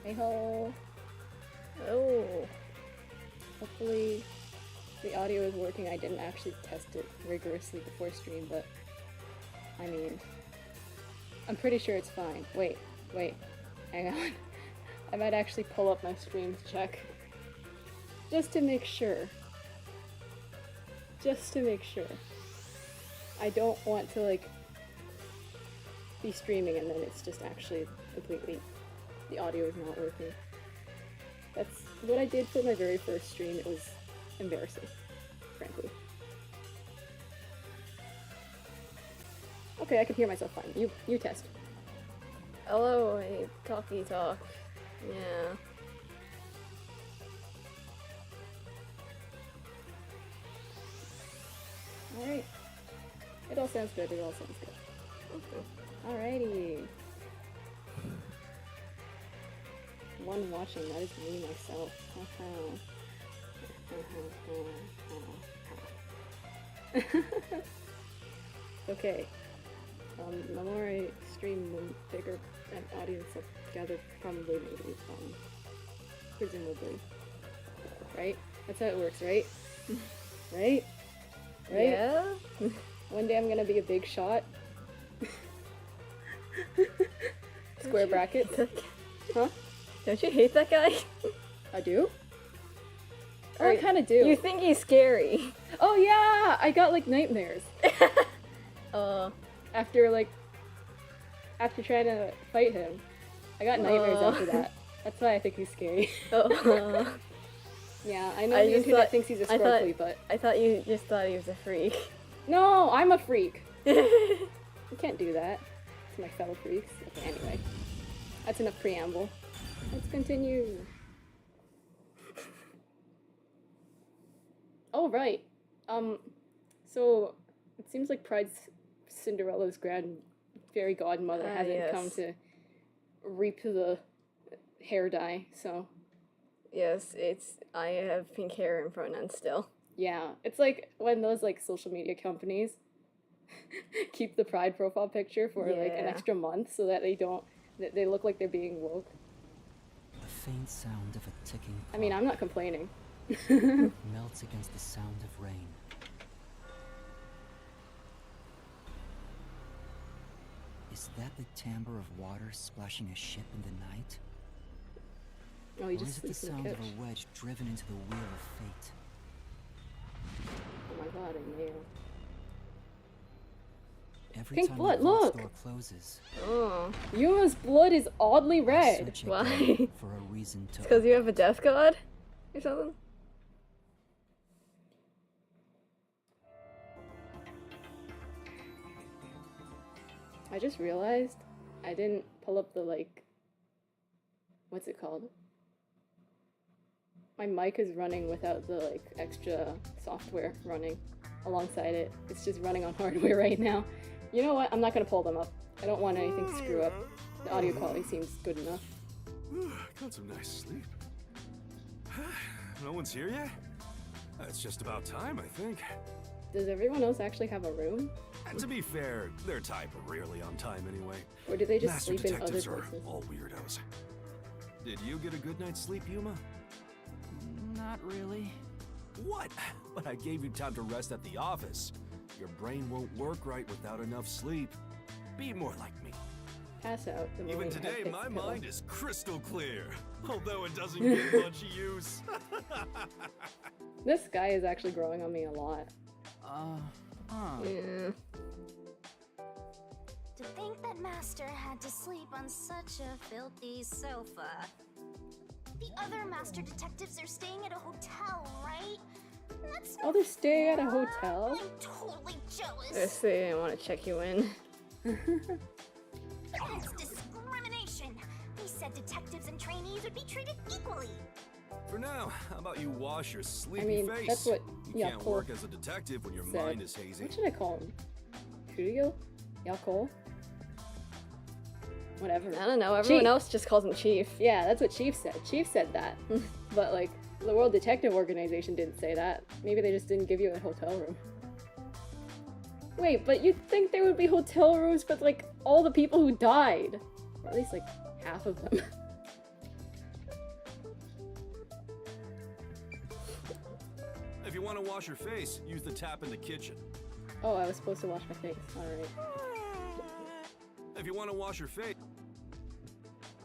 Hey ho! Oh. Hopefully the audio is working. I didn't actually test it rigorously before stream, but I mean, I'm pretty sure it's fine. Wait, hang on. I might actually pull up my stream to check. Just to make sure. Just to make sure. I don't want to, like, be streaming and then it's just actually completely, the audio is not working. That's what I did for my very first stream. It was embarrassing, frankly. Okay, I can hear myself fine. You test. Hello, hey, talkie talk. Yeah. Alright. It all sounds good, it all sounds good. Okay. Alrighty. One watching, that is me, myself. Okay. The more I stream, the bigger an audience I'll gather, probably, maybe, presumably. Right? That's how it works, right? Right? Right? Yeah? One day I'm gonna be a big shot. Square brackets. Huh? Don't you hate that guy? I do? Or I kinda do. You think he's scary. Oh yeah! I got like nightmares. After trying to fight him. I got nightmares after that. That's why I think he's scary. Yeah, I know the internet thinks he's a sparkly, but... I thought you just thought he was a freak. No, I'm a freak! You can't do that to my fellow freaks. Okay, anyway. That's enough preamble. Let's continue. Oh, right. So, it seems like Pride's Cinderella's grand fairy godmother hasn't come to reap the hair dye, so... Yes, I have pink hair in pronouns still. Yeah, it's like when those, like, social media companies keep the Pride profile picture for, like, an extra month so that they look like they're being woke. The faint sound of a ticking clock. I mean, I'm not complaining. Melts against the sound of rain. Is that the timbre of water splashing a ship in the night? Oh, you Or just is it the sleep in sound the of couch. a wedge driven into the wheel of fate? Oh my god, I nailed. Every Pink time blood, the vault look! door closes, Oh. Yuma's blood is oddly I red. search Why? again for a reason to. It's because you have a death god? Or something? I just realized I didn't pull up the, like, what's it called? My mic is running without the, like, extra software running alongside it. It's just running on hardware right now. You know what? I'm not gonna pull them up. I don't want anything to screw up. The audio quality seems good enough. Got some nice sleep. No one's here yet? It's just about time, I think. Does everyone else actually have a room? And to be fair, their type are rarely on time anyway. Or do they just Master sleep in other detectives places? are all weirdos. Did you get a good night's sleep, Yuma? Not really. What? But I gave you time to rest at the office. Your brain won't work right without enough sleep. Be more like me. Pass out. The Even moment you have today, fixed my pillow. mind is crystal clear. Although it doesn't get much use. This guy is actually growing on me a lot. Yeah. To think that Master had to sleep on such a filthy sofa. The other Master Detectives are staying at a hotel, right? That's Oh, they're staying at a hotel? I'm totally jealous. Let's see, I want to check you in. That's discrimination. They said detectives and trainees would be treated equally. For now, how about you wash your sleepy mean, face? that's what You can't Yakult work as a detective when your said. mind is hazy. What should I call him? Shurio? Yakol? Whatever. I don't know, everyone Chief. else just calls him Chief. Yeah, that's what Chief said. Chief said that. But, like, the World Detective Organization didn't say that. Maybe they just didn't give you a hotel room. Wait, but you'd think there would be hotel rooms for, like, all the people who died. Or at least, like, half of them. you want to wash your face, use the tap in the kitchen. Oh, I was supposed to wash my face. Alright. If you want to wash your face...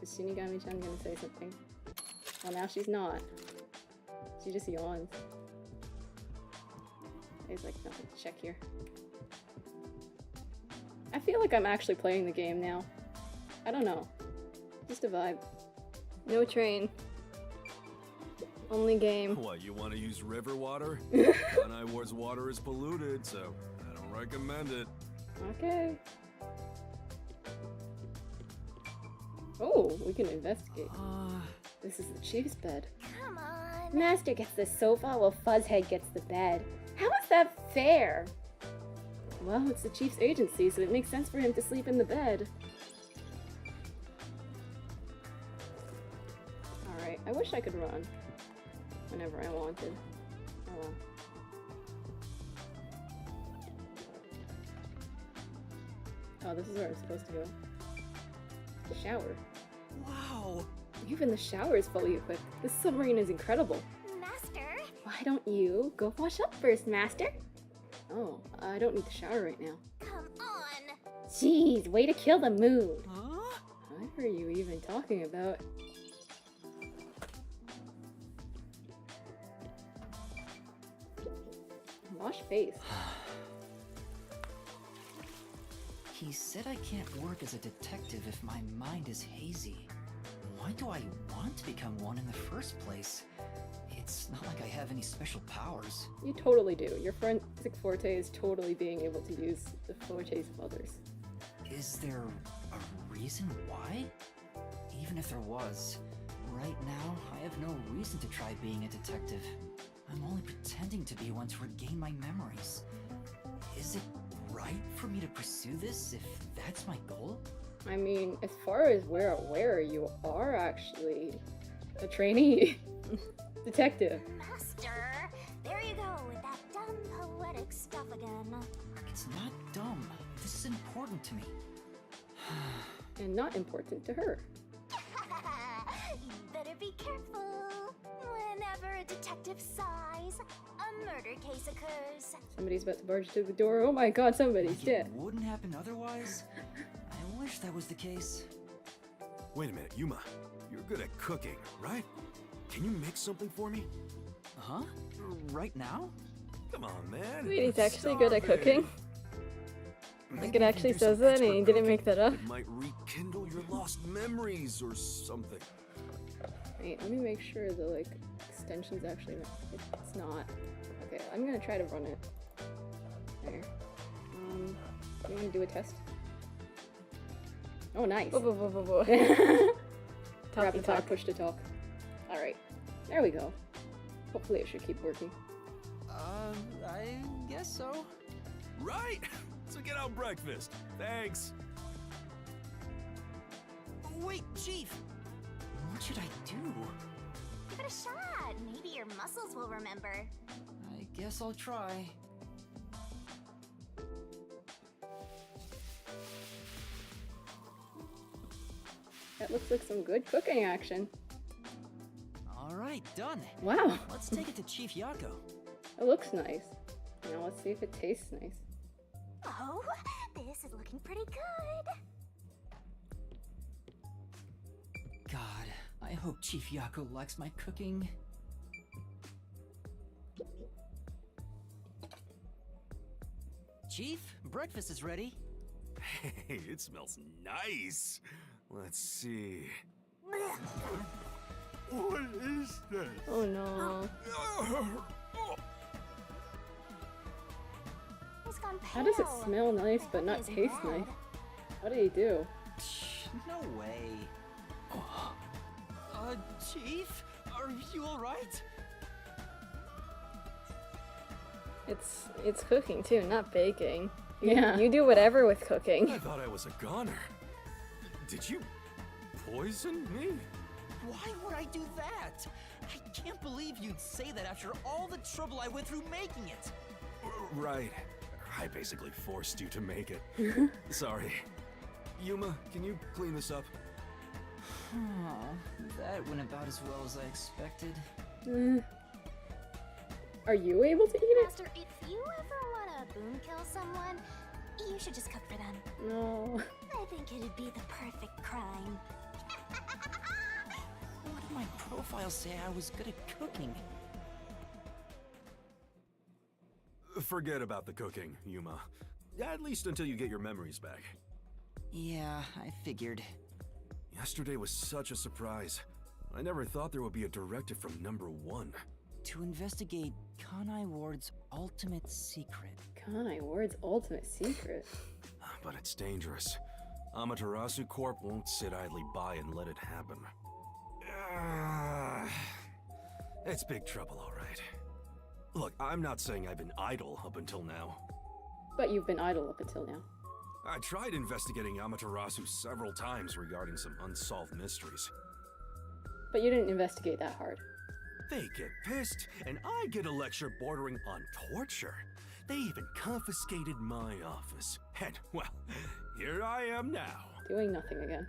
Is Shinigami-chan gonna say something? Well, now she's not. She just yawns. He's like, nothing to check here. I feel like I'm actually playing the game now. I don't know. Just a vibe. No train. Only game. What, you want to use river water? Kanai Ward's water is polluted, so I don't recommend it. Okay. Oh, we can investigate. This is the chief's bed. Come on. Master gets the sofa while Fuzzhead gets the bed. How is that fair? Well, it's the chief's agency, so it makes sense for him to sleep in the bed. Alright, I wish I could run whenever I wanted. Oh well. Oh, this is where I'm supposed to go. The shower. Wow! Even the shower is fully equipped. This submarine is incredible. Master? Why don't you go wash up first, Master? Oh, I don't need the shower right now. Come on. Jeez, way to kill the mood. Huh? What are you even talking about? Wash face. He said I can't work as a detective if my mind is hazy. Why do I want to become one in the first place? It's not like I have any special powers. You totally do. Your forensic forte is totally being able to use the fortes of others. Is there a reason why? Even if there was, right now I have no reason to try being a detective. I'm only pretending to be one to regain my memories. Is it right for me to pursue this if that's my goal? I mean, as far as we're aware, you are actually a trainee detective. Master, there you go with that dumb poetic stuff again. It's not dumb. This is important to me. And not important to her. You better be careful. Whenever a detective sighs, a murder case occurs. Somebody's about to barge through the door. Oh my god, somebody's Like dead. it wouldn't happen otherwise? I wish that was the case. Wait a minute, Yuma. You're good at cooking, right? Can you make something for me? Huh? Right now? Come on, man. Wait, he's I'm actually good at cooking? starving. Like Maybe it you actually can do some says that and expert he didn't cooking. make that up? It might rekindle your lost memories or something. Wait, let me make sure the like extension's actually it's not. Okay, I'm gonna try to run it. There. You wanna do a test? Oh nice. Whoa, whoa, whoa, whoa, whoa. Grab Talky to talk, talk. push to talk. Alright. There we go. Hopefully it should keep working. I guess so. Right? So get out breakfast. Thanks. Wait, Chief! What should I do? Give it a shot. Maybe your muscles will remember. I guess I'll try. That looks like some good cooking action. Alright, done. Wow. Let's take it to Chief Yako. It looks nice. Now let's see if it tastes nice. Oh, this is looking pretty good. God, I hope Chief Yako likes my cooking. Chief, breakfast is ready. Hey, it smells nice. Let's see. What is that? Oh no. He's gone How does it pale. smell nice but I not hope he's taste mad. nice? What did he do? No way. Chief, are you alright? It's cooking too, not baking. Yeah. You do whatever with I cooking. thought I was a goner. Did you poison me? Why would I do that? I can't believe you'd say that after all the trouble I went through making it. Right. I basically forced you to make it. Sorry. Yuma, can you clean this up? Oh, that went about as well as I expected. Are you able to eat it? Master, if you ever want to boom kill someone, you should just cook for them. No. I think it'd be the perfect crime. What did my profile say I was good at cooking? Forget about the cooking, Yuma. At least until you get your memories back. Yeah, I figured. Yesterday was such a surprise. I never thought there would be a directive from number 1. To investigate Kanai Ward's ultimate secret. Kanai Ward's ultimate secret. But it's dangerous. Amaterasu Corp won't sit idly by and let it happen. It's big trouble, all right. Look, I'm not saying I've been idle up until now. But you've been idle up until now. I tried investigating Amaterasu several times regarding some unsolved mysteries. But you didn't investigate that hard. They get pissed, and I get a lecture bordering on torture. They even confiscated my office. And, well, here I am now. Doing nothing again.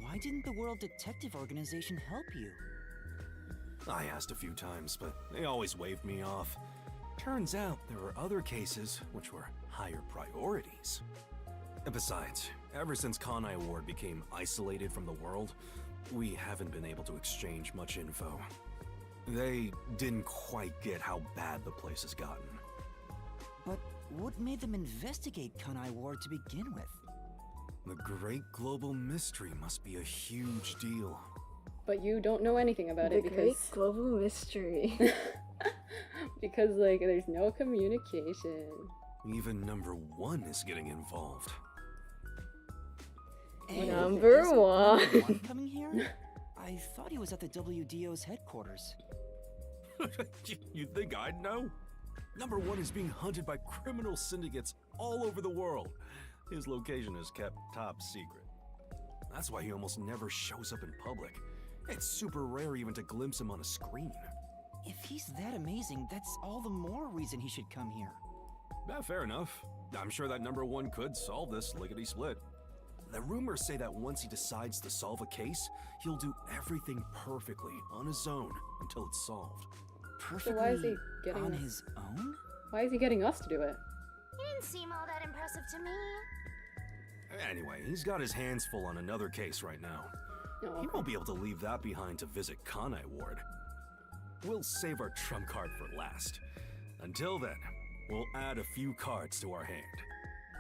Why didn't the World Detective Organization help you? I asked a few times, but they always waved me off. Turns out there were other cases which were higher priorities. And besides, ever since Kanai Ward became isolated from the world, we haven't been able to exchange much info. They didn't quite get how bad the place has gotten. But what made them investigate Kanai Ward to begin with? The great global mystery must be a huge deal. But you don't know anything about The it great because... global mystery. because, like, there's no communication. Even number 1 is getting involved. Hey, Number isn't one. Number 1 coming here? I thought he was at the WDO's headquarters. You think I'd know? Number 1 is being hunted by criminal syndicates all over the world. His location is kept top secret. That's why he almost never shows up in public. It's super rare even to glimpse him on a screen. If he's that amazing, that's all the more reason he should come here. Fair enough. I'm sure that number 1 could solve this lickety-split. The rumors say that once he decides to solve a case, he'll do everything perfectly on his own until it's solved. Perfectly why is he getting on this? his own? Why is he getting us to do it? He didn't seem all that impressive to me. Anyway, he's got his hands full on another case right now. No, He okay. won't be able to leave that behind to visit Kanai Ward. We'll save our trump card for last. Until then, we'll add a few cards to our hand.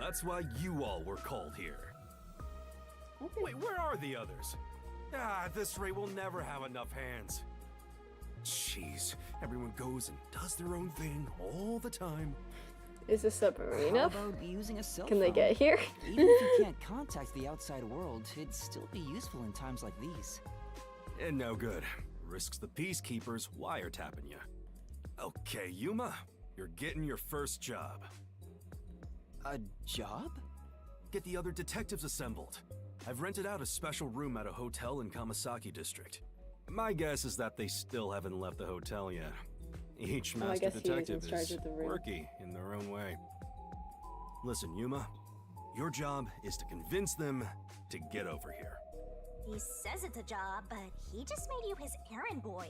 That's why you all were called here. Okay. Wait, where are the others? At this rate, we'll never have enough hands. Jeez, everyone goes and does their own thing all the time. Is the submarine How up? about using a cell Can they phone? get here? Even if you can't contact the outside world, it'd still be useful in times like these. And no good. Risks the Peacekeepers wiretapping you. Okay, Yuma, you're getting your first job. A job? Get the other detectives assembled. I've rented out a special room at a hotel in Kamasaki District. My guess is that they still haven't left the hotel yet. Each Oh, I master guess he is in detective charge is of the room. quirky in their own way. Listen, Yuma, your job is to convince them to get over here. He says it's a job, but he just made you his errand boy.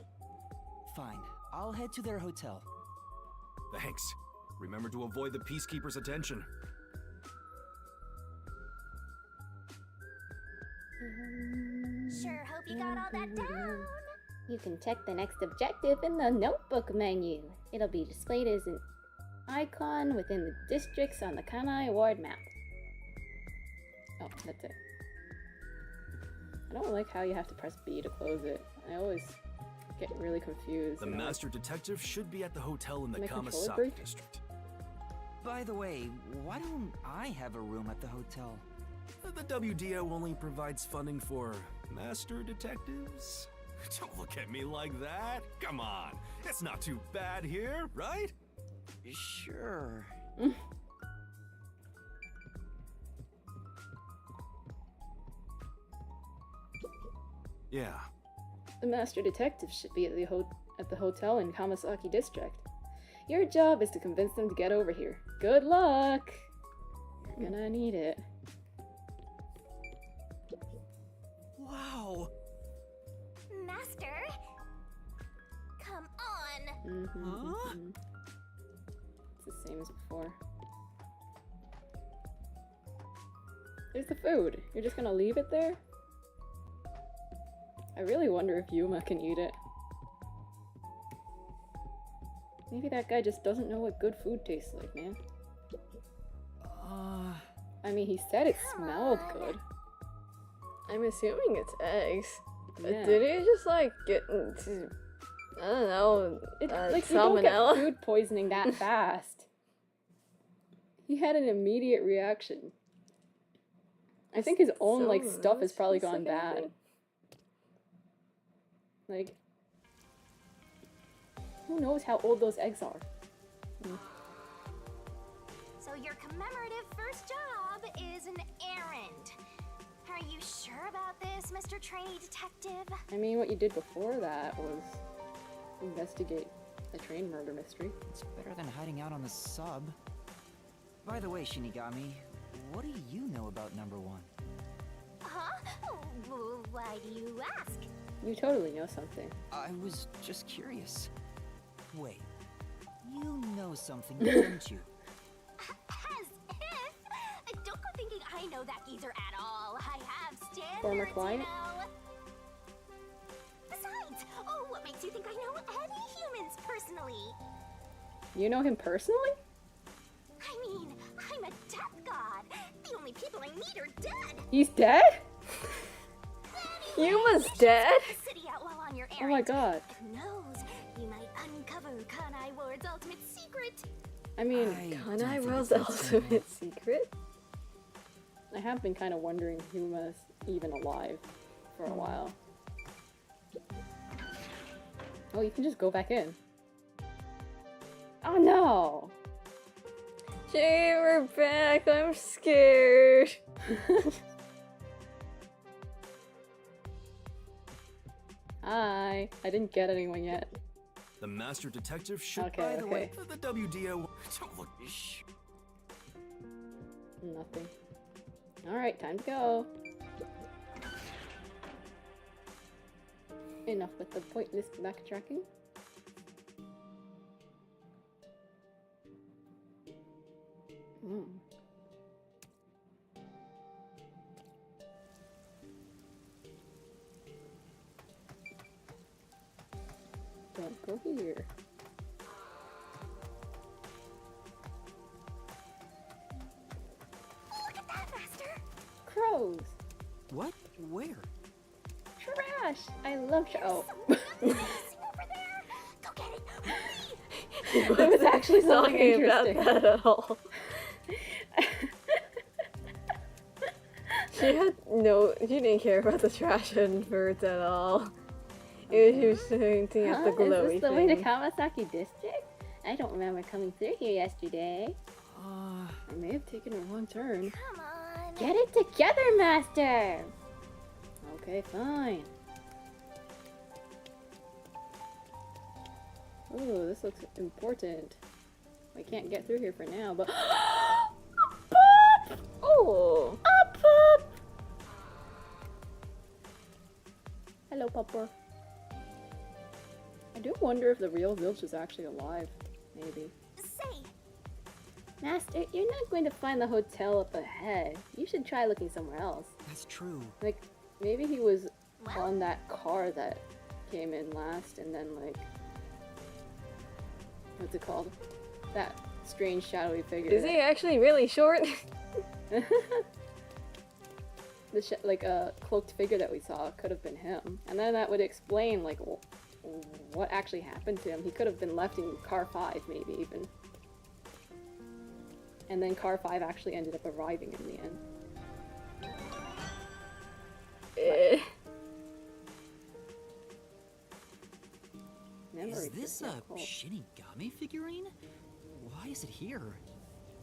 Fine, I'll head to their hotel. Thanks. Remember to avoid the Peacekeepers' attention. Sure hope you got all that down. You can check the next objective in the notebook menu. It'll be displayed as an icon within the districts on the Kanai Ward map. Oh, that's it. I don't like how you have to press B to close it. I always get really confused. The and I like- master detective should be at the hotel in the My controller Kamasaki break? District. By the way, why don't I have a room at the hotel? The WDO only provides funding for master detectives? Don't look at me like that. Come on. It's not too bad here, right? Sure. Yeah. The master detective should be at the hotel in Kamasaki District. Your job is to convince them to get over here. Good luck! You're gonna need it. Wow! Master? Come on, Huh? It's the same as before. There's the food. You're just gonna leave it there? I really wonder if Yuma can eat it. Maybe that guy just doesn't know what good food tastes like, man. I mean, he said it smelled good. I'm assuming it's eggs. But Yeah. did he just like get into, I don't know, Like, you don't get salmonella? food poisoning that fast. He had an immediate reaction. I think his own like stuff has probably gone bad. Like, who knows how old those eggs are? So your commemorative first job is an errand. Are you sure about this, Mr. Trainee Detective? I mean, what you did before that was investigate a train murder mystery. It's better than hiding out on the sub. By the way, Shinigami, what do you know about number 1? Huh? Why do you ask? You totally know something. I was just curious. Wait, you know something, don't you? As if! Don't go thinking I know that geezer at all. I have standards, Former client? you know. Besides, oh, what makes you think I know any humans personally? You know him personally? I mean, I'm a death god. The only people I meet are dead. He's dead? Yuma's You should dead? scope the city out while on your Oh my errand. god. Who knows? You might uncover Kanai Ward's ultimate secret. I mean, Can I don't World's think it's that ultimate secret? I have been kind of wondering if Yuma's even alive for a while. Oh, you can just go back in. Oh no! Jay, we're back. I'm scared. Hi. I didn't get anyone yet. The master detective should. Okay, By the way, okay. the WDO. Don't look. Shh. Nothing. Alright, time to go. Enough with the pointless backtracking. Hmm. Don't go here. Look at that, Master. Crows! What? Where? Trash! I love oh. Something over there. Go get it. Hurry. That was actually something Talking about interesting. that at all. She didn't care about the trash and birds at all. She was pointing at the glowy Is this the way to thing. Kawasaki District? I don't remember coming through here yesterday. Uh, I may have taken a wrong turn. Come on. Get it together, Master! Okay, fine. Ooh, this looks important. I can't get through here for now, but... A pup! Oh, A pup! Hello, pupper. I do wonder if the real Zilch is actually alive. Maybe. Say, Master, you're not going to find the hotel up ahead. You should try looking somewhere else. that's true. Like, maybe he was well, on that car that came in last, and then, like... What's it called? That strange shadowy figure. is he actually really short? The like a cloaked figure that we saw could have been him, and then that would explain like what actually happened to him. He could have been left in car 5, maybe even, and then car 5 actually ended up arriving in the end. Eh. Memory Is this yeah, a cool. Shinigami figurine? Why is it here?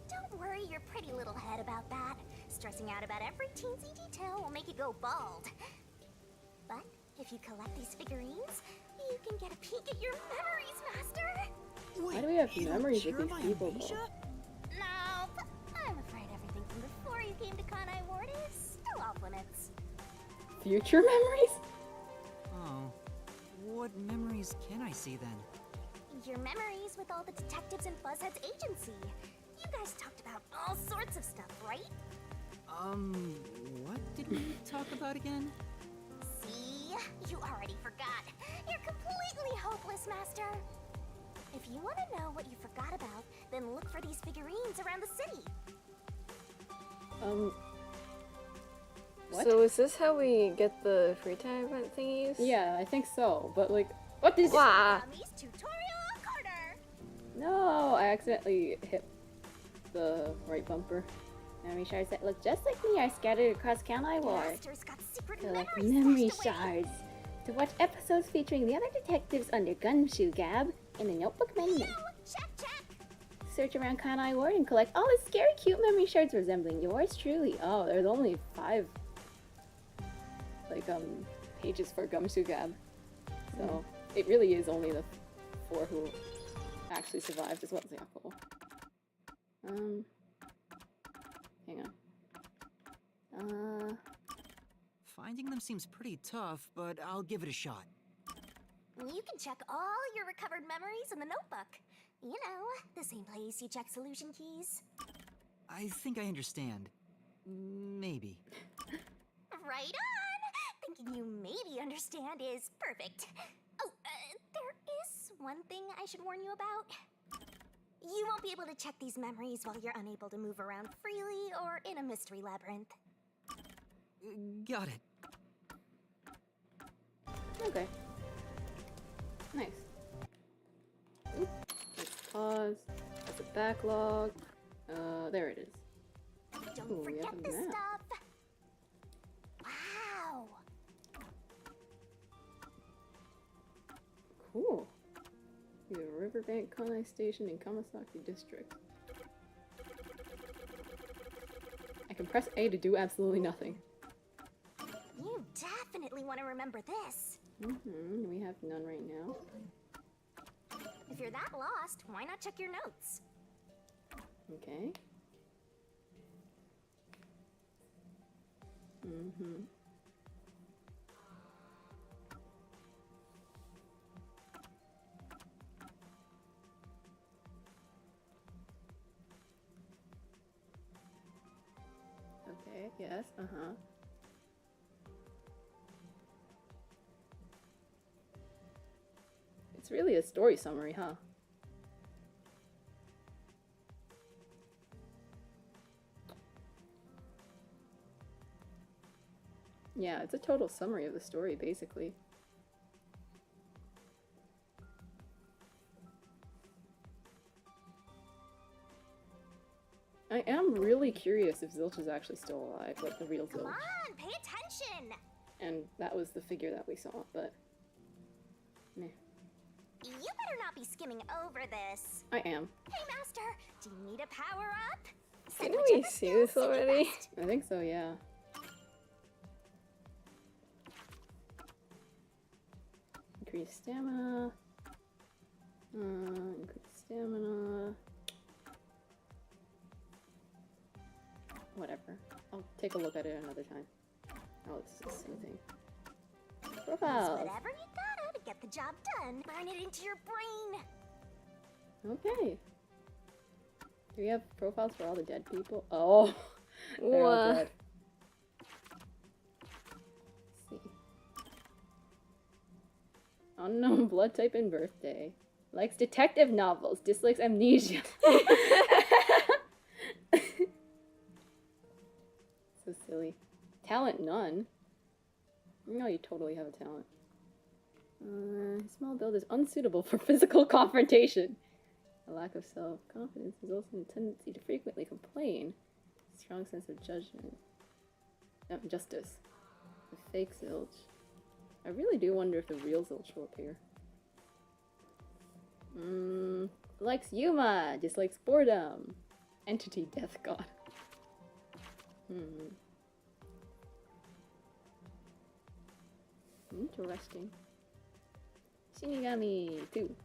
don't worry your pretty little head about that. Stressing out about every teensy detail will make you go bald. But if you collect these figurines, you can get a peek at your memories, Master. Wait, do we have you don't memories of share these my people, though? amnesia? No, but I'm afraid everything from before you came to Kanai Ward is still off limits. Future memories? Oh. What memories can I see then? Your memories with all the detectives in Fuzzhead's agency. You guys talked about all sorts of stuff, right? What did we talk about again? See? You already forgot. You're completely hopeless, Master. If you want to know what you forgot about, then look for these figurines around the city. What? So is this how we get the free time event thingies? Yeah, I think so. But like, what is? Wow. Mommy's tutorial corner. No, I accidentally hit the right bumper. Memory shards that look just like me are scattered across Kanai Ward. Master's got secret Collect memories memory stashed away. shards to watch episodes featuring the other detectives under Gumshoe Gab in the notebook menu. Check, check. Search around Kanai Ward and collect all the scary cute memory shards resembling yours truly. Oh, there's only 5 pages for Gumshoe Gab. So it really is only the 4 who actually survived as well as the alcohol. Hang on. Finding them seems pretty tough, but I'll give it a shot. You can check all your recovered memories in the notebook. You know, the same place you check solution keys. I think I understand. Maybe. Right on! Thinking you maybe understand is perfect. Oh, there is one thing I should warn you about. You won't be able to check these memories while you're unable to move around freely or in a mystery labyrinth. Got it. Okay. Nice. Oop. Let's pause. That's a backlog. There it is. Don't Ooh, we have forget a this map. stuff. Wow! Cool. We have Riverbank Kanai Station in Kamasaki District. I can press A to do absolutely nothing. You definitely want to remember this. We have none right now. If you're that lost, why not check your notes? Okay. Okay, yes, It's really a story summary, huh? Yeah, it's a total summary of the story, basically. I am really curious if Zilch is actually still alive, like the real Come Zilch. on, pay attention! And that was the figure that we saw, but meh. You better not be skimming over this. I am. Hey, Master, do you need a power up? Send Didn't we whichever see skills this suit you already? best. I think so, yeah. Increase stamina. Increase stamina. Whatever. I'll take a look at it another time. Oh, it's the same thing. Use Profiles. whatever you gotta to get the job done. Burn it into your brain. Okay. Do we have profiles for all the dead people? Oh, they're all What? dead. Let's see. Unknown blood type and birthday. Likes detective novels. Dislikes amnesia. So silly. Talent none. No, you totally have a talent. Small build is unsuitable for physical confrontation. A lack of self-confidence results in a tendency to frequently complain. Strong sense of judgment. Justice. The fake Zilch. I really do wonder if the real Zilch will appear. Likes Yuma. Dislikes boredom. Entity death god. Interesting. Shinigami 2.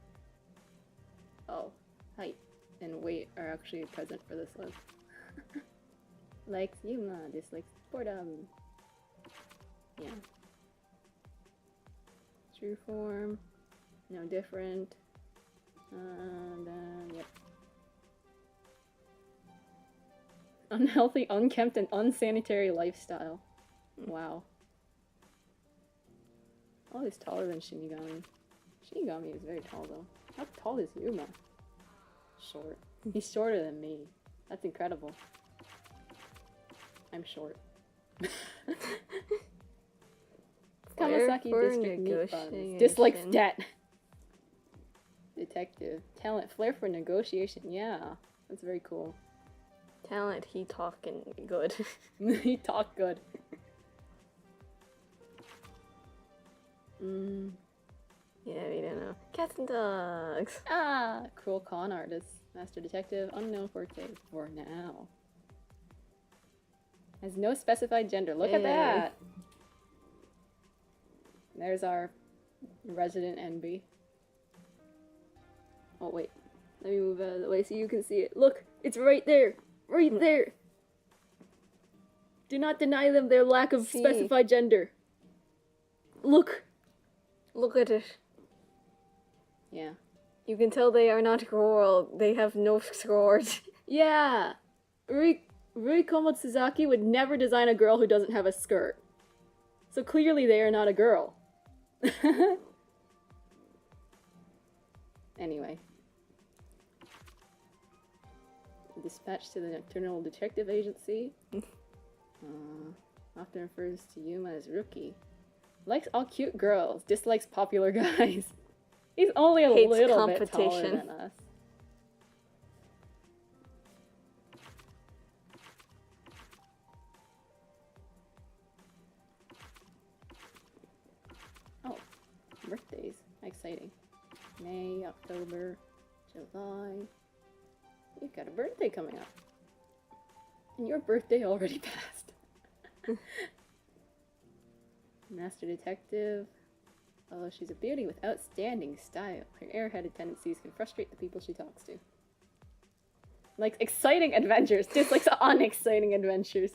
Oh, height and weight are actually present for this one. Likes Yuma, dislikes boredom. Yeah. True form, no different. And then, yep. Unhealthy, unkempt, and unsanitary lifestyle. Wow. Oh, he's taller than Shinigami. Shinigami is very tall, though. How tall is Yuma? Short. He's shorter than me. That's incredible. I'm short. Kamasaki for District Meat Buns. negotiation. Dislikes debt. Detective. Talent. Flair for negotiation. Yeah. That's very cool. Talent, he talking good. He talk good. Mm. Yeah, we don't know. Cats and dogs. Ah! Cruel con artist. Master detective. Unknown forte for now. Has no specified gender. Look at Hey. that! There's our resident NB. Oh, wait. Let me move out of the way so you can see it. Look! It's right there! Right there! Do not deny them their lack of See. specified gender. Look! Look at it. Yeah. You can tell they are not girl. They have no scores. Yeah! Ruriko Motsuzaki would never design a girl who doesn't have a skirt. So clearly they are not a girl. Anyway. Dispatched to the Nocturnal Detective Agency. Often refers to Yuma as rookie. Likes all cute girls. Dislikes popular guys. He's only a Hates little bit taller competition. than us. Oh, birthdays. Exciting. May, October, July. You've got a birthday coming up. And your birthday already passed. Master Detective. Although she's a beauty with outstanding style, her airheaded tendencies can frustrate the people she talks to. Likes exciting adventures, dislikes unexciting adventures.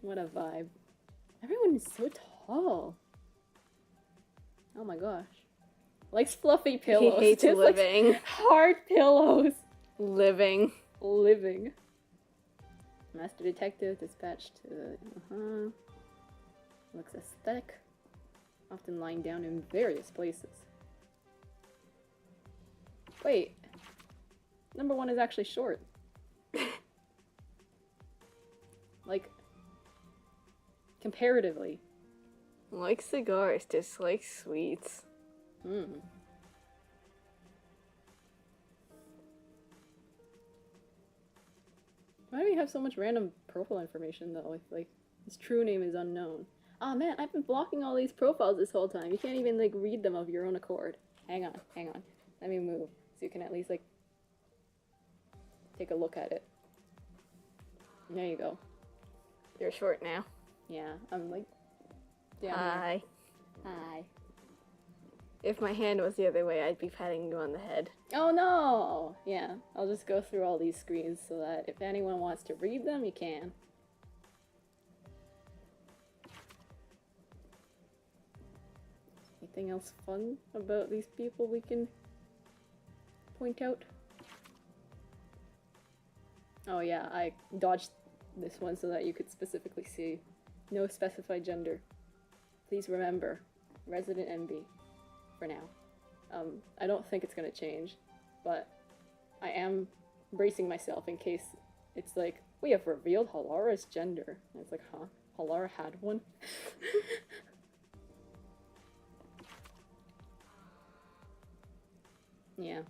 What a vibe. Everyone is so tall. Oh my gosh. Likes fluffy pillows. He hates dislikes living. hard pillows. Living. Living. Master Detective dispatched to the... Looks aesthetic. Often lying down in various places. Wait. Number one is actually short. Like, comparatively. Likes cigars, dislikes sweets. Hmm. Why do we have so much random profile information though? If, like, his true name is unknown. Oh man, I've been blocking all these profiles this whole time. You can't even, like, read them of your own accord. Hang on, hang on. Let me move so you can at least, like, take a look at it. There you go. You're short now. Yeah, I'm, like, down here. Hi. Hi. If my hand was the other way, I'd be patting you on the head. Oh no! Yeah, I'll just go through all these screens so that if anyone wants to read them, you can. Anything else fun about these people we can point out? Oh yeah, I dodged this one so that you could specifically see. No specified gender. Please remember, resident MB for now. I don't think it's gonna change, but I am bracing myself in case it's like, we have revealed Halara's gender. And it's like, huh? Halara had one? Yeah.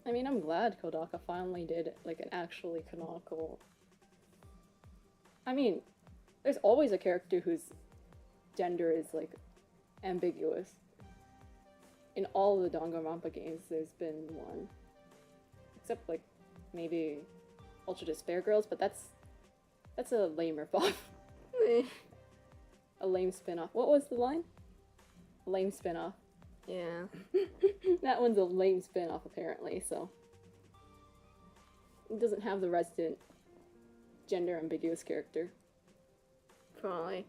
I mean, I'm glad Kodaka finally did, like, an actually canonical... I mean, there's always a character whose gender is, like, ambiguous. In all the Danganronpa games, there's been one. Except, like, maybe Ultra Despair Girls, but that's a lame ripoff. A lame spin-off. What was the line? Lame spin-off. Yeah. That one's a lame spin-off, apparently, so... It doesn't have the resident gender ambiguous character. Probably.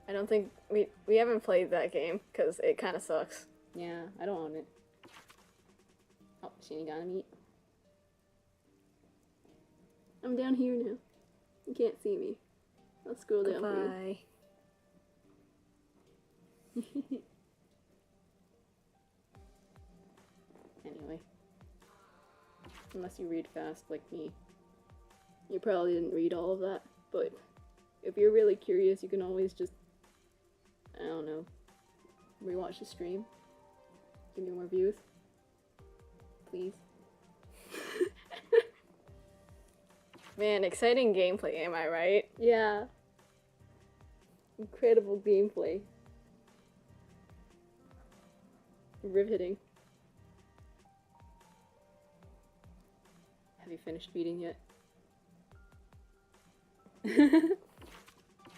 I don't think we haven't played that game because it kind of sucks. Yeah, I don't own it. Oh, Shinigami. I'm down here now. You can't see me. I'll scroll down Goodbye. for you. Anyway. Unless you read fast like me. You probably didn't read all of that, but if you're really curious, you can always just, I don't know, rewatch the stream. Give me more views. Please. Man, exciting gameplay, am I right? Yeah. Incredible gameplay. Riveting. Have you finished feeding yet?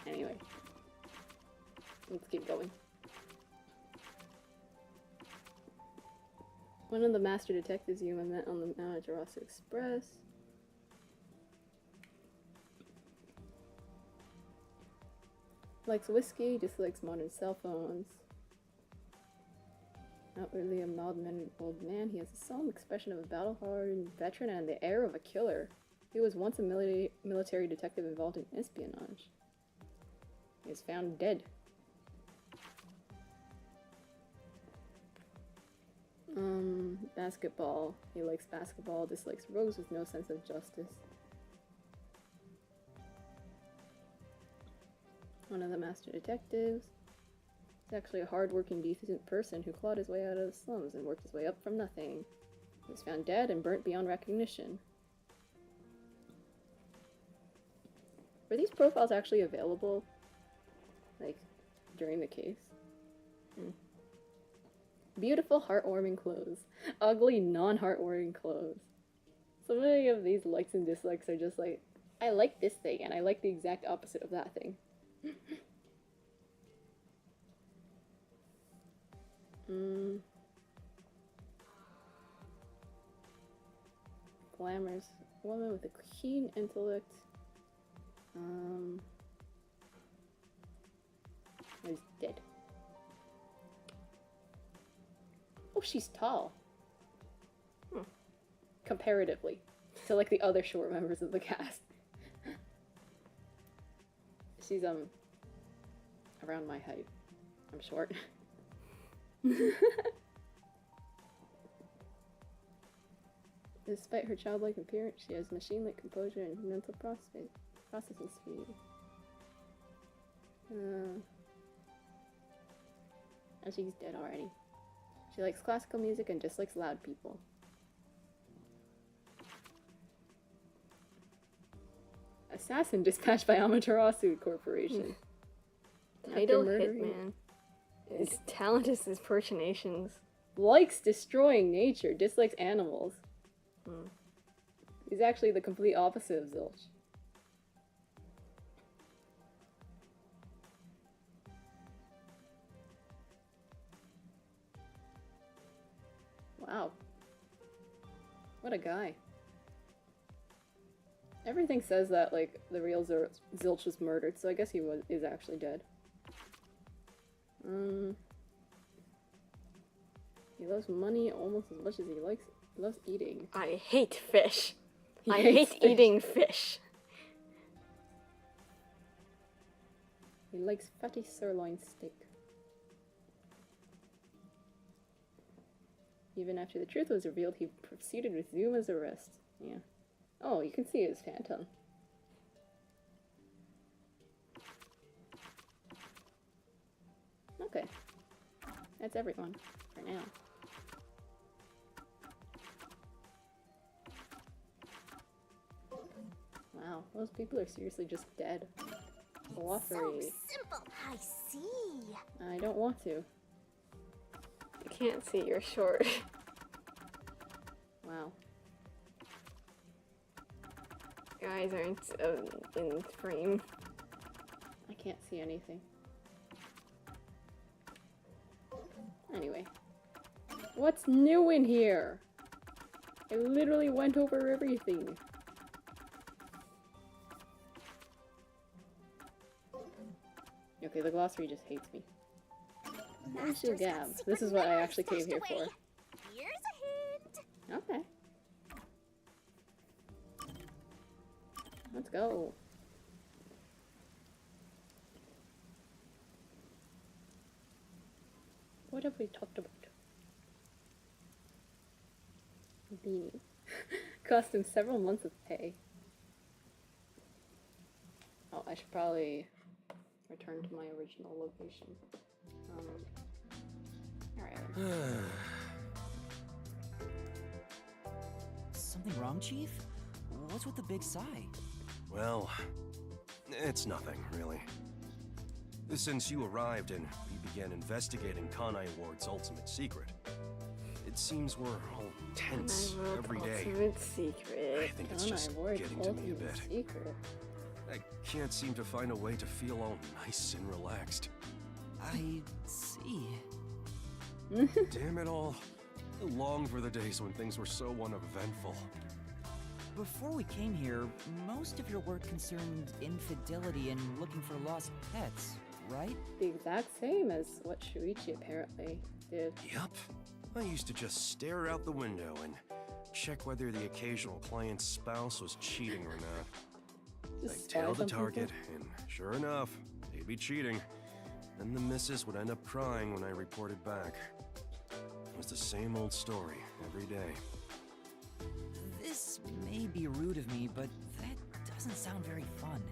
Anyway. Let's keep going. One of the master detectives you met on the Amaterasu Express. Likes whiskey, dislikes modern cell phones. Not really a mild-mannered old man, he has the solemn expression of a battle-hardened veteran and the air of a killer. He was once a military detective involved in espionage. He is found dead. Basketball. He likes basketball, dislikes rogues with no sense of justice. One of the master detectives. He's actually a hard-working, decent person who clawed his way out of the slums and worked his way up from nothing. He was found dead and burnt beyond recognition. Were these profiles actually available? Like, during the case? Beautiful, heartwarming clothes. Ugly, non-heartwarming clothes. So many of these likes and dislikes are just like, I like this thing, and I like the exact opposite of that thing. Glamorous woman with a keen intellect. Is dead. Oh, she's tall. Comparatively to like the other short members of the cast. She's around my height. I'm short. Despite her childlike appearance, she has machine-like composure and mental processing speed. And she's dead already. She likes classical music and dislikes loud people. Assassin dispatched by Amaterasu Corporation. Title After murdering- Hitman. His talent is his impersonations. Likes destroying nature, dislikes animals. He's actually the complete opposite of Zilch. Wow. What a guy. Everything says that, like, the real Zilch was murdered, so I guess he is actually dead. He loves money almost as much as he loves eating. I hate fish. He I hates hate fish. eating fish. He likes fatty sirloin steak. Even after the truth was revealed, he proceeded with Zuma's arrest. Yeah. Oh, you can see his phantom. Okay. That's everyone for now. Wow, those people are seriously just dead. So Waffary. simple, I see. I don't want to. I can't see, you're short. Wow. Your eyes aren't in frame. I can't see anything. Anyway. What's new in here? I literally went over everything. Okay, the glossary just hates me. Master's got Gab. secret This is what I memories actually came stashed here away. for. Here's a hint. Okay. Let's go. What have we talked about? Beanie. Cost him several months of pay. Oh, I should probably return to my original location. Alright. Something wrong, Chief? What's with the big sigh? Well, it's nothing, really. Since you arrived and we began investigating Kanai Ward's ultimate secret, it seems we're all tense every day. Ultimate I secret. think it's Kanai just Ward's getting to me a ultimate bit. secret. I can't seem to find a way to feel all nice and relaxed. I see. Damn it all. I long for the days when things were so uneventful. Before we came here, most of your work concerned infidelity and looking for lost pets, right? The exact same as what Shuichi apparently did. Yup. I used to just stare out the window and check whether the occasional client's spouse was cheating or not. Just I'd spy tail the on people. target, and sure enough, they'd be cheating. Then the missus would end up crying when I reported back. It was the same old story every day. This may be rude of me, but that doesn't sound very fun.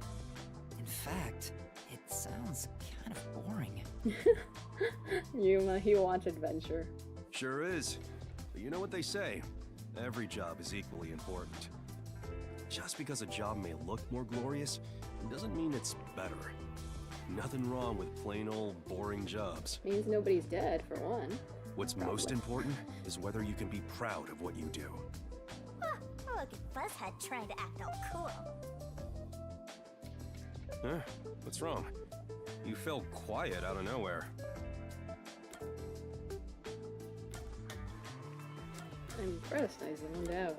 In fact, it sounds kind of boring. Yuma, he wants adventure. Sure is. But you know what they say? Every job is equally important. Just because a job may look more glorious, it doesn't mean it's better. Nothing wrong with plain old boring jobs. Means nobody's dead, for one. What's most important is whether you can be proud of what you do. Huh, look at Buzzhead trying to act all cool. Huh? What's wrong? You fell quiet out of nowhere. I'm impressed, I zoned out.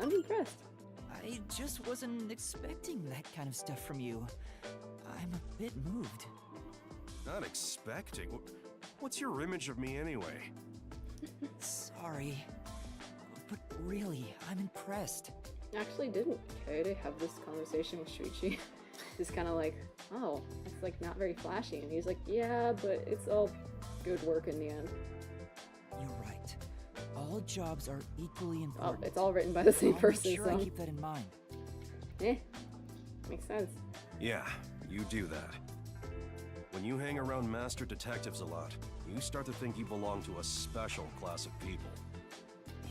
I'm impressed. I just wasn't expecting that kind of stuff from you. I'm a bit moved. Not expecting. What's your image of me anyway? Sorry. But really, I'm impressed. Actually didn't care to have this conversation with Shuichi. Just kind of like, oh, it's like not very flashy. And he's like, yeah, but it's all good work in the end. You're right. All jobs are equally Oh, important. it's all written by the same I'll person, make sure so. I keep that in mind. Makes sense. Yeah, you do that. When you hang around master detectives a lot, you start to think you belong to a special class of people.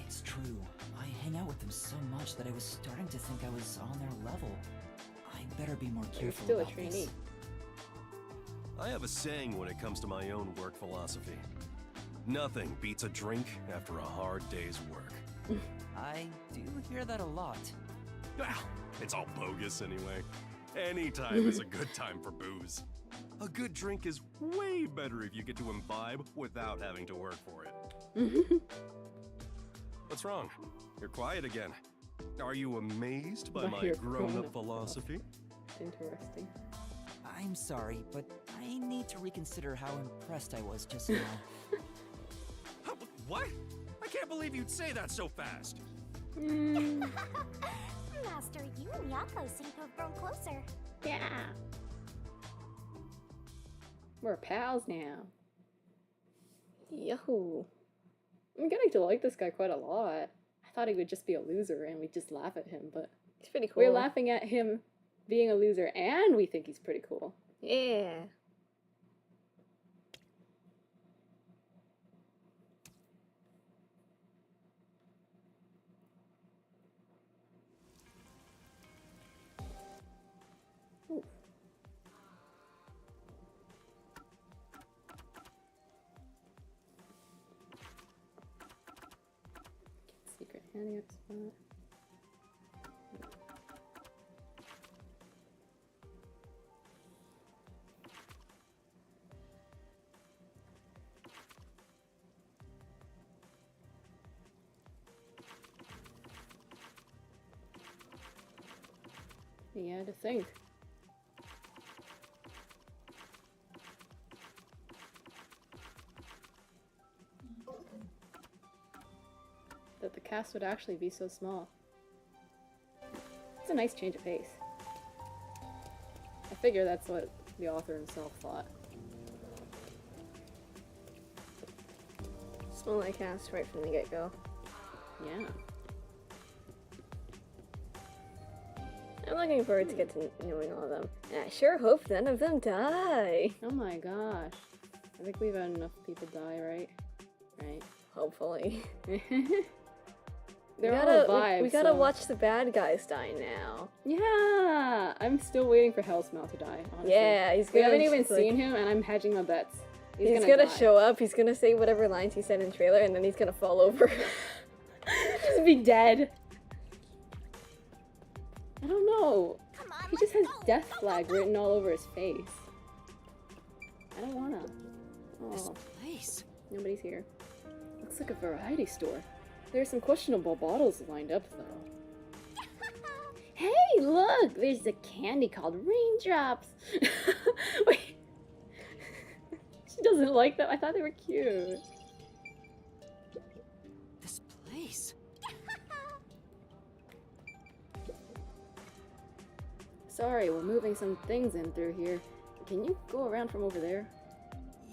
It's true. I hang out with them so much that I was starting to think I was on their level. I better be more You're careful still a about trainee. this. I have a saying when it comes to my own work philosophy. Nothing beats a drink after a hard day's work. I do hear that a lot. Well, it's all bogus anyway. Any time is a good time for booze. A good drink is way better if you get to imbibe without having to work for it. What's wrong? You're quiet again. Are you amazed by By my your grown-up grown-up philosophy? Interesting. I'm sorry, but I need to reconsider how impressed I was just now. What? I can't believe you'd say that so fast. Master, you and Yako seem to have grown closer. Yeah. We're pals now. Yahoo. I'm getting to like this guy quite a lot. I thought he would just be a loser and we'd just laugh at him, but It's pretty cool. we're laughing at him being a loser and we think he's pretty cool. Yeah. Ooh. Secret hangout spot. Yeah, to think. cast would actually be so small. It's a nice change of pace. I figure that's what the author himself thought. Small like cast right from the get-go. Yeah. I'm looking forward to get to knowing all of them. And I sure hope none of them die. Oh my gosh. I think we've had enough people die, right? Right. Hopefully. They're all vibes. We gotta so- watch the bad guys die now. Yeah! I'm still waiting for Hellsmouth to die, honestly. Yeah, he's We gonna. haven't even just, like- seen him, and I'm hedging my bets. He's gonna die. show up. He's gonna say whatever lines he said in trailer, and then he's gonna fall over. Just be dead. I don't know. Come on, He let's just has go. death Go, flag go, go. written all over his face. I don't wanna. This Oh, place. nobody's here. Looks like a variety store. There's some questionable bottles lined up, though. Hey, look! There's a candy called Raindrops. Wait. She doesn't like them. I thought they were cute. This place. Sorry, we're moving some things in through here. Can you go around from over there?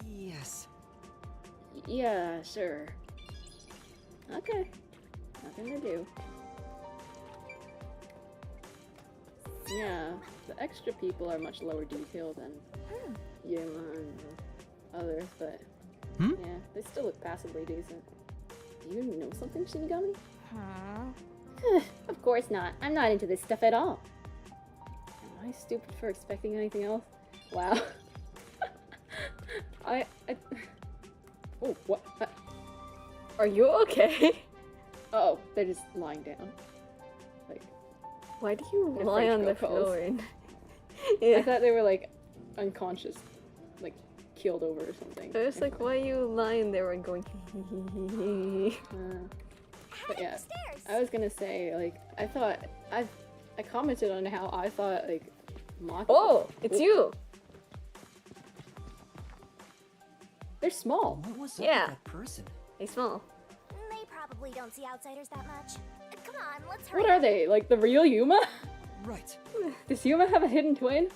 Yes. Yeah, sure. Okay. Nothing to do. Yeah, the extra people are much lower detail than Yuma and the others, but Hmm? yeah, they still look passably decent. Do you know something, Shinigami? Huh? Of course not. I'm not into this stuff at all. Am I stupid for expecting anything else? Wow. I Oh, what? Are you okay? Oh, they're just lying down. Like, Why do you In a lie French on the girl pose. floor? I Yeah. thought they were like unconscious, like keeled over or something. I was like, why are you lying there and going? But yeah, Upstairs. I was gonna say like I commented on how I thought like Maki. Oh, it's you. They're small. What was up Yeah. with that person? Hey, small. They probably don't see outsiders that much. Come on, let's hurry. What are they? Like the real Yuma? Right. Does Yuma have a hidden twin?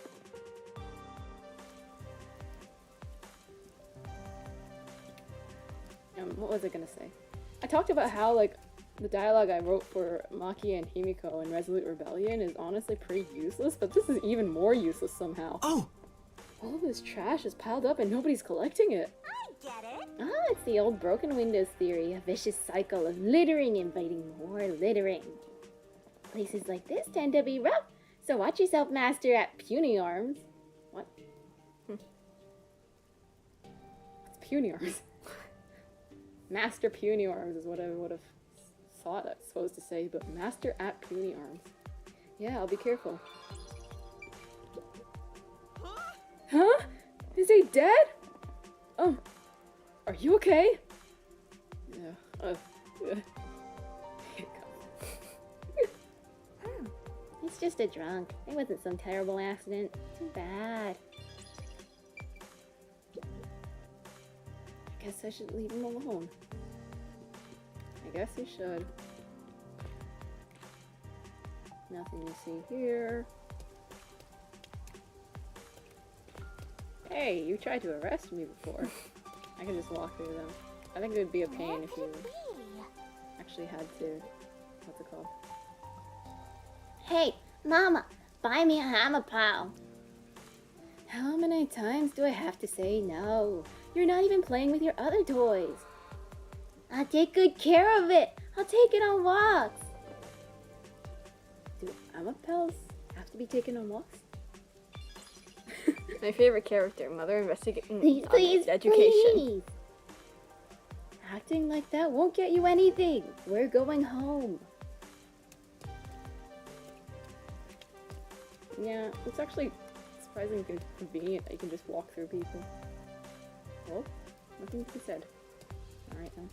What was I gonna say? I talked about how like the dialogue I wrote for Maki and Himiko in Resolute Rebellion is honestly pretty useless, but this is even more useless somehow. Oh! All of this trash is piled up and nobody's collecting it. I get it. Ah, it's the old broken windows theory, a vicious cycle of littering inviting more littering. Places like this tend to be rough, so watch yourself, Master at Puny Arms. What? What's Puny Arms? Master Puny Arms is what I would have thought I was supposed to say, but Master at Puny Arms. Yeah, I'll be careful. Huh? Is he dead? Oh, are you okay? Yeah. He's just a drunk. It wasn't some terrible accident. Too bad. I guess I should leave him alone. I guess you should. Nothing to see here. Hey, you tried to arrest me before. I can just walk through them. I think it would be a pain Where if could you it be? actually had to. What's it called? Hey, Mama, buy me a hammer pal. How many times do I have to say no? You're not even playing with your other toys. I'll take good care of it. I'll take it on walks. Do Amapels have to be taken on walks? My favorite character, Mother Investigating Please, Education. please. Acting like that won't get you anything. We're going home. Yeah, it's actually surprisingly convenient that you can just walk through people. Well, nothing to be said. Alright then.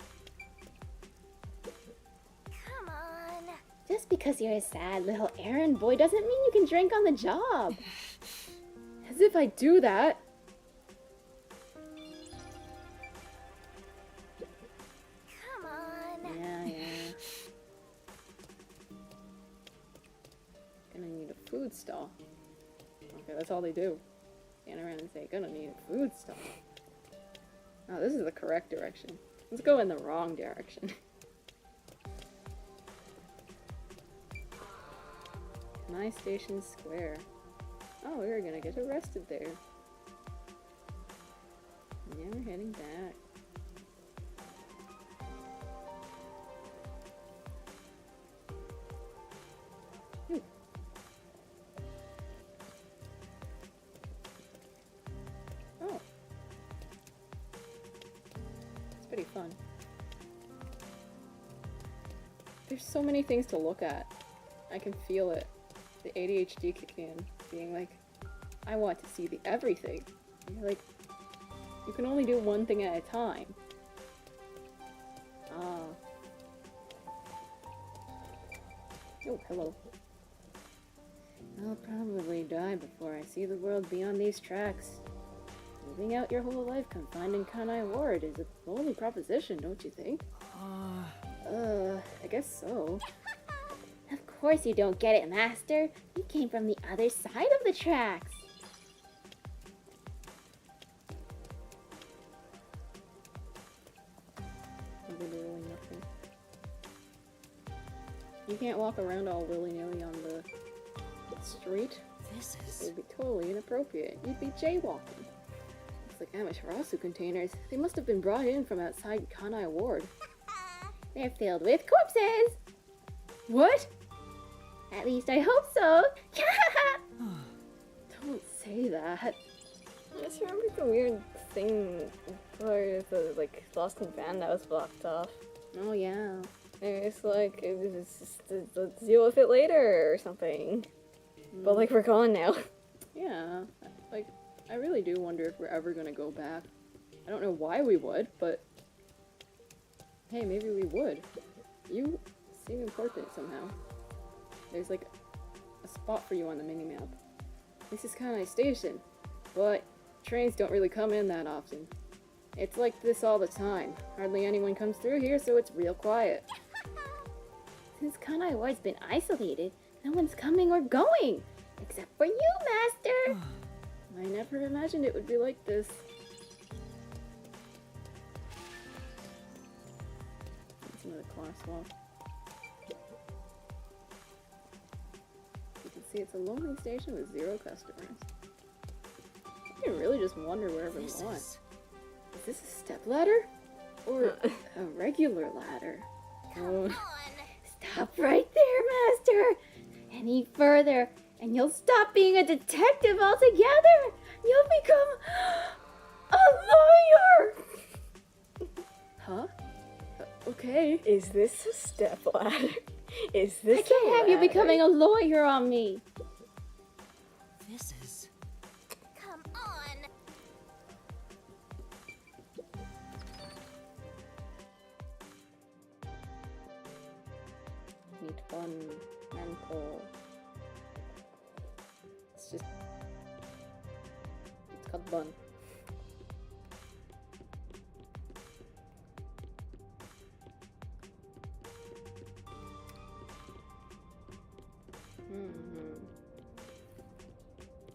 Come on. Just because you're a sad little errand boy doesn't mean you can drink on the job. As if I do that. Come on. Yeah. food stall. Okay, that's all they do. Stand around and say, gonna need a food stall. Oh, this is the correct direction. Let's go in the wrong direction. My Station Square. Oh, we were gonna get arrested there. Now we're heading back. Ooh. Oh. It's pretty fun. There's so many things to look at. I can feel it. The ADHD kick in, being like, I want to see the everything. And you're like, you can only do one thing at a time. Ah. Oh, hello. I'll probably die before I see the world beyond these tracks. Living out your whole life confined in Kanai Ward is a lonely proposition, don't you think? I guess so. Of course you don't get it, Master. You came from the other side of the tracks. Literally nothing. You can't walk around all willy-nilly on the street. This It is... would be totally inappropriate. You'd be jaywalking. Looks like Amaterasu containers. They must have been brought in from outside Kanai Ward. They're filled with corpses. What? At least I hope so. Don't say that. I just remember the weird thing where the like Lost and Found that was blocked off. Oh yeah. And it's like it was just, let's deal with it later or something. But like we're gone now. Yeah. Like, I really do wonder if we're ever gonna go back. I don't know why we would, but hey, maybe we would. You seem important somehow. There's like a spot for you on the minimap. This is Kanai Station, but trains don't really come in that often. It's like this all the time. Hardly anyone comes through here, so it's real quiet. Since Kanai Ward's been isolated, no one's coming or going. Except for you, Master. I never imagined it would be like this. That's another crosswalk. You can see it's a lonely station with 0 customers. I can really just wonder where everyone's This going. is... Is this a step ladder? Or a regular ladder? Oh, Stop right there, Master. Any further, and you'll stop being a detective altogether. You'll become a lawyer. huh? Okay. Is this a step ladder? Is I this can't have you becoming a lawyer on me. This is... Come on. Need fun, mental. It's just. It's called fun.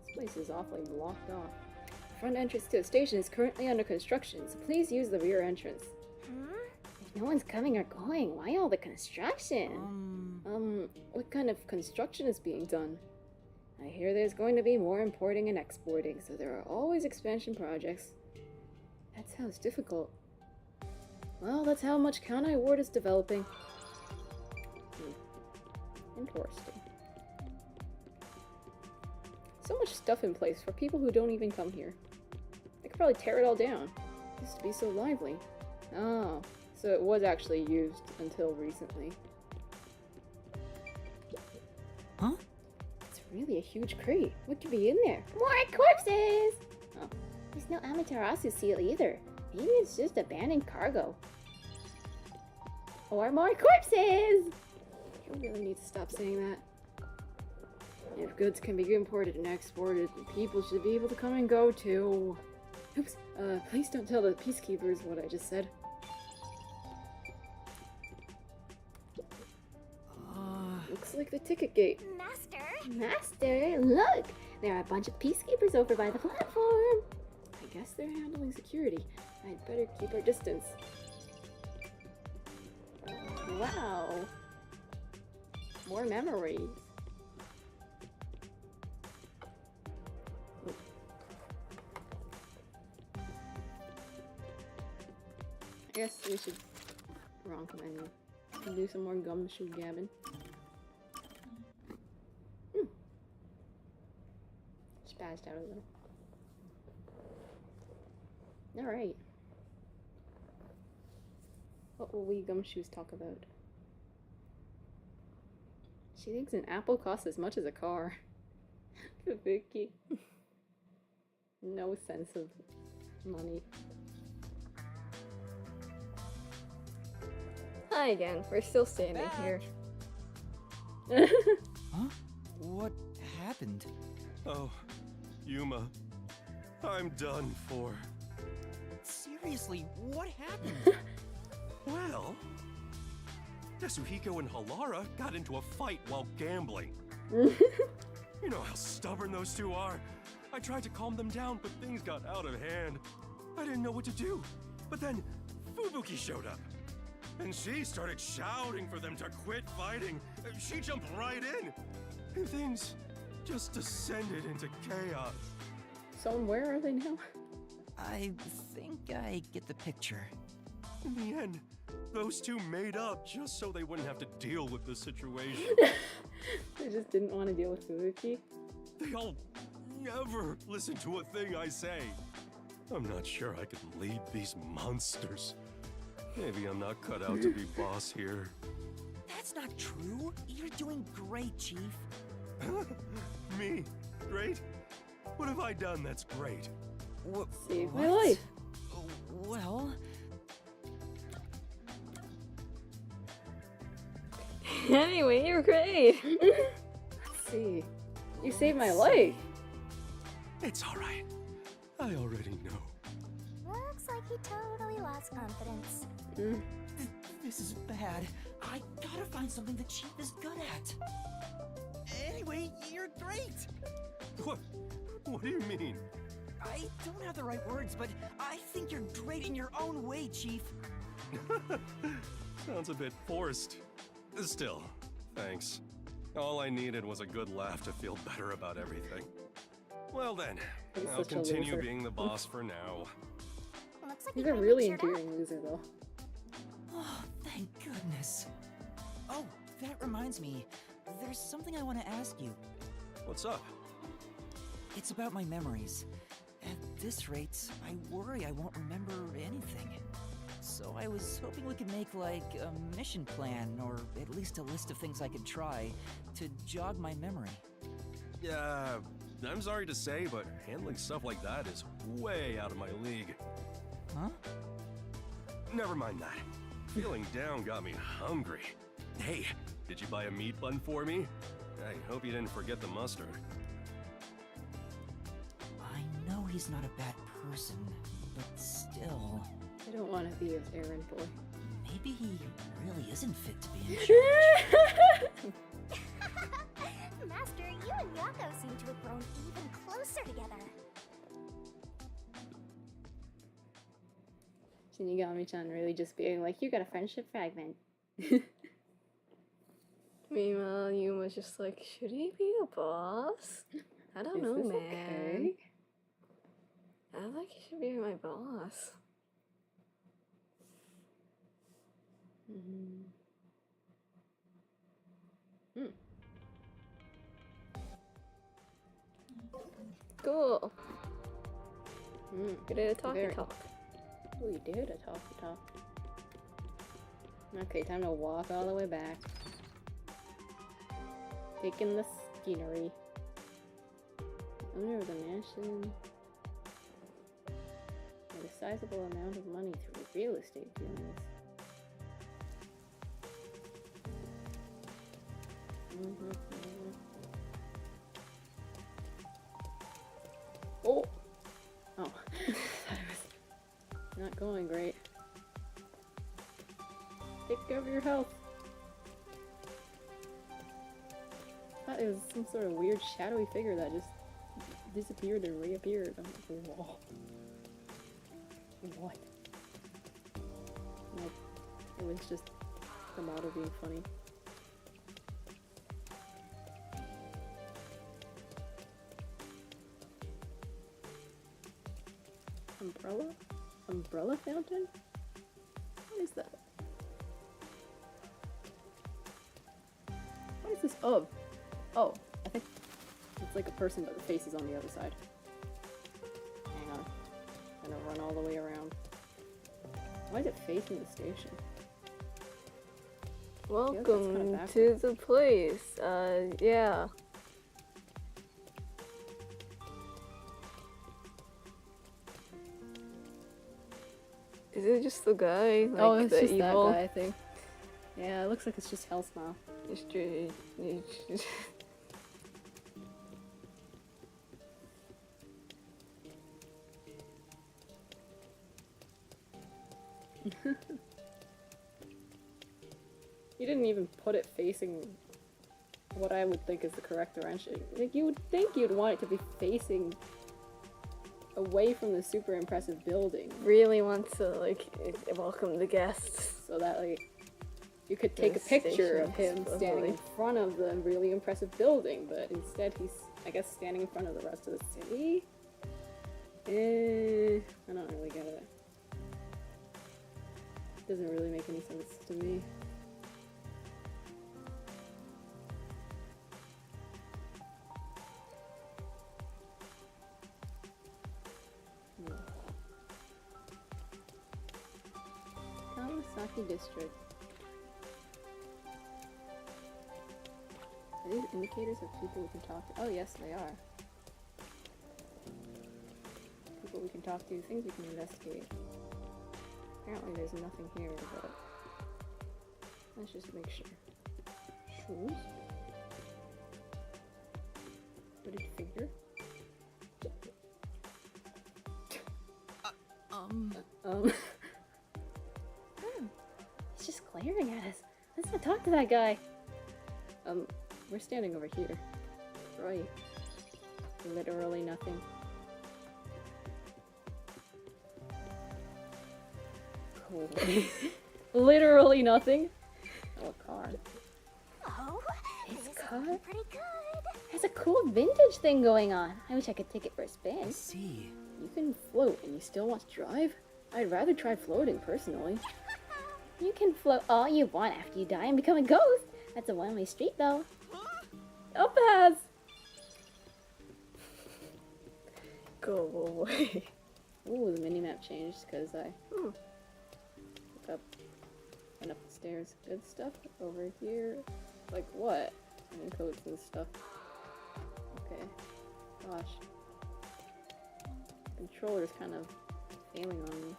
This place is awfully blocked off. The front entrance to the station is currently under construction, so please use the rear entrance. If no one's coming or going, why all the construction? What kind of construction is being done? I hear there's going to be more importing and exporting, so there are always expansion projects. That sounds difficult. Well, that's how much Kanai Ward is developing. Interesting. So much stuff in place for people who don't even come here. They could probably tear it all down. It used to be so lively. Oh, so it was actually used until recently. Huh? It's really a huge crate. What could be in there? More corpses! Oh. There's no Amaterasu seal either. Maybe it's just abandoned cargo. Or more corpses! You really need to stop saying that. If goods can be imported and exported, then people should be able to come and go too. Oops, please don't tell the peacekeepers what I just said. Uh, Looks like the ticket gate. Master, Master, look! There are a bunch of peacekeepers over by the platform. I guess they're handling security. I'd better keep our distance. Wow. More memories. I guess we should wrong menu. Do some more gumshoe gabbing. Spazzed out a little. Alright. What will we gumshoes talk about? She thinks an apple costs as much as a car. Vicky. No sense of money. Hi again. We're still standing here. Huh? What happened? Oh, Yuma. I'm done for. Seriously, what happened? Well, Yasuhiko and Halara got into a fight while gambling. You know how stubborn those two are. I tried to calm them down, but things got out of hand. I didn't know what to do. But then Fubuki showed up. And she started shouting for them to quit fighting. She jumped right in. And things just descended into chaos. So where are they now? I think I get the picture. In the end, those two made up just so they wouldn't have to deal with the situation. They just didn't want to deal with Fubuki. They'll never listen to a thing I say. I'm not sure I can lead these monsters. Maybe I'm not cut out to be boss here. That's not true. You're doing great, Chief. Me? Great? What have I done that's great? Saved my life. Well, Anyway, you're great. Let's see. You saved my life. It's alright. I already know. Looks like he totally lost confidence. this is bad. I gotta find something the Chief is good at. Anyway, you're great. What do you mean? I don't have the right words, but I think you're great in your own way, Chief. Sounds a bit forced. Still, thanks. All I needed was a good laugh to feel better about everything. Well then, He's I'll such a continue loser. being the boss for now. Looks like He's he a finally really cheered up. endearing loser, though. Oh, thank goodness. Oh, that reminds me. There's something I want to ask you. What's up? It's about my memories. At this rate, I worry I won't remember anything. So I was hoping we could make, like, a mission plan, or at least a list of things I could try to jog my memory. Yeah, I'm sorry to say, but handling stuff like that is way out of my league. Huh? Never mind that. Feeling down got me hungry. Hey, did you buy a meat bun for me? I hope you didn't forget the mustard. I know he's not a bad person, but still, I don't want to be his errand boy. maybe he really isn't fit to be in charge. Master, you and Yako seem to have grown even closer together. Shinigami-chan really just being like, you got a friendship fragment. Meanwhile, Yuma's just like, should he be a boss? I don't know, man. Okay? I don't think he should be my boss. Cool. Good at a talkie Very- talk. We did a talk. Okay, time to walk all the way back. Taking the scenery. Owner of the mansion. Made a sizable amount of money through real estate dealings. Oh! Oh. That was not going great. Take care of your health. thought it was some sort of weird shadowy figure that just disappeared and reappeared. I'm like, whoa. What? Nope. It was just the model being funny. Umbrella? Umbrella fountain? What is that? What is this of? Oh, I think it's like a person, but the face is on the other side. Hang on. I'm gonna run all the way around. Why is it facing the station? Welcome backwards. to the place. Yeah. Is it just the guy? Like Oh, it's the just evil? that guy, I think. Yeah, it looks like it's just Hellsmile. You didn't even put it facing what I would think is the correct direction. Like, you would think you'd want it to be facing away from the super impressive building, Really wants to like welcome the guests. so that like you could take a The picture of station, him standing in front of the really impressive building, but instead he's, I guess, standing in front of the rest of the city? I don't really get it. Doesn't really make any sense to me. Kawasaki District. Are these indicators of people we can talk to? Oh yes, they are. People we can talk to, things we can investigate. Apparently there's nothing here, but let's just make sure. Shoes? Hooded figure? He's just glaring at us. Let's not talk to that guy. We're standing over here. Right. Literally nothing. Cool. Literally nothing. Oh, a car. Oh, His this is car? looking pretty good. Has a cool vintage thing going on. I wish I could take it for a I spin. see. You can float and you still want to drive? I'd rather try floating personally. You can float all you want after you die and become a ghost. That's a one-way street, though. Up has! Go away. Ooh, the minimap changed because I went up the stairs. Good stuff over here. Like what? I mean, codes and stuff. Okay. Gosh. Controller's kind of failing on me.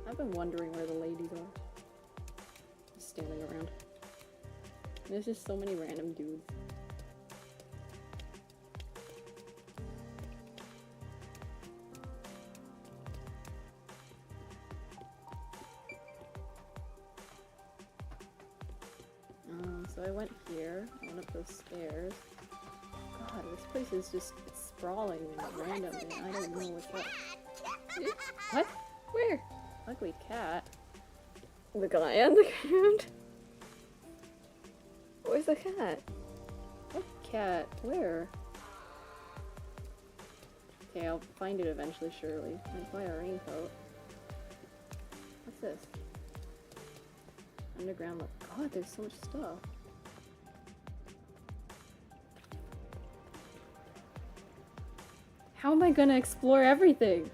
I've been wondering where the ladies are. Just standing around. There's just so many random dudes. So I went here, I went up those stairs. God, this place is just sprawling and random, and I don't know what's up. What? Where? Ugly cat. The guy on the ground. Where's the cat? What cat? Where? Okay, I'll find it eventually, surely. I'd buy a raincoat. What's this? Underground. God, there's so much stuff. How am I gonna explore everything?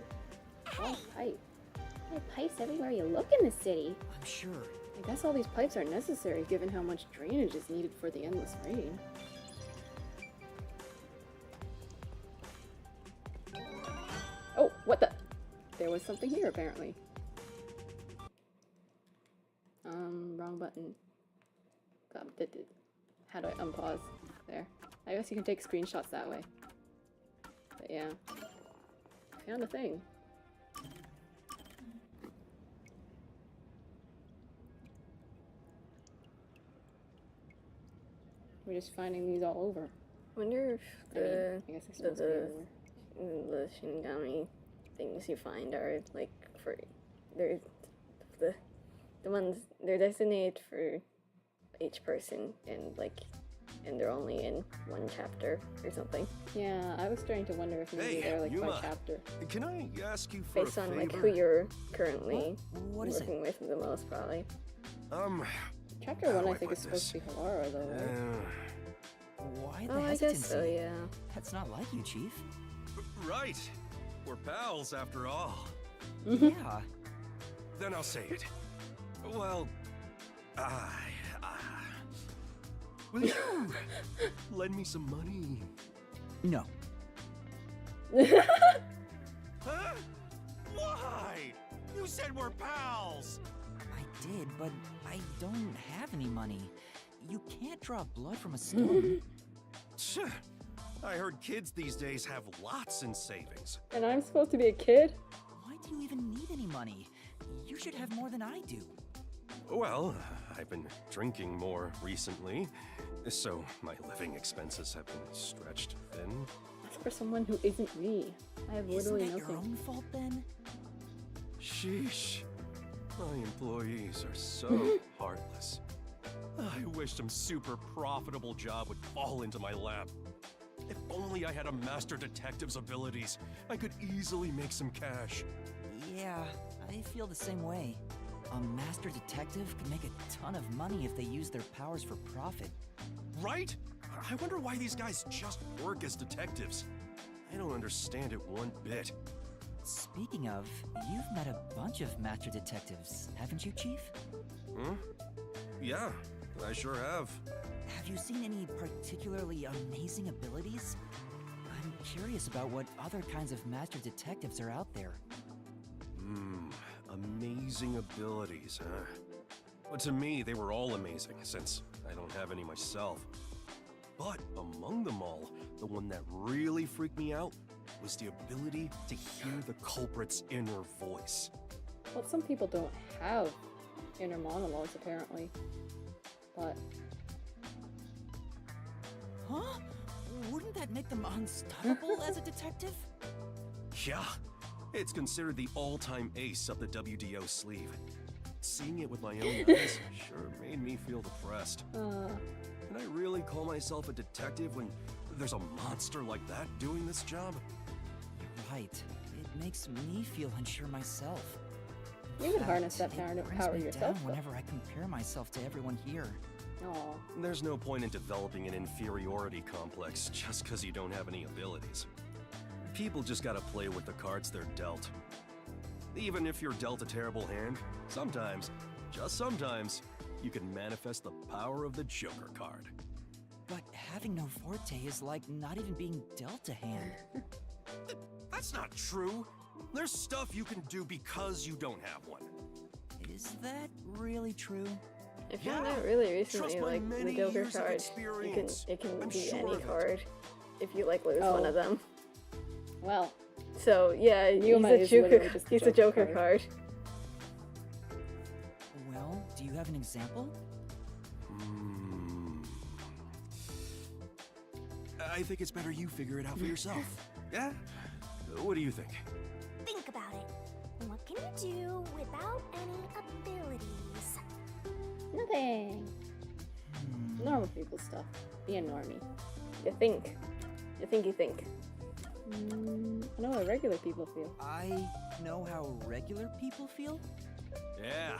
Oh, pipe. There are pipes everywhere you look in the city. I'm sure. I guess all these pipes are necessary given how much drainage is needed for the endless rain. Oh, what the? There was something here apparently. Wrong button. God, how do I unpause? There. I guess you can take screenshots that way. But yeah. Found a thing. We're just finding these all over. Wonder if I mean, the I guess they're supposed to be everywhere. the Shinigami things you find are like for they're the ones they're designated for each person and they're only in one chapter or something Yeah, I was starting to wonder if maybe Hey, they're like by Yuma. chapter. Can I ask you for based a on favor? like who you're currently What is it? working with the most probably. Chapter How 1 do I I think put is supposed this? to be Halara though, right? Why the Oh, I hesitancy? guess so, yeah. That's not like you, Chief. Right. We're pals after all. Yeah. Then I'll say it. Well, will you lend me some money? No. Huh? Why? You said we're pals! I did, but I don't have any money. You can't draw blood from a stone. Tch, I heard kids these days have lots in savings. And I'm supposed to be a kid? Why do you even need any money? You should have more than I do. Well, I've been drinking more recently, so my living expenses have been stretched thin. That's for someone who isn't me. I have Isn't literally that your nothing. own fault then? Sheesh. My employees are so heartless. I wish some super profitable job would fall into my lap. If only I had a master detective's abilities, I could easily make some cash. Yeah, I feel the same way. A master detective could make a ton of money if they use their powers for profit. Right? I wonder why these guys just work as detectives. I don't understand it one bit. Speaking of, you've met a bunch of master detectives, haven't you, Chief? Hmm? Yeah, I sure have. Have you seen any particularly amazing abilities? I'm curious about what other kinds of master detectives are out there. Amazing abilities, huh? But to me, they were all amazing, since I don't have any myself. But among them all, the one that really freaked me out was the ability to hear the culprit's inner voice. Well, some people don't have inner monologues apparently. But Huh? Wouldn't that make them unstoppable as a detective? Yeah, it's considered the all-time ace up the WDO sleeve. Seeing it with my own eyes sure made me feel depressed. Can I really call myself a detective when there's a monster like that doing this job? You're right. It makes me feel unsure myself. you could harness that It power, brings power me yourself. down whenever I compare myself to everyone here. Aw. There's no point in developing an inferiority complex just because you don't have any abilities. People just gotta play with the cards they're dealt. Even if you're dealt a terrible hand, sometimes, just sometimes, you can manifest the power of the Joker card. But having no forte is like not even being dealt a hand. That's not true. There's stuff you can do because you don't have one. Is that really true? I found Yeah. out really Trust recently, my like the many Joker years of card, experience. it can I'm be sure any of it. card if you like lose Oh. one of them. Well, So yeah, Yuma is he's literally a just Joker. the He's a Joker Joker card. card. Well, do you have an example? I think it's better you figure it out for yourself. Yeah? What do you think? Think about it. What can you do without any abilities? nothing. Normal people stuff. Be a normie. You think. You think. I know how regular people feel. I know how regular people feel? Yeah,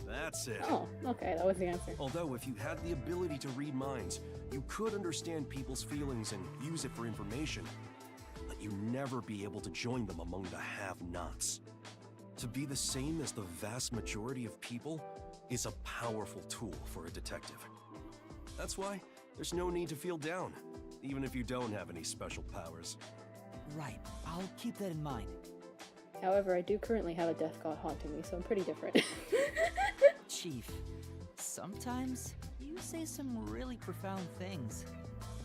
that's it. Oh, okay, that was the answer. Although, if you had the ability to read minds, you could understand people's feelings and use it for information, but you'd never be able to join them among the have-nots. To be the same as the vast majority of people is a powerful tool for a detective. That's why there's no need to feel down, even if you don't have any special powers. Right, I'll keep that in mind. However, I do currently have a death god haunting me, so I'm pretty different. Chief, sometimes you say some really profound things.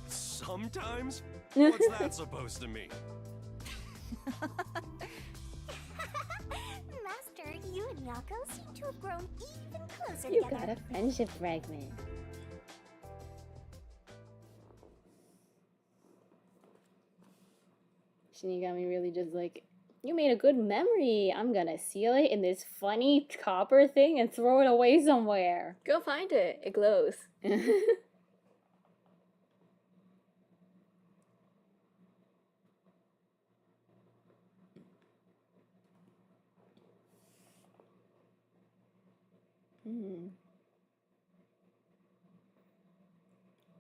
Sometimes? What's that supposed to mean? Master, you and Yako seem to have grown even closer You together. got a friendship fragment. Shinigami really just like, you made a good memory. I'm gonna seal it in this funny copper thing and throw it away somewhere. Go find it. It glows.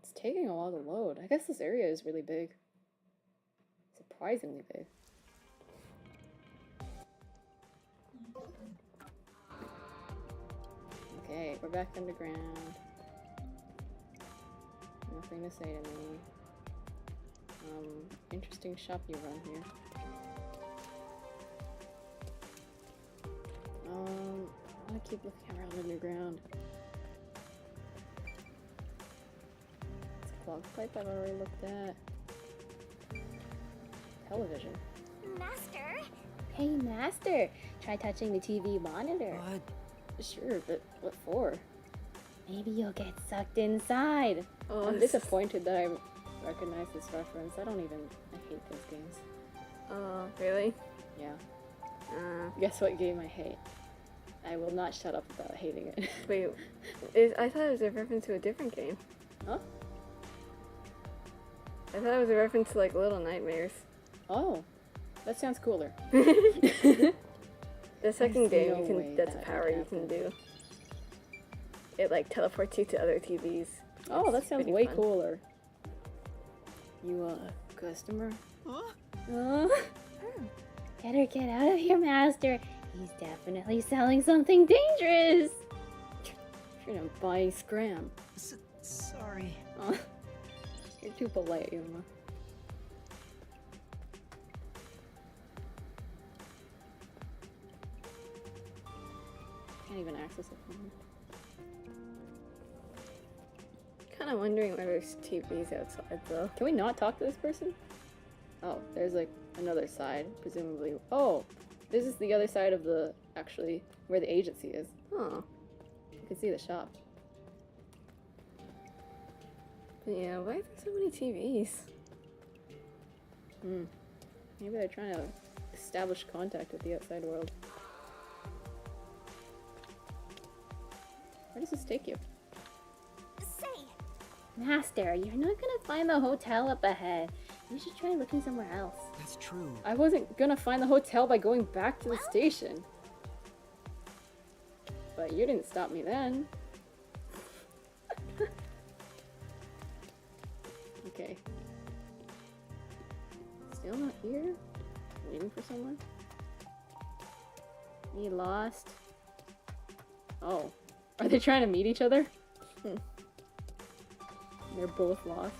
It's taking a while to load. I guess this area is really big. Surprisingly big. Okay, we're back underground. Nothing to say to me. Interesting shop you run here. I wanna keep looking around underground. It's a clogged pipe I've already looked at. Television. Master? Hey, Master, try touching the TV monitor. What? Sure, but what for? Maybe you'll get sucked inside. Oh, I'm disappointed that I recognize this reference. I hate those games. Oh, really? Yeah. Uh, Guess what game I hate? I will not shut up about hating it. wait, I thought it was a reference to a different game. Huh? I thought it was a reference to like Little Nightmares. Oh, that sounds cooler. The second There's game, no way that's a that power would you can happen. do. It like teleports you to other TVs. Oh, that It's sounds pretty way fun. cooler. You, customer? Better get out of here, Master. He's definitely selling something dangerous. You're gonna buy scram. Sorry. Oh, you're too polite, Yuma. Can't even access it from here. Kind of wondering why there's TVs outside though. Can we not talk to this person? Oh, there's like another side, presumably. Oh, this is the other side of the, actually, where the agency is. Oh, You can see the shop. but yeah, why are there so many TVs? Maybe they're trying to establish contact with the outside world. Where does this take you? Say, Master, you're not gonna find the hotel up ahead. You should try looking somewhere else. That's true. I wasn't gonna find the hotel by going back to the station. But you didn't stop me then. Okay. Still not here? Waiting for someone? You lost? Oh. Are they trying to meet each other? They're both lost.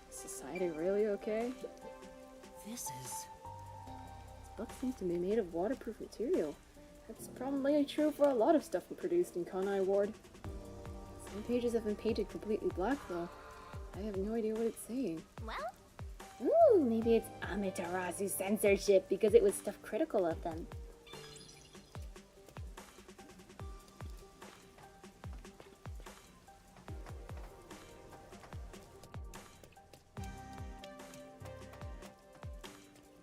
Society really okay? This is... This book seems to be made of waterproof material. That's probably true for a lot of stuff produced in Kanai Ward. Some pages have been painted completely black though. I have no idea what it's saying. well, Ooh, maybe it's Amaterasu censorship because it was stuff critical of them.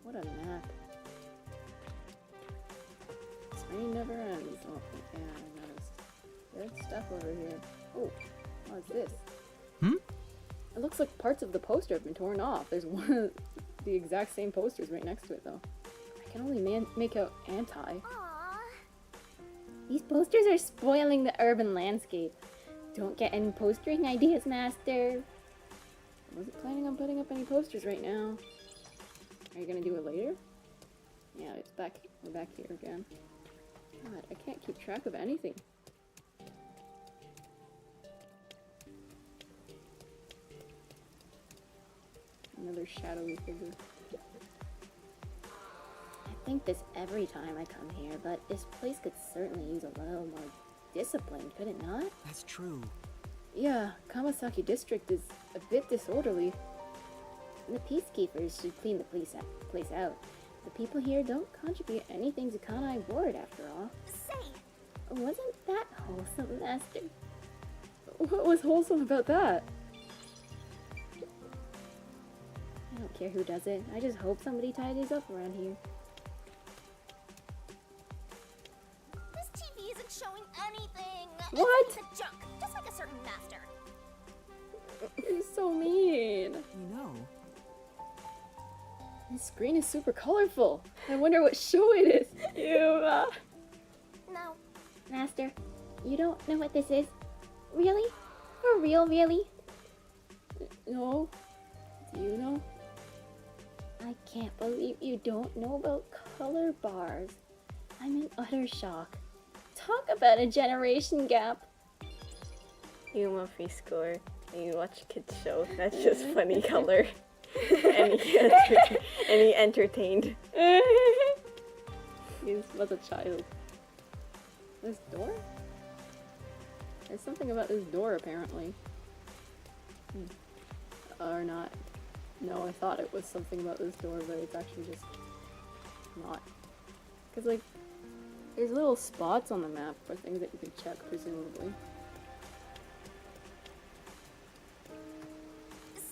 What a map. Spain never ends. Oh, yeah, I noticed. There's stuff over here. Oh, what's this? It looks like parts of the poster have been torn off. There's one of the exact same posters right next to it, though. I can only make out anti. aw. These posters are spoiling the urban landscape. Don't get any postering ideas, Master. I wasn't planning on putting up any posters right now. Are you gonna do it later? Yeah, it's back. We're back here again. God, I can't keep track of anything. Another shadowy figure. I think this every time I come here, but this place could certainly use a little more discipline, could it not? That's true. Yeah, Kamasaki District is a bit disorderly. The peacekeepers should clean the place out. The people here don't contribute anything to Kanai Ward, after all. Say, Wasn't that wholesome, Master? What was wholesome about that? I don't care who does it. I just hope somebody tidies up around here. This TV isn't showing anything. What? It's a junk, just like a certain master. You're so mean. You know, This screen is super colorful. I wonder what show it is. Ew. No. Master, you don't know what this is? Really? For real, really? No. Do you know? I can't believe you don't know about color bars. I'm in utter shock. Talk about a generation gap. You Muffy score. And you watch kids show. That's just funny color. and he entertained. He was a child. This door? There's something about this door apparently. Or not. No, I thought it was something about this door, but it's actually just not. Because, like, there's little spots on the map for things that you can check, presumably.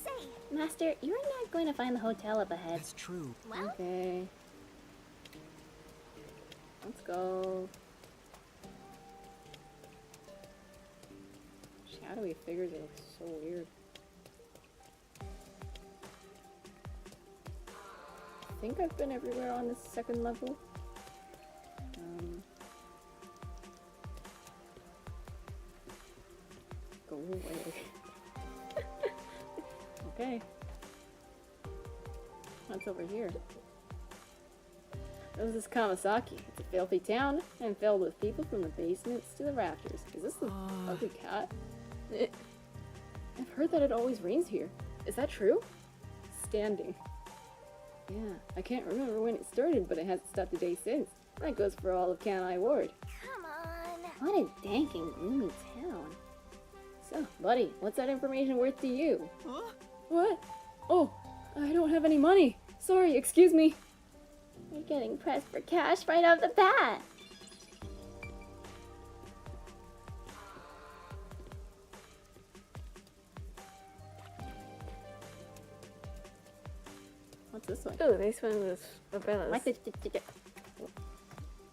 Say, Master, you're not going to find the hotel up ahead. that's true. well, Okay. Let's go. Shadowy figures look so weird. I think I've been everywhere on this second level. Go away. Okay. What's over here? This is Kamasaki. It's a filthy town and filled with people from the basements to the rafters. Is this the ugly cat? I've heard that it always rains here. Is that true? Standing. Yeah, I can't remember when it started, but it hasn't stopped a day since. That goes for all of Kanai Ward. come on. What a dank and gloomy town. So, buddy, what's that information worth to you? Huh? What? Oh, I don't have any money. Sorry, excuse me. You're getting pressed for cash right off the bat. What's this one? Oh, this one was Abella's.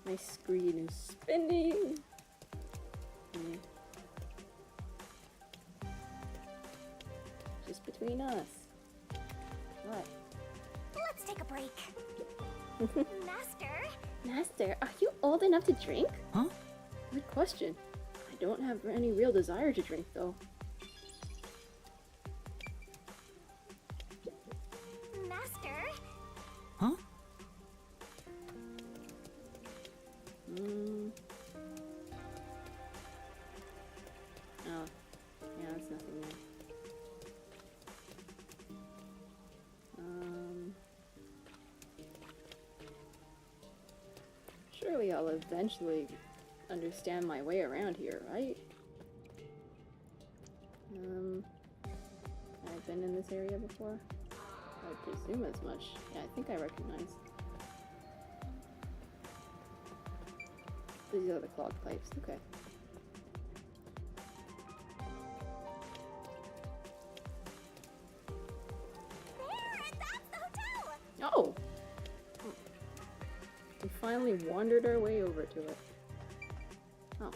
My screen is spinning. Just between us. What? Let's take a break. Master, Master, are you old enough to drink? Huh? Good question. I don't have any real desire to drink, though. Master, Huh? Oh. Yeah, that's nothing there. Surely I'll eventually understand my way around here, right? I've been in this area before. I presume as much. Yeah, I think I recognize. These are the clogged pipes. Okay. there, that's the hotel. Oh! We finally wandered our way over to it. Oh.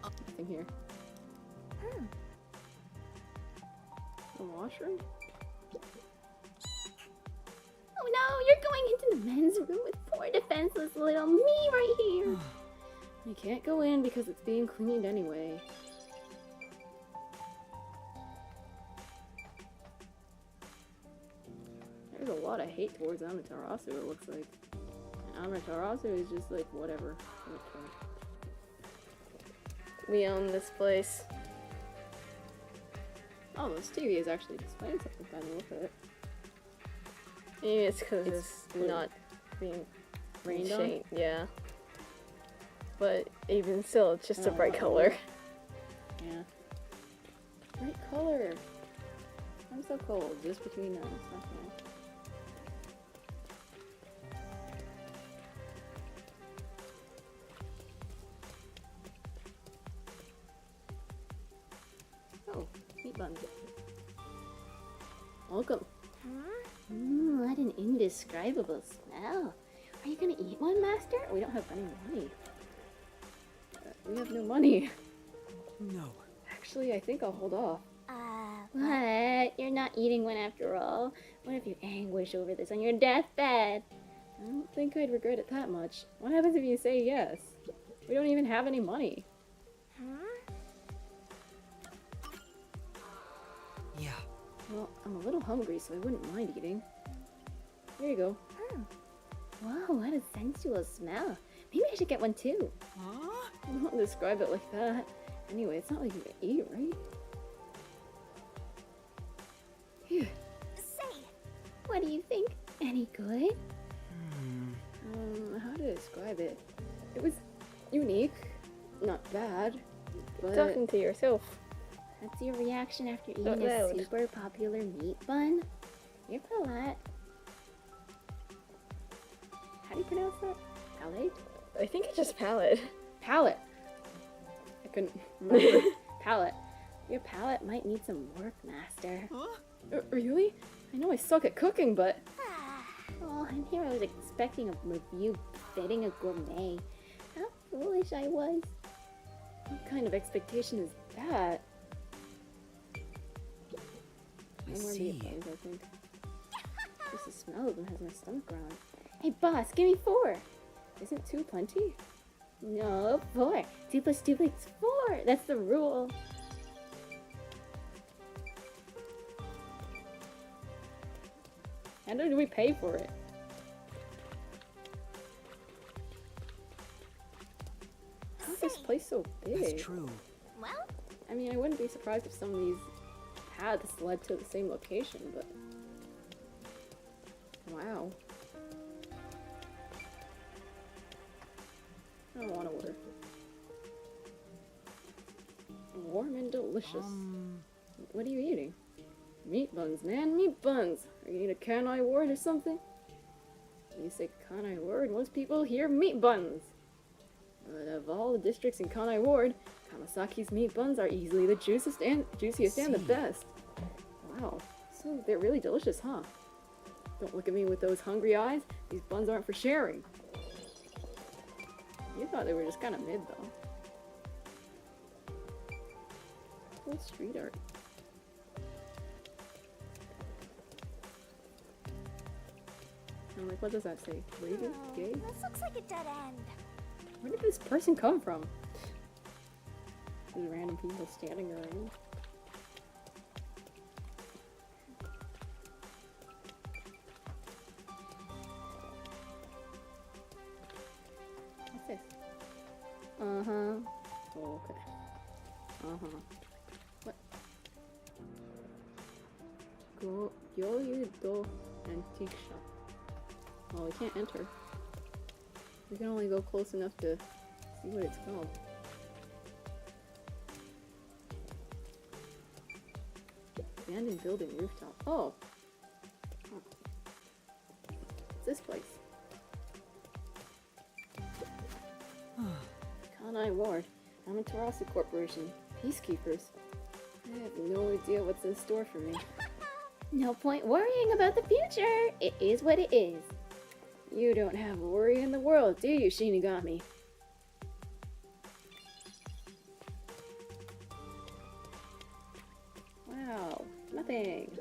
Nothing here. A washroom? Oh no, you're going into the men's room with poor defenseless little me right here. You can't go in because it's being cleaned anyway. There's a lot of hate towards Amaterasu, it looks like. And Amaterasu is just like, whatever. We own this place. Oh, this TV is actually displaying something by the look of it. Maybe it's because It's it's blue. not being Rained on? shade. Yeah. But even still, it's just a Oh, bright wow. color. Yeah. Bright color. I'm so cold, just between us. Okay. Oh, meat buns. Welcome. What an indescribable smell. Are you gonna eat one, Master? We don't have any money. We have no money. No. Actually, I think I'll hold off. What? You're not eating one after all. What if you anguish over this on your deathbed? I don't think I'd regret it that much. What happens if you say yes? We don't even have any money. Yeah. Well, I'm a little hungry, so I wouldn't mind eating. Here you go. Whoa, what a sensual smell. Maybe I should get one too. I won't describe it like that. Anyway, it's not like you can eat, right? Here. Say, What do you think? Any good? How to describe it? It was unique, not bad, but Talking to yourself. That's your reaction after eating Not a loud. super popular meat bun? You're polite. how do you pronounce that? Palate? I think it's just palate. Palate. I couldn't remember. Palate. Your palate might need some work, Master. Really? I know I suck at cooking, but Oh, and here I was expecting a review befitting a gourmet. How foolish I was. what kind of expectation is that? I No more see. meatballs, I think. Just the smell of them has my stomach growling. Hey, boss, give me 4. Isn't 2 plenty? No, 4. 2 plus 2 makes 4. That's the rule. How do we pay for it? How is this place so big? That's true. well, I mean, I wouldn't be surprised if some of these paths led to the same location, but... Wow. I don't want to order. Warm and delicious. What are you eating? Meat buns, man, meat buns! Are you eating a Kanai word or something? When you say Kanai word, most people hear meat buns. But of all the districts in Kanai Ward, Kamasaki's meat buns are easily the juiciest and the See. best. Wow, so they're really delicious, huh? Don't look at me with those hungry eyes. These buns aren't for sharing. You thought they were just kind of mid, though. Cool street art. I'm like, what does that say? Raven? Gay? this looks like a dead end. Where did this person come from? These random people standing around. What's this? Uh-huh. Oh, okay. Uh-huh. What? Gyoyudo Antique Shop. Oh, we can't enter. We can only go close enough to see what it's called. Abandoned building rooftop. Oh! It's this place. Kanai Ward. Amaterasu Corporation. Peacekeepers. I have no idea what's in store for me. No point worrying about the future. It is what it is. You don't have a worry in the world, do you, Shinigami? Wow, nothing.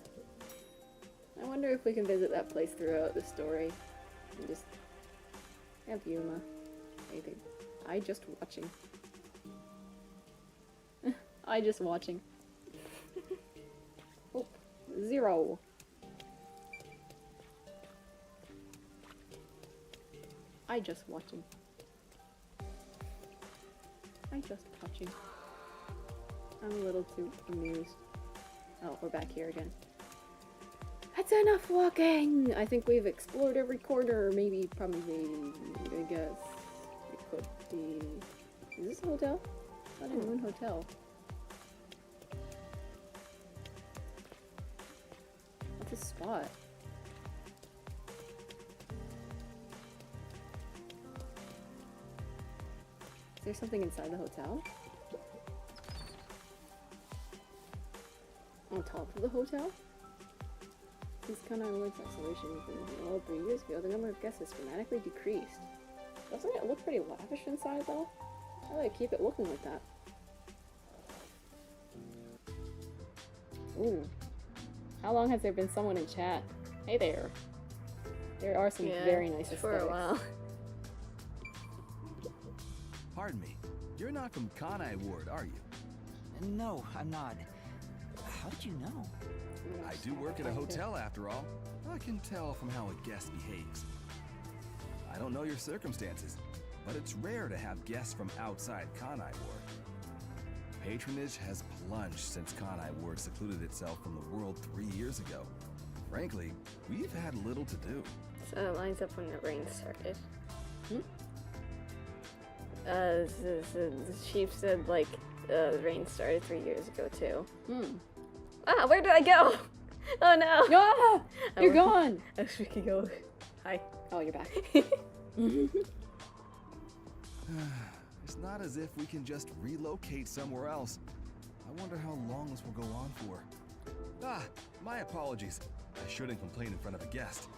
I wonder if we can visit that place throughout the story. And just have Yuma. Maybe. I just watching. I just watching. Oh, 0. I just watching. I just watching. I'm a little too amused. Oh, we're back here again. That's enough walking! I think we've explored every corner, maybe, probably, I guess. It could be... Is this a hotel? It's not a Moon Hotel. What's a spot? Is there something inside the hotel? On top of the hotel? Since Kanai Ward's isolation in the world 3 years ago, the number of guests has dramatically decreased. Doesn't it look pretty lavish inside, though? I like to keep it looking like that. Ooh. How long has there been someone in chat? Hey there. There are some Yeah, very nice for aesthetics. a while. Pardon me. You're not from Kanai Ward, are you? No, I'm not. How did you know? I do work at a hotel after all. I can tell from how a guest behaves. I don't know your circumstances, but it's rare to have guests from outside Kanai Ward. Patronage has plunged since Kanai Ward secluded itself from the world 3 years ago. Frankly, we've had little to do. So it lines up when the rain started. Hmm? The chief said, like, the rain started 3 years ago, too. Hmm. Ah, where did I go? Oh no! Ah! You're gone! I wish we could go. Hi. Oh, you're back. It's not as if we can just relocate somewhere else. I wonder how long this will go on for. Ah, my apologies. I shouldn't complain in front of a guest.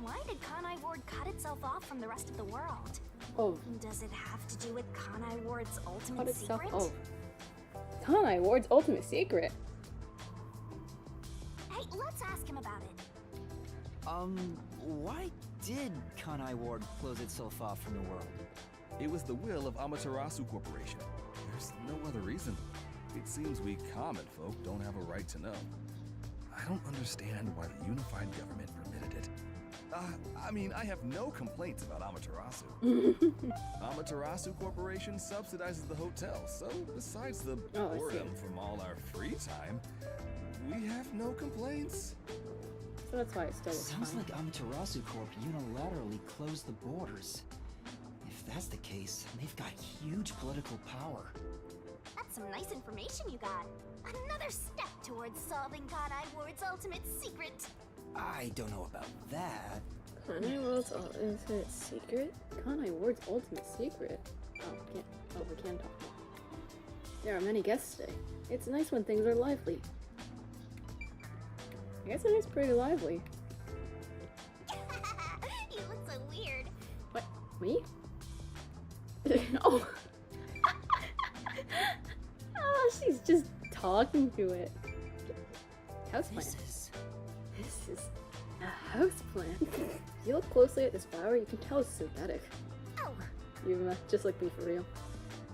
Why did Kanai Ward cut itself off from the rest of the world? Oh, Does it have to do with Kanai Ward's cut ultimate itself. secret? Oh. Kanai Ward's ultimate secret. Hey, let's ask him about it. Why did Kanai Ward close itself off from the world? It was the will of Amaterasu Corporation. There's no other reason. It seems we common folk don't have a right to know. I don't understand why the unified government permitted it. I mean, I have no complaints about Amaterasu. Amaterasu Corporation subsidizes the hotel, so besides the Oh, I see. boredom from all our free time, we have no complaints. So that's why it still looks Sounds fine. like Amaterasu Corp unilaterally closed the borders. If that's the case, they've got huge political power. That's some nice information you got. Another step towards solving Kanai Ward's ultimate secret. I don't know about that. Kanai World's ultimate secret? Kanai Ward's ultimate secret. We can talk more. There are many guests today. It's nice when things are lively. I guess it is pretty lively. You look so weird. What? Me? Oh. Oh, she's just talking to it. Houseplant. This is a houseplant. If you look closely at this flower, you can tell it's synthetic. Oh, You just like me for real.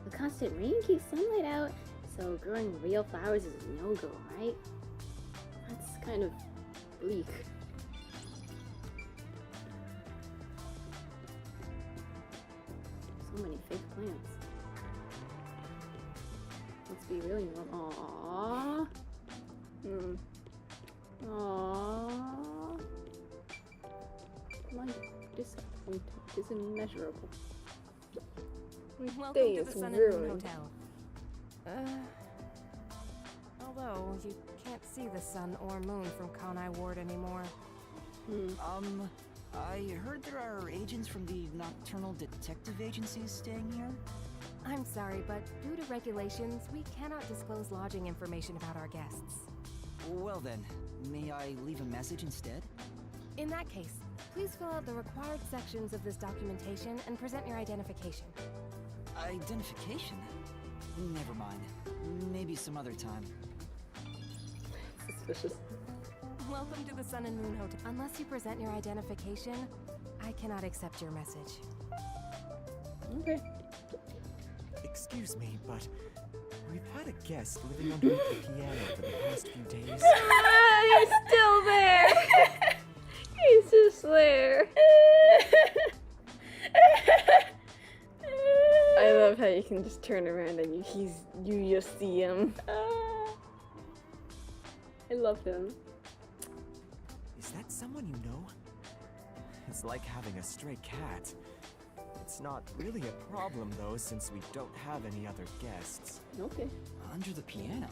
The constant rain keeps sunlight out, so growing real flowers is a no-go, right? That's kind of bleak. So many fake plants. Let's be really normal. Aww. Aww. My disappointment is immeasurable. Welcome Day to the is Sun and Moon ruined. Hotel. Although you can't see the sun or moon from Kanai Ward anymore. I heard there are agents from the Nocturnal Detective Agencies staying here? I'm sorry, but due to regulations, we cannot disclose lodging information about our guests. Well then, may I leave a message instead? In that case, please fill out the required sections of this documentation and present your identification. Identification? Never mind. Maybe some other time. Suspicious. Welcome to the Sun and Moon Hotel. Unless you present your identification, I cannot accept your message. Okay. Excuse me, but we've had a guest living underneath the piano for the past few days. He's still there! He's just there. I love how you can just turn around and you just see him. I love him. Is that someone you know? It's like having a stray cat. It's not really a problem though, since we don't have any other guests. Okay. Under the piano?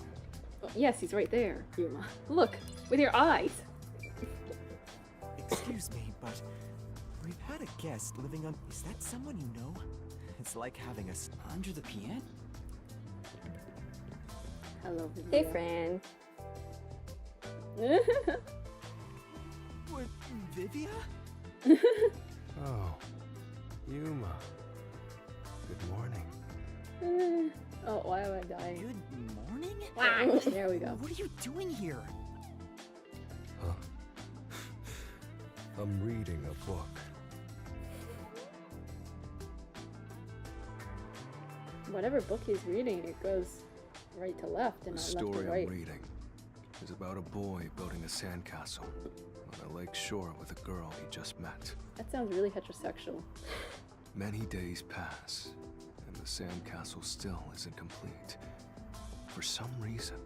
Oh, yes, he's right there, Yuma. Look, with your eyes. Excuse me, but we've had a guest living on. Is that someone you know? It's like having a. Under the piano? Hello, Hey, Fran. were Vivia? Oh, Yuma. Good morning. Oh, why am I dying? Good morning? Wow. There we go. What are you doing here? Huh? I'm reading a book. Whatever book he's reading, it goes right to left and The not left to story right. I'm reading is about a boy building a sandcastle on a lake shore with a girl he just met. That sounds really heterosexual. Many days pass, and the sandcastle still isn't complete. For some reason,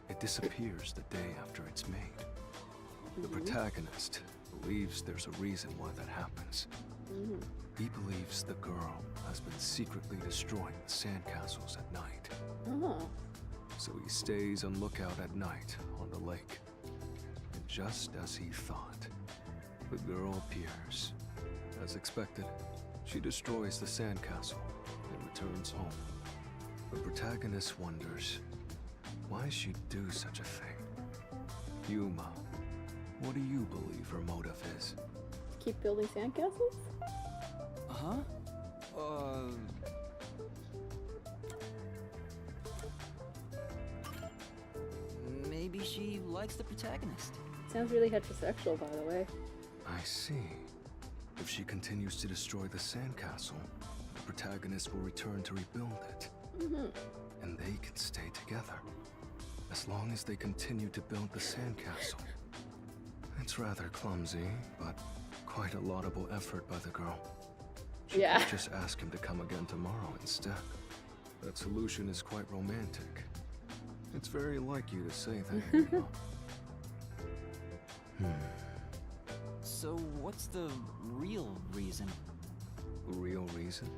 it disappears the day after it's made. The protagonist believes there's a reason why that happens. He believes the girl has been secretly destroying the sandcastles at night. Oh. So he stays on lookout at night on the lake. And just as he thought, the girl appears. As expected, she destroys the sandcastle and returns home. The protagonist wonders why she'd do such a thing. Yuma, what do you believe her motive is? Keep building sandcastles? Huh? Maybe she likes the protagonist. Sounds really heterosexual, by the way. I see. If she continues to destroy the sandcastle, the protagonist will return to rebuild it. And they can stay together. As long as they continue to build the sandcastle. It's rather clumsy, but quite a laudable effort by the girl. She could just ask him to come again tomorrow instead. That solution is quite romantic. It's very like you to say that, Yuma. So what's the real reason? The real reason?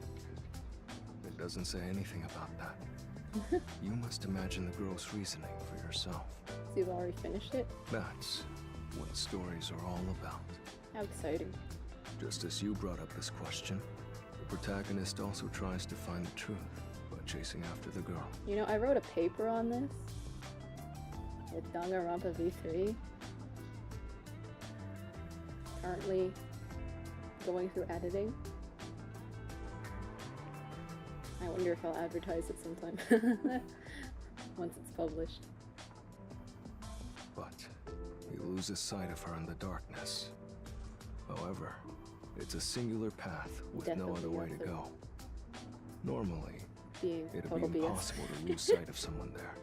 It doesn't say anything about that. You must imagine the girl's reasoning for yourself. So you've already finished it? That's what stories are all about. How exciting. Just as you brought up this question, the protagonist also tries to find the truth by chasing after the girl. You know, I wrote a paper on this with Danganronpa V3. Currently going through editing. I wonder if I'll advertise it sometime once it's published. But he loses sight of her in the darkness. However, it's a singular path with no other way to go. Normally, Being it'd total be BS. impossible to lose sight of someone there.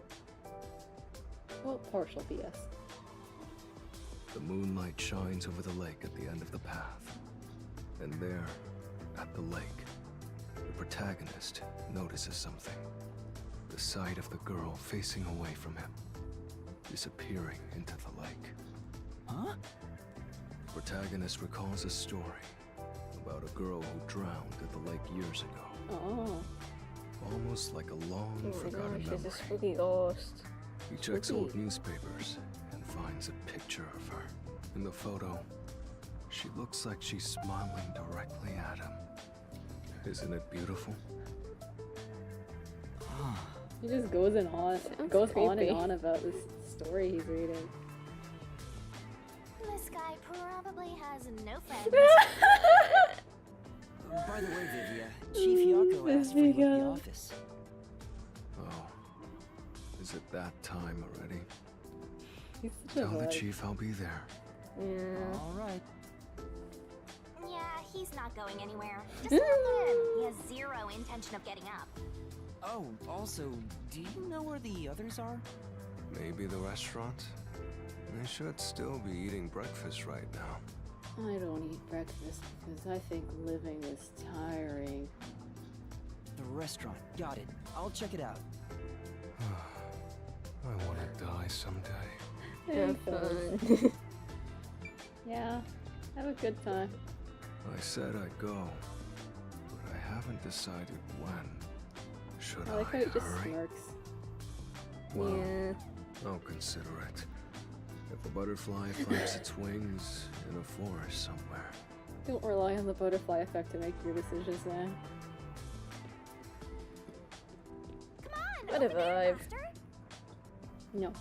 Well, partial BS. The moonlight shines over the lake at the end of the path. And there, at the lake, the protagonist notices something. The sight of the girl facing away from him, disappearing into the lake. Huh? The protagonist recalls a story about a girl who drowned at the lake years ago. Oh. Almost like a long Oh my forgotten gosh, memory. it's a spooky ghost. He checks old newspapers and finds a picture of her. In the photo, she looks like she's smiling directly at him. Isn't it beautiful? He just goes on creepy. and on about this story he's reading. This guy probably has no friends. By the way, Vivia, Chief Yako asked for you at the office. Oh, is it that time already? He's such a Tell the vibe. chief I'll be there. Yeah. All right. Yeah, he's not going anywhere. Just look at him. He has zero intention of getting up. Oh, also, do you know where the others are? Maybe the restaurant? They should still be eating breakfast right now. I don't eat breakfast because I think living is tiring. The restaurant. Got it. I'll check it out. I want to die someday. Have fun. Yeah, have a good time. I said I'd go, but I haven't decided when. Should I like how he just hurry? smirks. Well, Yeah. I'll consider it. If a butterfly flaps its wings in a forest somewhere. Don't rely on the butterfly effect to make your decisions now. Come on, What a open air, vibe. Master. No.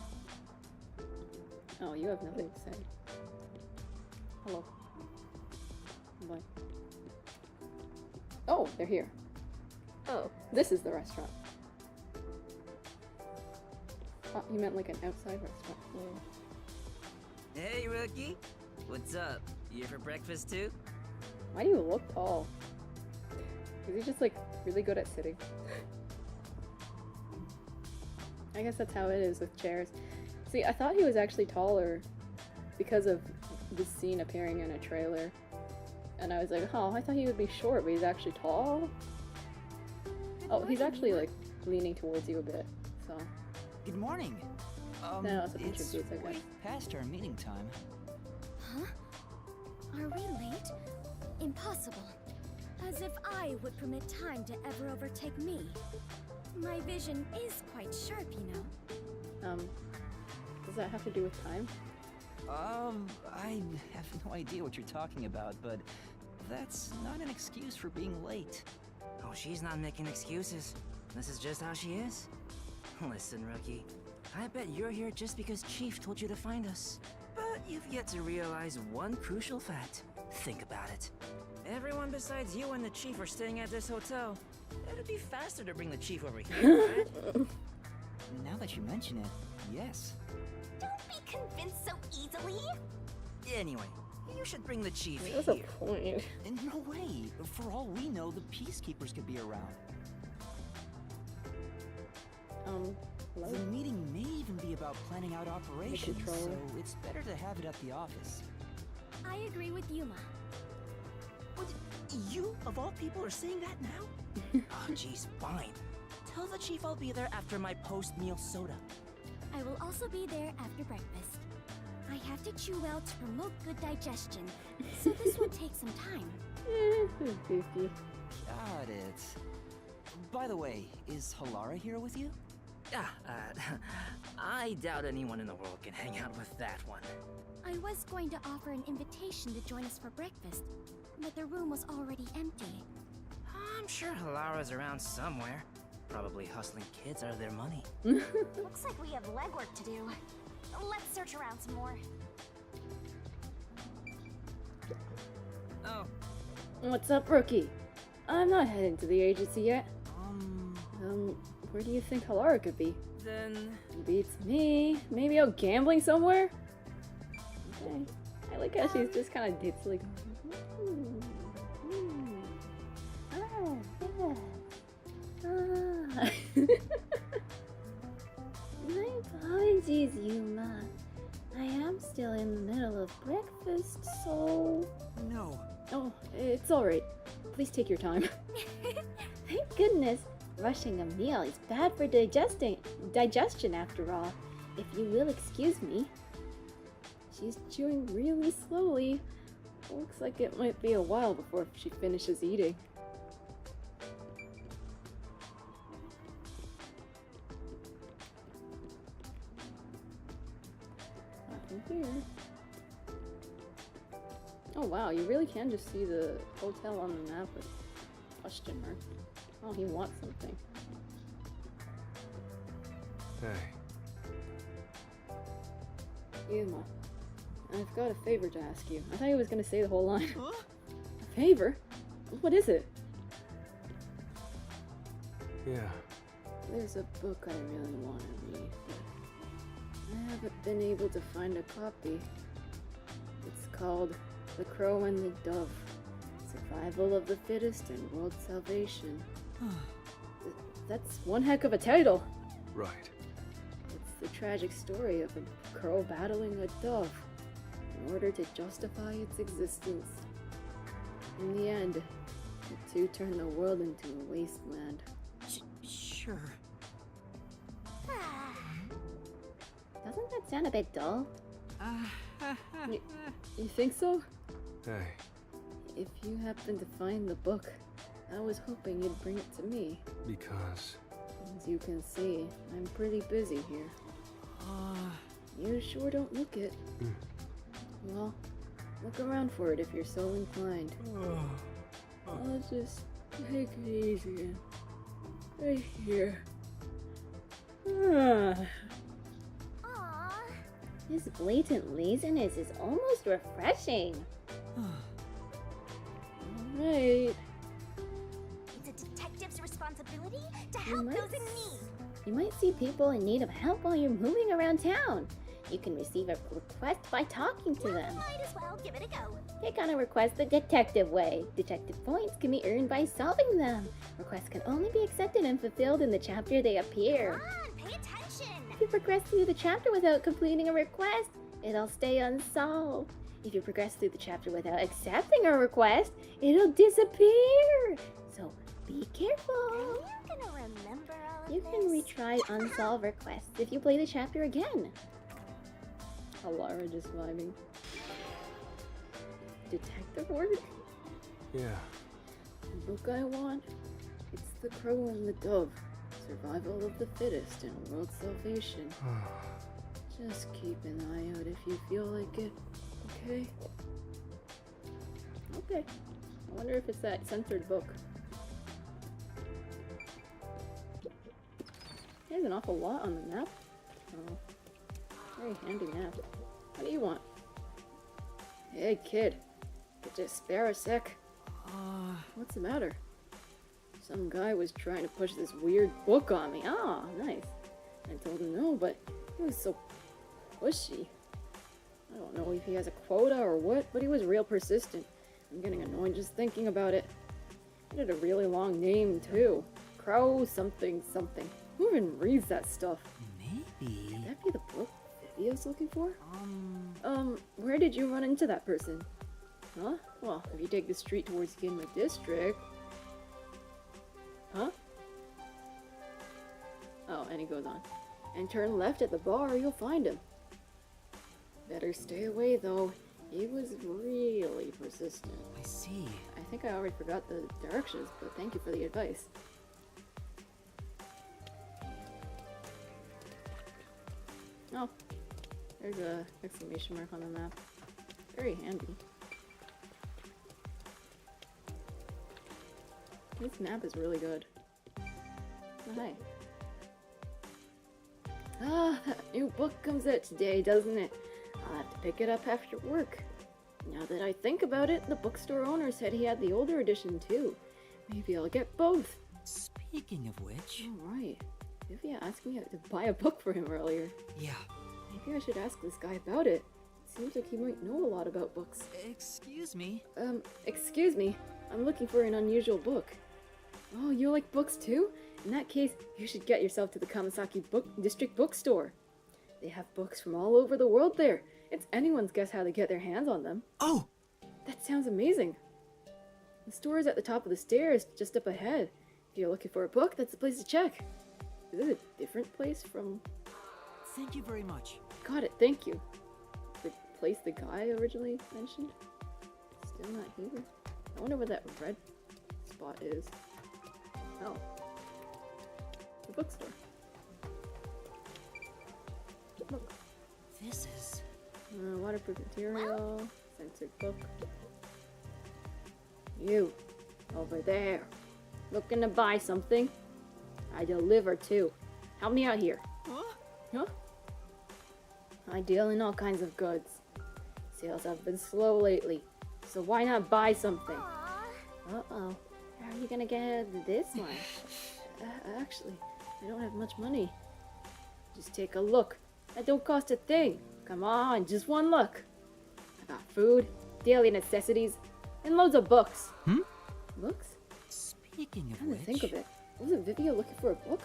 Oh, you have nothing to say. Hello. Bye. Oh, they're here. Oh, This is the restaurant. Oh, you meant like an outside restaurant. Hey, rookie. What's up? You here for breakfast too? Why do you look tall? Is he just like really good at sitting? I guess that's how it is with chairs. See, I thought he was actually taller because of this scene appearing in a trailer. And I was like, oh, I thought he would be short, but he's actually tall. Oh, he's actually like leaning towards you a bit, so. Good morning. No, it's a bunch of it's boots, I way guess. past our meeting time. Huh? Are we late? Impossible. As if I would permit time to ever overtake me. My vision is quite sharp, you know. Does that have to do with time? I have no idea what you're talking about, but that's not an excuse for being late. Oh, she's not making excuses. This is just how she is. Listen, rookie. I bet you're here just because Chief told you to find us. But you've yet to realize one crucial fact. Think about it. Everyone besides you and the Chief are staying at this hotel. It'd be faster to bring the Chief over here, right? Now that you mention it, yes. Don't be convinced so easily. Anyway, you should bring the Chief that's a here. point. And no way. For all we know, the peacekeepers could be around. Hello? The meeting may even be about planning out operations, controller. so it's better to have it at the office. I agree with Yuma. What? You, of all people, are saying that now? Oh, jeez, fine. Tell the Chief I'll be there after my post-meal soda. I will also be there after breakfast. I have to chew well to promote good digestion, so this will take some time. Goofy. Got it. By the way, is Halara here with you? I doubt anyone in the world can hang out with that one. I was going to offer an invitation to join us for breakfast, but the room was already empty. I'm sure Halara's around somewhere. Probably hustling kids out of their money. Looks like we have legwork to do. Let's search around some more. Oh, What's up, rookie? I'm not heading to the agency yet. Um, Where do you think Halara could be? then... Beats me. Maybe out gambling somewhere? Okay. I like how she's just kind of dizzily going. My apologies, Yuma. I am still in the middle of breakfast, so... no. Oh, it's alright. Please take your time. Thank goodness. Rushing a meal is bad for digestion after all. If you will excuse me. She's chewing really slowly. Looks like it might be a while before she finishes eating. Nothing here. Oh wow, you really can just see the hotel on the map with question mark. Oh, he wants something. Hey, Yuma, I've got a favor to ask you. I thought he was gonna say the whole line. A favor? What is it? yeah. There's a book I really want to read, but I haven't been able to find a copy. It's called The Crow and the Dove. Survival of the Fittest and World Salvation. That's one heck of a title. Right. It's the tragic story of a crow battling a dove in order to justify its existence. In the end, the two turn the world into a wasteland. Sure. Doesn't that sound a bit dull? You think so? Hey, If you happen to find the book, I was hoping you'd bring it to me. because... As you can see, I'm pretty busy here. You sure don't look it. Well, look around for it if you're so inclined. I'll just take it easy. Right here. Aww. His blatant laziness is almost refreshing. Alright. It's a detective's responsibility to You help might those in need. You might see people in need of help while you're moving around town. You can receive a request by talking to them. Might as well give it a go. Take on a request the detective way. Detective points can be earned by solving them. Requests can only be accepted and fulfilled in the chapter they appear. Come on, pay attention. If you progress through the chapter without completing a request, it'll stay unsolved. If you progress through the chapter without accepting a request, it'll disappear. So be Are careful. you gonna remember all of You this? can retry unsolved requests if you play the chapter again. Alara just vibing. Detective work? Yeah. The book I want? It's The Crow and the Dove. Survival of the Fittest and World Salvation. Just keep an eye out if you feel like it, okay? Okay. I wonder if it's that censored book. There's an awful lot on the map. Oh. Very handy map. What do you want? Hey kid, could you spare a sec? What's the matter? Some guy was trying to push this weird book on me. Ah, nice. I told him no, but he was so pushy. I don't know if he has a quota or what, but he was real persistent. I'm getting annoyed just thinking about it. He had a really long name too. Crow something something. Who even reads that stuff? Maybe. Could that be the book Vivia's looking for? Where did you run into that person? Huh? Well, if you take the street towards Ginma District... Huh? Oh, and he goes on. And turn left at the bar, you'll find him. Better stay away, though. He was really persistent. I see. I think I already forgot the directions, but thank you for the advice. Oh, there's a exclamation mark on the map. Very handy. This map is really good. Oh, hi. Ah, that new book comes out today, doesn't it? I'll have to pick it up after work. Now that I think about it, the bookstore owner said he had the older edition too. Maybe I'll get both. Speaking of which... Alright. Vivian asked me to buy a book for him earlier. Yeah. Maybe I should ask this guy about it. It seems like he might know a lot about books. Excuse me? Excuse me. I'm looking for an unusual book. Oh, you like books too? In that case, you should get yourself to the Kamasaki District Bookstore. They have books from all over the world there. It's anyone's guess how they get their hands on them. Oh! That sounds amazing. The store is at the top of the stairs, just up ahead. If you're looking for a book, that's the place to check. Is it a different place from... Thank you very much. Got it, thank you. The place the guy originally mentioned? Still not here. I wonder what that red spot is. Oh. The bookstore. Look. This is... Waterproof material. Censored book. You. Over there. Looking to buy something? I deliver too. Help me out here. Huh? Huh? I deal in all kinds of goods. Sales have been slow lately, so why not buy something? Uh-oh. How are you gonna get this one? Actually, I don't have much money. Just take a look. That don't cost a thing. Come on, just one look. I got food, daily necessities, and loads of books. Books? Speaking of Come to which... think of it, wasn't Vivia looking for a book?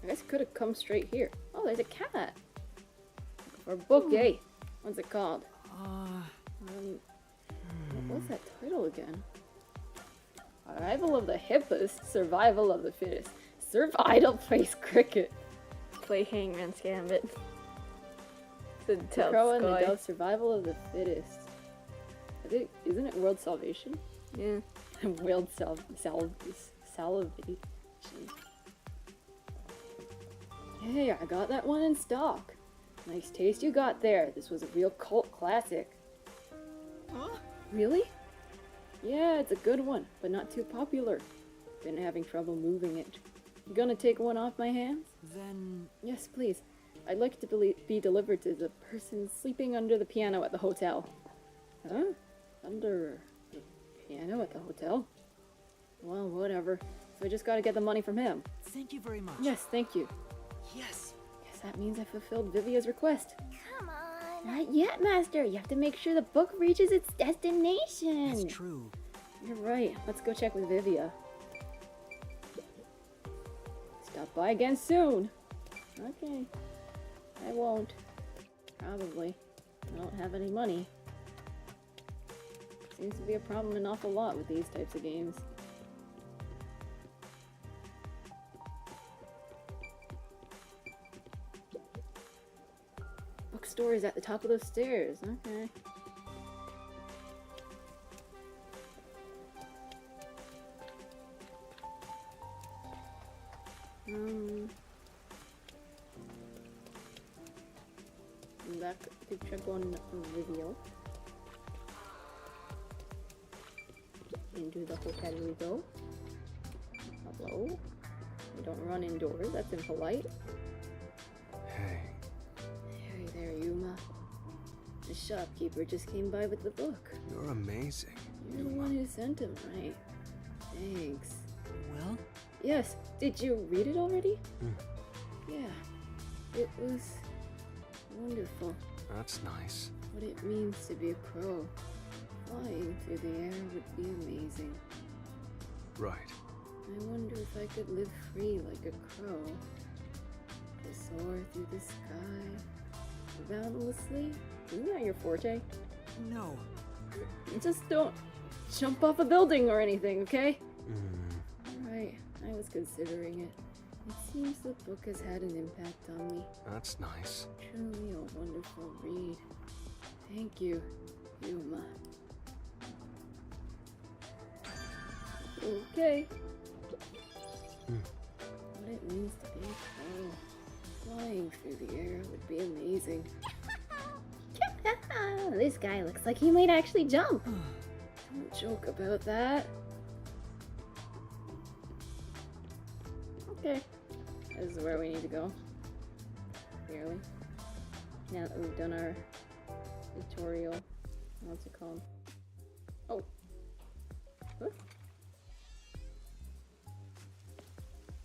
I guess I could have come straight here. Oh, there's a cat. Looking for a book, eh? What's it called? What's that title again? Arrival of the Hippest, Survival of the Fittest. Serve idle, place cricket. Play Hangman's Gambit. The The Crow and the Dove, Survival of the Fittest. Isn't it World Salvation? Yeah. World Salvation. Hey, I got that one in stock. Nice taste you got there. This was a real cult classic. Huh? Really? Yeah, it's a good one, but not too popular. Been having trouble moving it. You gonna take one off my hands? Then... Yes, please. I'd like to be delivered to the person sleeping under the piano at the hotel. Huh? Under the piano at the hotel? Well, whatever. So I just gotta get the money from him. Thank you very much. Yes, thank you. Yes. Yes, that means I fulfilled Vivia's request. Come on. Not yet, Master. You have to make sure the book reaches its destination. That's true. You're right. Let's go check with Vivia. Stop by again soon. Okay. I won't. Probably. I don't have any money. Seems to be a problem an awful lot with these types of games. Bookstore is at the top of those stairs. Okay. Back to check on Vivio. Into the hotel we go. Hello. We don't run indoors, that's impolite. Hey. Hey there, Yuma. The shopkeeper just came by with the book. You're amazing. You're the one who sent him, right? Thanks. Well? Yes, did you read it already? Yeah. It was wonderful. That's nice. What it means to be a crow. Flying through the air would be amazing. Right. I wonder if I could live free like a crow. To soar through the sky boundlessly. Isn't that your forte? No. Just don't jump off a building or anything, okay? Alright, I was considering it. It seems the book has had an impact on me. That's nice. Truly a wonderful read. Thank you, Yuma. Okay. What it means to be a crow. Flying through the air would be amazing. This guy looks like he might actually jump. Don't joke about that. Okay. This is where we need to go. Clearly. Now that we've done our tutorial. What's it called? Oh. What?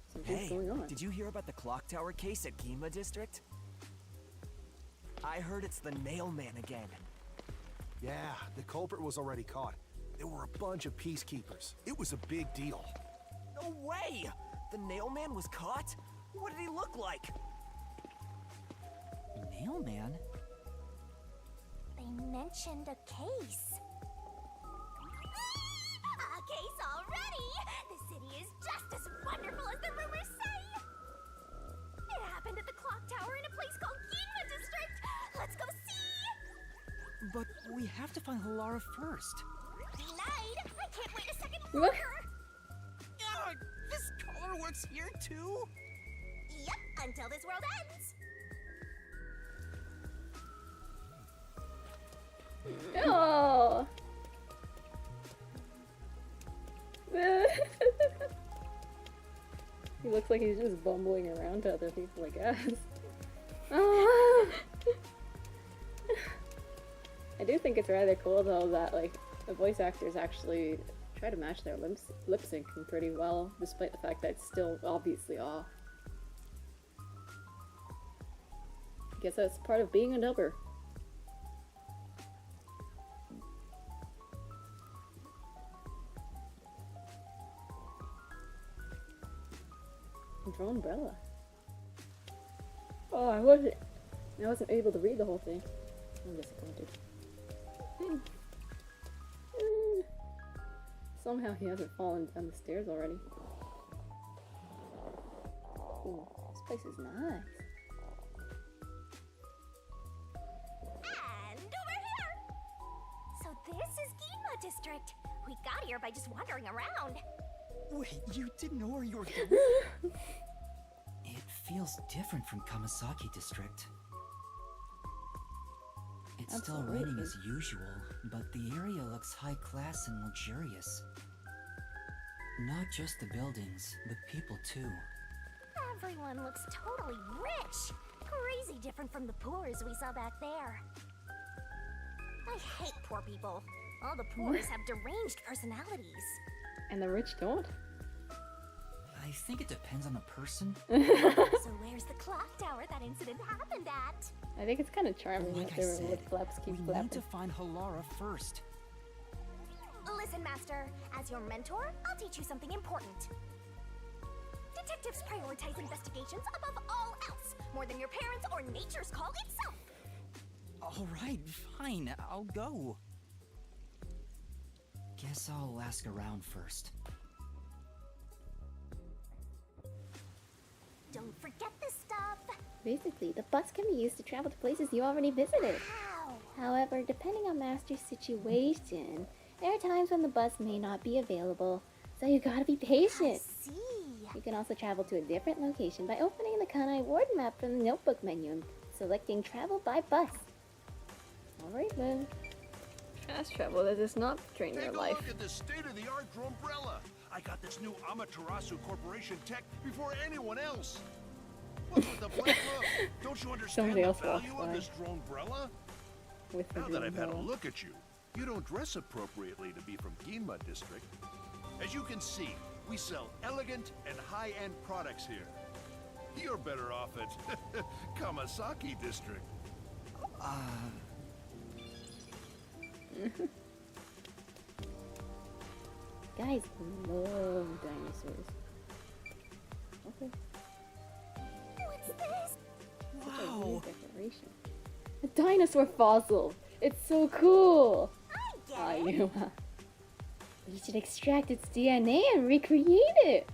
Something's going on. Did you hear about the clock tower case at Gima District? I heard it's the Nailman again. Yeah, the culprit was already caught. There were a bunch of peacekeepers. It was a big deal. No way! The Nailman was caught? What did he look like? Nailman? They mentioned a case. A case already! The city is just as wonderful as the rumors say! It happened at the clock tower in a place called Ginma District! Let's go see! But we have to find Halara first. Denied! I can't wait a second What? longer! This color works here too? Yep, until this world ends! Oh! He looks like he's just bumbling around to other people, I guess. Ah! I do think it's rather cool though that like the voice actors actually try to match their lip syncing pretty well, despite the fact that it's still obviously off. Guess that's part of being a dubber. Draw umbrella. Oh, I wasn't able to read the whole thing. I'm disappointed. Somehow he hasn't fallen down the stairs already. Ooh, this place is nice. And over here! So this is Ginma District. We got here by just wandering around. Wait, you didn't know where you were going? It feels different from Kamasaki District. It's still raining as usual, but the area looks high class and luxurious. Not just the buildings, the people too. Everyone looks totally rich. crazy different from the poors we saw back there. I hate poor people. All the poors have deranged personalities. And the rich don't? I think it depends on the person. So where's the clock tower that incident happened at? I think it's kind of charming Like that I their said, lip flaps keep we need flapping. to find Halara first. Listen, Master. As your mentor, I'll teach you something important. Detectives prioritize investigations above all else, more than your parents or nature's call itself. Alright, fine, I'll go. Guess I'll ask around first. Don't forget this stuff. Basically, the bus can be used to travel to places you already visited. Wow. However, depending on Master's situation, there are times when the bus may not be available, so you gotta be I patient. see. You can also travel to a different location by opening the Kanai Ward map from the notebook menu and selecting travel by bus. Alright then. Fast travel, that does not drain your Take a life. look at this state-of-the-art Drombrella. I got this new Amaterasu Corporation tech before anyone else. Look at the blank look. Don't you understand Somebody the else walks value by. of this Drombrella? With the Now that I've had a umbrella. look at you, you don't dress appropriately to be from Ginma District. As you can see, we sell elegant and high-end products here. You're better off at Kamasaki District. Guys love dinosaurs. Okay. What's this? Such a weird decoration. A dinosaur fossil! It's so cool! I get it. Yuma. We should extract its DNA and recreate it!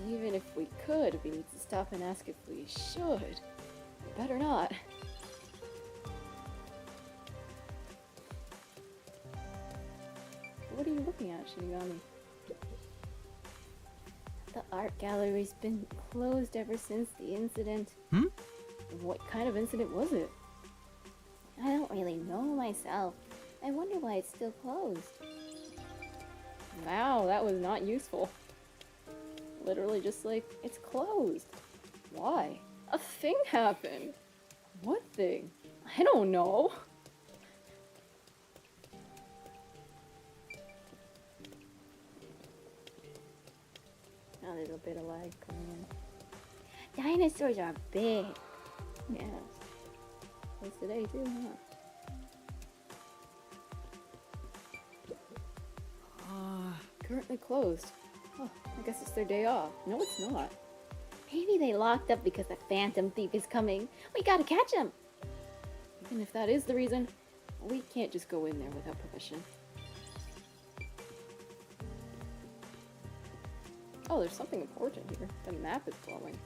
Even if we could, we need to stop and ask if we should. We better not. What are you looking at, Shinigami? The art gallery's been closed ever since the incident. What kind of incident was it? I don't really know myself. I wonder why it's still closed. Wow, that was not useful. Literally just like, it's closed. Why? A thing happened. What thing? I don't know. A little bit of lag coming in. Dinosaurs are big. Yes. Was today too, huh? Currently closed. Oh, I guess it's their day off. No, it's not. Maybe they locked up because the Phantom Thief is coming. We gotta catch him. Even if that is the reason, we can't just go in there without permission. Oh, there's something important here. The map is glowing.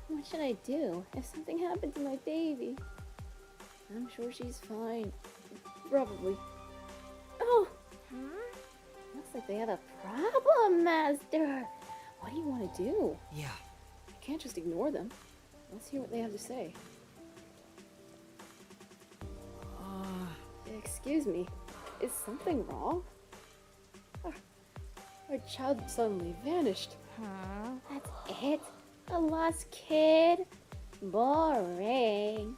What should I do if something happened to my baby? I'm sure she's fine. Probably. Oh! Looks like they have a problem, Master. What do you want to do? Yeah, You can't just ignore them. Let's hear what they have to say. Excuse me. Is something wrong? Our child suddenly vanished. That's it? A lost kid? Boring.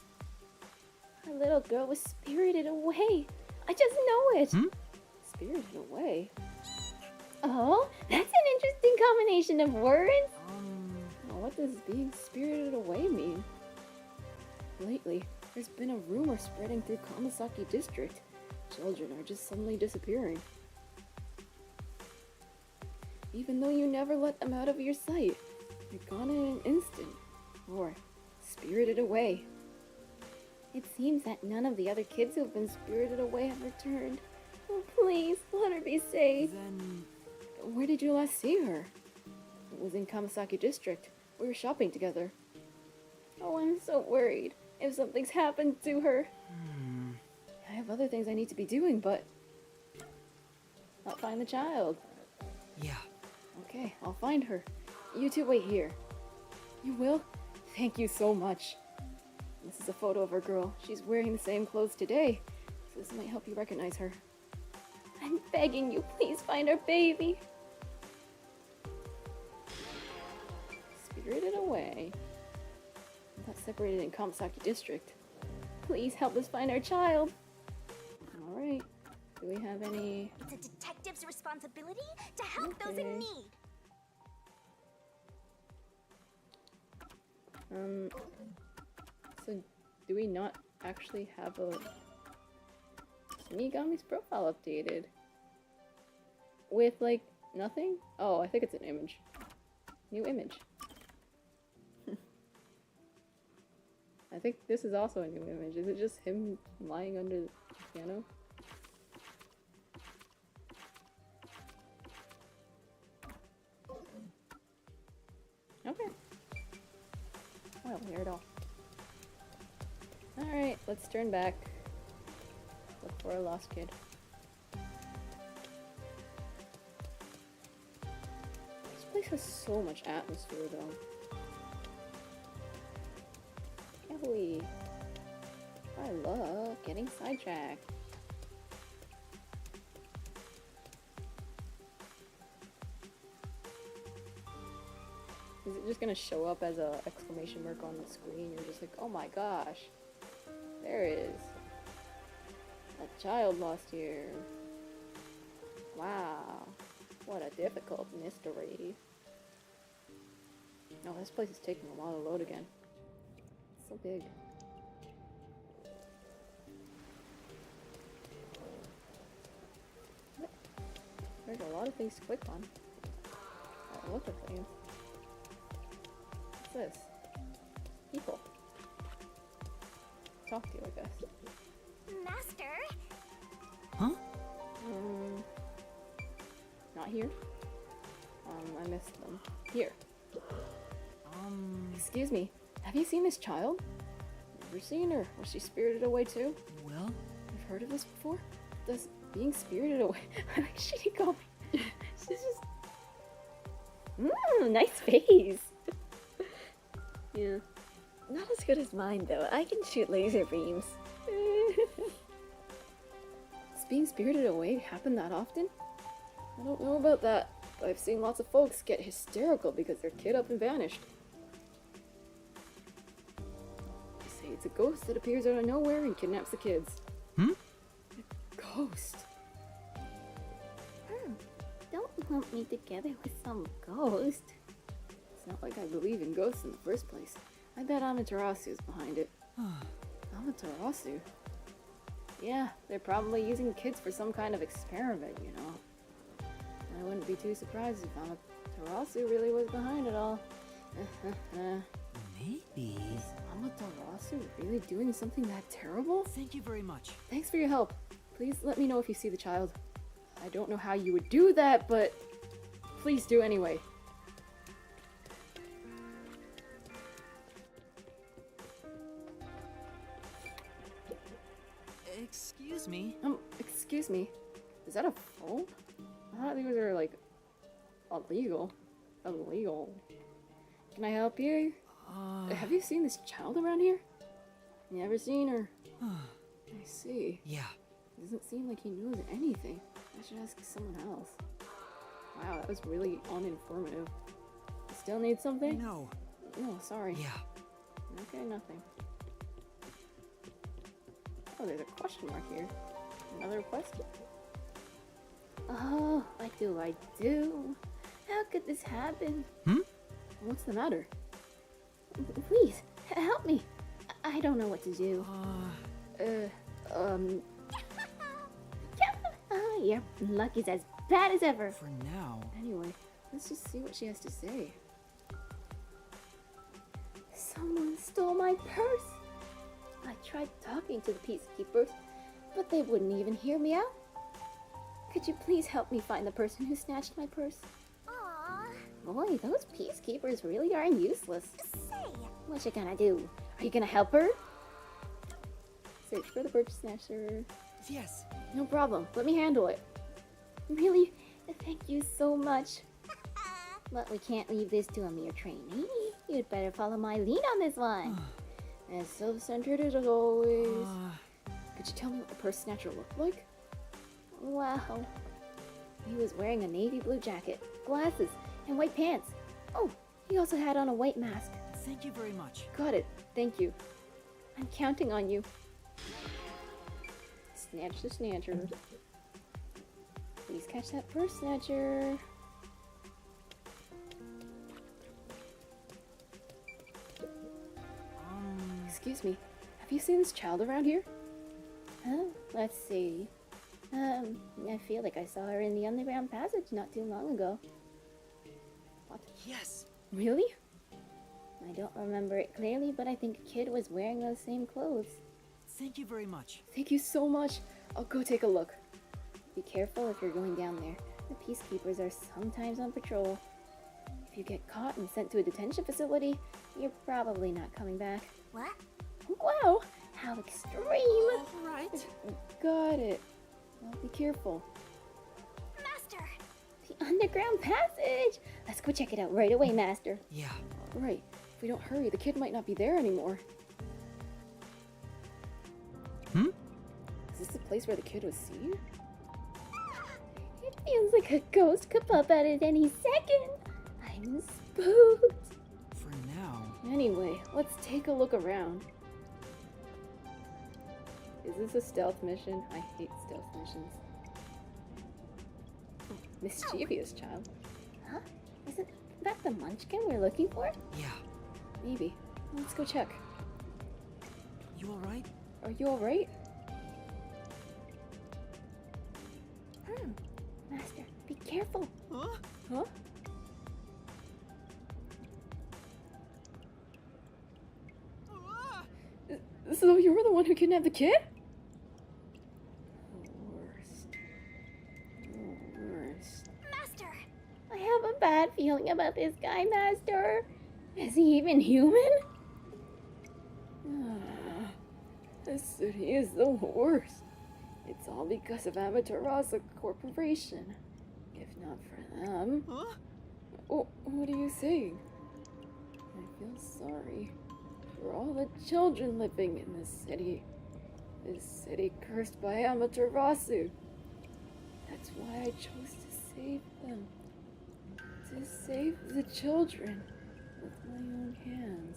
Our little girl was spirited away. I just know it. Spirited away. Oh, that's an interesting combination of words. Now, what does being spirited away mean? Lately, there's been a rumor spreading through Kamasaki District. Children are just suddenly disappearing. Even though you never let them out of your sight, they're gone in an instant. Or spirited away. It seems that none of the other kids who've been spirited away have returned. Oh, please, let her be safe. then Where did you last see her? It was in Kamasaki District. We were shopping together. Oh, I'm so worried. If something's happened to her. I have other things I need to be doing, but I'll find the child. yeah. Okay, I'll find her. You two wait here. You will? Thank you so much. This is a photo of our girl. She's wearing the same clothes today, so this might help you recognize her. I'm begging you, please find our baby. spirited away. Not separated in Kamasaki District. Please help us find our child. Alright. Do we have any... It's a detective's responsibility to help those in need. So do we not actually have a Shinigami's profile updated? With, like, nothing? Oh, I think it's an image. New image. I think this is also a new image. Is it just him lying under the piano? Okay. Well, here it all. Alright, let's turn back. Look for a lost kid. This place has so much atmosphere, though. Kelly! I love getting sidetracked. Is it just gonna show up as a exclamation mark on the screen? You're just like, oh my gosh. There it is. A child lost here. Wow. What a difficult mystery. No, this place is taking a while to load again. It's so big. There's a lot of things to click on. Oh, look at things. What's this? People. Talk to you, I guess. Master? Huh? Not here. I missed them. Here. Excuse me. Have you seen this child? Never seen her. Was she spirited away too? Well? You've heard of this before? Does being spirited away... I like Shinigami. She's just... nice face. Yeah. Not as good as mine, though. I can shoot laser beams. Does being spirited away happen that often? I don't know about that, but I've seen lots of folks get hysterical because their kid up and vanished. They say it's a ghost that appears out of nowhere and kidnaps the kids. Hmm? A ghost? Don't lump me together with some ghost. It's not like I believe in ghosts in the first place. I bet Amaterasu is behind it. Amaterasu? Yeah, they're probably using kids for some kind of experiment, you know. I wouldn't be too surprised if Amaterasu really was behind it all. Maybe. Is Amaterasu really doing something that terrible? Thank you very much. Thanks for your help. Please let me know if you see the child. I don't know how you would do that, but please do anyway. Excuse me. Excuse me. Is that a phone? I thought these were, like, illegal. Illegal. Can I help you? Have you seen this child around here? Never seen her. I see. Yeah. Doesn't seem like he knows anything. I should ask someone else. Wow, that was really uninformative. You still need something? No. No, sorry. Yeah. Okay, nothing. Oh, there's a question mark here. Another question. Oh, what do I do? How could this happen? What's the matter? Please, help me. I don't know what to do. Your luck is as bad as ever. For now. Anyway, let's just see what she has to say. Someone stole my purse. I tried talking to the peacekeepers, but they wouldn't even hear me out. Could you please help me find the person who snatched my purse? Aww. Boy, those peacekeepers really are useless. Say. What you gonna do? Are you gonna help her? Search for the purse snatcher. Yes. No problem. Let me handle it. Really? Thank you so much. But we can't leave this to a mere trainee. You'd better follow my lead on this one. As self-centered as always. Could you tell me what the purse snatcher looked like? Wow. He was wearing a navy blue jacket, glasses, and white pants. Oh, He also had on a white mask. Thank you very much. Got it. Thank you. I'm counting on you. Snatch the snatcher. Please catch that purse snatcher. Excuse me. Have you seen this child around here? Huh? Let's see. I feel like I saw her in the underground passage not too long ago. What? Yes! Really? I don't remember it clearly, but I think a kid was wearing those same clothes. Thank you very much. Thank you so much. I'll go take a look. Be careful if you're going down there. The peacekeepers are sometimes on patrol. If you get caught and sent to a detention facility, you're probably not coming back. What? Wow! How extreme! Right. Got it. Well, be careful. Master! The underground passage! Let's go check it out right away, Master. Yeah. Right. If we don't hurry, the kid might not be there anymore. Is this the place where the kid was seen? It feels like a ghost could pop out at any second. I'm spooked. For now. Anyway, let's take a look around. Is this a stealth mission? I hate stealth missions. Oh, mischievous child. Huh? Isn't that the munchkin we're looking for? Yeah. Maybe. Let's go check. You alright? Are you alright? Master, be careful. Huh? Huh? So you were the one who kidnapped the kid? Worst. Master! I have a bad feeling about this guy, Master. Is he even human? This city is the worst. It's all because of Amaterasu Corporation. If not for them... Huh? Oh, what are you saying? I feel sorry for all the children living in this city. This city cursed by Amaterasu. That's why I chose to save them. To save the children with my own hands.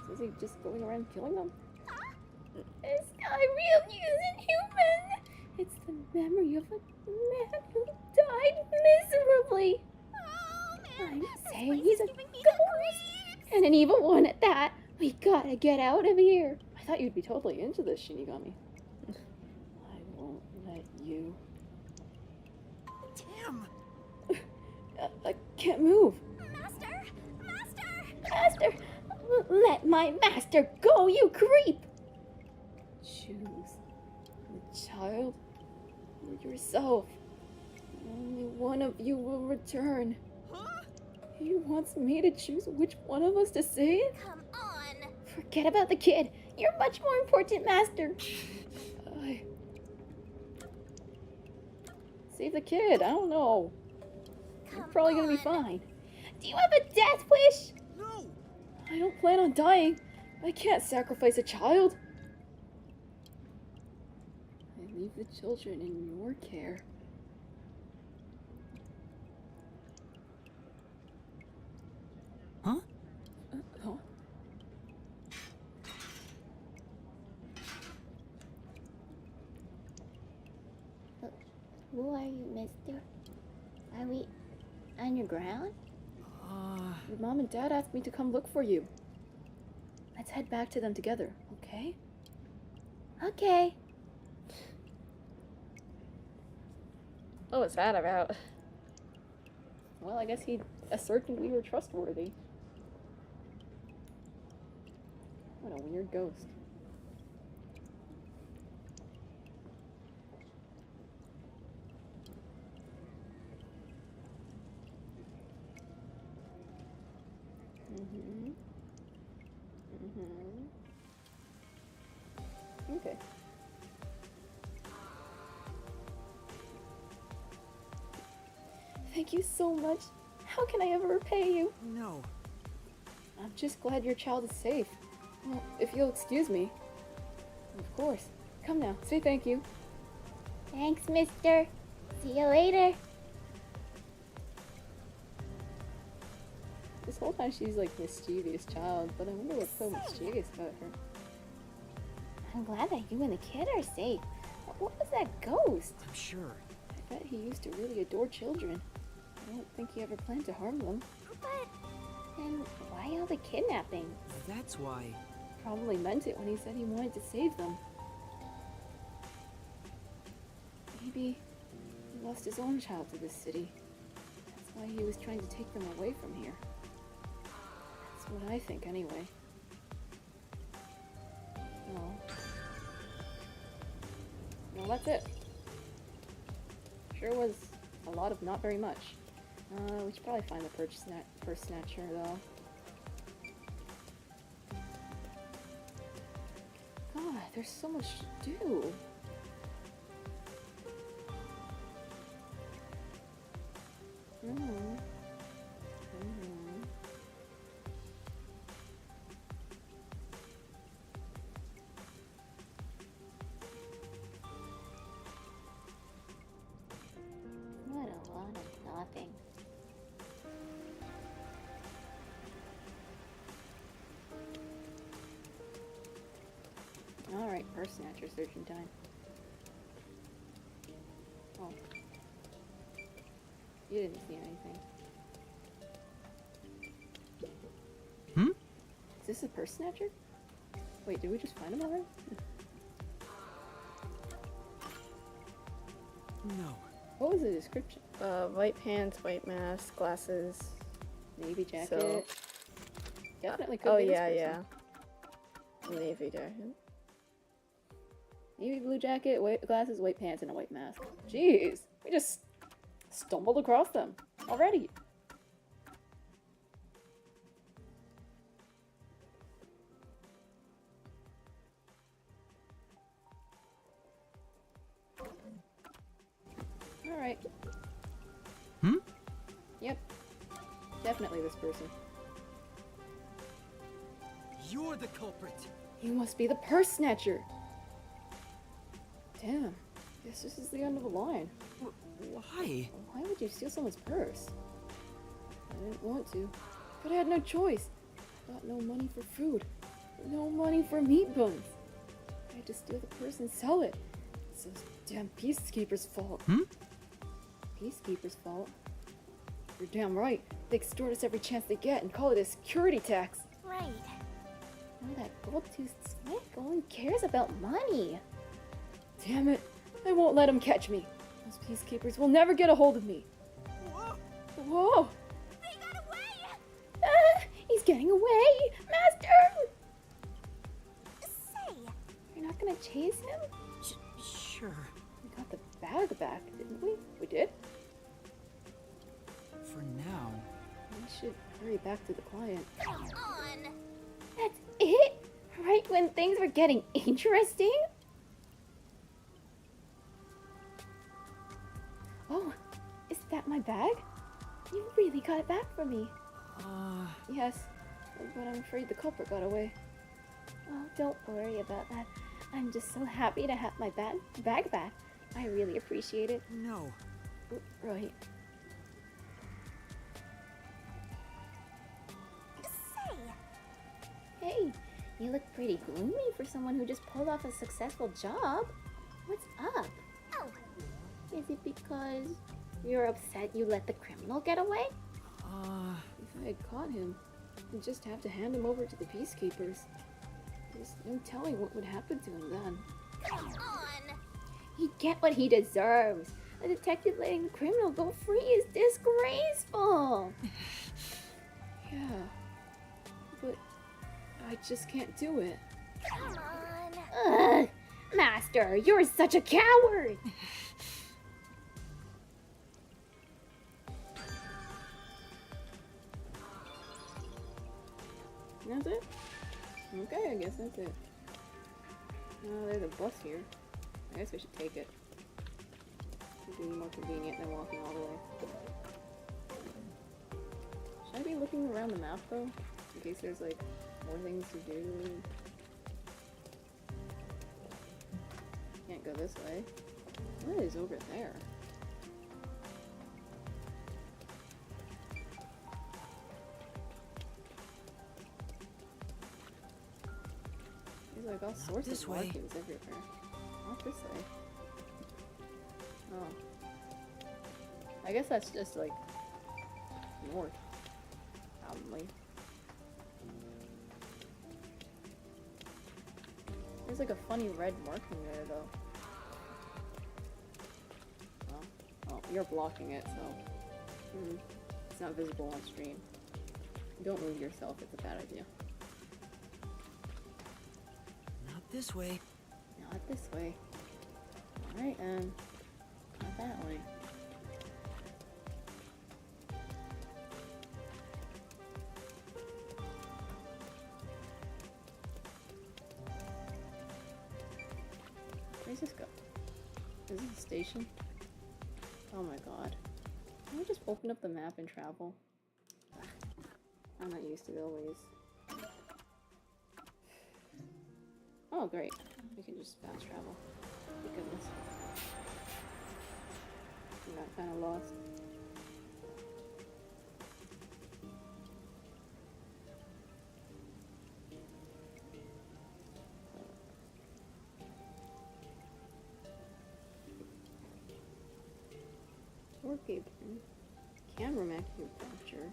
So is he just going around killing them? This guy really isn't human. It's the memory of a man who died miserably. Oh, man. I'm saying he's a ghost. And an evil one at that. We gotta get out of here. I thought you'd be totally into this, Shinigami. I won't let you. Damn! I can't move. Master! Master! Master! Let my master go, you creep! Choose the child or yourself. Only one of you will return. Huh? He wants me to choose which one of us to save? Come on! Forget about the kid. You're much more important, Master. Save the kid. I don't know. You're probably gonna be fine. Do you have a death wish? No! I don't plan on dying. I can't sacrifice a child. I leave the children in your care. Huh? Huh? Who are you, mister? Are we underground? Your mom and dad asked me to come look for you. Let's head back to them together, okay? Okay. What was that about? Well, I guess he asserted we were trustworthy. What a weird ghost. Okay. Thank you so much. How can I ever repay you? No. I'm just glad your child is safe. Well, if you'll excuse me. Of course. Come now, say thank you. Thanks, mister. See you later. This whole time she's like mischievous child, but I wonder what's so mischievous about her. I'm glad that you and the kid are safe. But what was that ghost? I'm sure. I bet he used to really adore children. I don't think he ever planned to harm them. But And why all the kidnapping? That's why. Probably meant it when he said he wanted to save them. Maybe he lost his own child to this city. That's why he was trying to take them away from here. That's what I think, anyway. Well, that's it. Sure was a lot of not very much. We should probably find the purse snatcher, though. God, there's so much to do. What a lot of nothing. Alright, purse snatcher searching time. Oh. You didn't see anything. Hmm? Is this a purse snatcher? Wait, did we just find him already? No. What was the description? White pants, white mask, glasses. Navy jacket. So, Definitely could oh be this yeah, person. yeah. Navy jacket. Navy blue jacket, white glasses, white pants, and a white mask. Jeez, we just stumbled across them already. Alright. Hmm? Yep. Definitely this person. You're the culprit. You must be the purse snatcher. Damn. Guess this is the end of the line. Why? Why would you steal someone's purse? I didn't want to, but I had no choice. I got no money for food. No money for meat buns. I had to steal the purse and sell it. It's those damn peacekeepers' fault. Hmm? Peacekeepers' fault? You're damn right. They extort us every chance they get and call it a security tax. right. Oh, that gold-toothed snake only cares about money. Damn it. I won't let them catch me. Those peacekeepers will never get a hold of me. Whoa! They got away! Ah, he's getting away! Master! Say, You're not gonna chase him? Sure. We got the bag back, didn't we? We did? For now. We should hurry back to the client. come on! That's it? Right when things were getting interesting? Oh, is that my bag? You really got it back for me. Yes, but I'm afraid the culprit got away. Oh, don't worry about that. I'm just so happy to have my bag back. I really appreciate it. No. Right. Say, Hey, you look pretty gloomy for someone who just pulled off a successful job. What's up? oh, Is it because you're upset you let the criminal get away? If I had caught him, I'd just have to hand him over to the peacekeepers. There's no telling what would happen to him then. come on! He'd get what he deserves. A detective letting the criminal go free is disgraceful. Yeah. But I just can't do it. Come on! Ugh, Master, you're such a coward. That's it? Okay, I guess that's it. Oh, there's a bus here. I guess we should take it. It'd be more convenient than walking all the way. Should I be looking around the map though? In case there's like more things to do. Can't go this way. What is over there? like all Not sorts this of way. markings everywhere. Not this way. Oh. I guess that's just like north. Probably. There's like a funny red marking there though. Oh, you're blocking it, so it's not visible on stream. Don't move yourself, it's a bad idea. Not this way. Not this way. Alright, not that way. Where's this go? Is this a station? Oh my god. Can we just open up the map and travel? Ugh. I'm not used to the ways. Oh great. We can just fast travel. Thank goodness. I got kinda lost. Work apron. Camera manufacturer.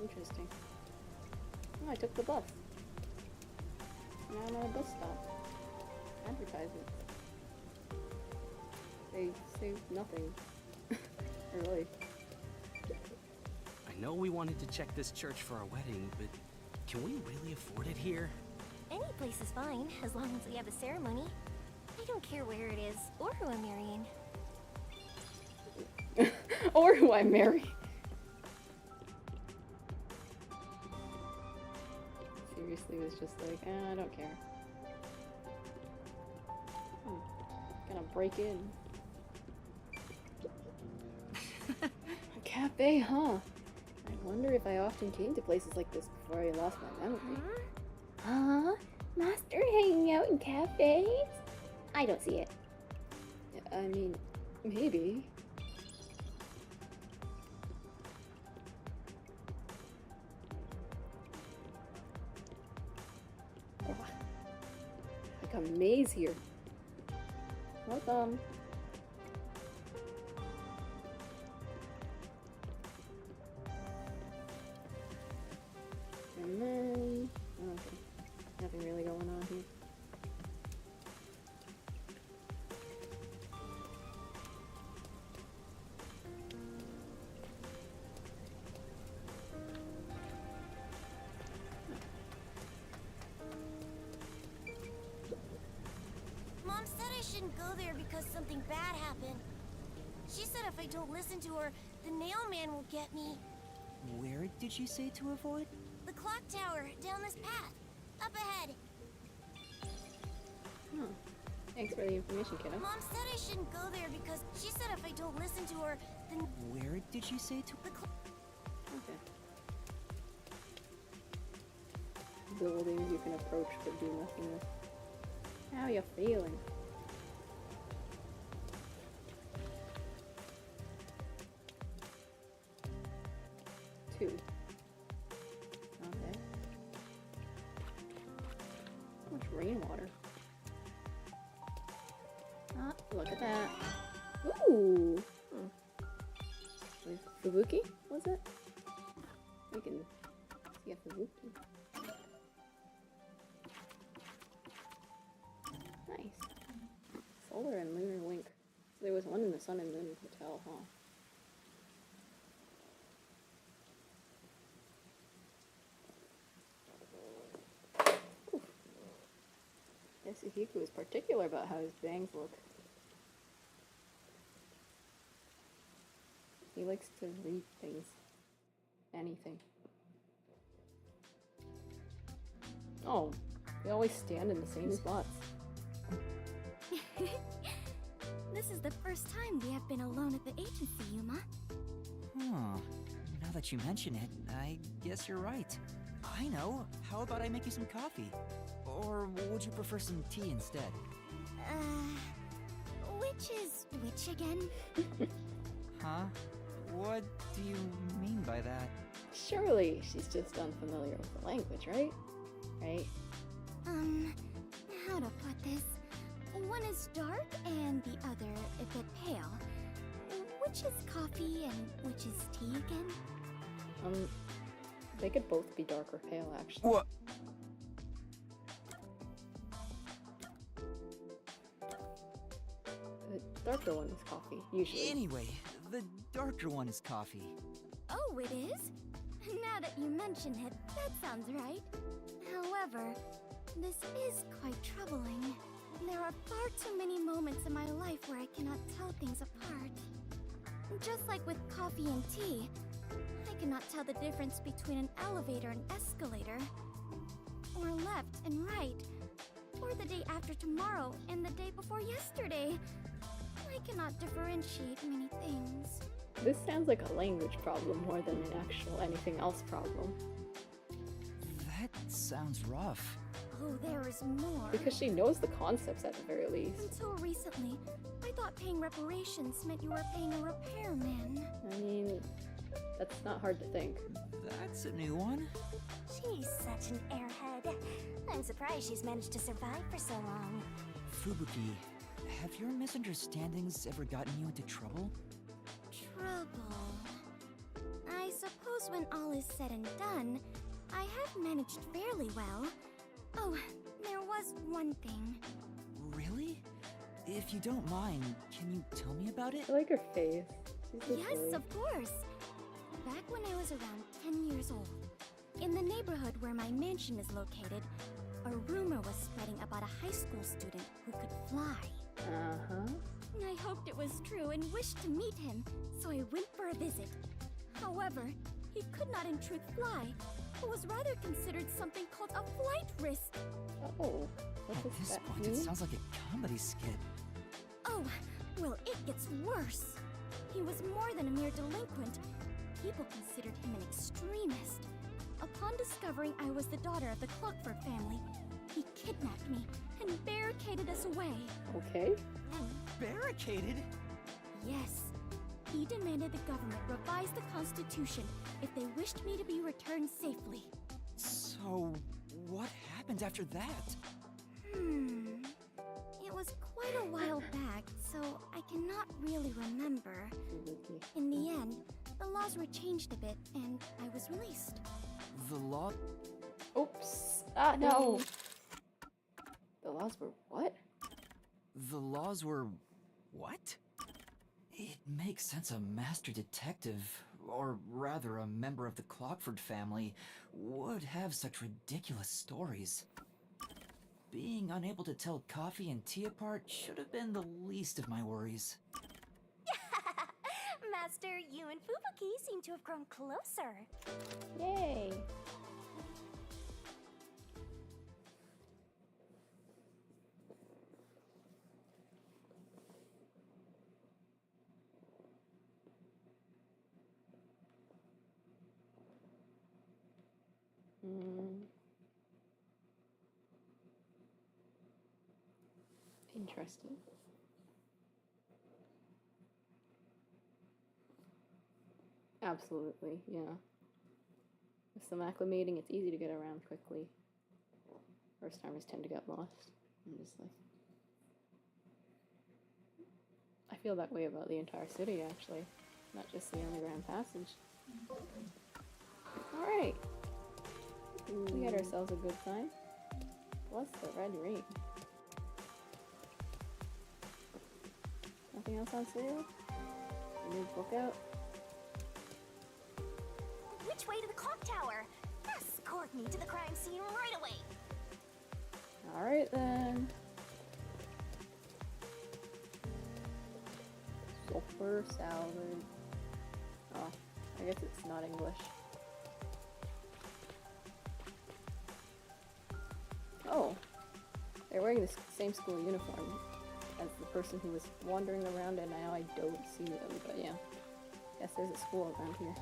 Interesting. Oh, I took the bus. Now I'm at a bus stop. Advertisement. They say nothing. Really. I know we wanted to check this church for our wedding, but can we really afford it here? Any place is fine, as long as we have a ceremony. I don't care where it is, or who I'm marrying. Or who I marry. Seriously, was just like, I don't care. Gonna break in. A cafe, huh? I wonder if I often came to places like this before I lost my memory. Huh? Master hanging out in cafes? I don't see it. I mean, maybe. Oh, like a maze here. Welcome. And then, okay, nothing really going on here. Mom said I shouldn't go there because something bad happened. She said if I don't listen to her, the nail man will get me. Where did she say to avoid? The clock tower, down this path. Up ahead. Oh, thanks for the information, kiddo. Mom said I shouldn't go there because she said if I don't listen to her, then Where did she say to? Okay. Buildings you can approach but do nothing with. How you feeling? Two. Okay. How much rainwater? Ah, look at that. Ooh! With Fubuki, was it? We can see a Fubuki. Nice. Solar and lunar link. So there was one in the Sun and Moon Hotel, huh? Oof. Yasuhiko is particular about how his bangs look. He likes to read things. Anything. Oh, they always stand in the same spots. This is the first time we have been alone at the agency, Yuma. Huh. Now that you mention it, I guess you're right. I know. How about I make you some coffee? Or would you prefer some tea instead? Which is which again? Huh? What do you mean by that? Surely she's just unfamiliar with the language, right? Right? How to put this? One is dark and the other a bit pale. Which is coffee and which is tea again? They could both be dark or pale, actually. What? The darker one is coffee, usually. Anyway, the darker one is coffee. Oh, it is? Now that you mention it, that sounds right. However, this is quite troubling. There are far too many moments in my life where I cannot tell things apart. Just like with coffee and tea, I cannot tell the difference between an elevator and escalator, or left and right, or the day after tomorrow and the day before yesterday. I cannot differentiate many things. This sounds like a language problem more than an actual anything else problem. That sounds rough. Oh, there is more. Because she knows the concepts at the very least. Until recently, I thought paying reparations meant you were paying a repairman. I mean, that's not hard to think. That's a new one. She's such an airhead. I'm surprised she's managed to survive for so long. Fubuki, have your misunderstandings ever gotten you into trouble? Trouble. I suppose when all is said and done, I have managed fairly well. Oh, there was one thing. Really? If you don't mind, can you tell me about it? I like her face. She's so Yes, silly. of course. Back when I was around 10 years old, in the neighborhood where my mansion is located, a rumor was spreading about a high school student who could fly. Uh-huh. I hoped it was true and wished to meet him, so I went for a visit. However, he could not in truth fly, but was rather considered something called a flight risk. Oh, what At does this that point, mean? it sounds like a comedy skit. Oh, well, it gets worse. He was more than a mere delinquent. People considered him an extremist. Upon discovering I was the daughter of the Clockford family, he kidnapped me and barricaded us away. Okay. Barricaded? Yes. He demanded the government revise the Constitution if they wished me to be returned safely. So, what happened after that? It was quite a while back, so I cannot really remember. In the end, the laws were changed a bit, and I was released. The law? Oops. Ah, no. The laws were what? The laws were... what? It makes sense a master detective, or rather a member of the Clockford family, would have such ridiculous stories. Being unable to tell coffee and tea apart should have been the least of my worries. Master, you and Fubuki seem to have grown closer. Yay. Interesting. Absolutely, yeah. With some acclimating, it's easy to get around quickly. First timers tend to get lost. I'm just like... I feel that way about the entire city, actually. Not just the underground passage. Alright. We had ourselves a good time. What's the red ring? Nothing else on sale? A new book out? Which way to the clock tower? Escort me to the crime scene right away. Alright then. Sulfur salad. Oh, I guess it's not English. Oh, they're wearing the same school uniform as the person who was wandering around, and now I don't see them, but yeah. Guess there's a school around here.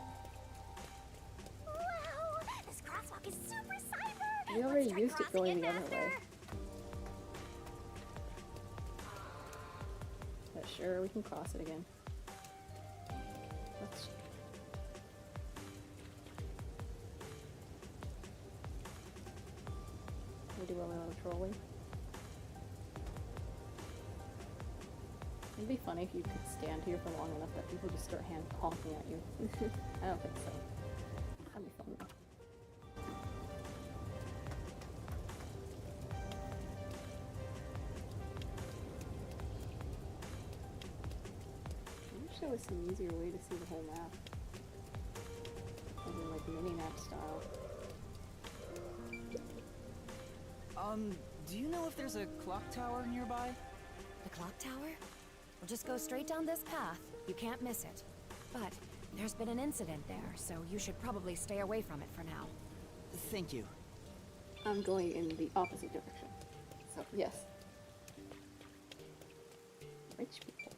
Wow, this crosswalk is super cyber. We already Let's try used it crossing going the other faster. way. But sure, we can cross it again. Let's do a little trolling. It'd be funny if you could stand here for long enough that people just start hand honking at you. I don't think so. That'd be fun though. I wish there was some easier way to see the whole map. Maybe like mini-map style. Do you know if there's a clock tower nearby? The clock tower? Well, just go straight down this path. You can't miss it. But there's been an incident there, so you should probably stay away from it for now. Thank you. I'm going in the opposite direction. So, yes. Rich people.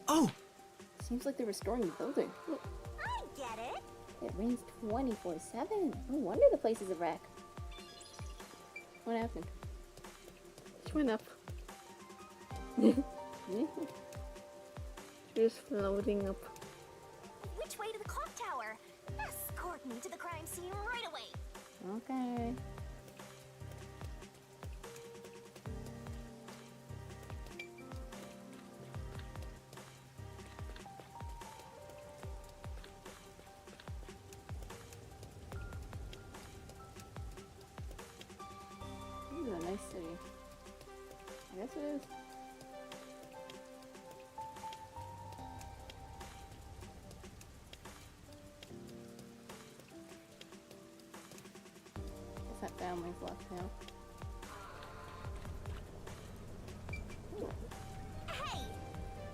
Oh! Seems like they're restoring the building. Look. I get it. It rains 24/7. No wonder the place is a wreck. What happened? It went up. Just floating up. Which way to the clock tower? Escort me to the crime scene right away. Okay. This is a nice city. I guess it is. Guess that family's left now. Hey!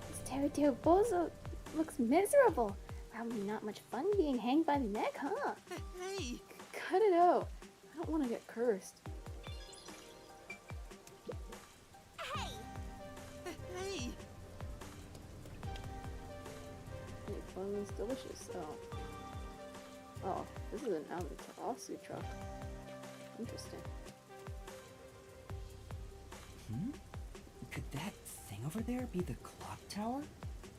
This Territory Bozo looks miserable. Probably not much fun being hanged by the neck, huh? Hey! Cut it out. I don't want to get cursed. Hey! Hey! Hey, fun's delicious. Oh. Oh, this is an Amaterasu truck. Interesting. Could that thing over there be the clock tower?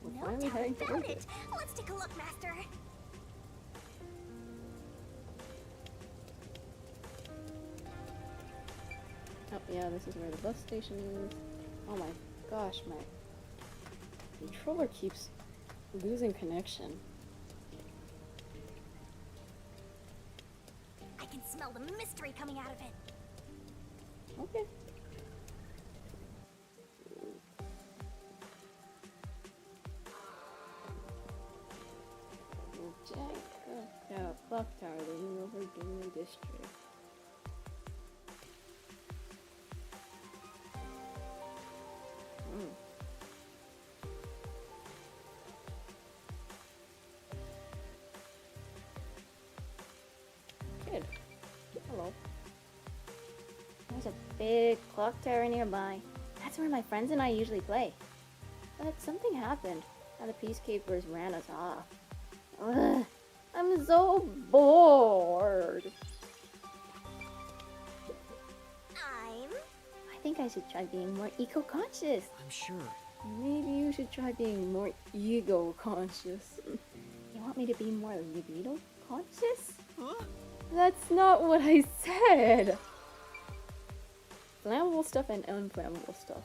We're No finally doubt heading about towards it. Let's take a look, Master. Oh, yeah, this is where the bus station is. Oh my gosh, my controller keeps losing connection. I can smell the mystery coming out of it. Okay. Jack Clock Tower, the new Virginia district. Kid. Hello. There's a big clock tower nearby. That's where my friends and I usually play. But something happened. Now the Peacekeepers ran us off. Ugh, I'm so bored. I think I should try being more eco-conscious. I'm sure. Maybe you should try being more ego-conscious. You want me to be more libido-conscious? Huh? That's not what I said! Flammable stuff and unflammable stuff.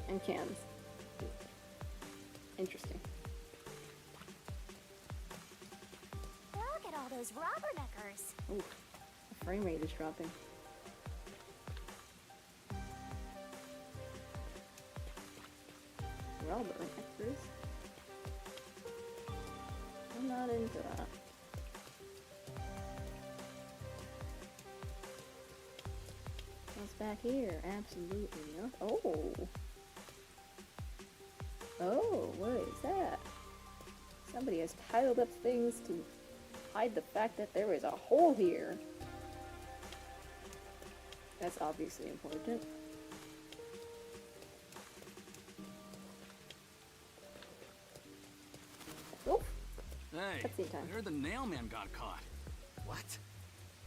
And cans. Interesting. Look at all those rubberneckers. Ooh, the frame rate is dropping. Rubberneckers? I'm not into that. What's back here? Absolutely not. Oh! Oh, what is that? Somebody has piled up things to hide the fact that there is a hole here. That's obviously important. Oof. Hey, Cutscene time. I heard the nailman got caught. What?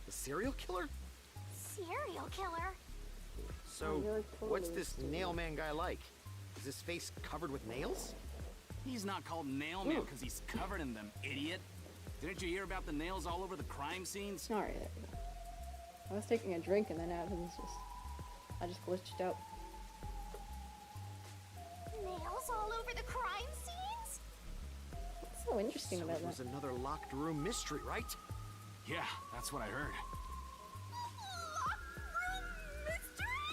The serial killer? Serial killer? So, you're what's totally this stupid. nailman guy like? Is his face covered with nails? He's not called nailman because he's covered in them, idiot. Didn't you hear about the nails all over the crime scenes? Alright. I was taking a drink and then I just glitched out. Nails all over the crime scenes? What's so interesting So about it was that? another locked room mystery, right? Yeah, that's what I heard. Locked room mystery?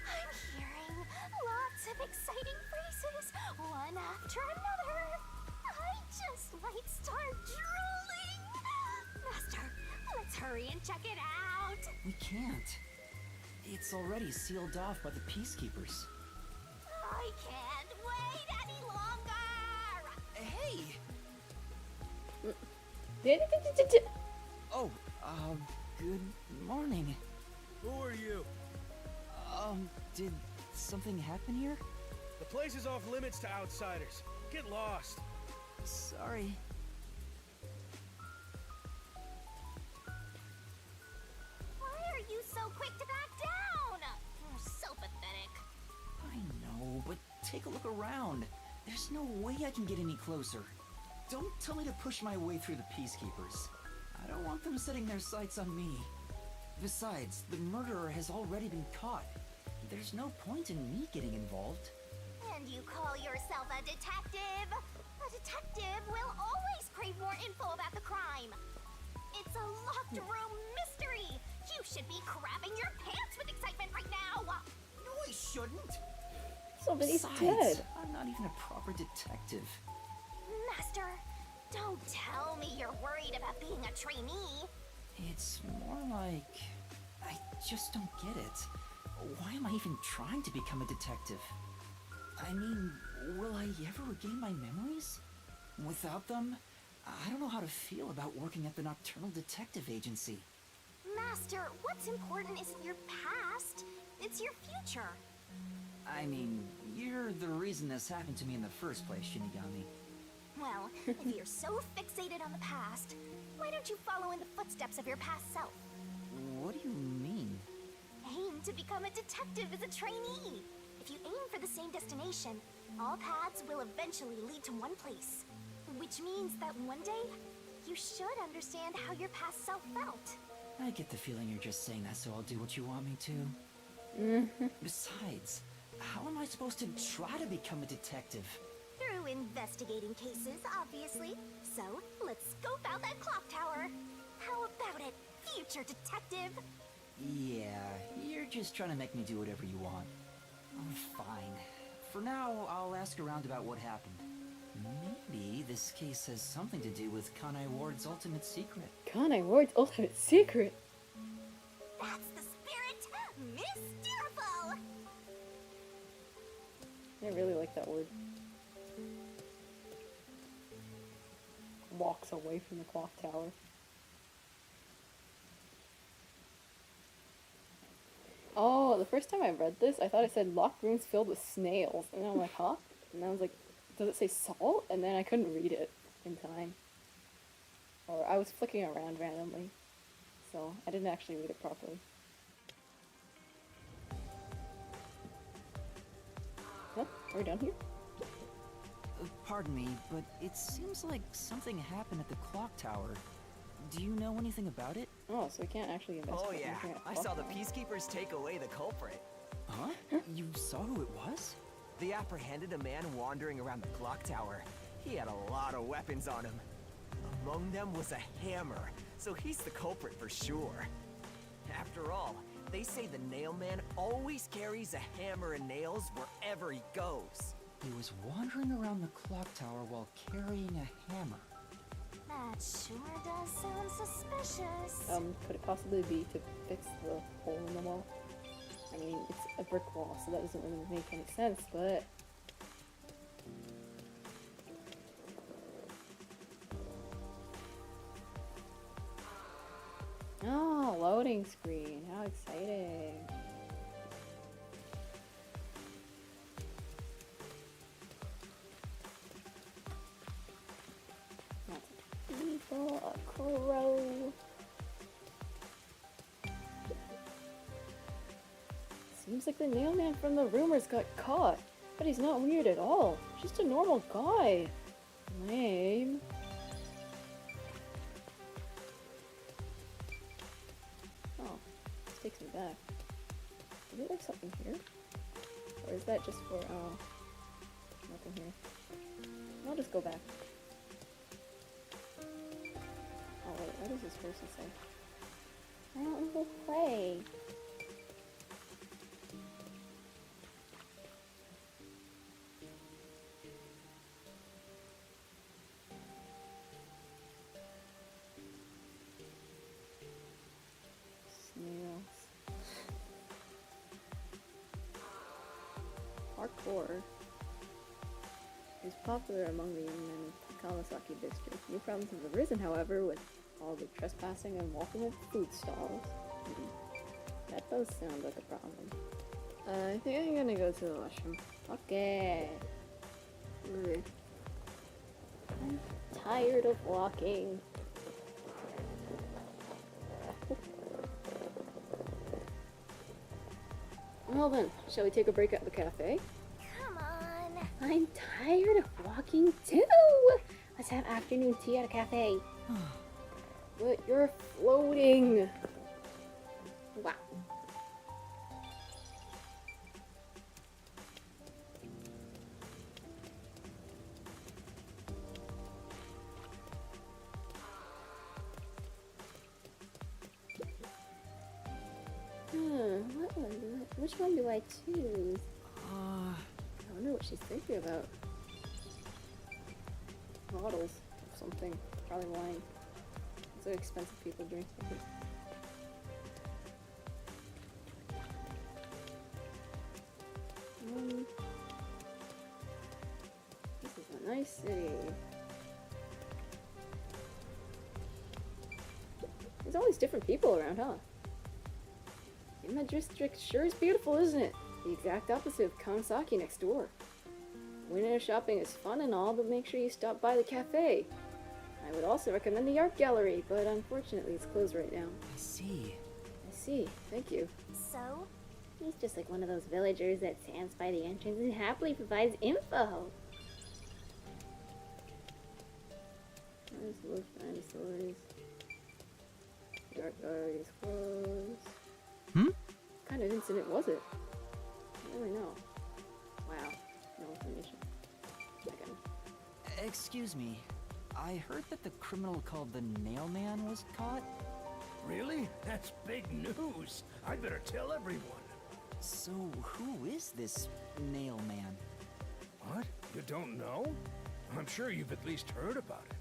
I'm hearing lots of exciting phrases, one after another. I just might start drooling. Master, let's hurry and check it out. We can't. It's already sealed off by the Peacekeepers. I can't wait any longer. Hey! Oh, good morning. Who are you? Did something happen here? The place is off limits to outsiders. Get lost. Sorry. Why are you so quick to back down? You're so pathetic. I know, but take a look around. There's no way I can get any closer. Don't tell me to push my way through the Peacekeepers. I don't want them setting their sights on me. Besides, the murderer has already been caught. There's no point in me getting involved. And you call yourself a detective? A detective will always crave more info about the crime. It's a locked room mystery. You should be crapping your pants with excitement right now. No, I shouldn't. Somebody's Besides, dead. I'm not even a proper detective. Master, don't tell me you're worried about being a trainee. It's more like... I just don't get it. Why am I even trying to become a detective? I mean, will I ever regain my memories? Without them, I don't know how to feel about working at the Nocturnal Detective Agency. Master, what's important isn't your past, it's your future. I mean, you're the reason this happened to me in the first place, Shinigami. Well, if you're so fixated on the past, why don't you follow in the footsteps of your past self? What do you mean? Aim to become a detective as a trainee. If you aim for the same destination, all paths will eventually lead to one place. Which means that one day, you should understand how your past self felt. I get the feeling you're just saying that so I'll do what you want me to. Besides, how am I supposed to try to become a detective? Through investigating cases, obviously. So, let's scope out that clock tower. How about it, future detective? Yeah, you're just trying to make me do whatever you want. Fine. For now, I'll ask around about what happened. Maybe this case has something to do with Kanai Ward's ultimate secret. Kanai Ward's ultimate secret? That's the spirit! Mysteriful! I really like that word. Walks away from the clock tower. Oh, the first time I read this, I thought it said locked rooms filled with snails. And then I'm like, huh? And I was like, does it say salt? And then I couldn't read it in time. Or I was flicking around randomly. So I didn't actually read it properly. Huh? Are we done here? Pardon me, but it seems like something happened at the clock tower. Do you know anything about it? Oh, so we can't actually investigate. Oh yeah, anything at I clock saw the tower. peacekeepers take away the culprit. Huh? You saw who it was? They apprehended a man wandering around the clock tower. He had a lot of weapons on him. Among them was a hammer, so he's the culprit for sure. After all, they say the nail man always carries a hammer and nails wherever he goes. He was wandering around the clock tower while carrying a hammer. That sure does sound suspicious. Could it possibly be to fix the hole in the wall? I mean, it's a brick wall, so that doesn't really make any sense, but... Oh, loading screen. How exciting. That's a people, a crow. Seems like the nailman from the rumors got caught, but he's not weird at all. Just a normal guy. Lame. This takes me back. Is it like something here? Or is that just for, oh, nothing here. I'll just go back. Oh wait, what is this person say? I don't know who play. Snails. Parkour is popular among the young men of the Kawasaki district. New problems have arisen, however, with all the trespassing and walking of food stalls. That does sound like a problem. I think I'm gonna go to the washroom. Okay. I'm tired of walking. Well then, shall we take a break at the cafe? Come on. I'm tired of walking too. Let's have afternoon tea at a cafe. But you're floating. Wow. Which one do I choose? I wonder what she's thinking about. Bottles of something. Probably wine. It's so expensive people drink it. This is a nice city. There's always different people around, huh? Ginma district sure is beautiful, isn't it? The exact opposite of Kansaki next door. Winter shopping is fun and all, but make sure you stop by the cafe. I would also recommend the art gallery, but unfortunately it's closed right now. I see. I see. Thank you. So? He's just like one of those villagers that stands by the entrance and happily provides info. There's Wolf Dinosaurs. The art gallery is closed. Hmm? What kind of incident was it? I don't really know. Wow. No information. Again. Excuse me. I heard that the criminal called the Nail Man was caught. Really? That's big news. I'd better tell everyone. So, who is this Nail Man? What? You don't know? I'm sure you've at least heard about it.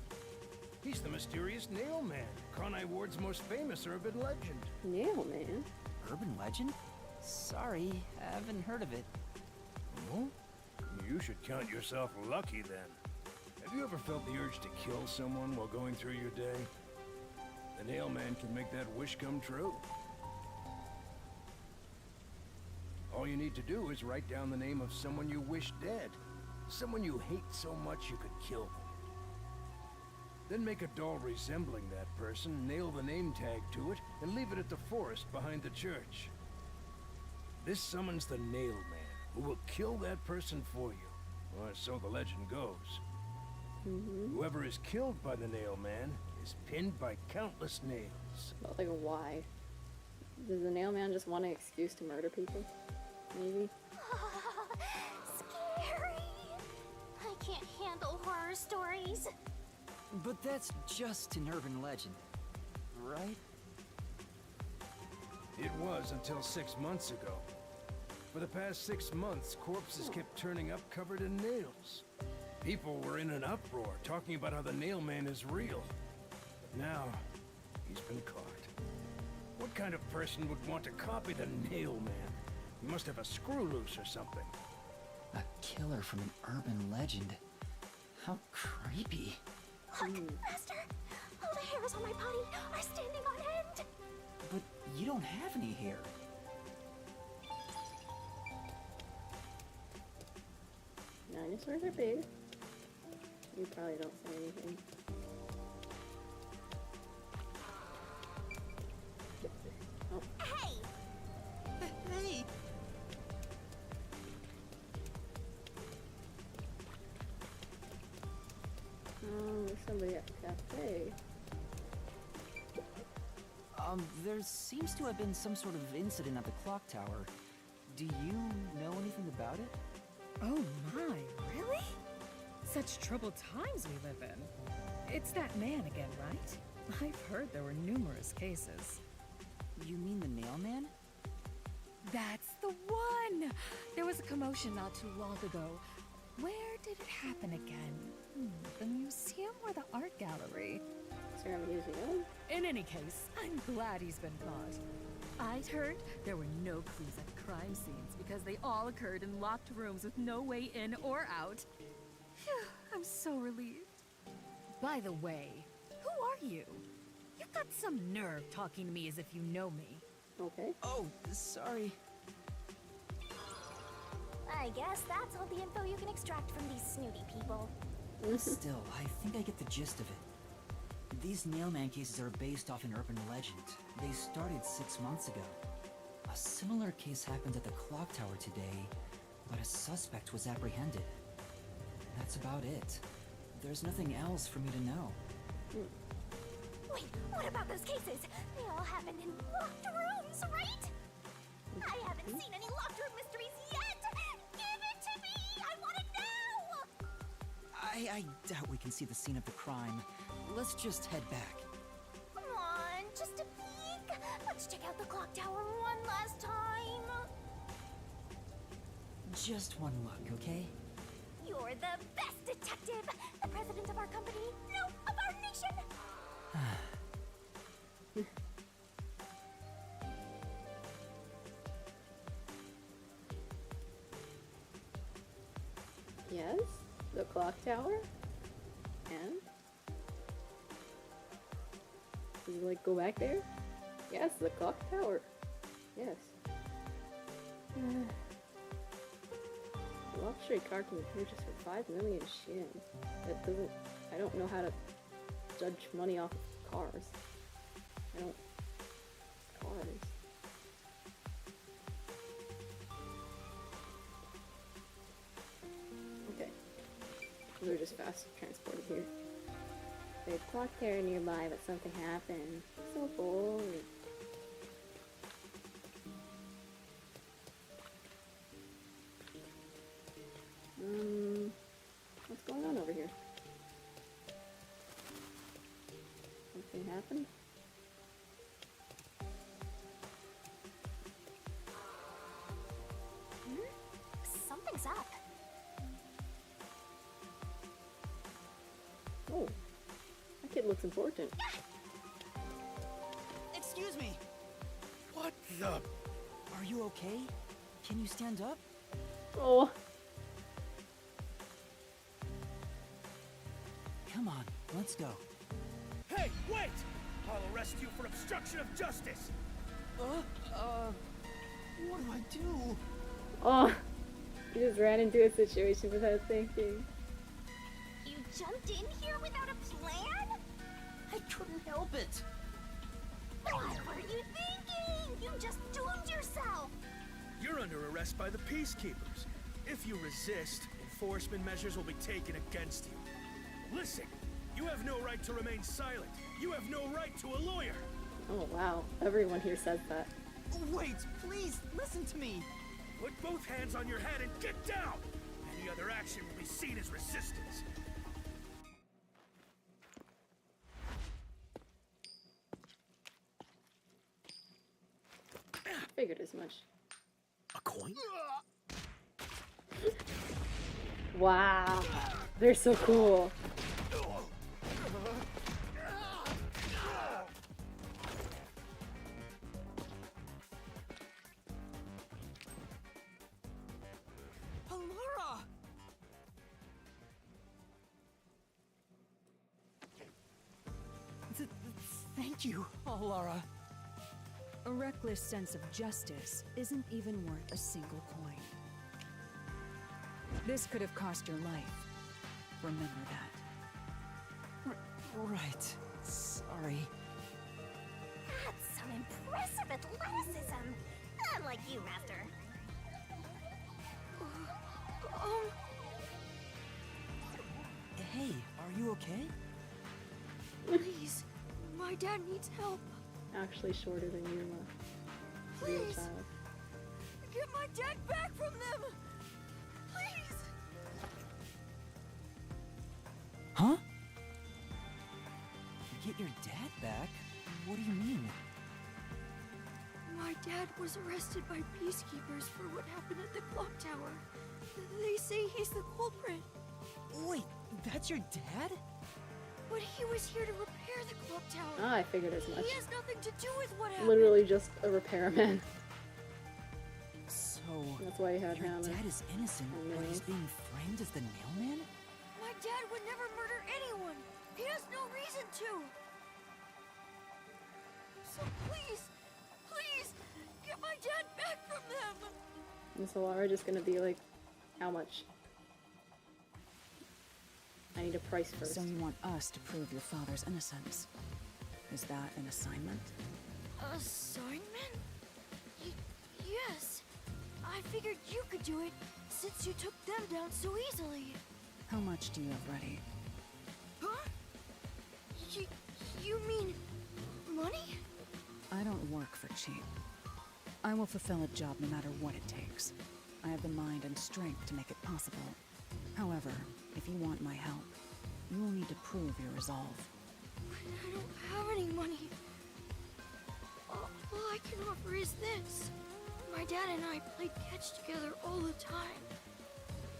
He's the mysterious Nail Man, Kanai Ward's most famous urban legend. Nail Man? Urban legend? Sorry, I haven't heard of it. Oh? You should count yourself lucky then. Have you ever felt the urge to kill someone while going through your day? The Nail Man can make that wish come true. All you need to do is write down the name of someone you wish dead. Someone you hate so much you could kill them. Then make a doll resembling that person, nail the name tag to it, and leave it at the forest behind the church. This summons the Nail Man, who will kill that person for you. Or so the legend goes. Whoever is killed by the Nail Man is pinned by countless nails. But like, why? Does the Nail Man just want an excuse to murder people? Maybe? Scary. I can't handle horror stories. But that's just an urban legend, right? It was until 6 months ago. For the past 6 months, corpses kept turning up covered in nails. People were in an uproar, talking about how the Nail Man is real. But now, he's been caught. What kind of person would want to copy the Nail Man? He must have a screw loose or something. A killer from an urban legend. How creepy. Look, Master! All the hairs on my body are standing on end! But you don't have any hair. Dinosaurs are big. You probably don't say anything. Oh. Hey! Hey! Oh, there's somebody at the cafe. There seems to have been some sort of incident at the clock tower. Do you know anything about it? Oh my, really? Such troubled times we live in. It's that man again, right? I've heard there were numerous cases. You mean the mailman? That's the one! There was a commotion not too long ago. Where did it happen again? The museum or the art gallery? Is there a museum? In any case, I'm glad he's been caught. I'd heard there were no clues at crime scenes because they all occurred in locked rooms with no way in or out. Phew, I'm so relieved. By the way, who are you? You've got some nerve talking to me as if you know me. Okay. Oh, sorry. I guess that's all the info you can extract from these snooty people. Still, I think I get the gist of it. These mailman cases are based off an urban legend. They started 6 months ago. A similar case happened at the clock tower today, but a suspect was apprehended. That's about it. There's nothing else for me to know. Wait, what about those cases? They all happened in locked rooms, right? I haven't seen any locked room mysteries yet! Give it to me! I want it now! I doubt we can see the scene of the crime. Let's just head back. Come on, just a peek. Let's check out the clock tower one last time. Just one look, okay? You're the best detective! The president of our company, no, of our nation! Yes? The clock tower? And? Does he like go back there? Yes, the clock tower. Yes. Luxury car can be purchased for 5 million shin. That doesn't. I don't know how to judge money off of cars. I don't. Cars. Okay. We're just fast transported here. There's a clock tower nearby, but something happened. So bored. What's going on over here? Something happened? Something's up. Oh, that kid looks important. Excuse me! What the? Are you okay? Can you stand up? Oh. Come on, let's go. Hey, wait! I'll arrest you for obstruction of justice! What do I do? Oh, he just ran into a situation without thinking. You jumped in here without a plan? I couldn't help it. What were you thinking? You just doomed yourself! You're under arrest by the Peacekeepers. If you resist, enforcement measures will be taken against you. Listen, you have no right to remain silent. You have no right to a lawyer. Oh wow, everyone here says that. Wait, please, listen to me. Put both hands on your head and get down. Any other action will be seen as resistance. Figured as much. A coin? Wow, they're so cool. Alara! Thank you, Alara. A reckless sense of justice isn't even worth a single coin. This could have cost your life. Remember that. Right. Sorry. That's some impressive athleticism. Unlike you, Master. Hey, are you okay? Please, my dad needs help. actually shorter than Yuma to be a Please. child. Get my dad back from them! Please! Huh? Get your dad back? What do you mean? My dad was arrested by peacekeepers for what happened at the clock tower. They say he's the culprit. Wait, that's your dad? But he was here to repair the clock tower. Ah, I figured as much. He has nothing to do with what happened. Literally just a repairman. So That's why he had your Hannah. dad is innocent, but he's being framed as the nailman? My dad would never murder anyone. He has no reason to. So please, please, get my dad back from them. Is Alara just gonna be like, how much? I need a price first. So you want us to prove your father's innocence? Is that an assignment? Assignment? Yes. I figured you could do it since you took them down so easily. How much do you have ready? Huh? You mean money? I don't work for cheap. I will fulfill a job no matter what it takes. I have the mind and strength to make it possible. However, if you want my help, you will need to prove your resolve. I don't have any money. All I can offer is this. My dad and I played catch together all the time.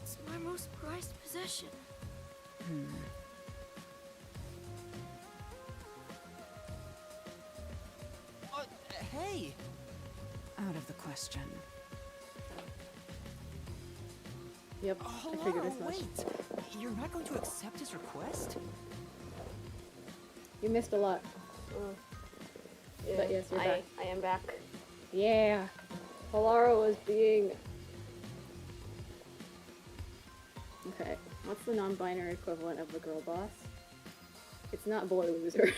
It's my most prized possession. Hey! Out of the question. Yep, I figured as much. Wait! You're not going to accept his request? You missed a lot. Yeah, But yes, you're back. I am back. Yeah. Alara was being... Okay, what's the non-binary equivalent of the girl boss? It's not boy loser.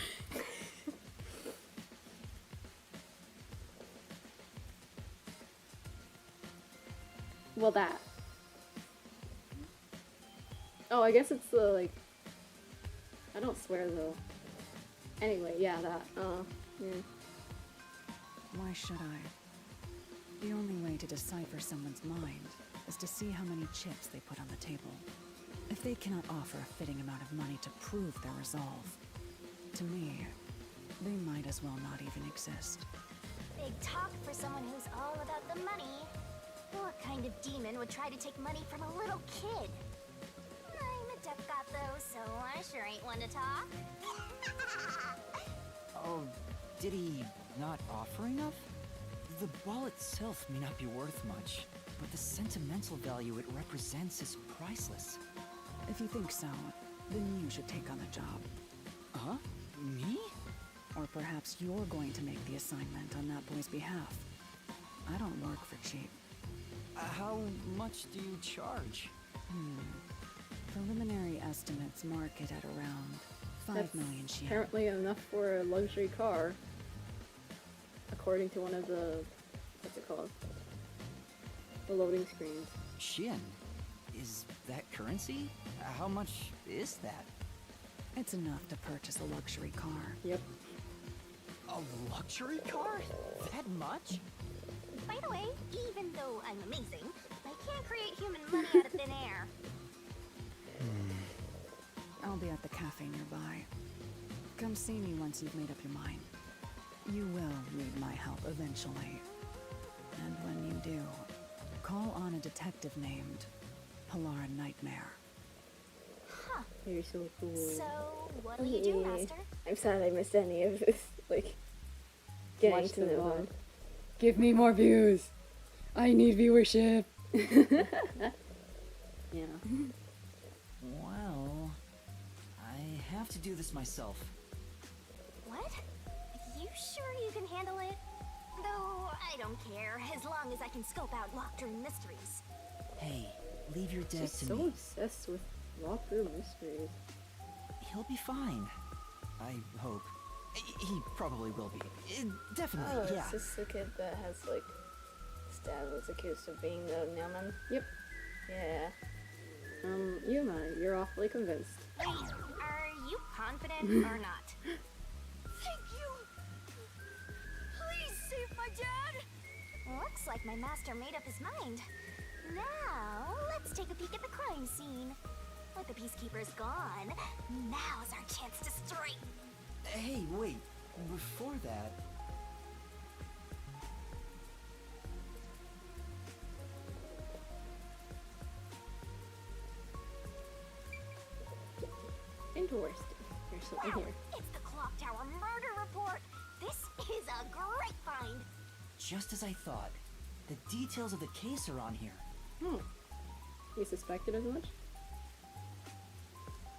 Well, that. Oh, I guess it's the, like... I don't swear, though. Anyway, yeah, that. Why should I? The only way to decipher someone's mind is to see how many chips they put on the table. If they cannot offer a fitting amount of money to prove their resolve, to me, they might as well not even exist. Big talk for someone who's all about the money. What kind of demon would try to take money from a little kid? I'm a deaf god though, so I sure ain't one to talk. Oh, did he not offer enough? The ball itself may not be worth much, but the sentimental value it represents is priceless. If you think so, then you should take on the job. Huh? Me? Or perhaps you're going to make the assignment on that boy's behalf. I don't work for cheap. How much do you charge? Preliminary estimates mark it at around 5 That's million yen. apparently enough for a luxury car. According to one of the... what's it called? The loading screens. Yen? Is that currency? How much is that? It's enough to purchase a luxury car. Yep. A luxury car? That much? By the way, even though I'm amazing, I can't create human money out of thin air. I'll be at the cafe nearby. Come see me once you've made up your mind. You will need my help eventually. And when you do, call on a detective named Pilar Nightmare. Huh. You're so cool. So, what'll you do, Master? I'm sad I missed any of this, like, getting Watch to the know vlog. them. Give me more views. I need viewership. Yeah. Well, I have to do this myself. What? You sure you can handle it? Though, I don't care, as long as I can scope out locked room mysteries. Hey, leave your dad She's to so me. obsessed with locked room mysteries. He'll be fine. I hope. He probably will be. Definitely, Oh, yeah. is this the kid that has, like, his dad was accused of being the mailman? Yep. Yeah. Yuma, you're awfully convinced. Wait, are you confident or not? Thank you! Dad? Looks like my master made up his mind. Now, let's take a peek at the crime scene. With the peacekeepers gone, now's our chance to strike. Hey, wait. Before that... Interesting. There's something Wow, here. it's the Clock Tower murder report. This is a great find. Just as I thought. The details of the case are on here. You suspected as much?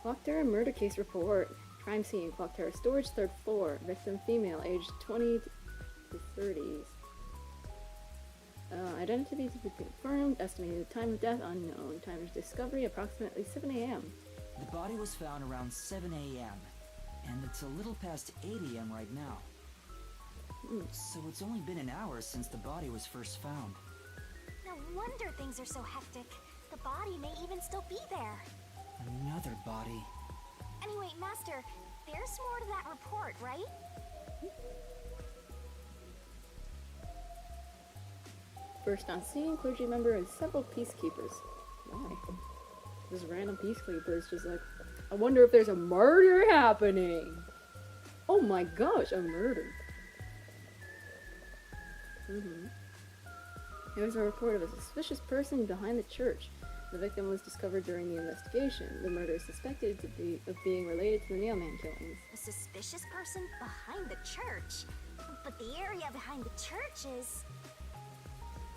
Clock Tower murder case report. Crime scene, Clock Tower storage, third floor. Victim female, aged 20 to 30s. Identity to be confirmed. Estimated time of death unknown. Time of discovery approximately 7 a.m. The body was found around 7 a.m. And it's a little past 8 a.m. right now. So it's only been an hour since the body was first found. No wonder things are so hectic. The body may even still be there. Another body. Anyway, Master, there's more to that report, right? First on scene, clergy member and several peacekeepers. Why? This random peacekeepers just like, I wonder if there's a murder happening. Oh my gosh, a murder. Here's a report of a suspicious person behind the church. The victim was discovered during the investigation. The murder is suspected of being related to the Nailman killings. A suspicious person behind the church. But the area behind the church is...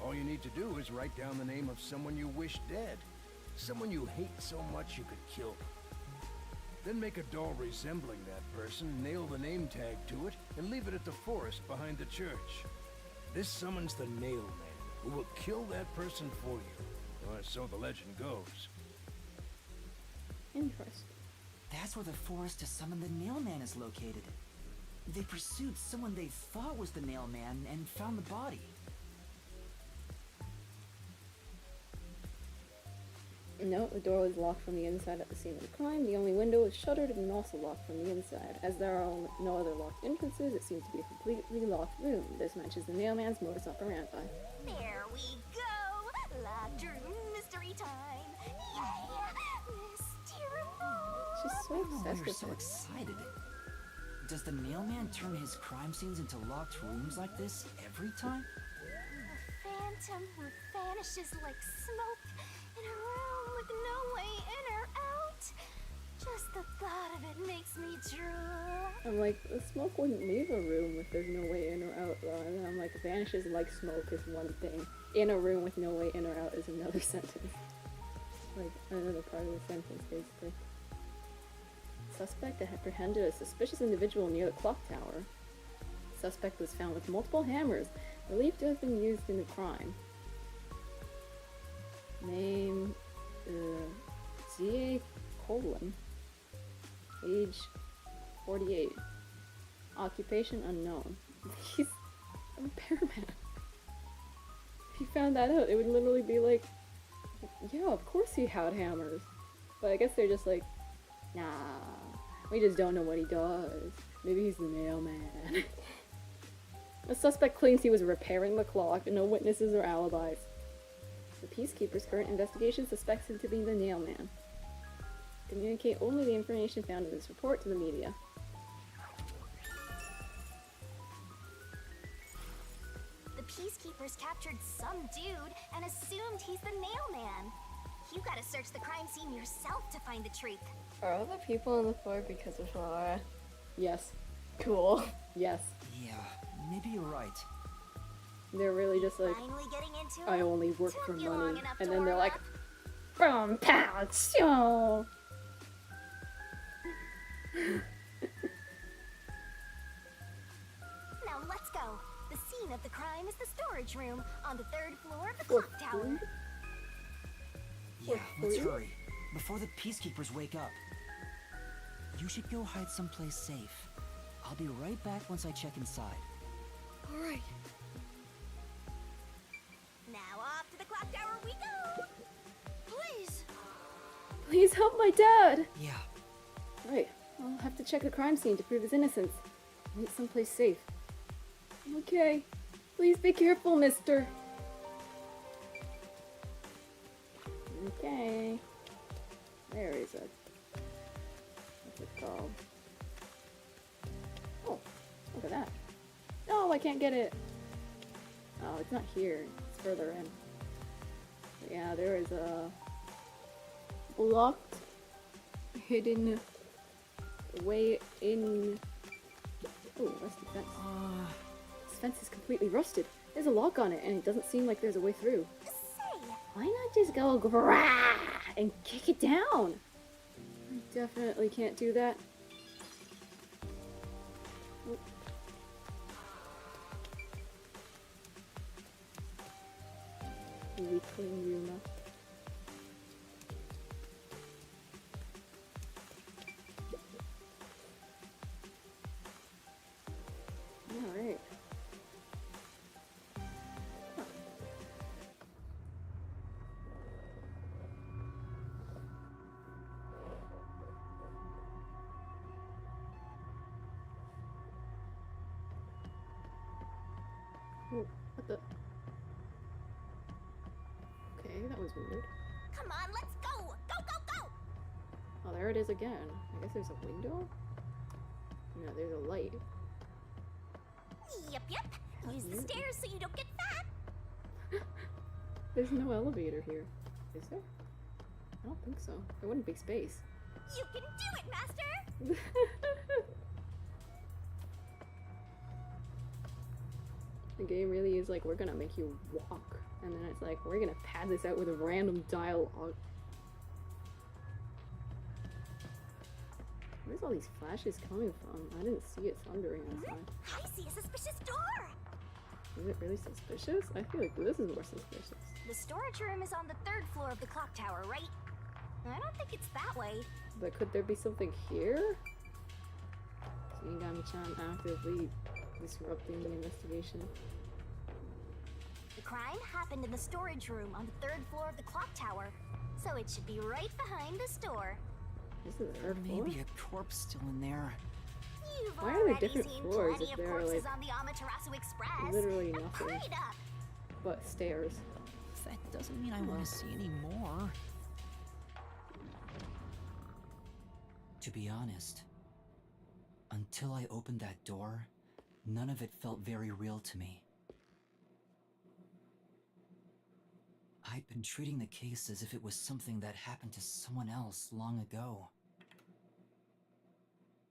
All you need to do is write down the name of someone you wish dead. Someone you hate so much you could kill them. Then make a doll resembling that person, nail the name tag to it, and leave it at the forest behind the church. This summons the Nailman, who will kill that person for you. Or so the legend goes. Interesting. That's where the forest to summon the Nailman is located. They pursued someone they thought was the Nailman and found the body. No, the door was locked from the inside at the scene of the crime. The only window was shuttered and also locked from the inside. As there are no other locked entrances, it seems to be a completely locked room. This matches the Nailman's modus operandi. There we go! Locked room mystery time! Yay! Mystery mode! She's so I don't know why obsessed you're with so it. excited. Does the Nailman turn his crime scenes into locked rooms like this every time? A phantom who vanishes like smoke in a room with no way in or out. Just the thought of it makes me drool. I'm like, the smoke wouldn't leave a room if there's no way in or out, though. And then I'm like, vanishes like smoke is one thing. In a room with no way in or out is another sentence. Like, another part of the sentence, basically. Suspect apprehended a suspicious individual near the clock tower. Suspect was found with multiple hammers, believed to have been used in the crime. Name, Z.A. Colin. Age, 48. Occupation unknown. He's a repairman. If you found that out, it would literally be like, yeah, of course he had hammers. But I guess they're just like, nah, we just don't know what he does. Maybe he's the mailman. The suspect claims he was repairing the clock and no witnesses or alibis. The Peacekeeper's current investigation suspects him to be the Nailman. Communicate only the information found in this report to the media. The Peacekeepers captured some dude and assumed he's the Nailman. You gotta search the crime scene yourself to find the truth. Are all the people on the floor because of Laura? Yes. Cool. Yes. Yeah, maybe you're right. They're really just like, Finally getting into I it. only work Took for you long money. enough And to then they're warm like, up? from passion. Now let's go. The scene of the crime is the storage room on the 3rd floor of the clock tower. Yeah, let's hurry. Before the peacekeepers wake up. You should go hide someplace safe. I'll be right back once I check inside. Alright. Now off to the clock tower we go. Please. Please help my dad. Yeah. Right. I'll have to check the crime scene to prove his innocence. Meet someplace safe. Okay. Please be careful, mister. Okay. There is a... What's it called? Oh, look at that. No, I can't get it. Oh, it's not here. It's further in. But yeah, there is a blocked, hidden way in. Oh, rusty fence. This fence is completely rusted. There's a lock on it, and it doesn't seem like there's a way through. Why not just go grah and kick it down? I definitely can't do that. Oh. Weakling Yuma. Alright. Oh, what the? Okay, that was weird. Come on, let's go! Go, go, go! Oh, there it is again. I guess there's a window? No, there's a light. Yep, yep. Use the stairs so you don't get fat. There's no elevator here. Is there? I don't think so. There wouldn't be space. You can do it, Master! The game really is like, we're gonna make you walk. And then it's like, we're gonna pad this out with a random dialogue. Where's all these flashes coming from? I didn't see it thundering outside. I see a suspicious door! Is it really suspicious? I feel like this is more suspicious. The storage room is on the 3rd floor of the clock tower, right? I don't think it's that way. But could there be something here? Shinigami-chan actively disrupting the investigation. The crime happened in the storage room on the 3rd floor of the clock tower, so it should be right behind the store. This is the 3rd floor? Maybe a corpse still in there. You've Why are there already different seen floors plenty if of there are, corpses like, on the Amaterasu Express. literally Now nothing. hurry up! But stairs. That doesn't mean I want to see any more. To be honest, until I opened that door, none of it felt very real to me. I'd been treating the case as if it was something that happened to someone else long ago.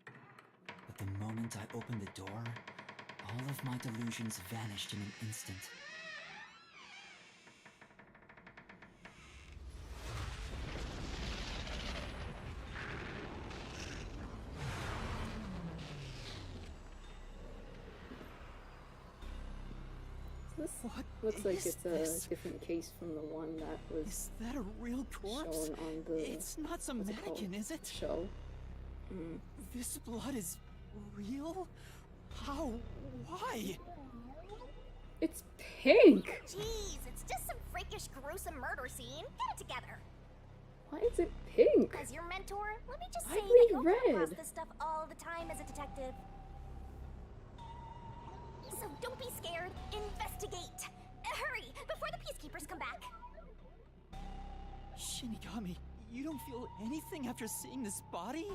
But the moment I opened the door, all of my delusions vanished in an instant. This What looks like is it's a this? different case from the one that was Is that a real corpse? shown on the... It's not some what's it mannequin, called? is it? Show. Mm. This blood is real? How? Why? It's pink! Jeez, it's just some freakish, gruesome murder scene. Get it together. Why is it pink? As your mentor, let me just I say that read you'll come across red. this stuff all the time as a detective. So don't be scared. Investigate. Hurry, before the peacekeepers come back. Shinigami, you don't feel anything after seeing this body?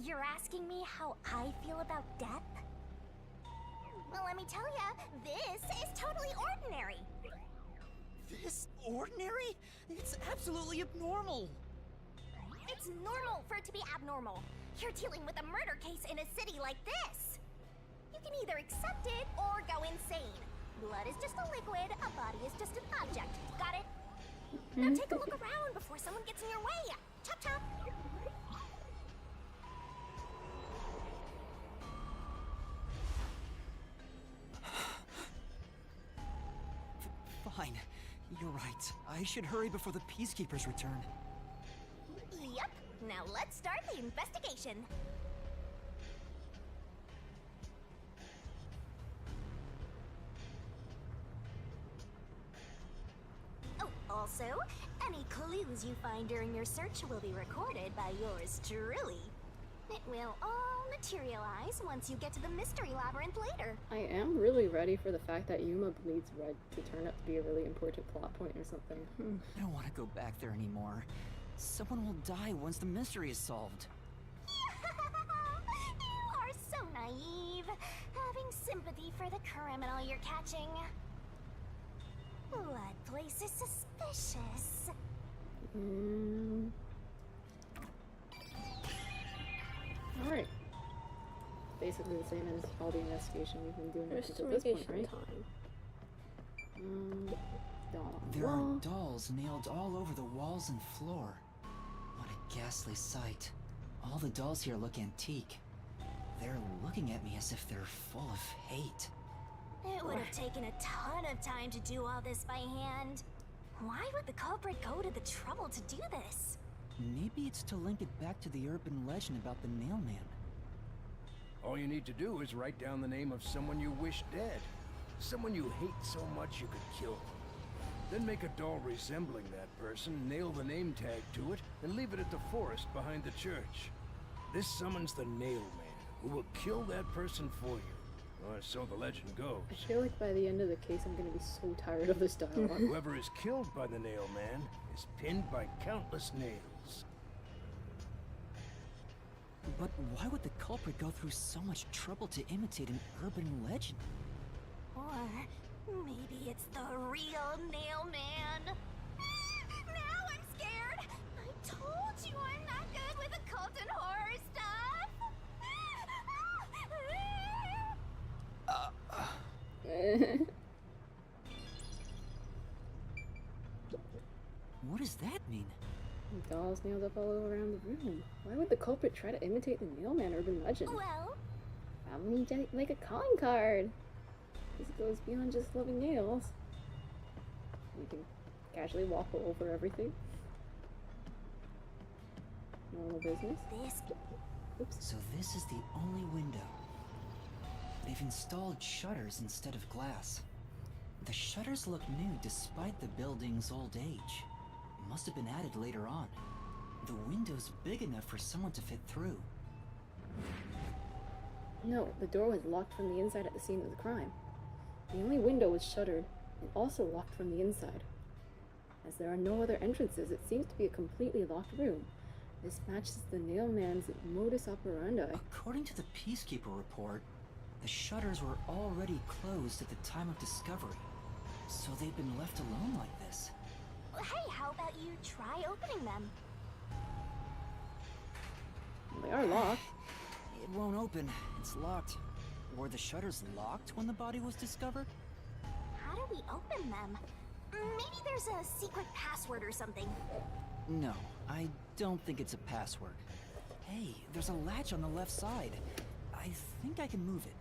You're asking me how I feel about death? Well, let me tell ya, this is totally ordinary. This ordinary? It's absolutely abnormal. It's normal for it to be abnormal. You're dealing with a murder case in a city like this. You can either accept it or go insane. Blood is just a liquid, a body is just an object. Got it? Now take a look around before someone gets in your way. Chop chop. Fine. You're right. I should hurry before the peacekeepers return. Yep. Now let's start the investigation. Oh, also, any clues you find during your search will be recorded by yours truly. It will all materialize once you get to the mystery labyrinth later. I am really ready for the fact that Yuma bleeds red to turn out to be a really important plot point or something. I don't want to go back there anymore. Someone will die once the mystery is solved. You are so naive, having sympathy for the criminal you're catching. What place is suspicious? Alright. Basically the same as all the investigation we've been doing up until this point, right? There are dolls nailed all over the walls and floor. What a ghastly sight. All the dolls here look antique. They're looking at me as if they're full of hate. It would have taken a ton of time to do all this by hand. Why would the culprit go to the trouble to do this? Maybe it's to link it back to the urban legend about the Nailman. All you need to do is write down the name of someone you wish dead. Someone you hate so much you could kill them. Then make a doll resembling that person, nail the name tag to it, and leave it at the forest behind the church. This summons the Nailman, who will kill that person for you. Or so the legend goes. I feel like by the end of the case I'm gonna be so tired of this dialogue. Whoever is killed by the Nailman is pinned by countless nails. But why would the culprit go through so much trouble to imitate an urban legend? Or maybe it's the real Nailman. Now I'm scared. I told you I'm not good with occult and horror stuff. What does that mean? Dolls nailed up all around the room. Why would the culprit try to imitate the Nailman urban legend? Well, probably like a calling card. This goes beyond just loving nails. You can casually walk over everything. Normal business. Oops. So this is the only window. They've installed shutters instead of glass. The shutters look new despite the building's old age. Must have been added later on. The window's big enough for someone to fit through. No, the door was locked from the inside at the scene of the crime. The only window was shuttered and also locked from the inside. As there are no other entrances, it seems to be a completely locked room. This matches the Nailman's modus operandi. According to the Peacekeeper report, the shutters were already closed at the time of discovery. So they've been left alone like this. hey, how about you try opening them? They are locked. It won't open. It's locked. Were the shutters locked when the body was discovered? How do we open them? Maybe there's a secret password or something. No, I don't think it's a password. Hey, there's a latch on the left side. I think I can move it.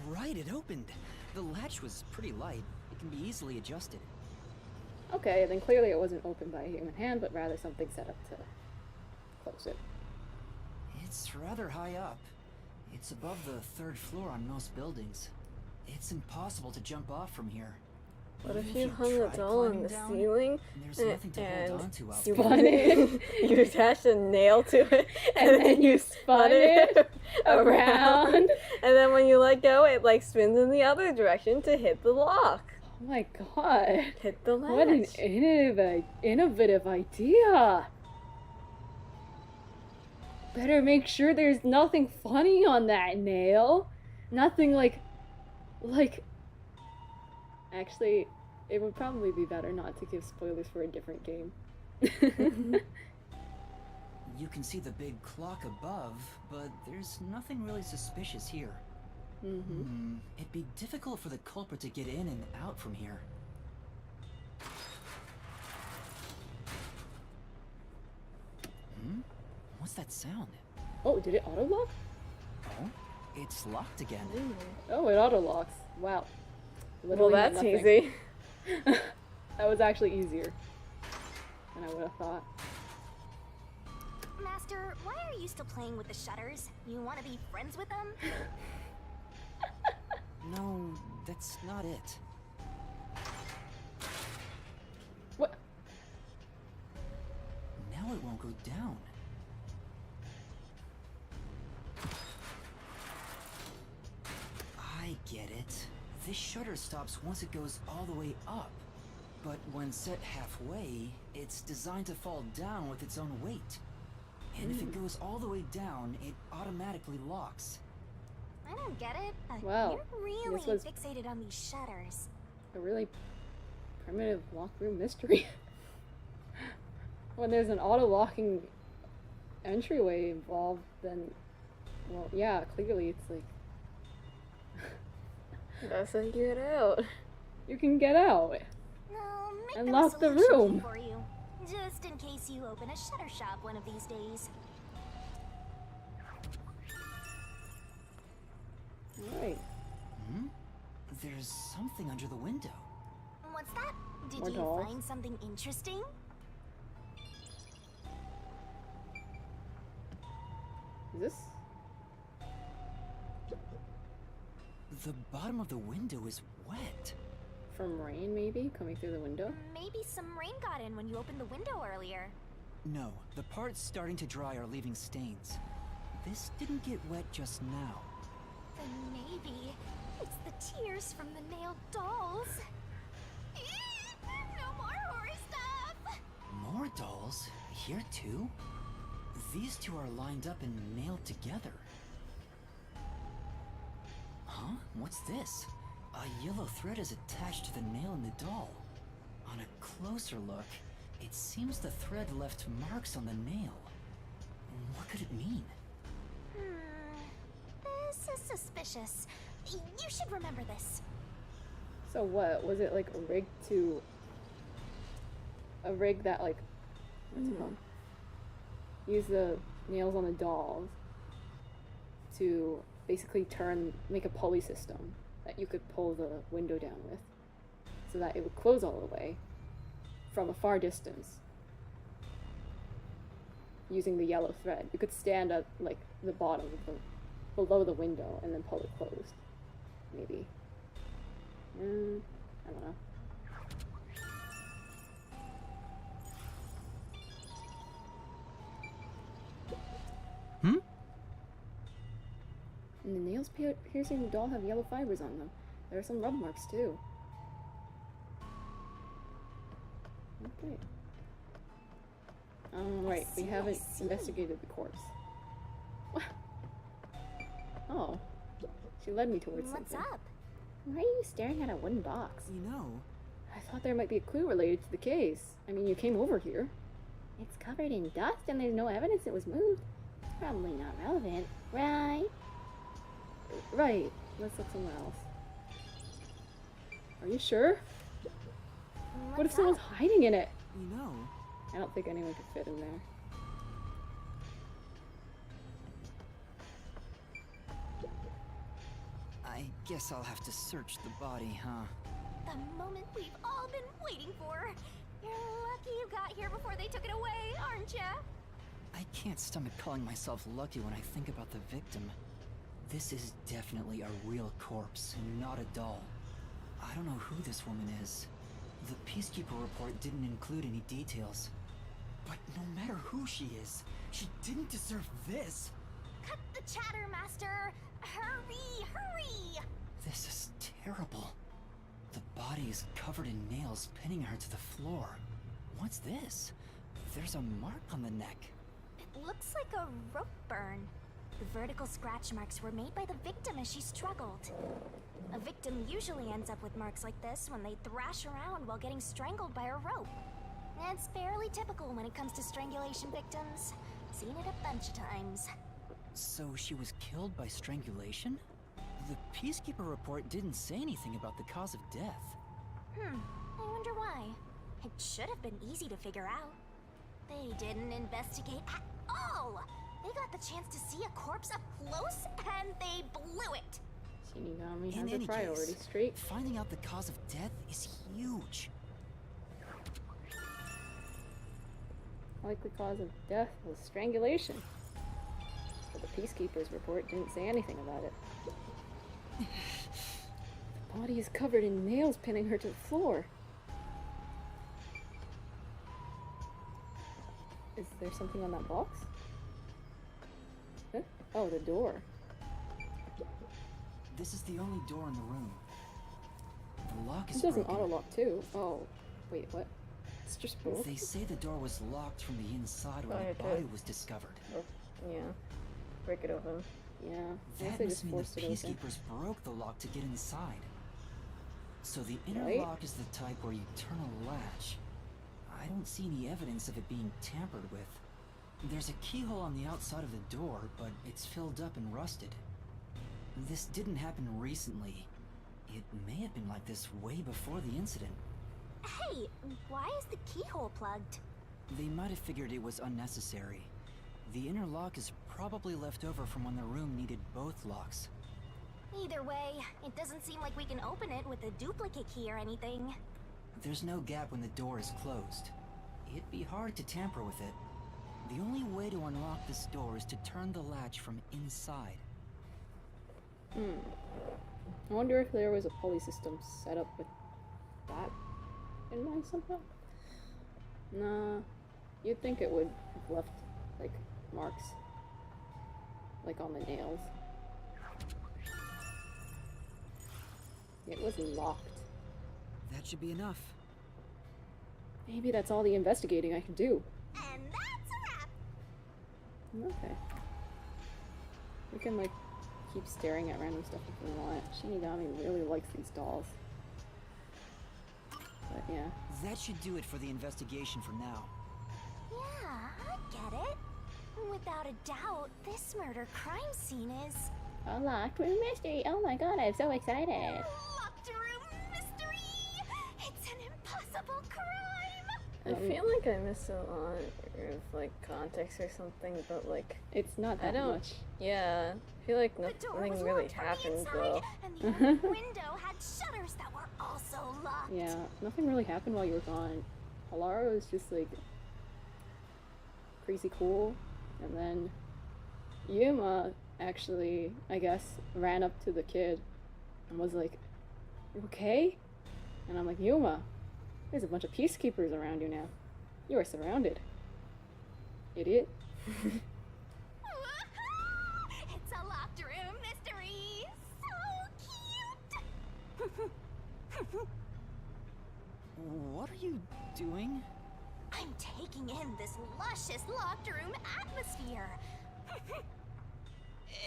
Alright, it opened. The latch was pretty light. It can be easily adjusted. Okay, then clearly it wasn't opened by a human hand, but rather something set up to close it. It's rather high up. It's above the 3rd floor on most buildings. It's impossible to jump off from here. What if you hung a doll on the ceiling and you attached a nail to it and then you spun it around and then when you let go it like spins in the other direction to hit the lock. Oh my god. Hit the latch. What an innovative idea. Better make sure there's nothing funny on that nail. Nothing like actually, it would probably be better not to give spoilers for a different game. You can see the big clock above, but there's nothing really suspicious here. It'd be difficult for the culprit to get in and out from here. What's that sound? Oh, did it auto-lock? Oh, it's locked again. Oh, it auto-locks. Wow. Well, that's easy. That was actually easier than I would have thought. Master, why are you still playing with the shutters? You want to be friends with them? No, that's not it. What? won't go down. I get it. This shutter stops once it goes all the way up. But when set halfway, it's designed to fall down with its own weight. And if it goes all the way down, it automatically locks. I don't get it. Wow, You're really this was- fixated on these shutters. A really primitive lock room mystery. When there's an auto-locking entryway involved, then, well, yeah, clearly it's like... That's how you get out. You can get out. I'll make And them a lock the solution room. for you, just in case you open a shutter shop one of these days. Right. Hmm? There's something under the window. What's that? Did More you dolls. find something interesting? Is this... The bottom of the window is wet. from rain, maybe? Coming through the window? Maybe some rain got in when you opened the window earlier. No, the parts starting to dry are leaving stains. This didn't get wet just now. Then maybe it's the tears from the nailed dolls. No more horror stuff! More dolls? Here too? These two are lined up and nailed together. Huh? What's this? A yellow thread is attached to the nail in the doll. On a closer look, it seems the thread left marks on the nail. What could it mean? This is suspicious. You should remember this. So what? Was it like a rig to... a rig that like... what's it called? Use the nails on the dolls to basically make a pulley system that you could pull the window down with so that it would close all the way from a far distance using the yellow thread. You could stand at like the bottom of the below the window and then pull it closed. Maybe. I don't know. Hmm? And the nails piercing the doll have yellow fibers on them. There are some rub marks too. Okay. Right, we haven't investigated the corpse. Oh. She led me towards What's something. up? Why are you staring at a wooden box? You know, I thought there might be a clue related to the case. I mean, you came over here. It's covered in dust and there's no evidence it was moved. It's probably not relevant, right? Right. Let's look somewhere else. Are you sure? What if someone's hiding in it? you know. I don't think anyone could fit in there. I guess I'll have to search the body, huh? The moment we've all been waiting for. You're lucky you got here before they took it away, aren't ya? I can't stomach calling myself lucky when I think about the victim. This is definitely a real corpse, and not a doll. I don't know who this woman is. The Peacekeeper report didn't include any details. But no matter who she is, she didn't deserve this! Cut the chatter, Master! Hurry, hurry! This is terrible. The body is covered in nails pinning her to the floor. What's this? There's a mark on the neck. It looks like a rope burn. The vertical scratch marks were made by the victim as she struggled. A victim usually ends up with marks like this when they thrash around while getting strangled by a rope. It's fairly typical when it comes to strangulation victims. Seen it a bunch of times. So she was killed by strangulation? The Peacekeeper report didn't say anything about the cause of death. I wonder why. It should have been easy to figure out. They didn't investigate at all! They got the chance to see a corpse up close, and they blew it! Shinigami In has her any priorities case, straight. finding out the cause of death is huge. Likely cause of death was strangulation. But the Peacekeeper's report didn't say anything about it. The body is covered in nails pinning her to the floor. Is there something on that box? Huh? Oh, the door. This is the only door in the room. The lock is It doesn't broken. auto-lock too. Oh, wait, what? It's just broke? They say the door was locked from the inside when Oh, the okay. body was discovered. Oh, yeah. Break it open. Yeah. I guess That they must just mean the forced it open. peacekeepers broke the lock to get inside. So the inner Right? lock is the type where you turn a latch. I don't see any evidence of it being tampered with. There's a keyhole on the outside of the door, but it's filled up and rusted. This didn't happen recently. It may have been like this way before the incident. Hey, why is the keyhole plugged? They might have figured it was unnecessary. The inner lock is probably left over from when the room needed both locks. Either way, it doesn't seem like we can open it with a duplicate key or anything. There's no gap when the door is closed. It'd be hard to tamper with it. The only way to unlock this door is to turn the latch from inside. I wonder if there was a pulley system set up with that in mind somehow? Nah. You'd think it would have left, like, marks. Like on the nails. It was locked. That should be enough. Maybe that's all the investigating I can do. And that's a wrap! Okay. We can, like, keep staring at random stuff if we want. Shinigami really likes these dolls. But yeah. That should do it for the investigation for now. Yeah, I get it. Without a doubt, this murder crime scene is... A locked room mystery. Oh my god, I'm so excited. Locked room mystery! It's an impossible crime! I feel like I missed a lot of like context or something, but like it's not that I don't. much. Yeah, I feel like The door was nothing really locked from the happened inside, though. and the other window had shutters that were also locked. Yeah, nothing really happened while you were gone. Halara was just like crazy cool, and then Yuma actually, I guess, ran up to the kid and was like, "You okay?" And I'm like, "Yuma, there's a bunch of peacekeepers around you now. You are surrounded, idiot." It's a locked room mystery! So cute! What are you doing? I'm taking in this luscious locked room atmosphere!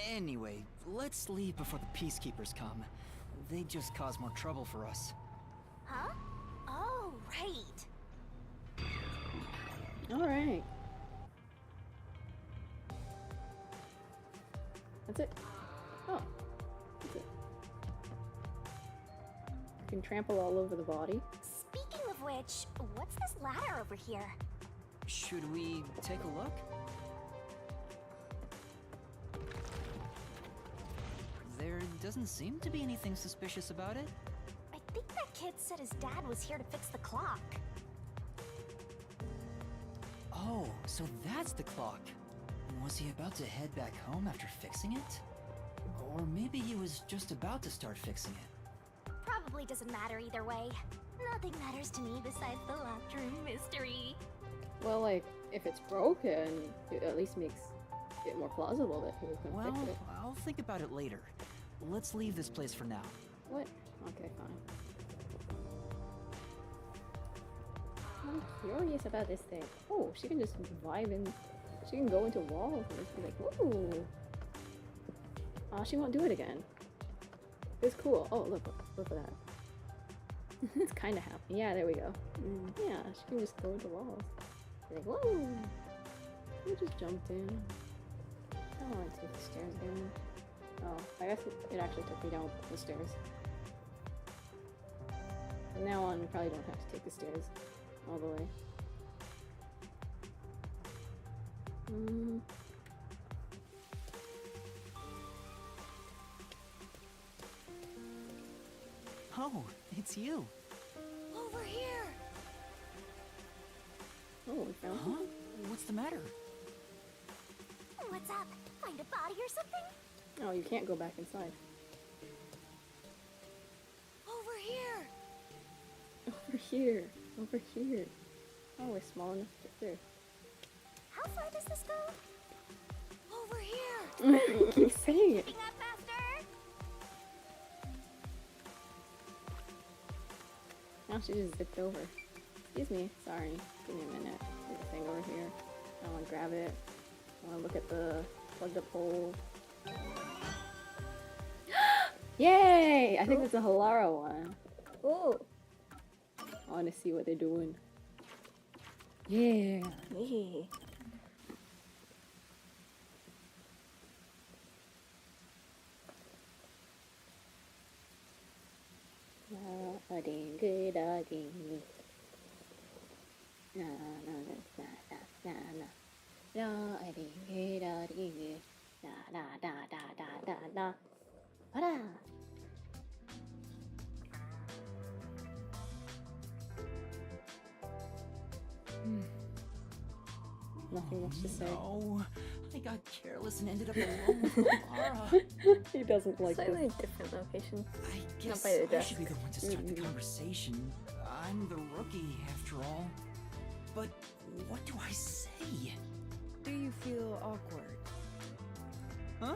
Anyway, let's leave before the peacekeepers come. They just cause more trouble for us. Huh? Oh, right. Alright. That's it. Oh. That's it. You can trample all over the body. Speaking of which, what's this ladder over here? Should we take a look? There doesn't seem to be anything suspicious about it. I think that kid said his dad was here to fix the clock. Oh, so that's the clock. Was he about to head back home after fixing it? Or maybe he was just about to start fixing it. Probably doesn't matter either way. Nothing matters to me besides the locked room mystery. Well, like, if it's broken, it at least makes it more plausible that he was gonna Well, fix it. I'll think about it later. Let's leave this place for now. What? Okay, fine. I'm curious about this thing. Oh, she can just vibe in. She can go into walls and just be like, ooh. She won't do it again. It's cool. Oh, look at that. It's kind of happy. Yeah, there we go. Yeah, she can just go into walls. Like, whoa! We just jumped in. I don't want to take the stairs again. Oh, I guess it actually took me down the stairs. From now on, we probably don't have to take the stairs all the way. Oh, it's you. Over here! Oh, we found Huh? What's the matter? What's up? Find a body or something? Oh, you can't go back inside. Over here! Over here. Over here. Oh, we're small enough to get through. How far does this go? Over here! Keep saying it. Picking up faster! Now she just zipped over. Excuse me, sorry. Give me a minute. There's a thing over here. I wanna grab it. I wanna look at the plugged up hole. Yay! I think it's a Halara one. Oh. I wanna see what they're doing. Yeah. Yeah. A dingy doggy. Na na na na na na. Na a dingy doggy. Na na da da da da da. Hurrah! Nothing much to say. No, I got careless and ended up alone with Laura. He doesn't like Slightly this. different location. I Not guess by the I desk. should be the one to start the conversation. I'm the rookie, after all. But what do I say? Do you feel awkward? Huh?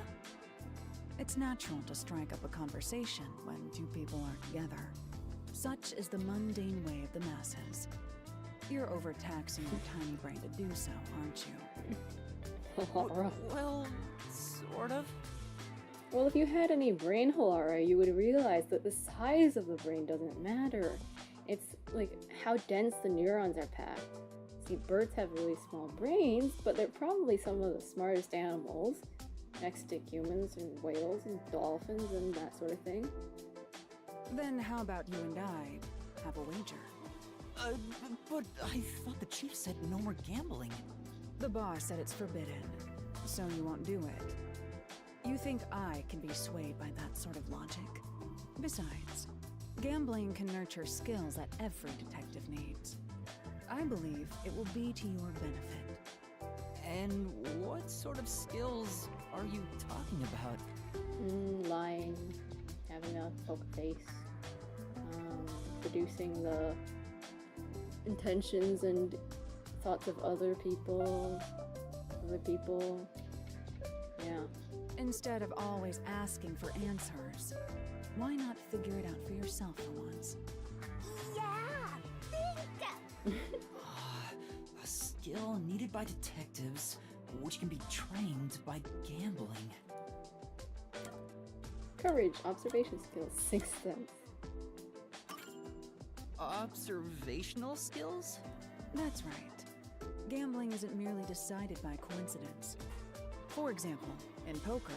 It's natural to strike up a conversation when two people are together. Such is the mundane way of the masses. You're overtaxing your tiny brain to do so, aren't you? Well, sort of. Well, if you had any brain Halara, you would realize that the size of the brain doesn't matter. It's like how dense the neurons are packed. See, birds have really small brains, but they're probably some of the smartest animals, next to humans and whales and dolphins and that sort of thing. Then how about you and I have a wager? But I thought the chief said no more gambling. The boss said it's forbidden, so you won't do it. You think I can be swayed by that sort of logic? Besides, gambling can nurture skills that every detective needs. I believe it will be to your benefit. And what sort of skills are you talking about? Lying, having a poker face, producing the intentions and thoughts of other people. Yeah. Instead of always asking for answers, why not figure it out for yourself for once? Yeah! Think! A skill needed by detectives, which can be trained by gambling. Courage, observation skills, sixth sense. Observational skills? That's right. Gambling isn't merely decided by coincidence. For example, in poker,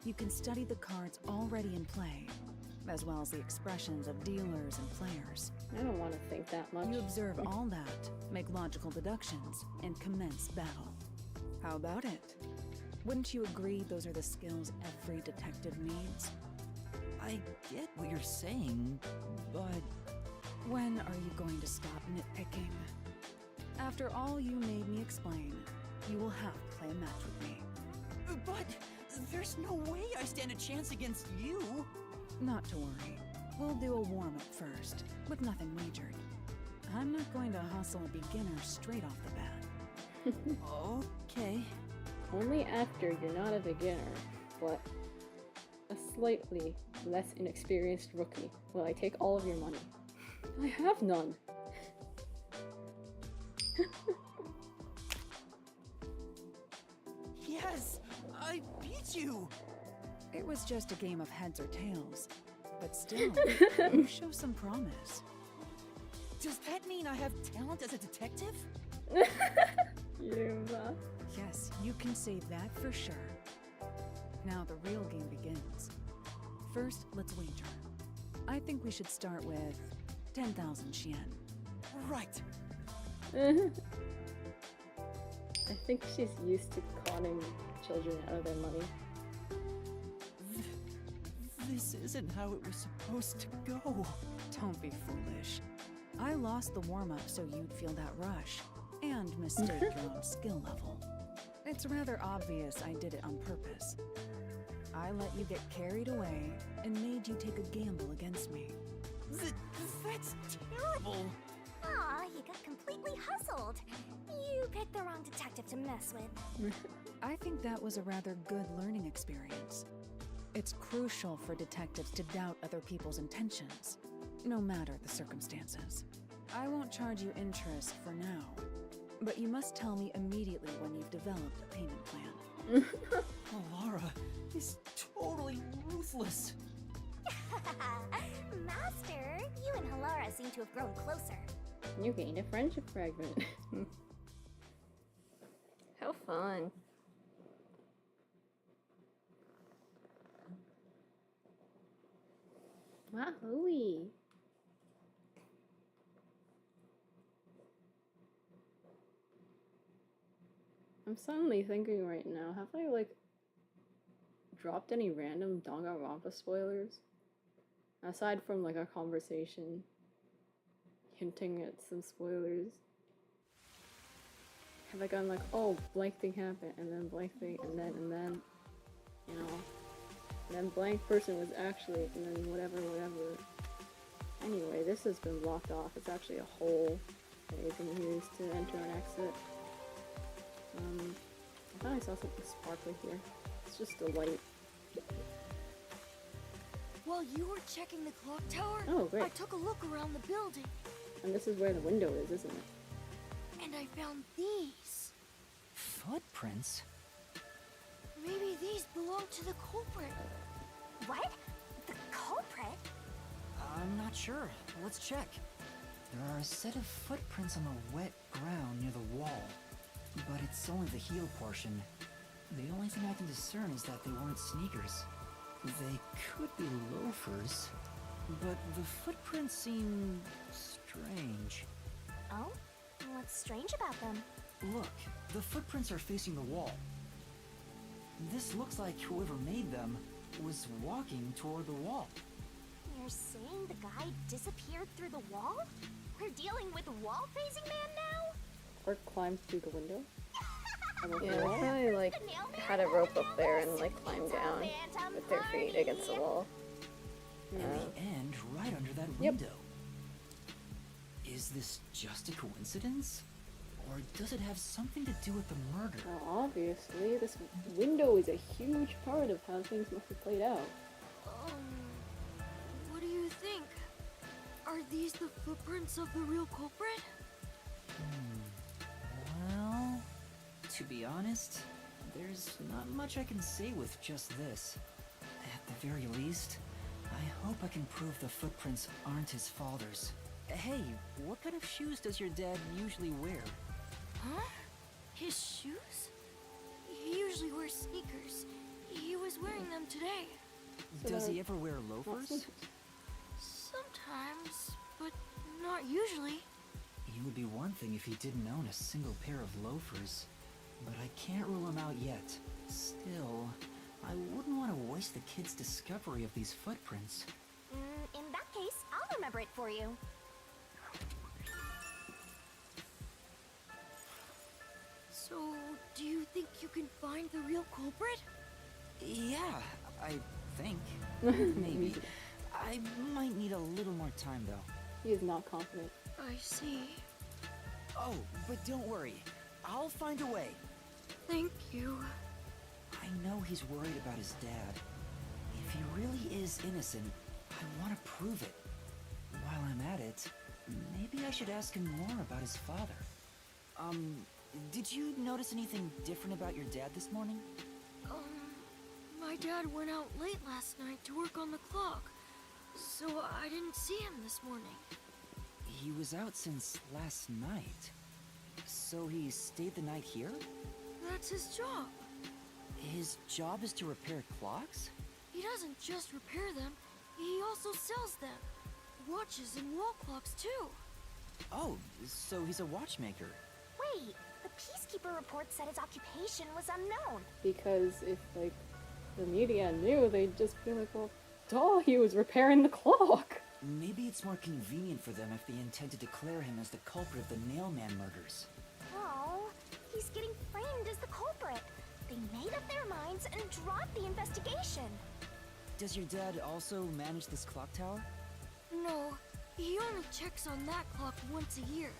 you can study the cards already in play, as well as the expressions of dealers and players. I don't want to think that much. You observe all that, make logical deductions, and commence battle. How about it? Wouldn't you agree those are the skills every detective needs? I get what you're saying, but... When are you going to stop nitpicking? After all you made me explain, you will have to play a match with me. But there's no way I stand a chance against you! Not to worry. We'll do a warm-up first, with nothing wagered. I'm not going to hustle a beginner straight off the bat. Okay. Only after you're not a beginner, but a slightly less inexperienced rookie will I take all of your money. I have none. Yes! I beat you! It was just a game of heads or tails. But still, you show some promise. Does that mean I have talent as a detective? Yes, you can say that for sure. Now the real game begins. First, let's wager. I think we should start with 10,000 Xian. Right. I think she's used to conning children out of their money. This isn't how it was supposed to go. Don't be foolish. I lost the warm-up so you'd feel that rush, and mistake your own skill level. It's rather obvious I did it on purpose. I let you get carried away and made you take a gamble against me. That's terrible! Aw, you got completely hustled. You picked the wrong detective to mess with. I think that was a rather good learning experience. It's crucial for detectives to doubt other people's intentions, no matter the circumstances. I won't charge you interest for now, but you must tell me immediately when you've developed a payment plan. Laura is totally ruthless. Master, you and Halara seem to have grown closer. You gained a friendship fragment. How fun. Wahooey. I'm suddenly thinking right now, have I like dropped any random Danganronpa spoilers? Aside from like a conversation hinting at some spoilers. Have I gone like, oh, blank thing happened, and then blank thing, and then, you know, and then blank person was actually, and then whatever. Anyway, this has been blocked off. It's actually a hole that you can use to enter and exit. I thought I saw something sparkly here. It's just a light. While you were checking the clock tower, Oh, great. I took a look around the building, And this is where the window is, isn't it? and I found these. Footprints? Maybe these belong to the culprit. What? The culprit? I'm not sure. Let's check. There are a set of footprints on the wet ground near the wall, but it's only the heel portion. The only thing I can discern is that they weren't sneakers. They could be loafers, but the footprints seem strange. Oh? What's strange about them? Look, the footprints are facing the wall. This looks like whoever made them was walking toward the wall. You're saying the guy disappeared through the wall? We're dealing with wall-facing man now? Or climbed through the window? Yeah, they probably like had a rope up there and like climbed down with their feet against the wall. And the end right under that window. Is this just a coincidence? Or does it have something to do with the murder? Well, obviously, this window is a huge part of how things must have played out. What do you think? Are these the footprints of the real culprit? Well, to be honest, there's not much I can say with just this. At the very least, I hope I can prove the footprints aren't his father's. Hey, what kind of shoes does your dad usually wear? Huh? His shoes? He usually wears sneakers. He was wearing them today. Does he ever wear loafers? Sometimes, but not usually. It would be one thing if he didn't own a single pair of loafers, but I can't rule him out yet. Still, I wouldn't want to waste the kid's discovery of these footprints. In that case, I'll remember it for you. So, do you think you can find the real culprit? Yeah, I think. Maybe. I might need a little more time, though. He is not confident. I see. Oh, but don't worry. I'll find a way. Thank you. I know he's worried about his dad. If he really is innocent, I want to prove it. While I'm at it, maybe I should ask him more about his father. Did you notice anything different about your dad this morning? My dad went out late last night to work on the clock, so I didn't see him this morning. He was out since last night. So he stayed the night here? That's his job. His job is to repair clocks? He doesn't just repair them, he also sells them. Watches and wall clocks, too. Oh, so he's a watchmaker. Wait, the Peacekeeper report said his occupation was unknown. Because if, like, the media knew, they'd just be like, well, duh, he was repairing the clock. Maybe it's more convenient for them if they intend to declare him as the culprit of the Nailman murders. Oh, he's getting framed as the culprit. They made up their minds and dropped the investigation. Does your dad also manage this clock tower? No, he only checks on that clock once a year.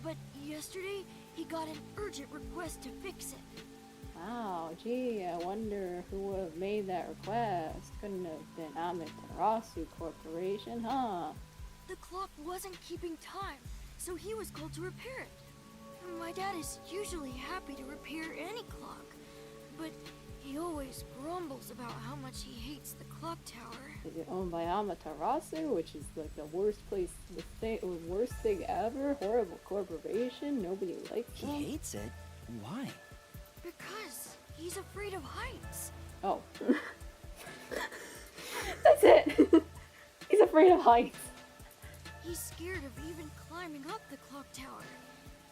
but yesterday he got an urgent request to fix it. Wow, gee, I wonder who would have made that request. Couldn't have been Amaterasu Corporation, huh? The clock wasn't keeping time, so he was called to repair it. My dad is usually happy to repair any clock, but he always grumbles about how much he hates the clock tower. Is it owned by Amaterasu, which is like the worst place, worst thing ever? Horrible corporation, nobody likes them. He hates it? Why? Because he's afraid of heights. Oh. That's it! He's afraid of heights. He's scared of even climbing up the clock tower.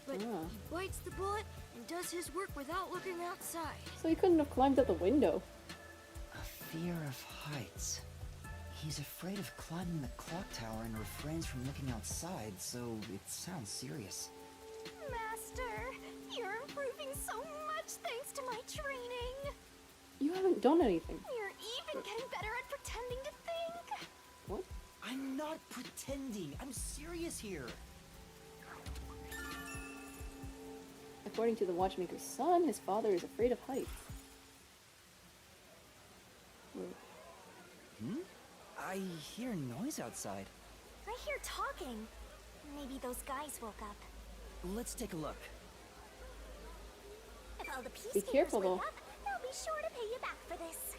But he bites the bullet and does his work without looking outside. So he couldn't have climbed out the window. A fear of heights. He's afraid of climbing the clock tower and refrains from looking outside, so it sounds serious. Master, you're improving so much thanks to my training. You haven't done anything. You're even getting better at pretending to think. What? I'm not pretending. I'm serious here. According to the watchmaker's son, his father is afraid of heights. I hear noise outside. I hear talking. Maybe those guys woke up. Let's take a look. If all the Be peacekeepers careful, wake though. up, they'll be sure to pay you back for this.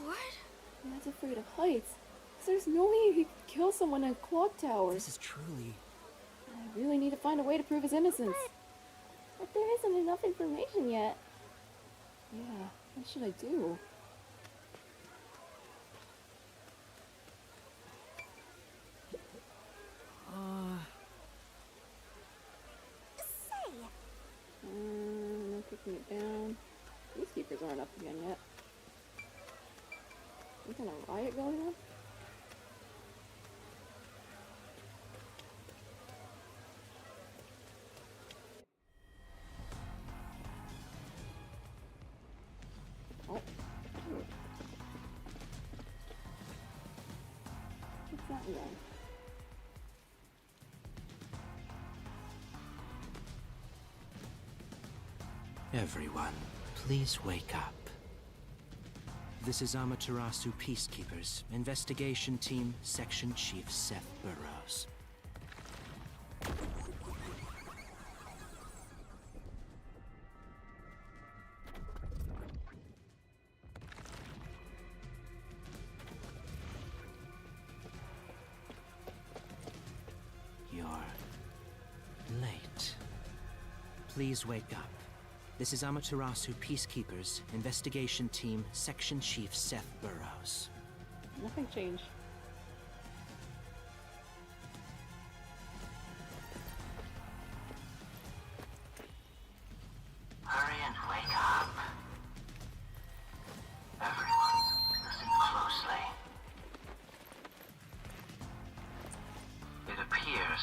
What? Dad's afraid of heights. 'Cause there's no way he could kill someone in a clock tower. This is truly... I really need to find a way to prove his innocence. But there isn't enough information yet. Yeah, what should I do? Say, No kicking it down. These keepers aren't up again yet. Is there a riot going on? Oh. What's that one? Everyone, please wake up. This is Amaterasu Peacekeepers, Investigation Team, Section Chief Seth Burrows. You're late. Please wake up. This is Amaterasu Peacekeepers, Investigation Team, Section Chief Seth Burrows. Nothing changed. Hurry and wake up. Everyone, listen closely. It appears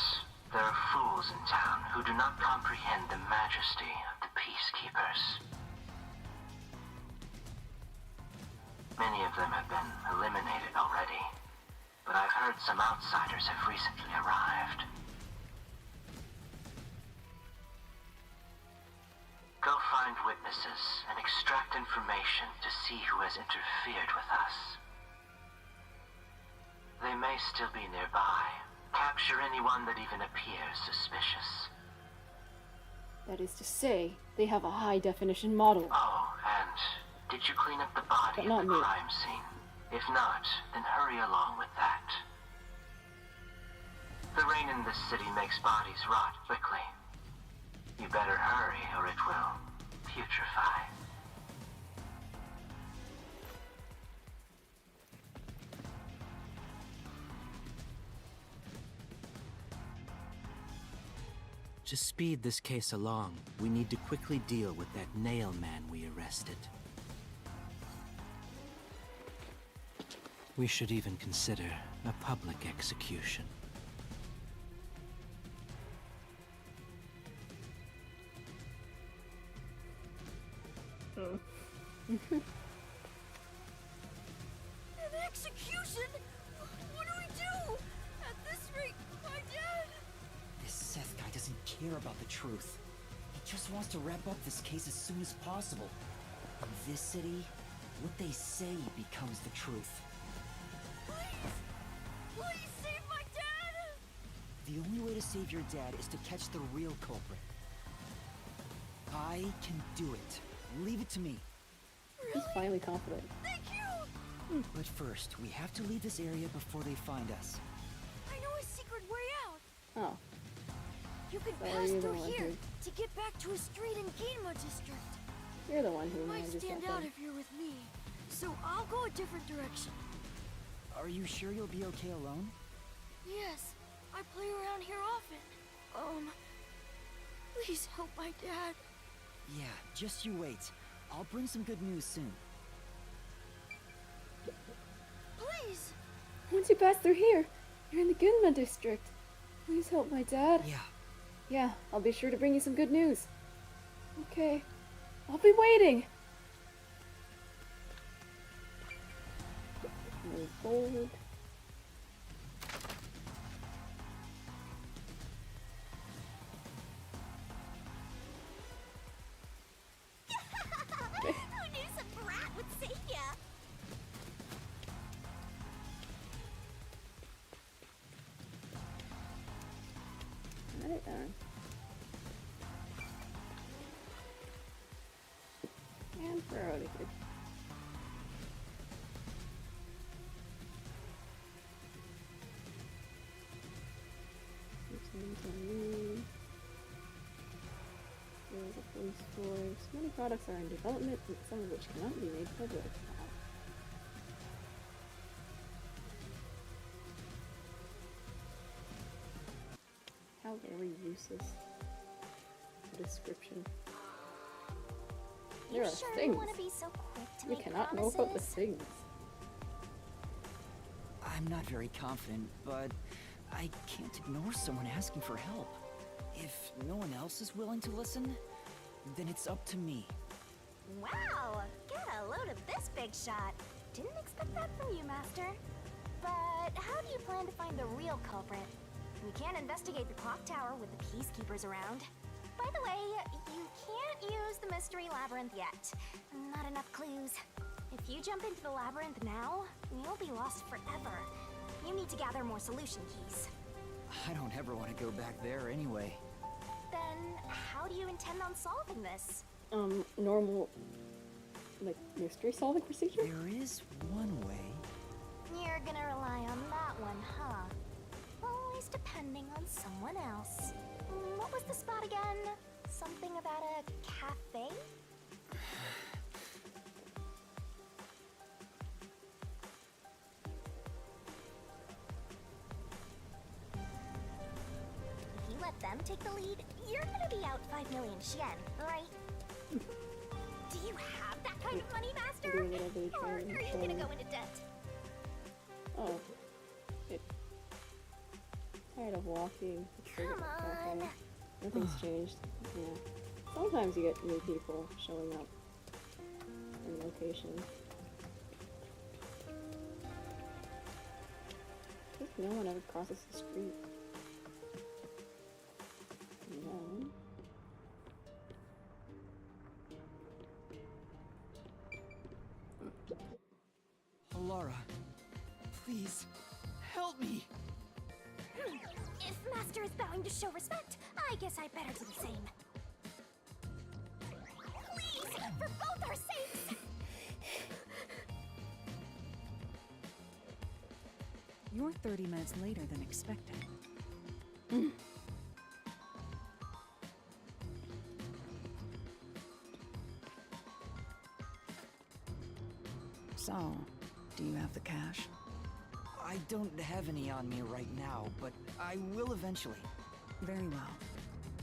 there are fools in town who do not comprehend the majesty of the Peacekeepers. Many of them have been eliminated already, but I've heard some outsiders have recently arrived. Go find witnesses and extract information to see who has interfered with us. They may still be nearby. Capture anyone that even appears suspicious. That is to say, they have a high-definition model. Oh, and did you clean up the body But not at the me. crime scene? If not, then hurry along with that. The rain in this city makes bodies rot quickly. You better hurry or it will putrefy. To speed this case along, we need to quickly deal with that nail man we arrested. We should even consider a public execution. An execution? What do we do? At this rate, my dad... This Seth guy doesn't care about the truth. He just wants to wrap up this case as soon as possible. In this city, what they say becomes the truth. Please save my dad! The only way to save your dad is to catch the real culprit. I can do it. Leave it to me. He's finally confident. Thank you! But first, we have to leave this area before they find us. I know a secret way out! Oh. You can So are pass you the through one here who- to get back to a street in Ginma District. You're the one who You might manages stand that out thing. if you're with me, so I'll go a different direction. Are you sure you'll be okay alone? Yes, I play around here often. Please help my dad. Yeah, just you wait. I'll bring some good news soon. Please! Once you pass through here, you're in the Ginma district. Please help my dad. Yeah. Yeah, I'll be sure to bring you some good news. Okay. I'll be waiting. Move forward. Who knew some brat would save ya? Alright then. And we're out of here. There's a police force. Many products are in development, some of which cannot be made public. Wow. How very useless. The description. You There are sure you things. want to be so quick to You make cannot know promises? about the things. I'm not very confident, but I can't ignore someone asking for help. If no one else is willing to listen, then it's up to me. Wow, get a load of this big shot. Didn't expect that from you, Master. But how do you plan to find the real culprit? We can't investigate the clock tower with the peacekeepers around. By the way, you can't use the mystery labyrinth yet. Not enough clues. If you jump into the labyrinth now, you'll be lost forever. You need to gather more solution keys. I don't ever want to go back there anyway. Then, how do you intend on solving this? Normal, like, mystery solving procedure? There is one way. You're gonna rely on that one, huh? Always depending on someone else. What was the spot again? Something about a cafe? If you let them take the lead, you're gonna be out 5 million Yen, right? Do you have that kind of money, Master? Do a little bit of Or are training, you gonna training. go into debt? Oh. It. Tired of walking. Come on. Nothing's changed. Yeah. Sometimes you get new people showing up in locations. I think no one ever crosses the street. No. Alara, please, help me! If Master is bowing to show respect, I guess I better do the same. Please, for both our sakes! You're 30 minutes later than expected. So, do you have the cash? I don't have any on me right now, but I will eventually. Very well.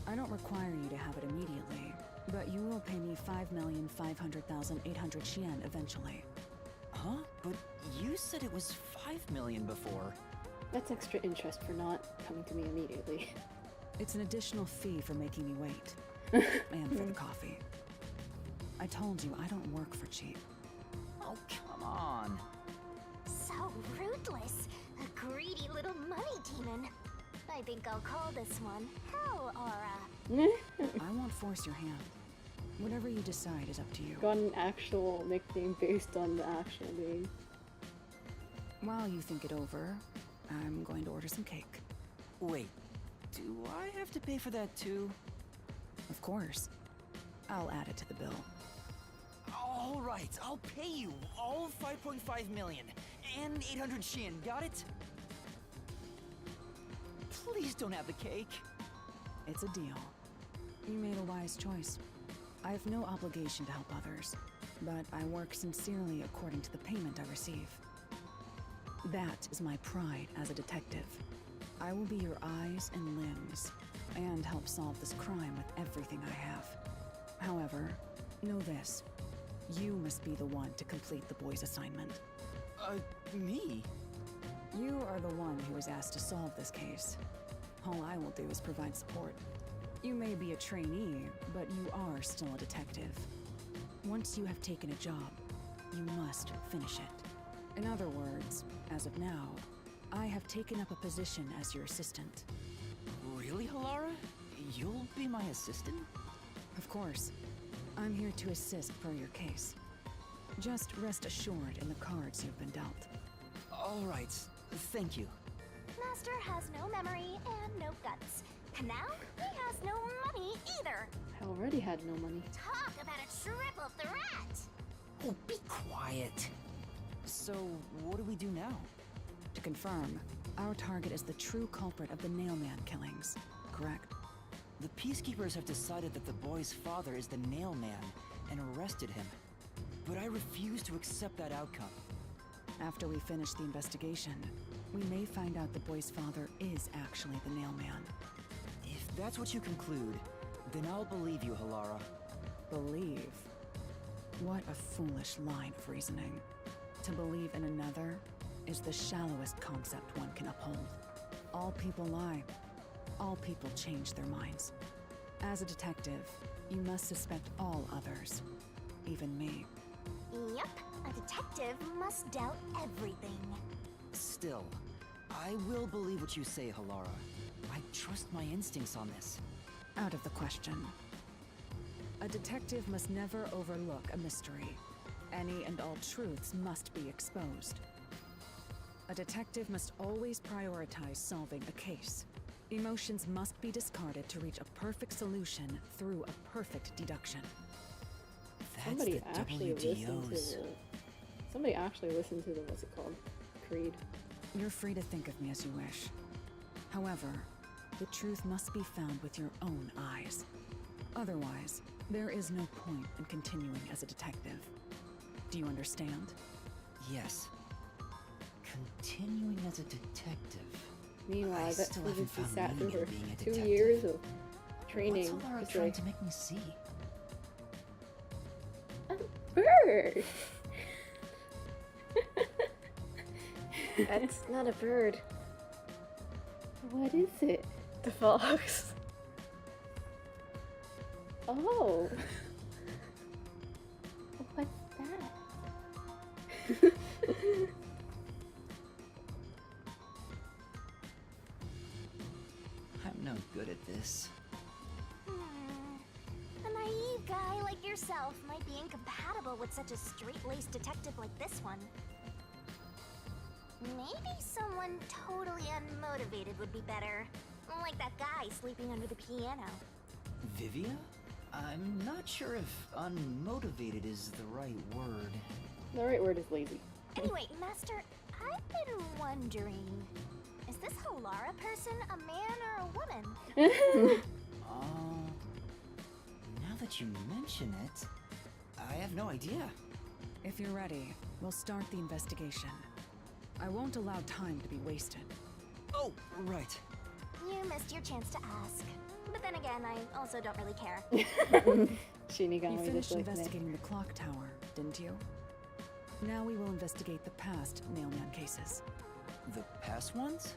I don't require you to have it immediately, but you will pay me 5,500,800 yen eventually. Huh? But you said it was 5 million before. That's extra interest for not coming to me immediately. It's an additional fee for making me wait. And for the coffee. I told you I don't work for cheap. Oh, come on. So ruthless. A greedy little money demon. I I think I'll call this one Hell Aura. I won't force your hand. Whatever you decide is up to you. Got an actual nickname based on the actual name. While you think it over, I'm going to order some cake. Wait, do I have to pay for that too? Of course. I'll add it to the bill. All right, I'll pay you all 5.5 million and 800 Shin. Got it? Please don't have the cake. It's a deal. You made a wise choice. I have no obligation to help others, but I work sincerely according to the payment I receive. That is my pride as a detective. I will be your eyes and limbs, and help solve this crime with everything I have. However, know this. You must be the one to complete the boy's assignment. Me? You are the one who was asked to solve this case. All I will do is provide support. You may be a trainee, but you are still a detective. Once you have taken a job, you must finish it. In other words, as of now, I have taken up a position as your assistant. Really, Halara? You'll be my assistant? Of course. I'm here to assist per your case. Just rest assured in the cards you've been dealt. All right, thank you. Master has no memory and no guts. And now he has no money either. I already had no money. Talk about a triple threat. Oh, be quiet. So, what do we do now? To confirm, our target is the true culprit of the Nailman killings, correct? The Peacekeepers have decided that the boy's father is the Nailman and arrested him. But I refuse to accept that outcome. After we finish the investigation, we may find out the boy's father is actually the Nailman. If that's what you conclude, then I'll believe you, Halara. Believe? What a foolish line of reasoning. To believe in another is the shallowest concept one can uphold. All people lie. All people change their minds. As a detective, you must suspect all others, even me. Yep, a detective must doubt everything. Still, I will believe what you say, Halara. I trust my instincts on this. Out of the question. A detective must never overlook a mystery. Any and all truths must be exposed. A detective must always prioritize solving a case. Emotions must be discarded to reach a perfect solution through a perfect deduction. Somebody actually listened to the what's it called? Creed. You're free to think of me as you wish. However, the truth must be found with your own eyes. Otherwise, there is no point in continuing as a detective. Do you understand? Yes. Continuing as a detective. Meanwhile, I bet still haven't she found sat through meaning her in being a 2 detective. years of training. What's Halara just trying like, to make me see? bird! That's not a bird. What is it? The fox. Oh. What's that? I'm no good at this. A naive guy like yourself might be incompatible with such a straight-laced detective like this one. Maybe someone totally unmotivated would be better. Like that guy sleeping under the piano. Vivia? I'm not sure if unmotivated is the right word. The right word is lazy. Anyway, Master, I've been wondering, is this Halara person a man or a woman? Now that you mention it, I have no idea. If you're ready, we'll start the investigation. I won't allow time to be wasted. Oh, right. You missed your chance to ask. But then again, I also don't really care. Shinigami You finished just like investigating the clock tower, didn't you? Now we will investigate the past Nailman cases. The past ones?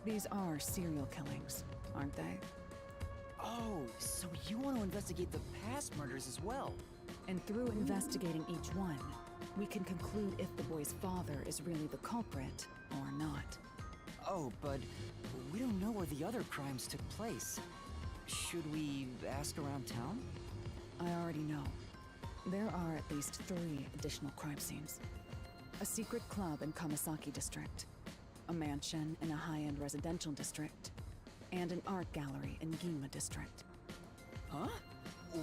These are serial killings, aren't they? Oh, so you want to investigate the past murders as well? And through investigating each one, we can conclude if the boy's father is really the culprit or not. Oh, but we don't know where the other crimes took place. Should we ask around town? I already know. There are at least 3 additional crime scenes. A secret club in Kamasaki district, a mansion in a high-end residential district, and an art gallery in Ginma district. Huh?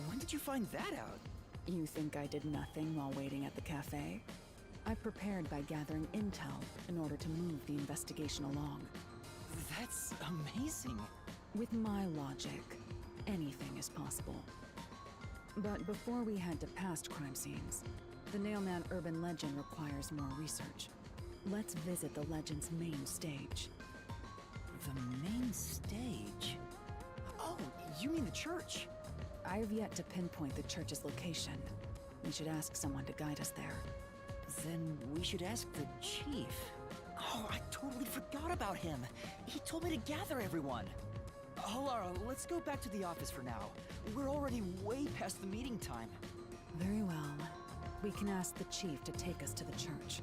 When did you find that out? You think I did nothing while waiting at the cafe? I prepared by gathering intel in order to move the investigation along. That's amazing. With my logic, anything is possible. But before we head to past crime scenes, the Nailman urban legend requires more research. Let's visit the legend's main stage. The main stage? Oh, you mean the church? I have yet to pinpoint the church's location. We should ask someone to guide us there. Then we should ask the chief. Oh, I totally forgot about him. He told me to gather everyone. Halara, let's go back to the office for now. We're already way past the meeting time. Very well. We can ask the chief to take us to the church.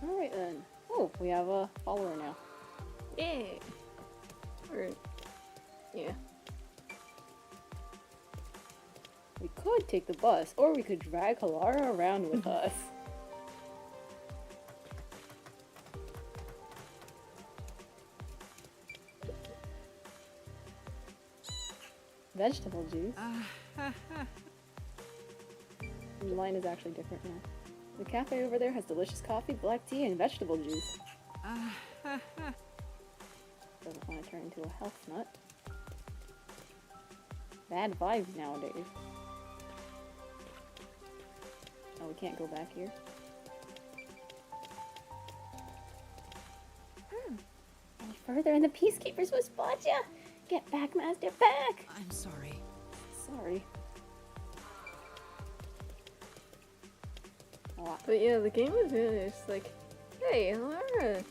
Alright then. Oh, we have a follower now. Yay! Or, yeah. We could take the bus, or we could drag Halara around with us. Vegetable juice. The line is actually different now. The cafe over there has delicious coffee, black tea, and vegetable juice. Doesn't want to turn into a health nut. Bad vibes nowadays. Oh, we can't go back here. Any further and the Peacekeepers will spot ya! Get back, Master, back! I'm sorry. Sorry. But yeah, the game is really just like, hey, Lara,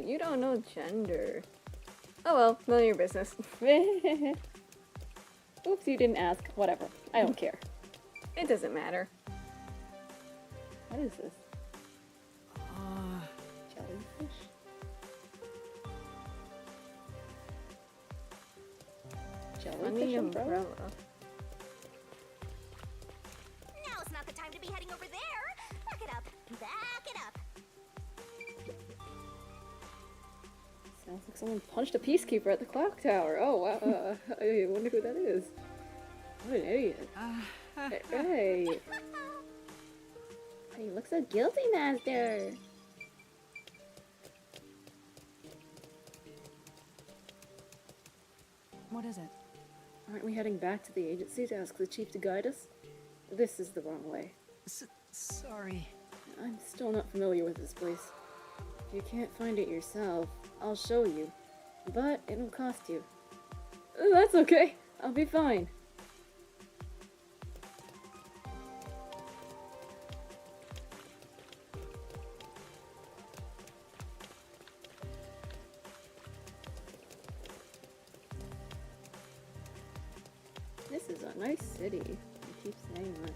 you don't know gender. Oh well, none of your business. Oops, you didn't ask. Whatever. I don't care. It doesn't matter. What is this? Jellyfish? Jellyfish umbrella? Now's not the time to be heading over there. Back it up. Back it up. Sounds like someone punched a peacekeeper at the clock tower. Oh, wow. I wonder who that is. What an idiot. Hey. You look so guilty, Master. What is it? Aren't we heading back to the agency to ask the chief to guide us? This is the wrong way. Sorry. I'm still not familiar with this place. If you can't find it yourself, I'll show you. But it'll cost you. That's okay. I'll be fine. This is a nice city. I keep saying that.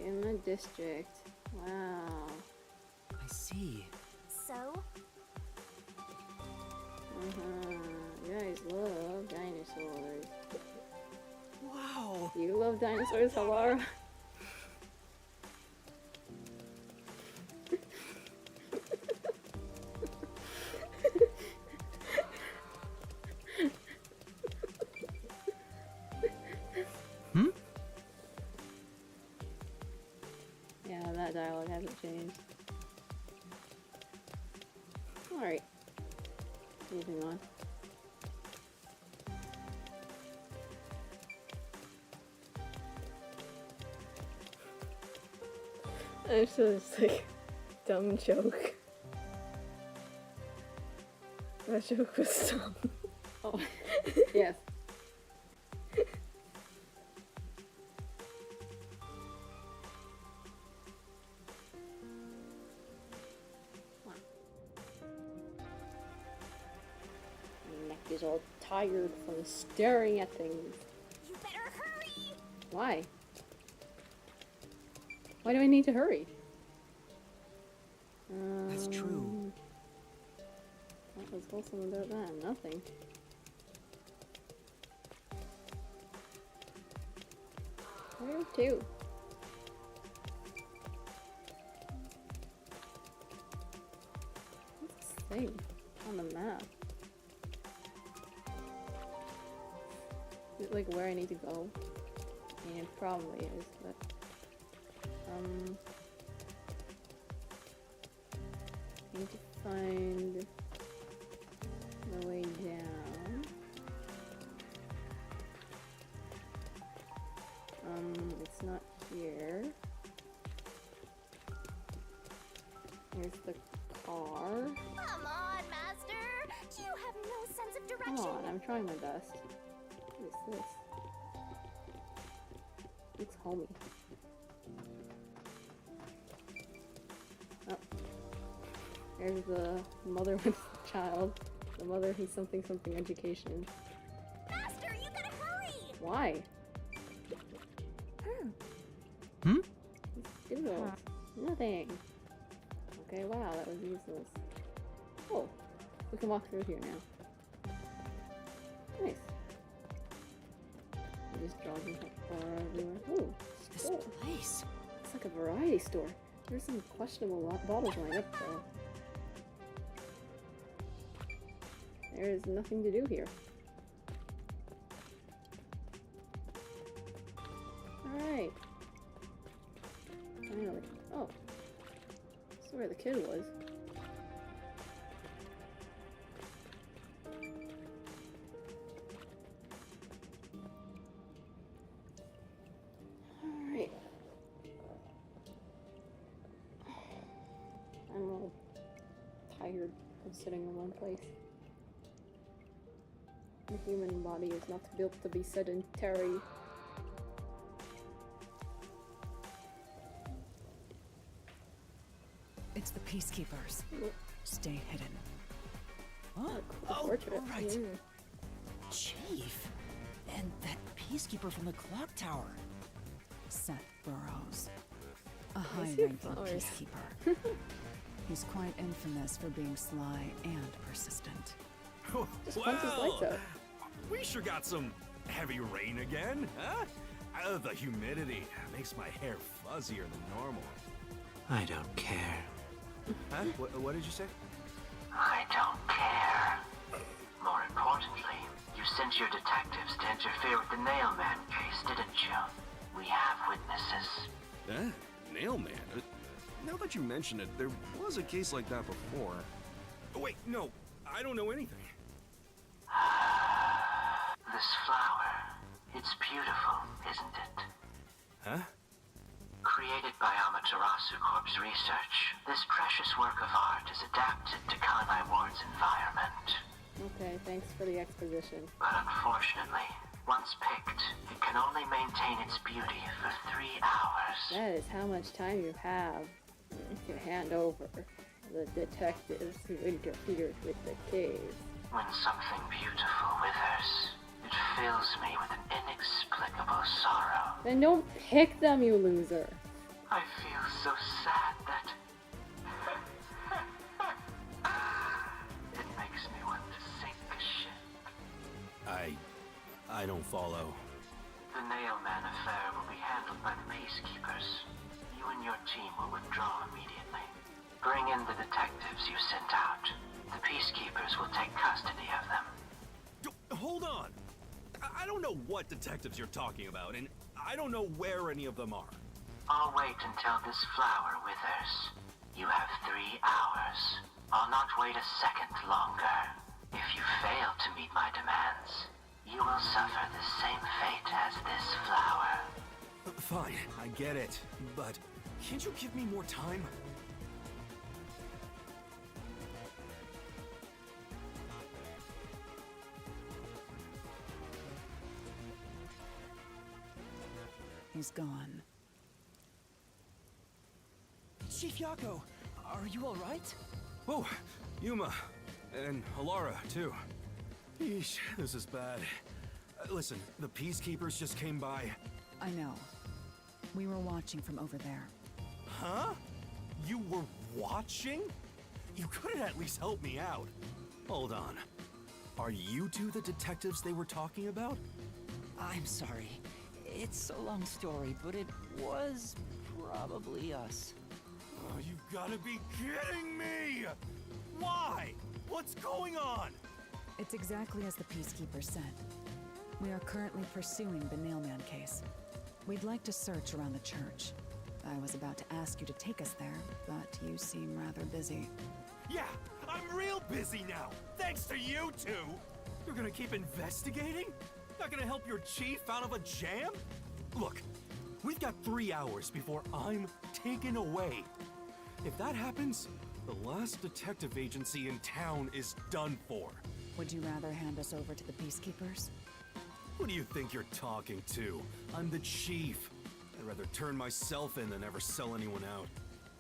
In the district. Wow. I see. So? You guys love dinosaurs. Wow. You love dinosaurs, Halara? Yeah, that dialogue hasn't changed. Alright. Moving on. It's just like dumb joke. That joke was dumb. Oh, yes. My neck is all tired from staring at things. You better hurry! Why? Why do I need to hurry? That's true. What was wholesome about that? Nothing. Where to? What's this thing on the map? Is it like where I need to go? I mean, it probably is, but I need to find the way down. It's not here. Here's the car. Come on, Master! Do you have no sense of direction? Come on, I'm trying my best. What is this? It's homey. Oh. There's the mother with the child. The mother who's something education. Master, you gotta hurry! Why? Hmm? Doodles. Nothing. Okay, wow, that was useless. Oh, we can walk through here now. Nice. I'm just jogging everywhere. Oh, This store. place. It's like a variety store. There's some questionable bottles lined up though. There is nothing to do here. Alright. Finally. Oh. That's where the kid was. Alright. I'm all tired of sitting in one place. The human body is not built to be sedentary. It's the Peacekeepers. Stay hidden. What? Oh, right. Chief. And that peacekeeper from the clock tower. Seth Burrows. A I see high-ranking flowers. peacekeeper. He's quite infamous for being sly and persistent. Just punch his lights out. We sure got some heavy rain again, huh? The humidity makes my hair fuzzier than normal. I don't care. Huh? What did you say? I don't care. More importantly, you sent your detectives to interfere with the Nailman case, didn't you? We have witnesses. Nailman? Now that you mention it, there was a case like that before. Oh, wait, no, I don't know anything. This flower, it's beautiful, isn't it? Huh? Created by Amaterasu Corp's research, this precious work of art is adapted to Kanai Ward's environment. Okay, thanks for the exposition. But unfortunately, once picked, it can only maintain its beauty for 3 hours. That is how much time you have to hand over the detectives who interfered with the case. When something beautiful withers, it fills me with an inexplicable sorrow. Then don't pick them, you loser. I feel so sad that it makes me want to sink a ship. I don't follow. The Nailman affair will be handled by the Peacekeepers. You and your team will withdraw immediately. Bring in the detectives you sent out. The Peacekeepers will take custody of them. Hold on! I don't know what detectives you're talking about, and I don't know where any of them are. I'll wait until this flower withers. You have 3 hours. I'll not wait a second longer. If you fail to meet my demands, you will suffer the same fate as this flower. Fine, I get it, but can't you give me more time? He's gone. Chief Yako, are you alright? Oh, Yuma, and Alara, too. Eesh, this is bad. Listen, the Peacekeepers just came by. I know. We were watching from over there. Huh? You were watching? You could have at least helped me out. Hold on. Are you two the detectives they were talking about? I'm sorry. It's a long story, but it was probably us. Oh, you've got to be kidding me! Why? What's going on? It's exactly as the Peacekeeper said. We are currently pursuing the Nailman case. We'd like to search around the church. I was about to ask you to take us there, but you seem rather busy. Yeah, I'm real busy now, thanks to you two! You're gonna keep investigating? Not gonna help your chief out of a jam? Look, we've got 3 hours before I'm taken away. If that happens, the last detective agency in town is done for. Would you rather hand us over to the Peacekeepers? Who do you think you're talking to? I'm the chief. I'd rather turn myself in than ever sell anyone out.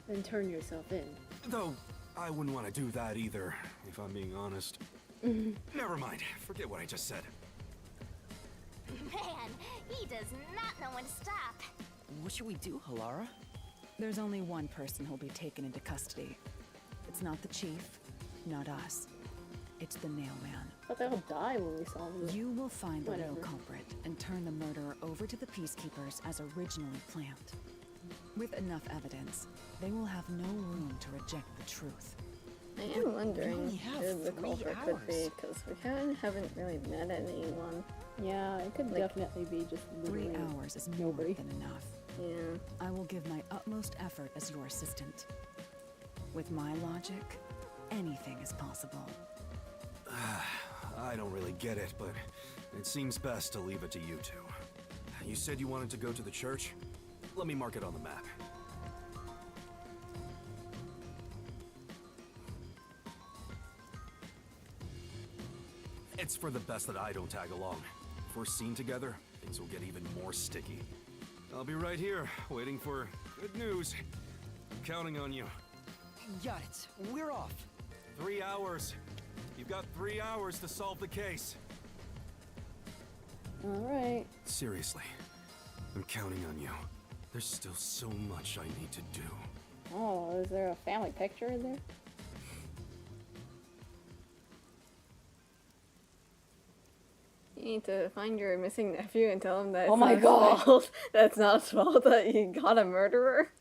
Then turn yourself in. Though, I wouldn't want to do that either, if I'm being honest. Never mind, forget what I just said. Man, he does not know when to stop. What should we do, Halara? There's only one person who'll be taken into custody. It's not the chief, not us. It's the Nailman. But they'll die when we solve it. You will find the real Whatever. culprit and turn the murderer over to the Peacekeepers as originally planned. With enough evidence, they will have no room to reject the truth. I am wondering only have who the 3 culprit could be, hours. because we haven't really met anyone. Yeah, it could Like, definitely be just 3 literally hours is more nobody. than enough. Yeah. I will give my utmost effort as your assistant. With my logic, anything is possible. I don't really get it, but it seems best to leave it to you two. You said you wanted to go to the church? Let me mark it on the map. It's for the best that I don't tag along. If we're seen together, things will get even more sticky. I'll be right here, waiting for good news. I'm counting on you. Got it. We're off. 3 hours. You've got 3 hours to solve the case. Alright. Seriously, I'm counting on you. There's still so much I need to do. Oh, is there a family picture in there? You need to find your missing nephew and tell him that Oh it's my not his God. fault. That's not his fault that he got a murderer.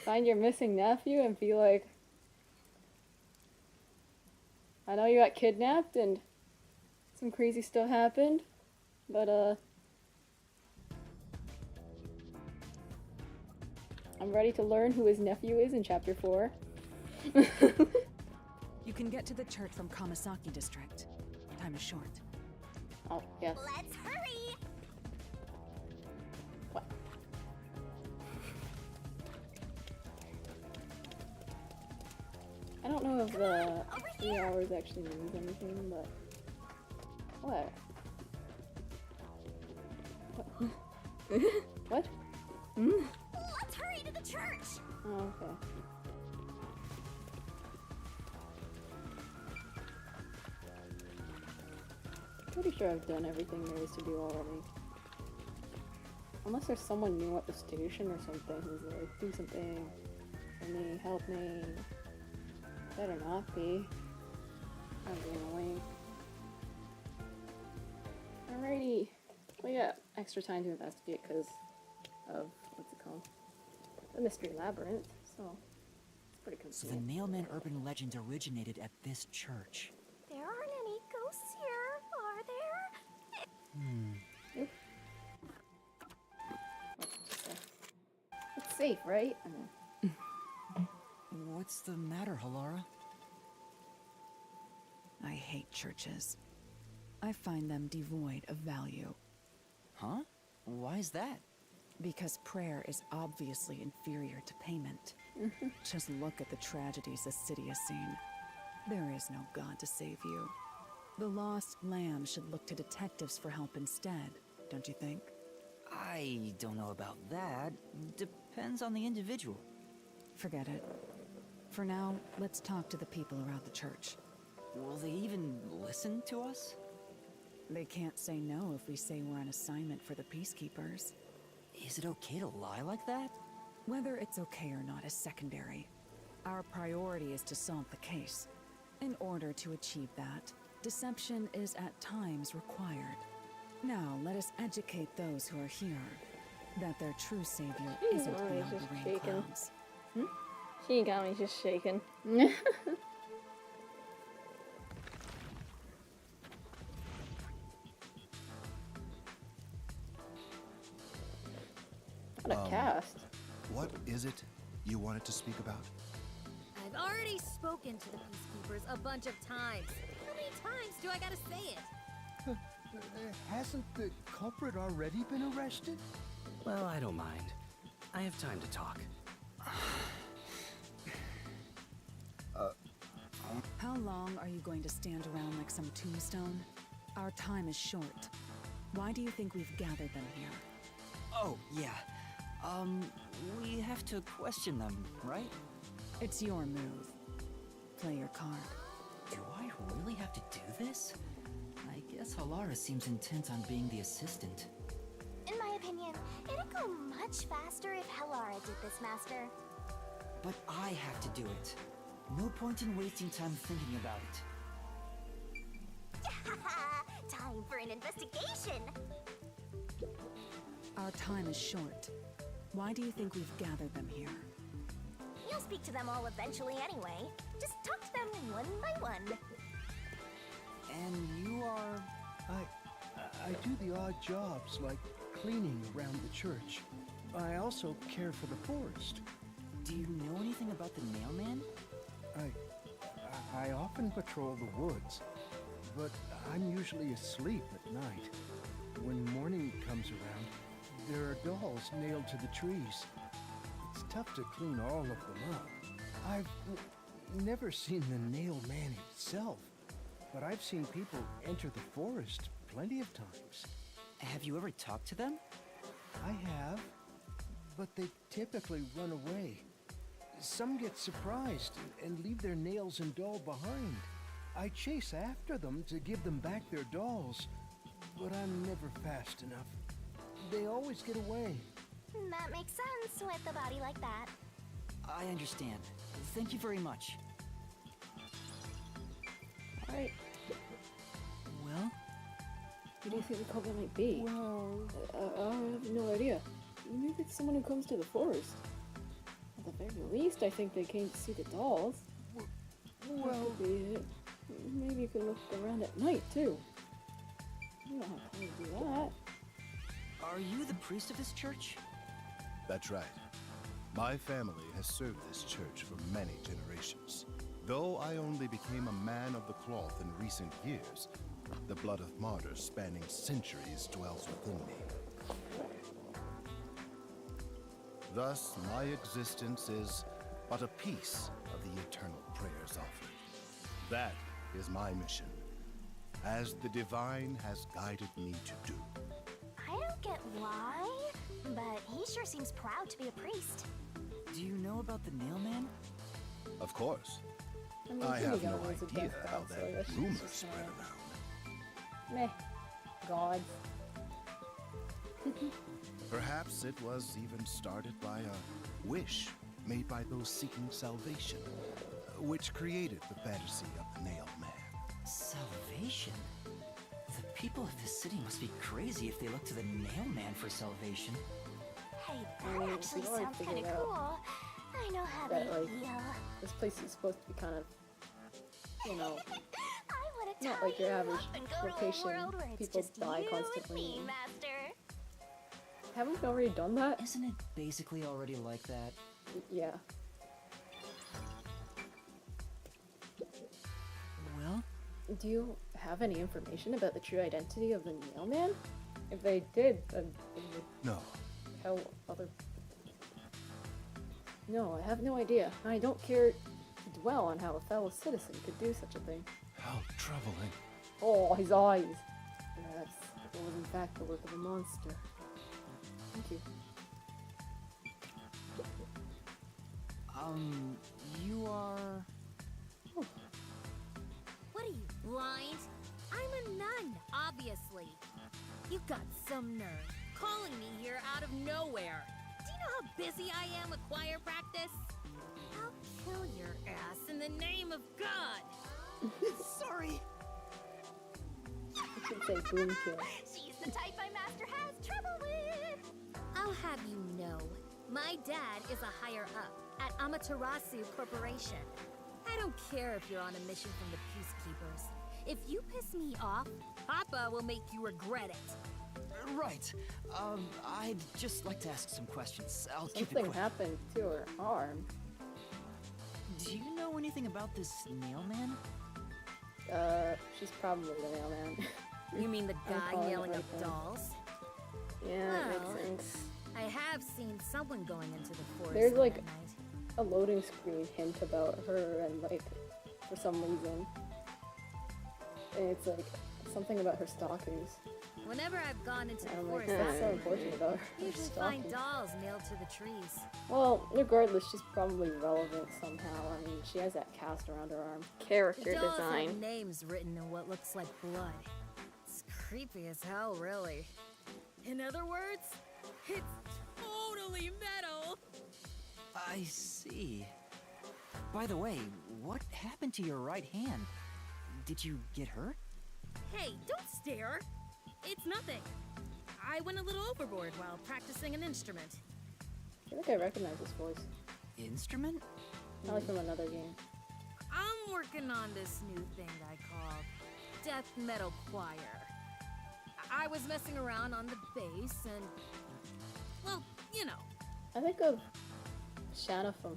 Find your missing nephew and be like, I know you got kidnapped and some crazy stuff happened, but I'm ready to learn who his nephew is in chapter 4. You can get to the church from Kamasaki District. Time is short. Oh, yes. Let's hurry! I don't know if the 3 hours actually means anything, but what? What? Let's hurry to the church! Oh, okay. Pretty sure I've done everything there is to do already. Unless there's someone new at the station or something who's like, do something for me, help me. Better not be. I'm being annoying. Alrighty. We got extra time to investigate because of, what's it called? The Mystery Labyrinth, so it's pretty So convenient. the Nailman urban legend originated at this church. There aren't any ghosts here, are there? It's safe, right? What's the matter, Halara? I hate churches. I find them devoid of value. Huh? Why is that? Because prayer is obviously inferior to payment. Just look at the tragedies the city has seen. There is no God to save you. The lost lamb should look to detectives for help instead, don't you think? I don't know about that. Depends on the individual. Forget it. For now, let's talk to the people around the church. Will they even listen to us? They can't say no if we say we're on assignment for the Peacekeepers. Is it okay to lie like that? Whether it's okay or not is secondary. Our priority is to solve the case. In order to achieve that, deception is at times required. Now, let us educate those who are here that their true savior isn't beyond the rain clouds. Shinigami's just shaking. What a cast. What is it you wanted to speak about? I've already spoken to the Peacekeepers a bunch of times. How many times do I gotta say it? Hasn't the culprit already been arrested? Well, I don't mind. I have time to talk. How long are you going to stand around like some tombstone? Our time is short. Why do you think we've gathered them here? Oh, yeah. We have to question them, right? It's your move. Play your card. Do I really have to do this? I guess Halara seems intent on being the assistant. In my opinion, it'd go much faster if Halara did this, Master. But I have to do it. No point in wasting time thinking about it. Time for an investigation! Our time is short. Why do you think we've gathered them here? You'll speak to them all eventually anyway. Just talk to them one by one. And you are... I do the odd jobs like cleaning around the church. I also care for the forest. Do you know anything about the mailman? I often patrol the woods, but I'm usually asleep at night. When morning comes around, there are dolls nailed to the trees. It's tough to clean all of them up. I've never seen the nail man himself, but I've seen people enter the forest plenty of times. Have you ever talked to them? I have, but they typically run away. Some get surprised and leave their nails and doll behind. I chase after them to give them back their dolls, but I'm never fast enough. They always get away. That makes sense with a body like that. I understand. Thank you very much. Alright. Well? Who do you think the culprit might be? Well, I have no idea. Maybe it's someone who comes to the forest. At the very least, I think they came to see the dolls. Well, that could be it. Maybe you could look around at night, too. You don't have time to do that. Are you the priest of this church? That's right. My family has served this church for many generations. Though I only became a man of the cloth in recent years, the blood of martyrs spanning centuries dwells within me. Thus, my existence is but a piece of the eternal prayers offered. That is my mission, as the divine has guided me to do. I don't get why, but he sure seems proud to be a priest. Do you know about the nailman? Of course. I have no idea how that rumor spread around. Meh. Gods. Perhaps it was even started by a wish made by those seeking salvation, which created the fantasy of the Nail Man. Salvation? The people of this city must be crazy if they look to the Nailman for salvation. Hey, that actually sounds kind of cool. I know how they feel. This place is supposed to be kind of, you know, I want to not like your average location. where it's People just die you constantly. and me, Master. Haven't we already done that? Isn't it basically already like that? Yeah. Well? Do you have any information about the true identity of the Nailman? If they did, then they would No. tell other... No, I have no idea. I don't care to dwell on how a fellow citizen could do such a thing. How troubling. Oh, his eyes! Yes, it was in fact the work of a monster. Thank you. You are... What are you, blind? I'm a nun, obviously. You got some nerve calling me here out of nowhere. Do you know how busy I am with choir practice? I'll kill your ass in the name of God! Sorry! I should say boom kill. She's the type my master has trouble with. I'll have you know, my dad is a higher up at Amaterasu Corporation. I don't care if you're on a mission from the Peacekeepers. If you piss me off, Papa will make you regret it. Right. I'd just like to ask some questions. I'll keep it Something quick. happened to her arm. Do you know anything about this nail man? She's probably the mailman. You mean the I'm guy calling it yelling right up now. dolls? Yeah, that Well, makes sense. I have seen someone going into the forest There's late like at night. a loading screen hint about her, and like for some reason, and it's like something about her stockings. Whenever I've gone into the I'm like, forest, that's so after unfortunate about her usually stockings. find dolls nailed to the trees. Well, regardless, she's probably relevant somehow. I mean, she has that cast around her arm. Character The dolls have design. names written in what looks like blood. It's creepy as hell, really. In other words, it's totally metal. I see. By the way, what happened to your right hand? Did you get hurt? Hey, don't stare. It's nothing. I went a little overboard while practicing an instrument. I feel like I recognize this voice. Instrument? Probably from another game. I'm working on this new thing I call Death Metal Choir. I was messing around on the bass and, well, you know. I think of Shanna from.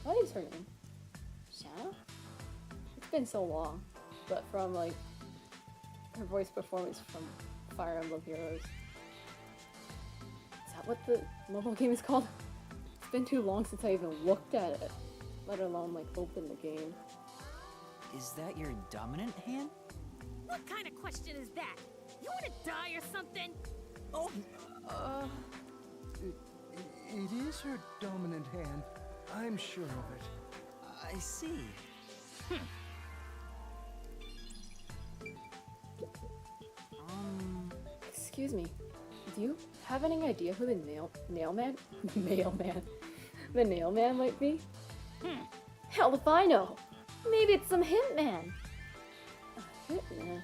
What is her name? Shanna? It's been so long, but from like her voice performance from Fire Emblem Heroes. Is that what the mobile game is called? It's been too long since I even looked at it, let alone like open the game. Is that your dominant hand? What kind of question is that? You want to die or something? Oh, it is her dominant hand. I'm sure of it. I see. Excuse me. Do you have any idea who the nailman? Mailman. The nailman might be? Hell if I know. Maybe it's some hitman. A hitman?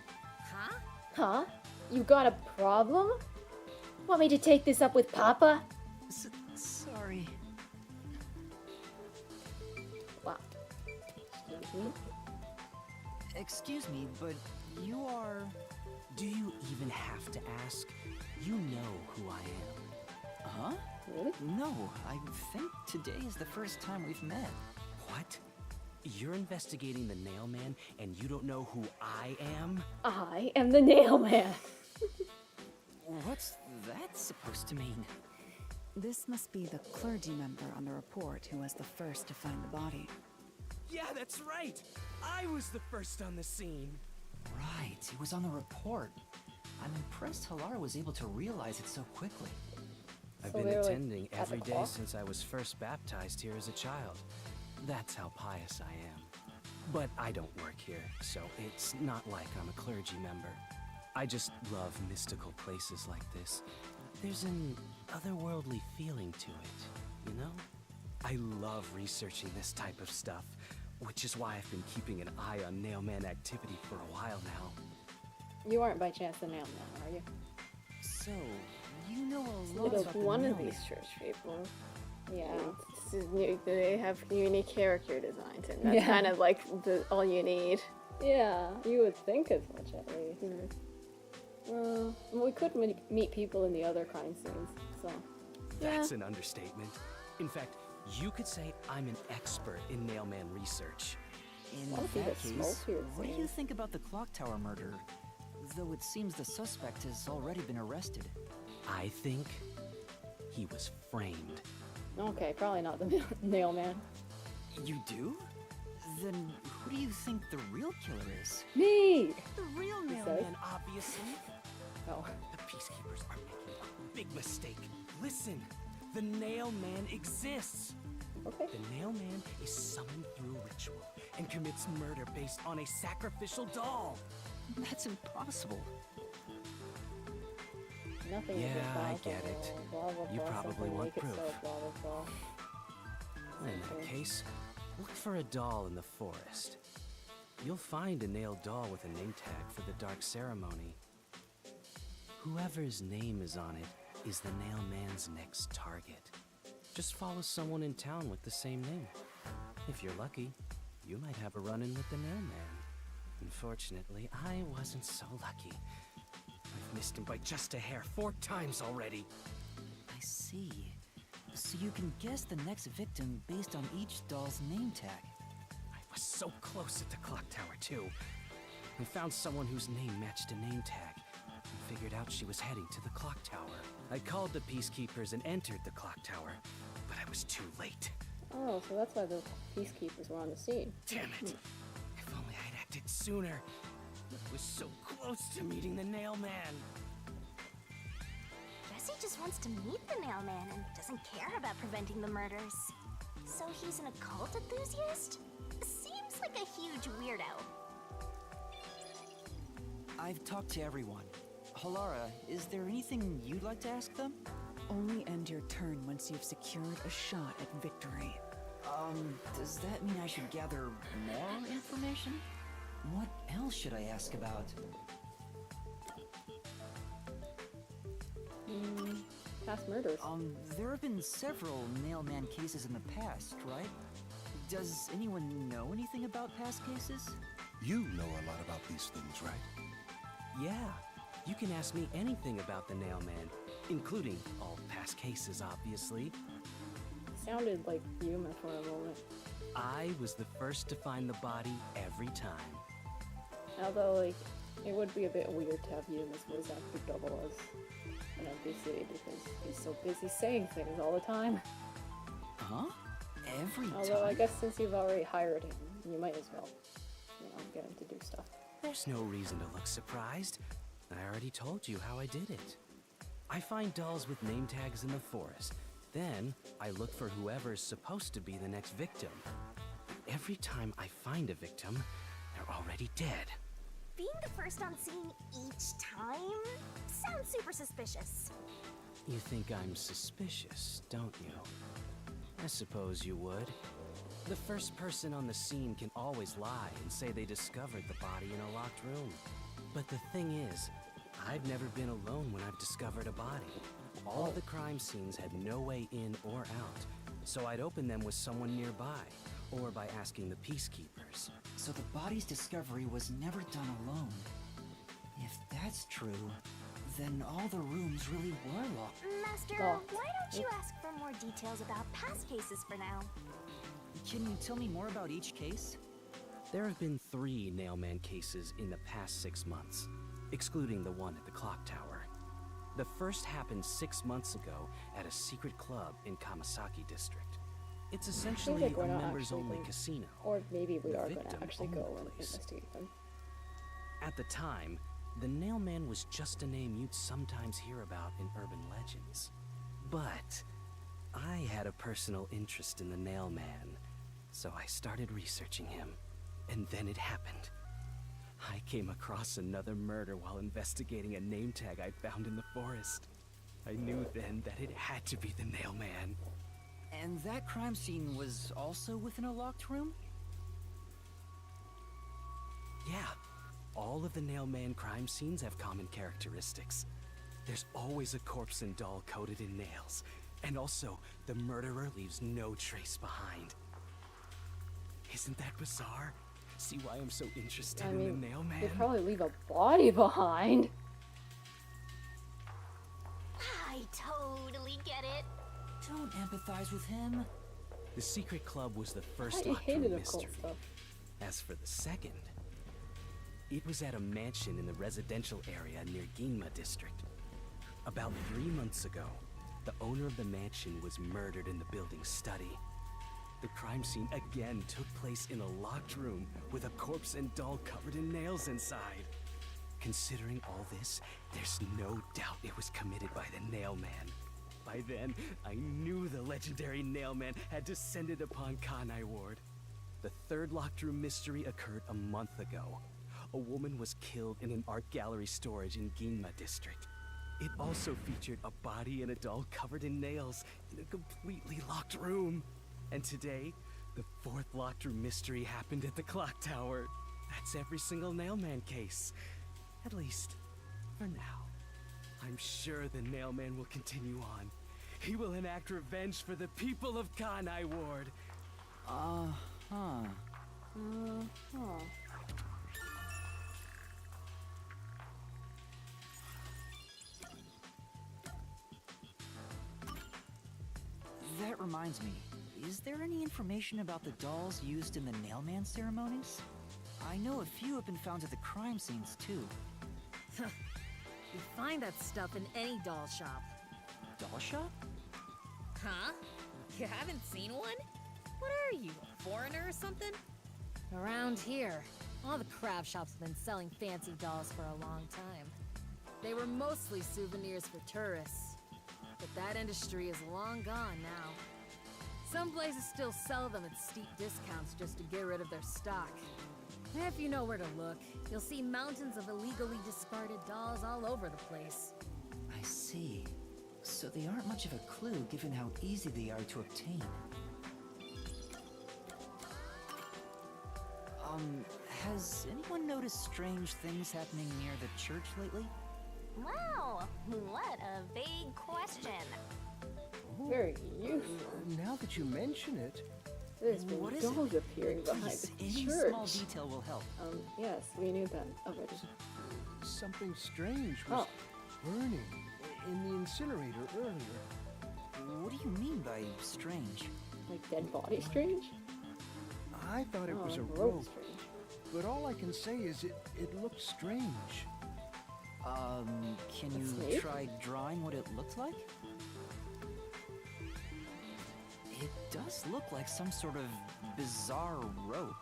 Huh? Huh? You got a problem? Want me to take this up with Papa? Sorry. What? Excuse me? Excuse me, but you are... Do you even have to ask? You know who I am. Huh? Really? No, I think today is the first time we've met. What? You're investigating the Nailman and you don't know who I am? I am the nailman. What's that supposed to mean? This must be the clergy member on the report who was the first to find the body. Yeah, that's right! I was the first on the scene. Right, it was on the report. I'm impressed Halar was able to realize it so quickly. I've So been they were, like, attending at the every day clock? since I was first baptized here as a child. That's how pious I am. But I don't work here, so it's not like I'm a clergy member. I just love mystical places like this. There's an otherworldly feeling to it, you know? I love researching this type of stuff, which is why I've been keeping an eye on Nailman activity for a while now. You aren't by chance the nailman, are you? So, you know a lot It's about the one of Nailman. these church people. Yeah. They have unique character designs, and that's Yeah. kind of like all you need. Yeah, you would think as much at least. Well, we could meet people in the other crime scenes, so. That's an understatement. In fact, you could say I'm an expert in Nailman research. In What if he that had smoke case, here, what do you Sam? think about the clock tower murder? Though it seems the suspect has already been arrested. I think he was framed. Okay, probably not the nailman. You do? Then who do you think the real killer is? Me! The real He says. Nailman, obviously. Oh. The Peacekeepers are making a big mistake. Listen, the Nailman exists. Okay. The Nailman is summoned through ritual and commits murder based on a sacrificial doll. That's impossible. Nothing Yeah, is I impossible. get it. Blah, blah, You blah, probably something want make it so, proof. blah, blah, blah. In that case, look for a doll in the forest. You'll find a nailed doll with a name tag for the Dark Ceremony. Whoever's name is on it is the Nail Man's next target. Just follow someone in town with the same name. If you're lucky, you might have a run-in with the Nail Man. Unfortunately, I wasn't so lucky. I've missed him by just a hair 4 times already. I see. So you can guess the next victim based on each doll's name tag. I was so close at the clock tower, too. I found someone whose name matched a name tag and figured out she was heading to the clock tower. I called the peacekeepers and entered the clock tower, but I was too late. Oh, so that's why the peacekeepers were on the scene. Damn it! If only I'd acted sooner. I was so close to meeting the Nail Man. Jesse just wants to meet the Nail Man and doesn't care about preventing the murders. So he's an occult enthusiast? Seems like a huge weirdo. I've talked to everyone. Halara, is there anything you'd like to ask them? Only end your turn once you've secured a shot at victory. Does that mean I should gather more information? What else should I ask about? Past murders. There have been several Nailman cases in the past, right? Does anyone know anything about past cases? You know a lot about these things, right? Yeah, you can ask me anything about the Nail Man, including all past cases, obviously. Sounded like Yuma for a moment. I was the first to find the body every time. Although, like, it would be a bit weird to have Yuma's voice actor double as an NPC because he's so busy saying things all the time. Huh? Every Although time? I guess since you've already hired him, you might as well, get him to do stuff. There's no reason to look surprised. I already told you how I did it. I find dolls with name tags in the forest. Then, I look for whoever's supposed to be the next victim. Every time I find a victim, they're already dead. Being the first on scene each time sounds super suspicious. You think I'm suspicious, don't you? I suppose you would. The first person on the scene can always lie and say they discovered the body in a locked room. But the thing is, I've never been alone when I've discovered a body. All the crime scenes had no way in or out, so I'd open them with someone nearby, or by asking the peacekeepers. So the body's discovery was never done alone. If that's true, then all the rooms really were locked. Master, why don't you ask for more details about past cases for now? Can you tell me more about each case? There have been 3 Nailman cases in the past 6 months, excluding the one at the clock tower. The first happened 6 months ago at a secret club in Kamasaki District. It's essentially like we're a not members-only actually casino. Or maybe we The are going to victim actually owned go the and place. investigate them. At the time, the Nailman was just a name you'd sometimes hear about in urban legends. But I had a personal interest in the Nailman, so I started researching him. And then it happened. I came across another murder while investigating a name tag I found in the forest. I knew then that it had to be the Nailman. And that crime scene was also within a locked room? Yeah, all of the Nailman crime scenes have common characteristics. There's always a corpse and doll coated in nails, and also the murderer leaves no trace behind. Isn't that bizarre? See why I'm so interested I in mean, the Nailman? they probably leave a body behind. I totally get it. Don't empathize with him. The secret club was the first I locked hated room occult mystery. stuff. As for the second, it was at a mansion in the residential area near Ginma District. About 3 months ago, the owner of the mansion was murdered in the building's study. The crime scene again took place in a locked room with a corpse and doll covered in nails inside. Considering all this, there's no doubt it was committed by the Nailman. By then, I knew the legendary Nailman had descended upon Kanai Ward. The third locked room mystery occurred a month ago. A woman was killed in an art gallery storage in Ginma District. It also featured a body and a doll covered in nails in a completely locked room. And today, the fourth locked room mystery happened at the clock tower. That's every single Nailman case. At least, for now. I'm sure the Nailman will continue on. He will enact revenge for the people of Kanai Ward. Uh-huh. That reminds me, is there any information about the dolls used in the Nailman ceremonies? I know a few have been found at the crime scenes, too. You find that stuff in any doll shop. Doll shop? Huh? You haven't seen one? What are you, a foreigner or something? Around here, all the craft shops have been selling fancy dolls for a long time. They were mostly souvenirs for tourists. But that industry is long gone now. Some places still sell them at steep discounts just to get rid of their stock. If you know where to look, you'll see mountains of illegally discarded dolls all over the place. I see. So they aren't much of a clue given how easy they are to obtain. Has anyone noticed strange things happening near the church lately? Wow, what a vague question. Very useful. Now that you mention it, there's been What is dolls it? appearing behind Please, the any church. small detail will help. Yes, we knew that already. something strange was burning in the incinerator earlier. What do you mean by strange? Like dead body strange? I thought it was a rope rope, strange. but all I can say is it looked strange. Can A you snake? try drawing what it looked like? It does look like some sort of bizarre rope.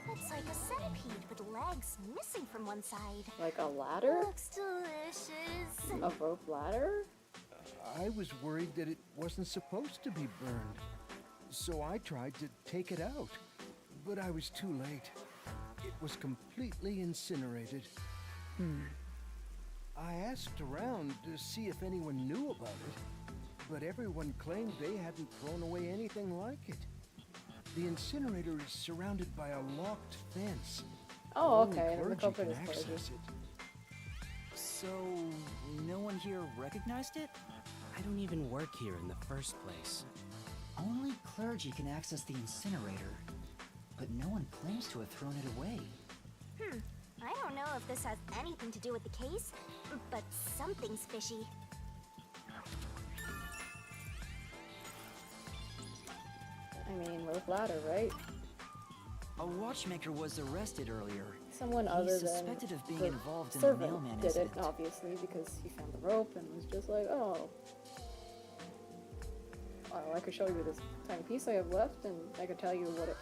Looks like a centipede with legs missing from one side. Like a ladder? Looks delicious. A rope ladder? I was worried that it wasn't supposed to be burned, so I tried to take it out, but I was too late. It was completely incinerated. I asked around to see if anyone knew about it, but everyone claimed they hadn't thrown away anything like it. The incinerator is surrounded by a locked fence. Oh, Only okay, and the clergy culprit can is clergy. access it. So, no one here recognized it? I don't even work here in the first place. Only clergy can access the incinerator, but no one claims to have thrown it away. I don't know if this has anything to do with the case, but something's fishy. I mean, rope ladder, right? A watchmaker was arrested earlier. Someone He's other than suspected of being the involved in the servant mailman did incident. it, obviously, because he found the rope and was just like, oh. I could show you this tiny piece I have left, and I could tell you what it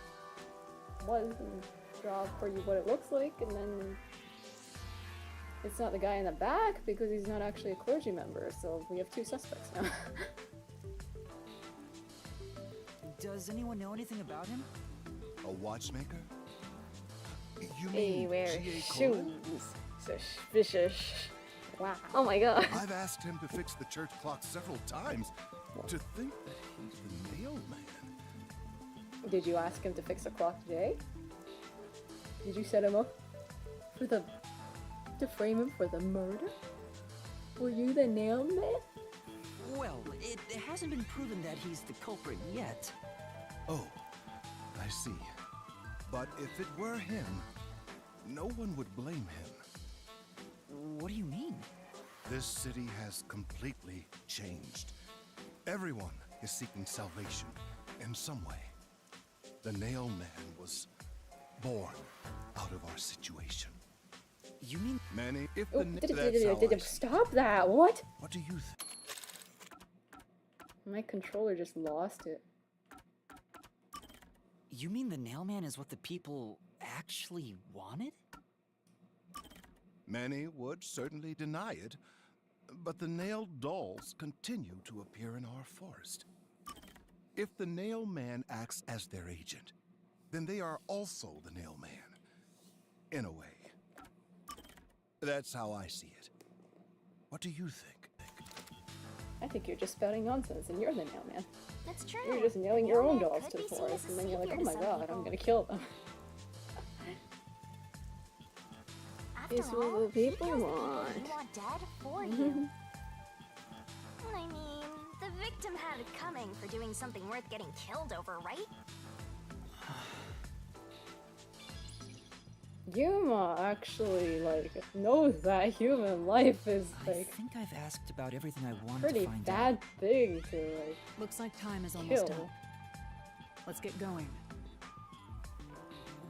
was and draw for you what it looks like, and then it's not the guy in the back because he's not actually a clergy member, so we have two suspects now. Does anyone know anything about him? A watchmaker? You He mean wears G.A. shoes. Coleman? Suspicious. Wow. Oh my god. I've asked him to fix the church clock several times. To think that he's the mailman. Did you ask him to fix the clock today? Did you set him up for to frame him for the murder? Were you the nail man? Well, it hasn't been proven that he's the culprit yet. Oh, I see. But if it were him, no one would blame him. What do you mean? This city has completely changed. Everyone is seeking salvation in some way. The Nail Man was born out of our situation. You mean Manny? If Oh, the that's how I see it. stop that! What? What do you think? My controller just lost it. You mean the Nailman is what the people actually wanted? Many would certainly deny it, but the nailed dolls continue to appear in our forest. If the Nail Man acts as their agent, then they are also the Nail Man. In a way. That's how I see it. What do you think? I think you're just spouting nonsense, and you're the mailman. That's true. You're just nailing your own Mailman dolls could to the be seen forest, as a and then you're like, savior oh to my some god, people. I'm gonna kill them. It's what the people want. You want dead for you. I mean, the victim had it coming for doing something worth getting killed over, right? Yuma actually, like, knows that human life is, I like, think I've asked about everything I wanted pretty to find bad out. thing to, like, Looks like time is almost kill. up. Let's get going.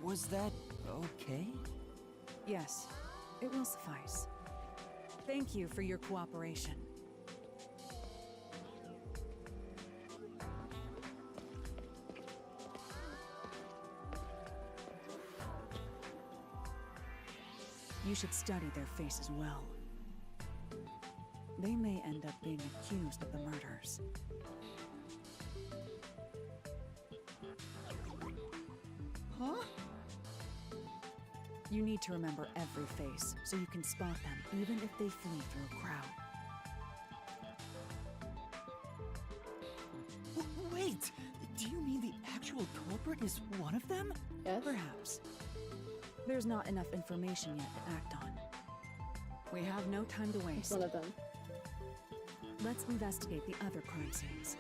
Was that okay? Yes, it will suffice. Thank you for your cooperation. You should study their faces well. They may end up being accused of the murders. Huh? You need to remember every face, so you can spot them, even if they flee through a crowd. Wait! Do you mean the actual culprit is one of them? Yes? Perhaps. There's not enough information yet to act on. We have no time to waste. One of them. Let's investigate the other crime scenes.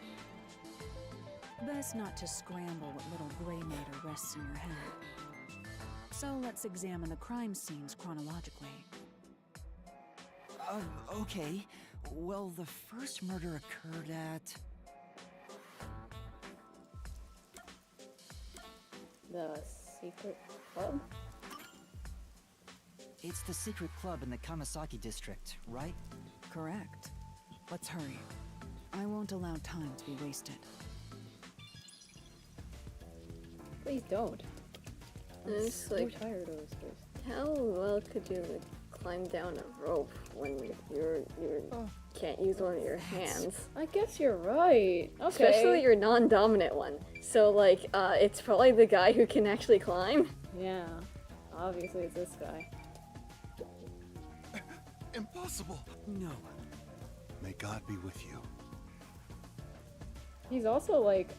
Best not to scramble what little gray matter rests in your head. So let's examine the crime scenes chronologically. Okay. Well, the first murder occurred at... The secret club? It's the secret club in the Kamasaki district, right? Correct. Let's hurry. I won't allow time to be wasted. Please don't. I'm It's so like, tired of this place. how well could you like, climb down a rope when you can't use one of your hands? I guess you're right. Okay. Especially your non-dominant one. So like, it's probably the guy who can actually climb. Yeah. Obviously it's this guy. Impossible! No. May God be with you. He's also like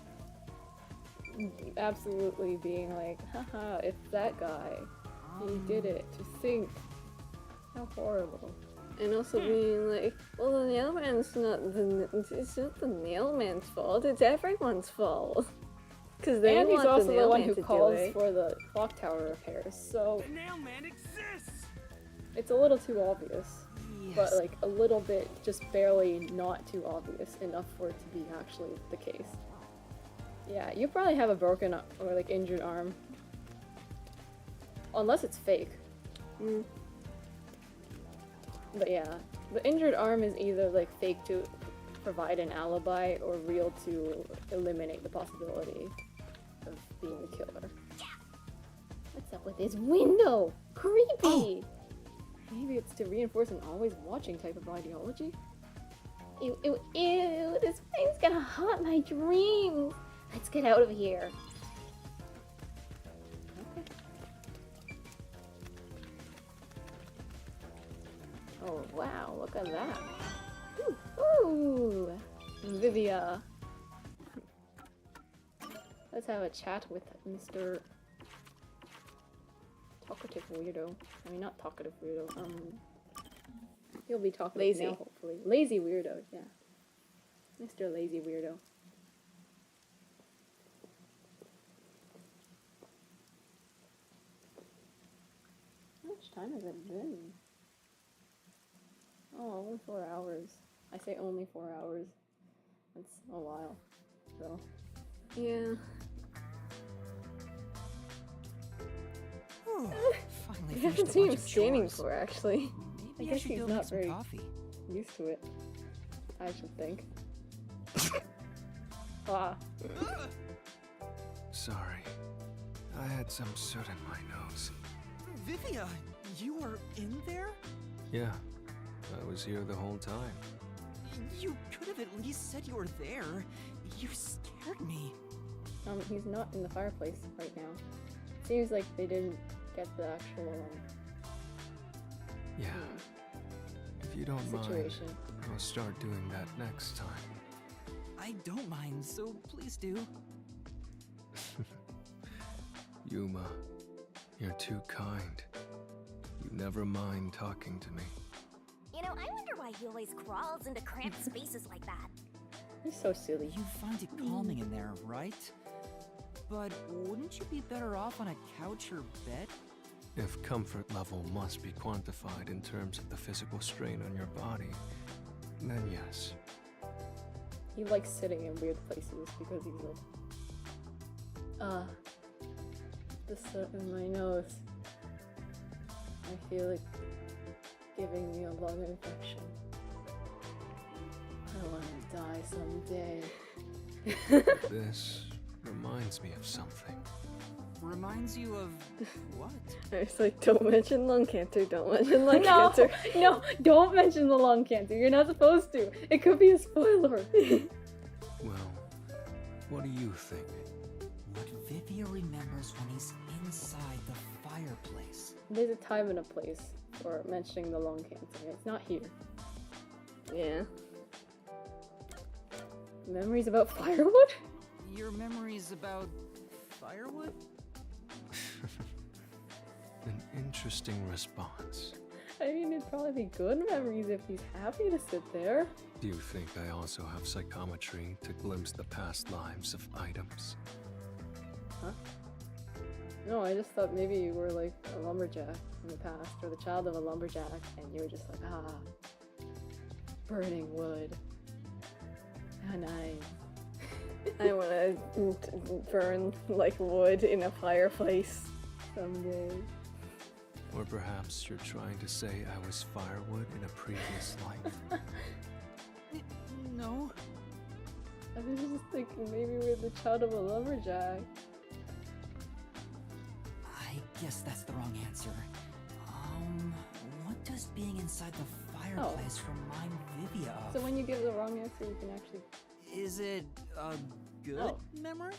absolutely being like, haha, it's that guy. He did it. To think. How horrible. And also being like, well, the nailman's it's not the nailman's fault, it's everyone's fault. Because they And he's want also the the one nailman who to do calls it. for the clock tower repairs, so The nailman exists! it's a little too obvious. But Yes. like a little bit, just barely not too obvious enough for it to be actually the case. Yeah, you probably have a broken or like injured arm. Unless it's fake. But yeah, the injured arm is either like fake to provide an alibi or real to eliminate the possibility of being the killer. What's up with this window? Creepy! Maybe it's to reinforce an always watching type of ideology? Ew, ew, ew, this thing's gonna haunt my dreams! Let's get out of here. Okay. Oh wow, look at that. Ooh, ooh. Vivia. Let's have a chat with Mr. Talkative weirdo. I mean, not talkative weirdo. He'll be talkative Lazy. now, hopefully. Lazy weirdo, yeah. Mr. Lazy weirdo. How much time has it been? Oh, only 4 hours. I say only 4 hours. That's a while. So. Yeah. Finally I finished haven't a seen bunch him of standing chores. for actually. I Maybe guess should he's go not make some very coffee. used to it. I should think. Ah. Sorry. I had some soot in my nose. Vivia, you were in there? Yeah, I was here the whole time. You could have at least said you were there. You scared me. He's not in the fireplace right now. Seems like they didn't get the actual, Yeah. If you don't mind, situation. I'll start doing that next time. I don't mind, so please do. Yuma, you're too kind. You never mind talking to me. You know, I wonder why he always crawls into cramped spaces like that. You're so silly. You find it calming in there, right? But wouldn't you be better off on a couch or bed? If comfort level must be quantified in terms of the physical strain on your body, then yes. He likes sitting in weird places because he's like, the soot in my nose. I feel like giving me a lung infection. I want to die someday. This reminds me of something. Reminds you of what? I was like, don't mention lung cancer, don't mention lung cancer. No, don't mention the lung cancer. You're not supposed to. It could be a spoiler. Well, what do you think? What Vivia remembers when he's inside the fireplace. There's a time and a place for mentioning the lung cancer. It's not here. Yeah. Memories about firewood? Your memories about firewood? An interesting response. I mean, it'd probably be good memories if he's happy to sit there. Do you think I also have psychometry to glimpse the past lives of items? Huh? No, I just thought maybe you were like a lumberjack in the past, or the child of a lumberjack, and you were just like, burning wood. How nice. I want to burn like wood in a fireplace someday. Or perhaps you're trying to say I was firewood in a previous life? No. I was just thinking maybe we're the child of a lumberjack. I guess that's the wrong answer. What does being inside the fireplace remind Vivia of? So when you give the wrong answer, you can actually... Is it a good memory?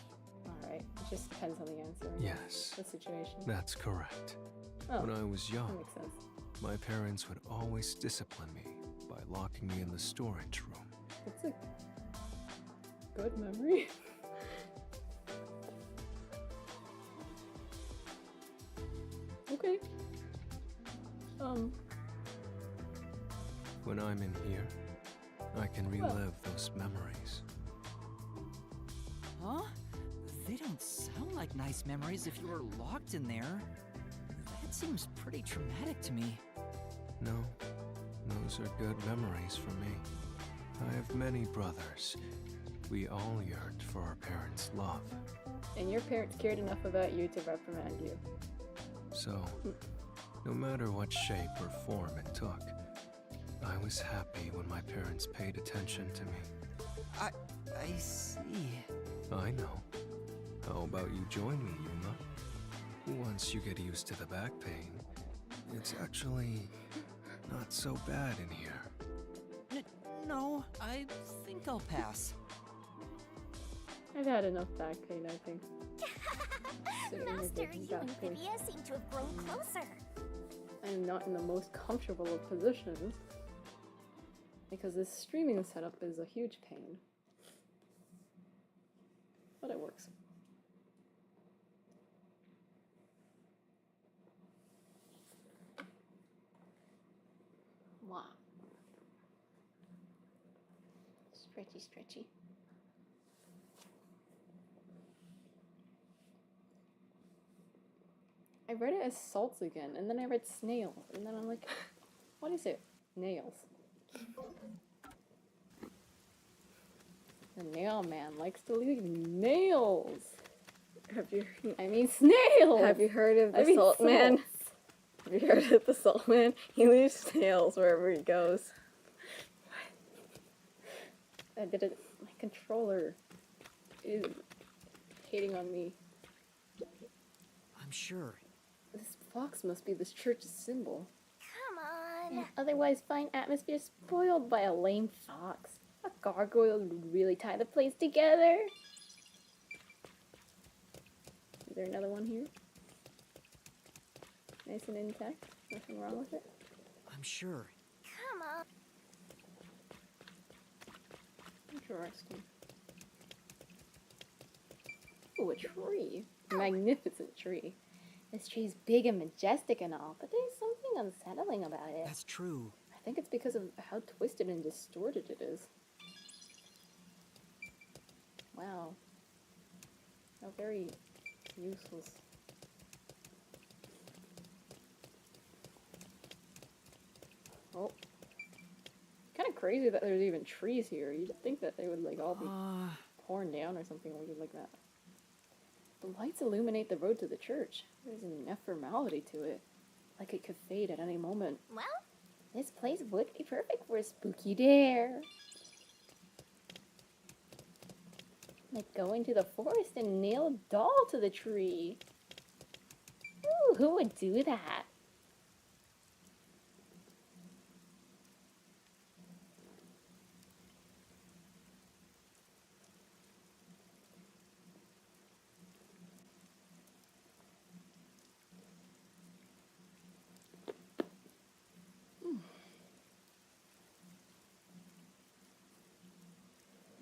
Alright, it just depends on the answer. Yes. The situation. That's correct. Oh, when I was young, that makes sense. my parents would always discipline me by locking me in the storage room. It's a good memory. Okay. When I'm in here, I can relive those memories. Huh? They don't sound like nice memories if you were locked in there. That seems pretty traumatic to me. No, those are good memories for me. I have many brothers. We all yearned for our parents' love. And your parents cared enough about you to reprimand you. So, no matter what shape or form it took, I was happy when my parents paid attention to me. I see. I know. How about you join me, Yuma? Once you get used to the back pain, it's actually not so bad in here. No, I think I'll pass. I've had enough back pain, I think. Master, you and Vivia seem to have grown closer. I am not in the most comfortable of positions. Because this streaming setup is a huge pain. But it works. Wow. Stretchy, stretchy. I read it as salts again, and then I read snails, and then I'm like, what is it? Nails. The nail man likes to leave nails. I mean snails. Have you heard of the salt man? Have you heard of the salt man? He leaves snails wherever he goes. I did it. My controller is hating on me. I'm sure. This fox must be this church's symbol. Come on. Otherwise, fine atmosphere spoiled by a lame fox. A gargoyle would really tie the place together. Is there another one here? Nice and intact. Nothing wrong with it. I'm sure. Come Mama. Interesting. Oh, a tree. A magnificent tree. This tree's big and majestic and all, but there's something unsettling about it. That's true. I think it's because of how twisted and distorted it is. Wow. How very useless. Oh. Kind of crazy that there's even trees here. You'd think that they would like all be torn down or something weird like that. The lights illuminate the road to the church. There's an ephemerality to it. Like it could fade at any moment. Well, this place would be perfect for a spooky dare. Like going to the forest and nail a doll to the tree. Ooh, who would do that?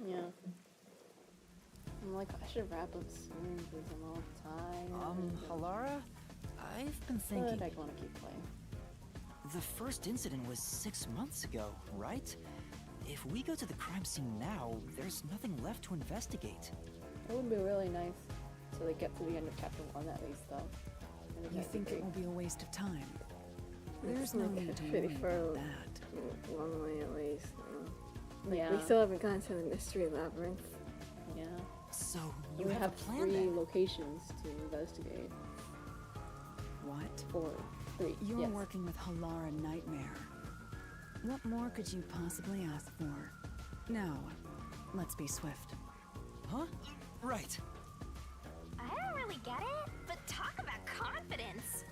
Yeah. I'm like, I should wrap up soon because I'm all tired. Halara? I've been thinking. But I want to keep playing. The first incident was 6 months ago, right? If we go to the crime scene now, there's nothing left to investigate. It would be really nice so they get to the end of chapter 1 at least, though. You think it will be a waste of time? There's It's no like need to pretty worry far about that. long way at least. Like, Yeah. we still haven't gone to the mystery labyrinth. Yeah. So we you have a plan 3 then? locations to investigate. What? 3. You're yes. working with Halara Nightmare. What more could you possibly ask for? Now, let's be swift. Huh? Right. I don't really get it, but talk about confidence.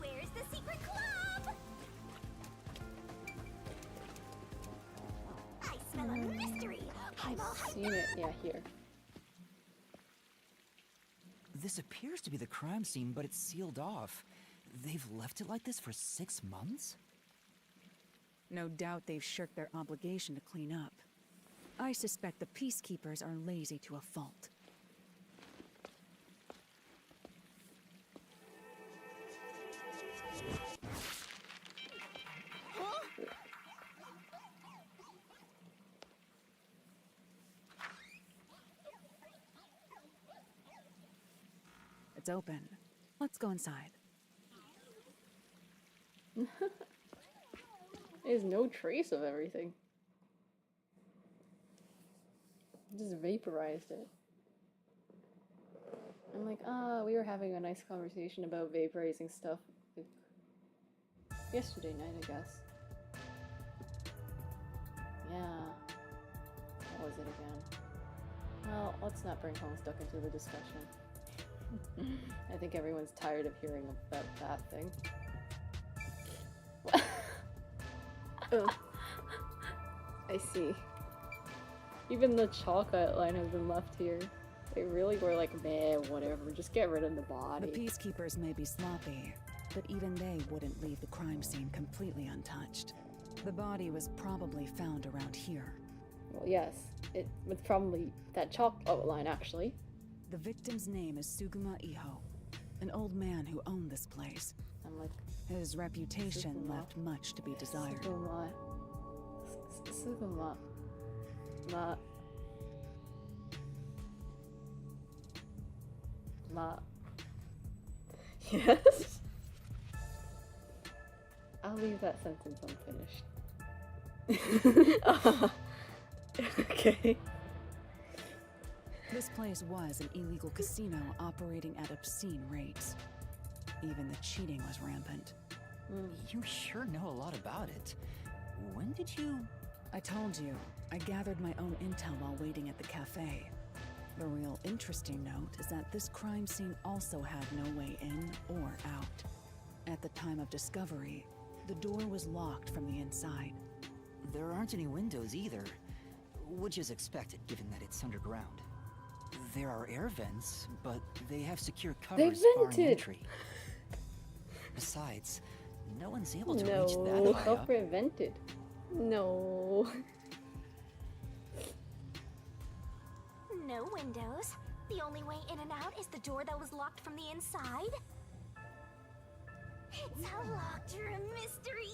Where's the secret club? I smell a mystery. I'm all I've hyped seen it. Yeah, here. This appears to be the crime scene, but it's sealed off. They've left it like this for 6 months? No doubt they've shirked their obligation to clean up. I suspect the peacekeepers are lazy to a fault. It's open. Let's go inside. There's no trace of everything. Just vaporized it. I'm like, we were having a nice conversation about vaporizing stuff like, yesterday night, I guess. Yeah. What was it again? Well, let's not bring Homestuck into the discussion. I think everyone's tired of hearing about that thing. Oh. I see. Even the chalk outline has been left here. They really were like, meh, whatever, just get rid of the body. The peacekeepers may be sloppy, but even they wouldn't leave the crime scene completely untouched. The body was probably found around here. Well, yes, it was probably that chalk outline, actually. The victim's name is Suguma Iho, an old man who owned this place. I'm like, his reputation Suguma. left much to be desired. Suguma. Suguma. Ma. Yes? I'll leave that sentence unfinished. Okay. This place was an illegal casino operating at obscene rates. Even the cheating was rampant. You sure know a lot about it. When did you... I told you, I gathered my own intel while waiting at the cafe. The real interesting note is that this crime scene also had no way in or out. At the time of discovery, the door was locked from the inside. There aren't any windows either, which is expected given that it's underground. There are air vents, but they have secure covers barring entry. Besides, No one's able to reach that No. high up. Culprit vented. No. No windows. The only way in and out is the door that was locked from the inside. It's a locked room mystery.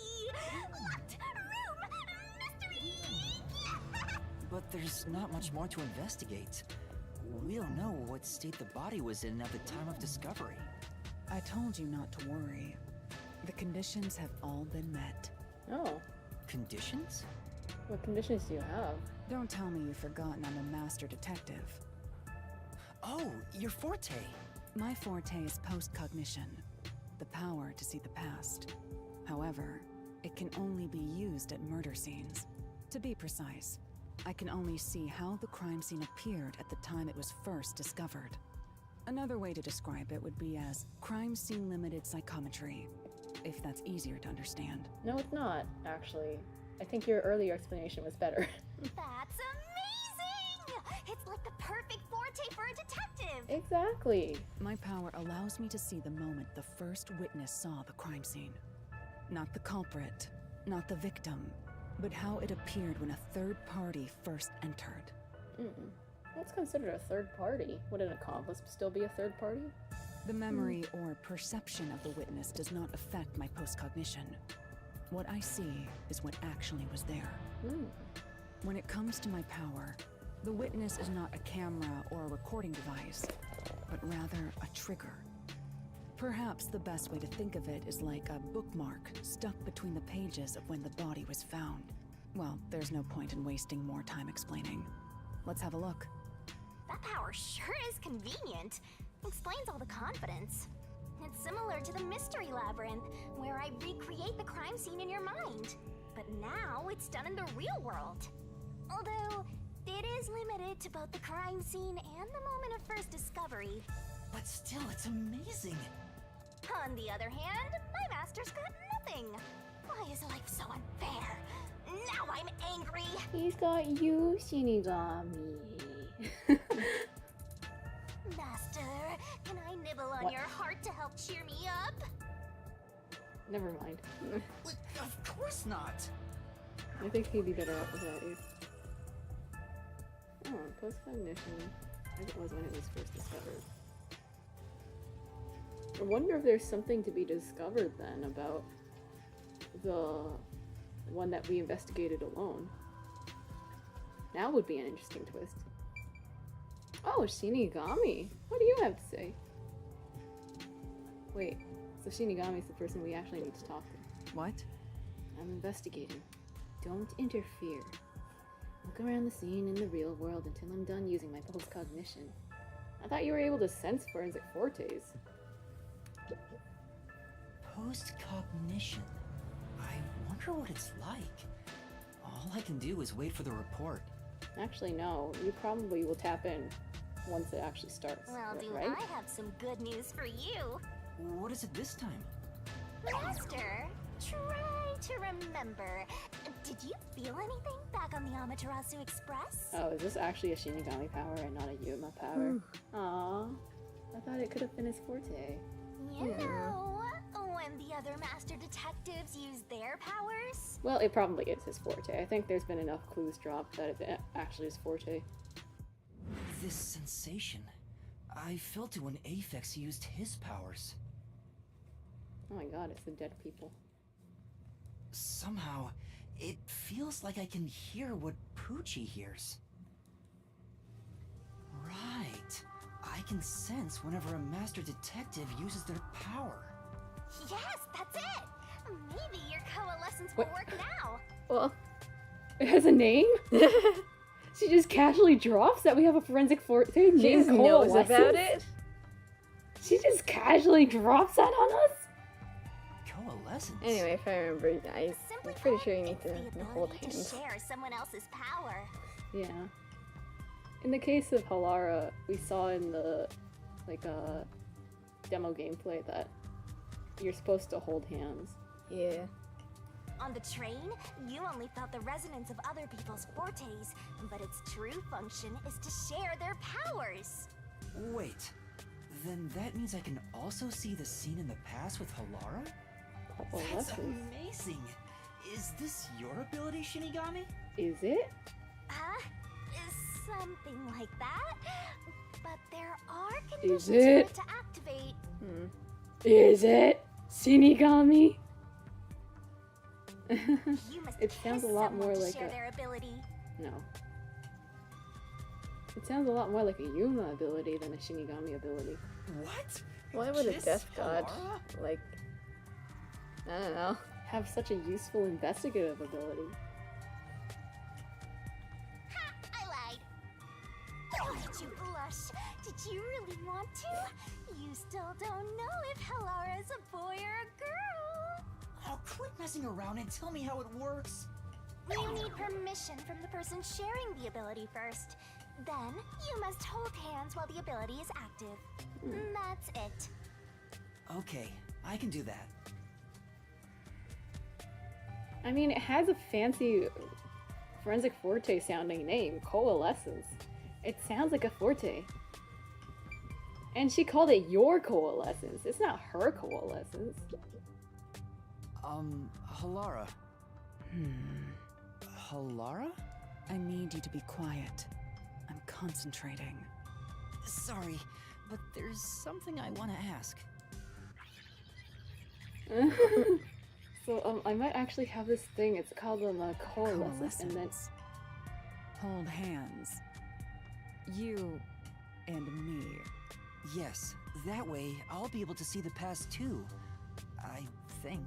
Locked room mystery. But there's not much more to investigate. We don't know what state the body was in at the time of discovery. I told you not to worry. The conditions have all been met. Oh. Conditions? What conditions do you have? Don't tell me you've forgotten I'm a master detective. Oh, your forte. My forte is postcognition, the power to see the past. However, it can only be used at murder scenes. To be precise, I can only see how the crime scene appeared at the time it was first discovered. Another way to describe it would be as crime scene limited psychometry, if that's easier to understand. No, it's not, actually. I think your earlier explanation was better. That's amazing! It's like the perfect forte for a detective. Exactly. My power allows me to see the moment the first witness saw the crime scene. Not the culprit, not the victim, but how it appeared when a third party first entered. What's considered a third party? Would an accomplice still be a third party? The memory or perception of the witness does not affect my postcognition. What I see is what actually was there. When it comes to my power, the witness is not a camera or a recording device, but rather a trigger. Perhaps the best way to think of it is like a bookmark stuck between the pages of when the body was found. Well, there's no point in wasting more time explaining. Let's have a look. That power sure is convenient. Explains all the confidence. It's similar to the Mystery Labyrinth, where I recreate the crime scene in your mind. But now it's done in the real world. Although, it is limited to both the crime scene and the moment of first discovery. But still, it's amazing. On the other hand, my master's got nothing. Why is life so unfair? Now I'm angry! He's got you, Shinigami. Master, can I nibble on What? your heart to help cheer me up? Never mind. Of course not. I think he'd be better off without you. Oh, postcognition, as it was when it was first discovered. I wonder if there's something to be discovered then about the one that we investigated alone. That would be an interesting twist. Oh, Shinigami! What do you have to say? Wait, so Shinigami's the person we actually need to talk to. What? I'm investigating. Don't interfere. Look around the scene in the real world until I'm done using my postcognition. I thought you were able to sense forensic fortes. Postcognition. I wonder what it's like. All I can do is wait for the report. Actually, no. You probably will tap in once it actually starts. Well, do right? I have some good news for you. What is it this time? Master, try to remember. Did you feel anything back on the Amaterasu Express? Oh, is this actually a Shinigami power and not a Yuma power? Aw. I thought it could have been his forte. You know, when the other master detectives use their powers? Well, it probably is his forte. I think there's been enough clues dropped that it's actually his forte. This sensation. I felt it when Aphex used his powers. Oh my god, it's the dead people. Somehow, it feels like I can hear what Poochie hears. Right. I can sense whenever a master detective uses their power. Yes, that's it! Maybe your coalescence will work now. Well, it has a name? She just casually drops that we have a forensic forte named She just knows about Coalescence? it. She just casually drops that on us? Coalescence? Anyway, if I remember, I'm pretty sure you need to hold To hands. share someone else's power. Yeah. In the case of Halara, we saw in the demo gameplay that you're supposed to hold hands. Yeah. On the train, you only felt the resonance of other people's fortes, but its true function is to share their powers. Wait. Then that means I can also see the scene in the past with Halara? That's lessons. amazing. Is this your ability, Shinigami? Is it? Something like that. But there are Is conditions for it? it to activate. Is it Shinigami? You must It sounds a kiss lot someone more to like share a their ability. no. It sounds a lot more like a Yuma ability than a Shinigami ability. What? Why would a Kiss death god, Halara? like, I don't know. Have such a useful investigative ability. I lied. Oh, did you blush? Did you really want to? You still don't know if Halara is a boy or a girl. Oh, quit messing around and tell me how it works. You need permission from the person sharing the ability first. Then, you must hold hands while the ability is active. That's it. Okay, I can do that. I mean, it has a fancy Forensic Forte sounding name, Coalescence. It sounds like a Forte. And she called it your Coalescence. It's not her Coalescence. Halara. Halara? I need you to be quiet. I'm concentrating. Sorry, but there's something I want to ask. So, I might actually have this thing. It's called Coalescence. And then Hold hands. You and me. Yes, that way I'll be able to see the past too. I think.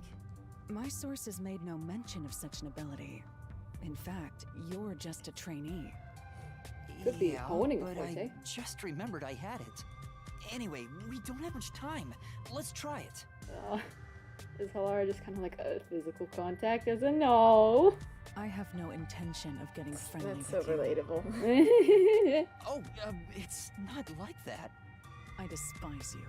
My sources made no mention of such an ability. In fact, you're just a trainee. Could be Yeah, honing a but Forte. I just remembered I had it. Anyway, we don't have much time. Let's try it. Is Halara just kind of like a physical contact? As a no. I have no intention of getting friendly That's with so you. relatable. Oh, it's not like that. I despise you.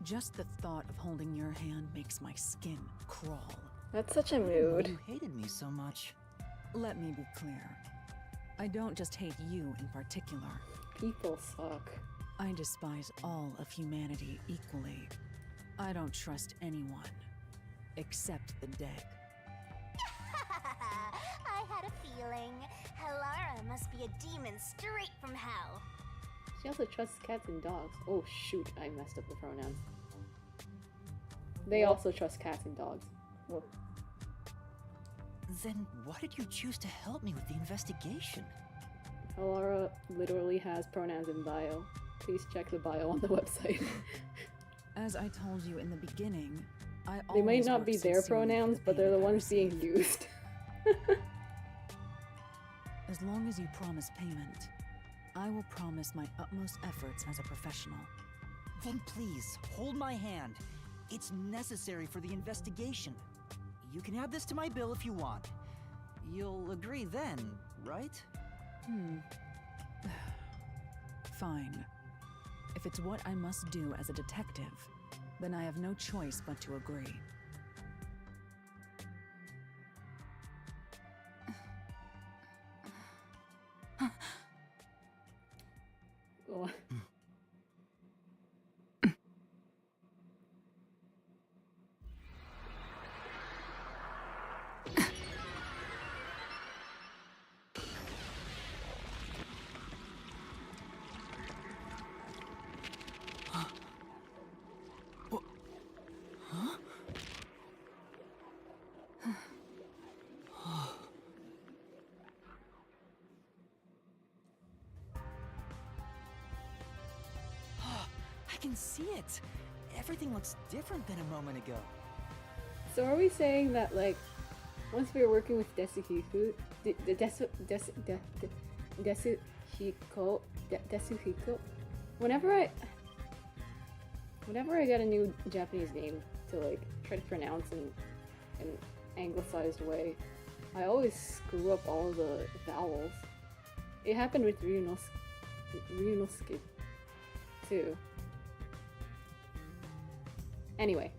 Just the thought of holding your hand makes my skin crawl. That's such a I didn't know mood. You hated me so much. Let me be clear. I don't just hate you in particular. People suck. I despise all of humanity equally. I don't trust anyone. Except the dead. I had a feeling. Halara must be a demon straight from hell. She also trusts cats and dogs. Oh shoot, I messed up the pronouns. They also trust cats and dogs. Then why did you choose to help me with the investigation? Halara literally has pronouns in bio. Please check the bio on the website. As I told you in the beginning, I They might always not work be their sincerely for pronouns, the but they're the payment I ones being receive. used. As long as you promise payment, I will promise my utmost efforts as a professional. Then please, hold my hand. It's necessary for the investigation. You can add this to my bill if you want. You'll agree then, right? Fine. If it's what I must do as a detective, then I have no choice but to agree. Oh. I can see it. Everything looks different than a moment ago. So are we saying that, like, once we were working with Desuhiko, whenever I get a new Japanese name to, like, try to pronounce in an anglicized way, I always screw up all the vowels. It happened with Ryunosuke too. Anyway.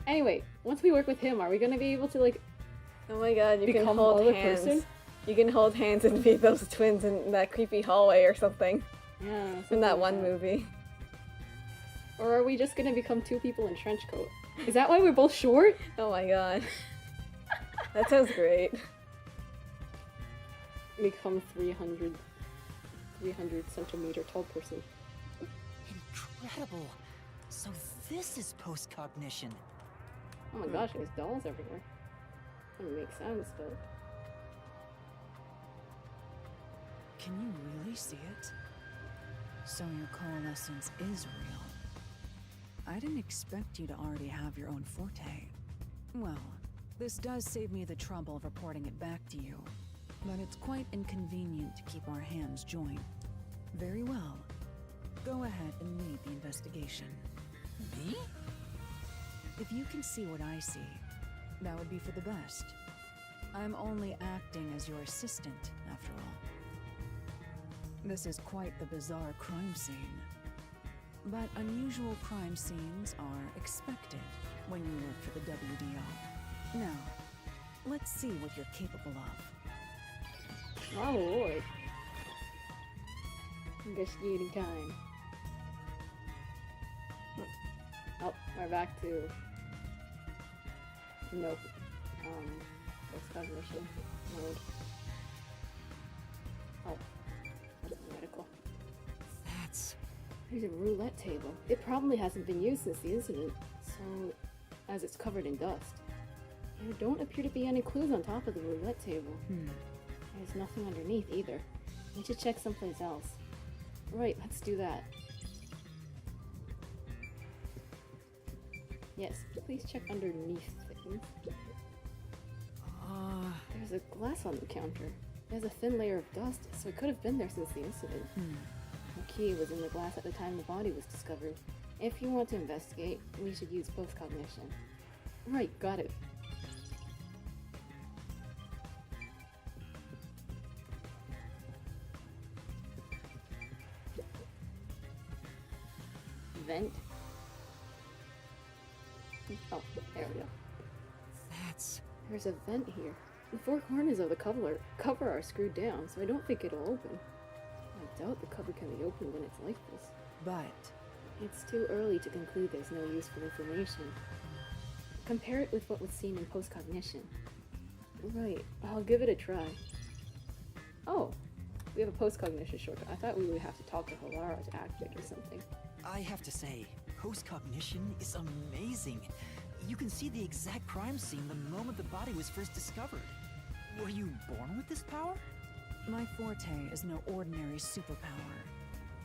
Anyway, once we work with him, are we gonna be able to, like, Oh my god, you can become hold other hands. person? You can hold hands and be those twins in that creepy hallway or something. Yeah. In that something one like movie. Or are we just gonna become two people in trench coat? Is that why we're both short? Oh my god. That sounds great. Become 300 centimeter tall person. Incredible. So this is post-cognition. Oh my gosh, there's dolls everywhere. Doesn't make sense, but... Can you really see it? So your coalescence is real. I didn't expect you to already have your own forte. Well, this does save me the trouble of reporting it back to you. But it's quite inconvenient to keep our hands joined. Very well. Go ahead and lead the investigation. Me? If you can see what I see, that would be for the best. I'm only acting as your assistant, after all. This is quite the bizarre crime scene. But unusual crime scenes are expected when you work for the WDO. Now, let's see what you're capable of. Oh lord. Investigating time. Oh, we're back to no post-cognition mode. Oh, that's medical. There's a roulette table. It probably hasn't been used since the incident, so as it's covered in dust. There don't appear to be any clues on top of the roulette table. There's nothing underneath either. We should check someplace else. Right, let's do that. Yes, please check underneath things. There's a glass on the counter. There's a thin layer of dust, so it could have been there since the incident. The key was in the glass at the time the body was discovered. If you want to investigate, we should use post-cognition. Right, got it. Vent. Oh, there we go. There's a vent here. The four corners of the cover are screwed down, so I don't think it'll open. I doubt the cover can be opened when it's like this. But it's too early to conclude there's no useful information. Compare it with what was seen in post-cognition. Right, I'll give it a try. Oh, we have a post-cognition shortcut. I thought we would have to talk to Halara to activate or something. I have to say, post-cognition is amazing. You can see the exact crime scene the moment the body was first discovered. Were you born with this power? my forte is no ordinary superpower.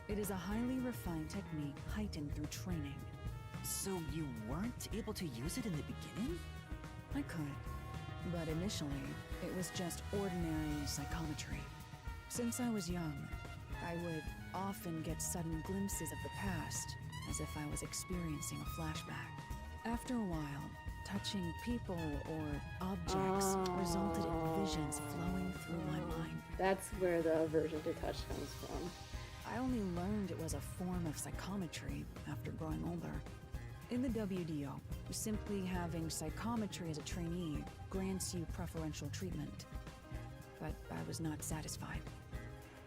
It is a highly refined technique heightened through training. So you weren't able to use it in the beginning? I could, but initially, it was just ordinary psychometry. Since I was young, I would often get sudden glimpses of the past, as if I was experiencing a flashback. After a while, touching people or objects resulted in visions flowing through my mind. That's where the aversion to touch comes from. I only learned it was a form of psychometry after growing older. In the WDO, simply having psychometry as a trainee grants you preferential treatment. But I was not satisfied.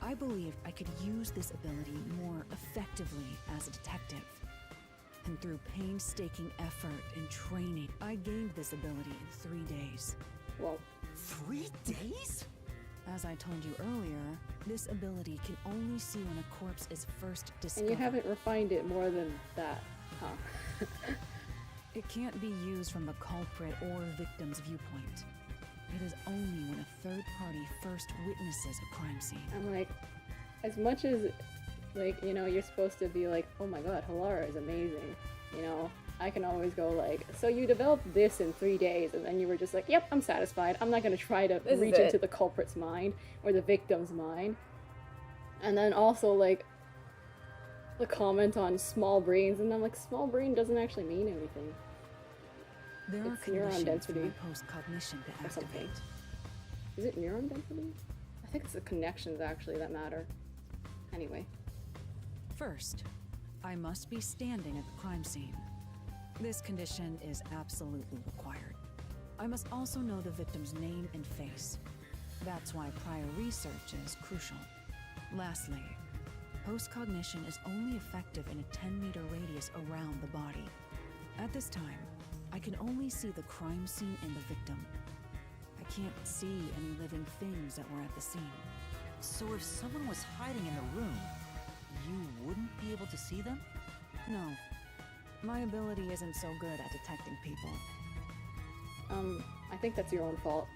I believed I could use this ability more effectively as a detective. And through painstaking effort and training, I gained this ability in 3 days. Whoa. 3 days? As I told you earlier, this ability can only see when a corpse is first discovered. And you haven't refined it more than that, huh? It can't be used from the culprit or victim's viewpoint. It is only when a third party first witnesses a crime scene. I'm like, as much as, like, you know, you're supposed to be like, oh my god, Halara is amazing. You know, I can always go like, so you developed this in 3 days, and then you were just like, yep, I'm satisfied. I'm not gonna try to reach into the culprit's mind or the victim's mind. And then also like the comment on small brains, and I'm like, small brain doesn't actually mean anything. There are It's neuron conditions density for post-cognition to or something. activate. Is it neuron density? I think it's the connections actually that matter. Anyway. First, I must be standing at the crime scene. This condition is absolutely required. I must also know the victim's name and face. That's why prior research is crucial. Lastly, Post-cognition is only effective in a 10-meter radius around the body. At this time, I can only see the crime scene and the victim. I can't see any living things that were at the scene. So if someone was hiding in the room, you wouldn't be able to see them? No. My ability isn't so good at detecting people. I think that's your own fault.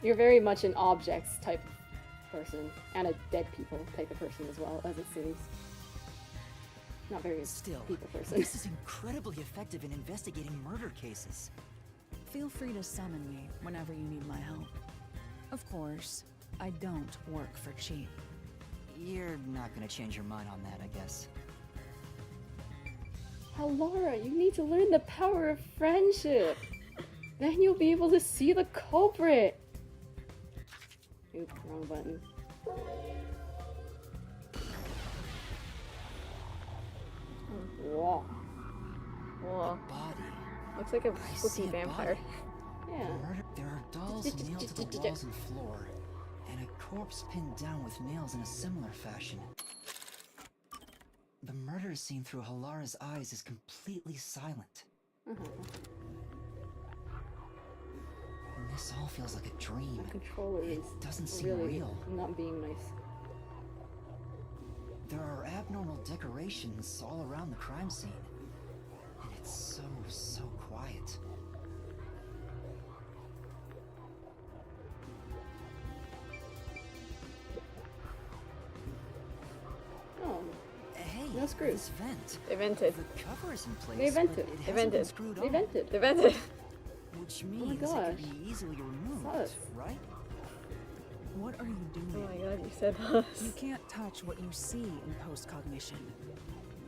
You're very much an objects type of person, and a dead people type of person as well, as it seems. Not very Still, people person. This is incredibly effective in investigating murder cases. Feel free to summon me whenever you need my help. Of course, I don't work for cheap. You're not gonna change your mind on that, I guess. Laura, you need to learn the power of friendship. Then you'll be able to see the culprit. Oop, wrong button. Whoa. Whoa. Body. Looks like a I spooky see a vampire. body. Yeah. There are dolls nailed to the walls and floor, and a corpse pinned down with nails in a similar fashion. The murder scene through Halara's eyes is completely silent. And this all feels like a dream. The controller is doesn't seem really real. not being nice. There are abnormal decorations all around the crime scene. And it's so quiet. Oh. Hey, No screws. this vent. They vented. The cover is in place. They vented. But it They hasn't been vented. screwed They on. vented. They vented. Which Oh my means it gosh. could be easily removed, Sus. right? What are you doing? Oh my god, you said us. You can't touch what you see in post-cognition,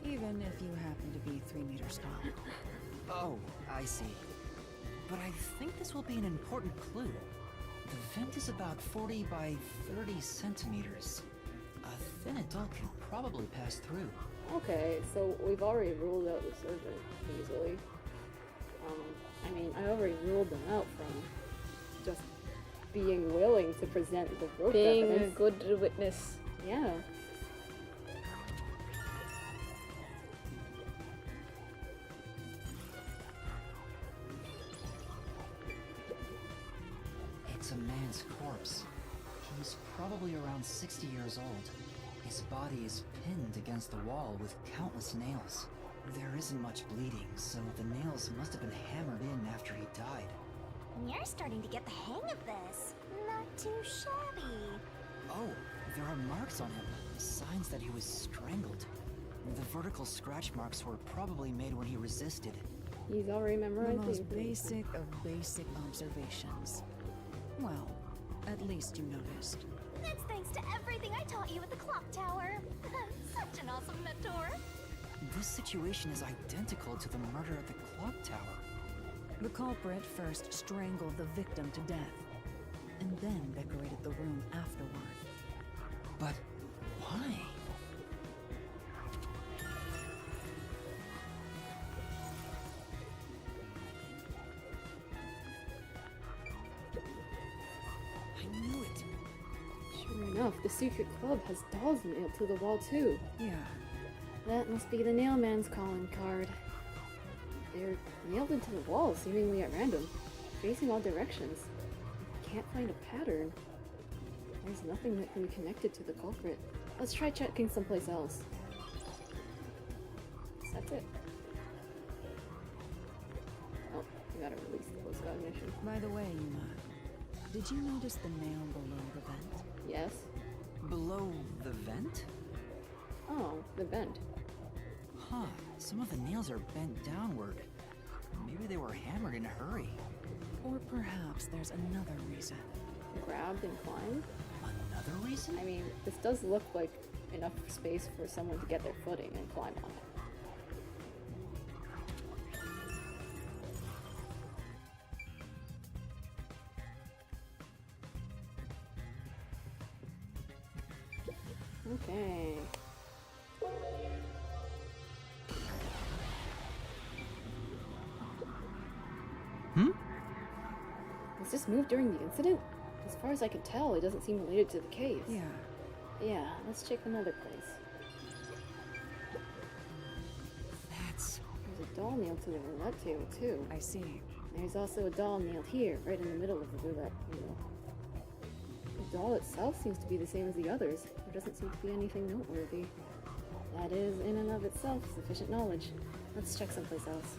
even if you happen to be 3 meters tall. Oh, I see. But I think this will be an important clue. The vent is about 40 by 30 centimeters. A thin adult can probably pass through. Okay, so we've already ruled out the servant easily. I mean, I already ruled them out from just being willing to present the rope Being a evidence. good witness. Yeah. It's a man's corpse. He's probably around 60 years old. His body is pinned against the wall with countless nails. There isn't much bleeding, so the nails must have been hammered in after he died. You're starting to get the hang of this. Not too shabby. Oh, there are marks on him, signs that he was strangled. The vertical scratch marks were probably made when he resisted. He's already The memorized most it. basic of basic observations. Well, at least you noticed. That's thanks to everything I taught you at the clock tower. Such an awesome mentor. This situation is identical to the murder at the clock tower. The culprit first strangled the victim to death, and then decorated the room afterward. But why? I knew it. Sure enough, the secret club has dolls nailed to the wall too. Yeah. That must be the nailman's calling card. They're nailed into the wall, seemingly at random, facing all directions. Can't find a pattern. There's nothing that can be connected to the culprit. Let's try checking someplace else. That's it. Oh, you gotta release the post-cognition. By the way, Yuma, did you notice the nail below the vent? Yes. Below the vent? Oh, the vent. Huh, some of the nails are bent downward. Maybe they were hammered in a hurry. Or perhaps there's another reason. Grabbed and climbed? Another reason? I mean, this does look like enough space for someone to get their footing and climb on it. Okay. Was this moved during the incident? As far as I can tell, it doesn't seem related to the case. Yeah. Yeah, let's check another place. That's... There's a doll nailed to the roulette table, too. I see. There's also a doll nailed here, right in the middle of the roulette wheel. The doll itself seems to be the same as the others. There doesn't seem to be anything noteworthy. That is, in and of itself, sufficient knowledge. Let's check someplace else.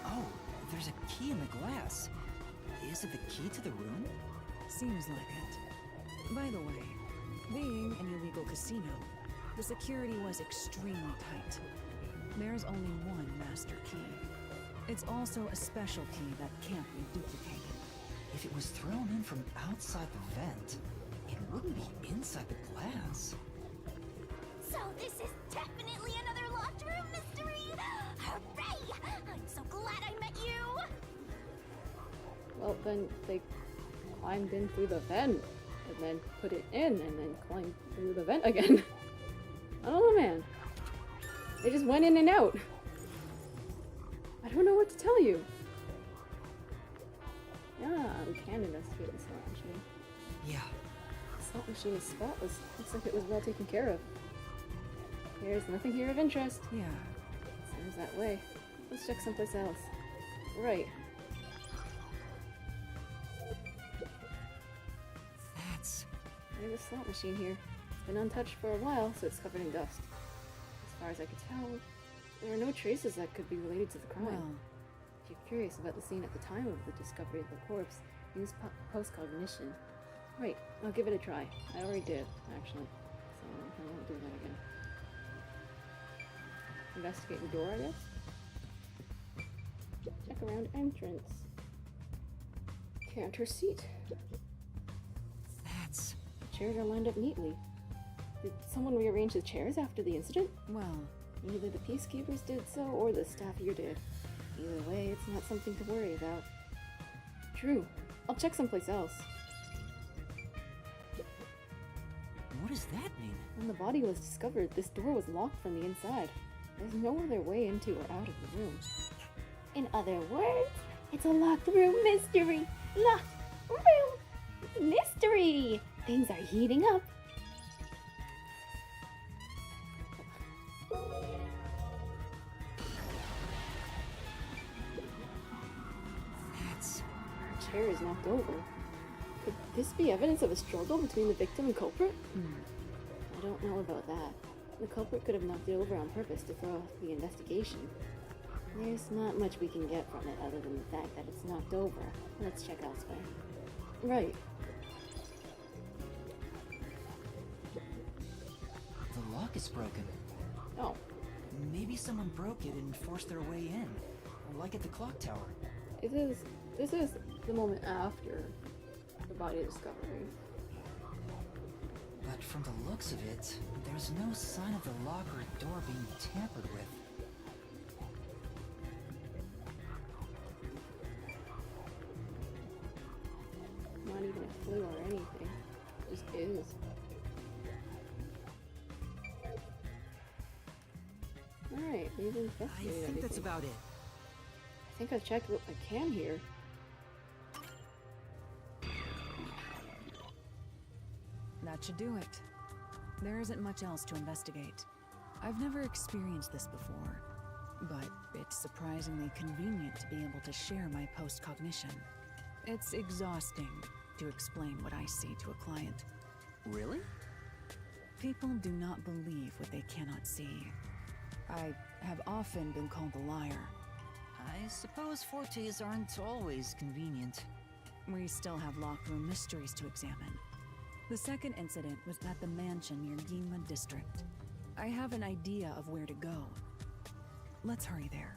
Oh, there's a key in the glass. Is it the key to the room? Seems like it. By the way, being an illegal casino, the security was extremely tight. There's only one master key. It's also a special key that can't be duplicated. If it was thrown in from outside the vent, it wouldn't be inside the glass. So this is definitely another locked room mystery! Hooray! I'm so glad I met you! Well, then they climbed in through the vent, and then put it in, and then climbed through the vent again. I don't know, man. They just went in and out. I don't know what to tell you. Yeah, we can investigate the slot machine. Yeah. The slot machine is spotless. Looks like it was well taken care of. There's nothing here of interest. Yeah. Seems that way. Let's check someplace else. Right. That's... There's a slot machine here. It's been untouched for a while, so it's covered in dust. As far as I could tell, there are no traces that could be related to the crime. Well, If you're curious about the scene at the time of the discovery of the corpse, use post-cognition. Right, I'll give it a try. I already did, actually, so I won't do that again. Investigate the door, I guess? Check around entrance. Counter seat. That's... The chairs are lined up neatly. Did someone rearrange the chairs after the incident? well, Either the peacekeepers did so, or the staff here did. Either way, it's not something to worry about. True. I'll check someplace else. What does that mean? When the body was discovered, this door was locked from the inside. There's no other way into or out of the room. In other words, it's a locked room mystery. Locked room mystery. Things are heating up. That's... The chair is knocked over. Could this be evidence of a struggle between the victim and culprit? I don't know about that. The culprit could have knocked it over on purpose to throw off the investigation. There's not much we can get from it other than the fact that it's knocked over. Let's check elsewhere. Right. The lock is broken. Oh. Maybe someone broke it and forced their way in. Like at the clock tower. This is the moment after the body discovery. But from the looks of it, there's no sign of the lock or door being tampered with. Not even a clue or anything. Just is. Alright, we've investigated I think everything. that's about it. I think I've checked what I can here. that should do it. There isn't much else to investigate. I've never experienced this before, but it's surprisingly convenient to be able to share my post-cognition. It's exhausting to explain what I see to a client. Really? People do not believe what they cannot see. I have often been called a liar. I suppose fortes aren't always convenient. We still have locked room mysteries to examine. The second incident was at the mansion near Ginma District. I have an idea of where to go. Let's hurry there.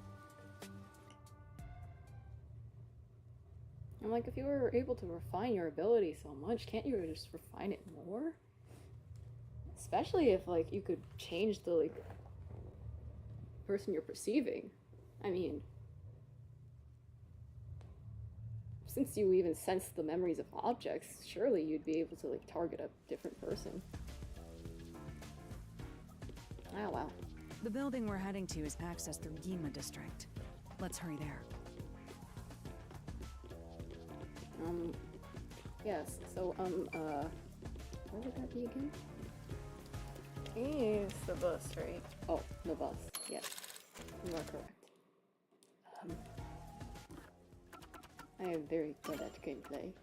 I'm like, if you were able to refine your ability so much, can't you just refine it more? Especially if, like, you could change the, like, person you're perceiving. I mean, since you even sense the memories of objects, surely you'd be able to like target a different person. Oh wow. The building we're heading to is accessed through Ginma District. Let's hurry there. Yes, so, where would that be again? It's the bus, right? Oh, the bus. Yes, you are correct. I am very good at gameplay.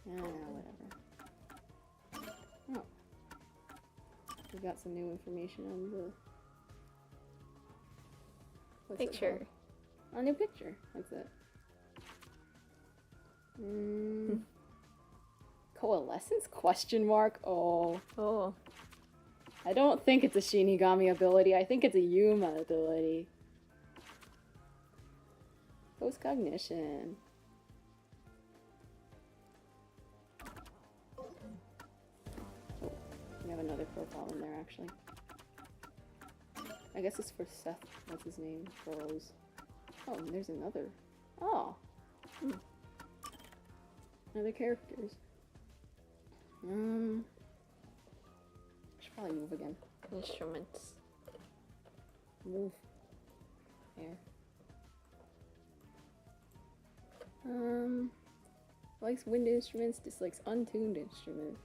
Whatever. Oh. We got some new information on the... what's it Picture. called? A new picture. That's it. Coalescence? Question mark? Oh. Oh. I don't think it's a Shinigami ability. I think it's a Yuma ability. Post-cognition. Oh, we have another profile in there, actually. I guess it's for Seth. What's his name? Burrows. Oh, and there's another. Oh. Other characters. Should probably move again. Instruments. Move. There. Likes wind instruments, dislikes untuned instruments.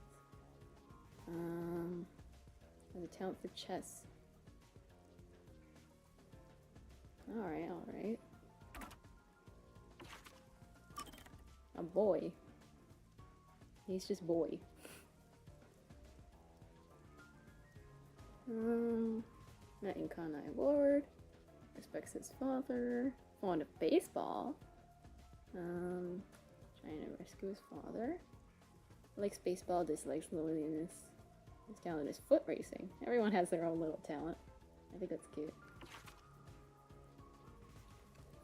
Has a talent for chess. Alright, alright. A boy. He's just boy. Met in Kanai Ward. Respects his father. Fond of baseball. Trying to rescue his father. Likes baseball, dislikes loneliness. His talent is foot racing. Everyone has their own little talent. I think that's cute.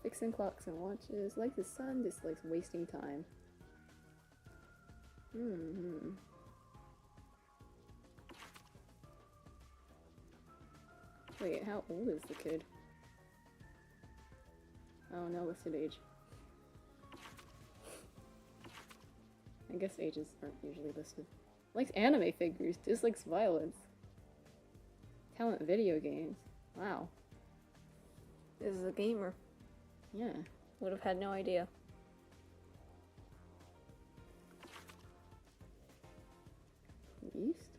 Fixing clocks and watches. Likes his son, dislikes wasting time. Wait, how old is the kid? Oh, no listed age. I guess ages aren't usually listed. Likes anime figures, dislikes violence. Talent video games. Wow. This is a gamer. Yeah. Would have had no idea. East?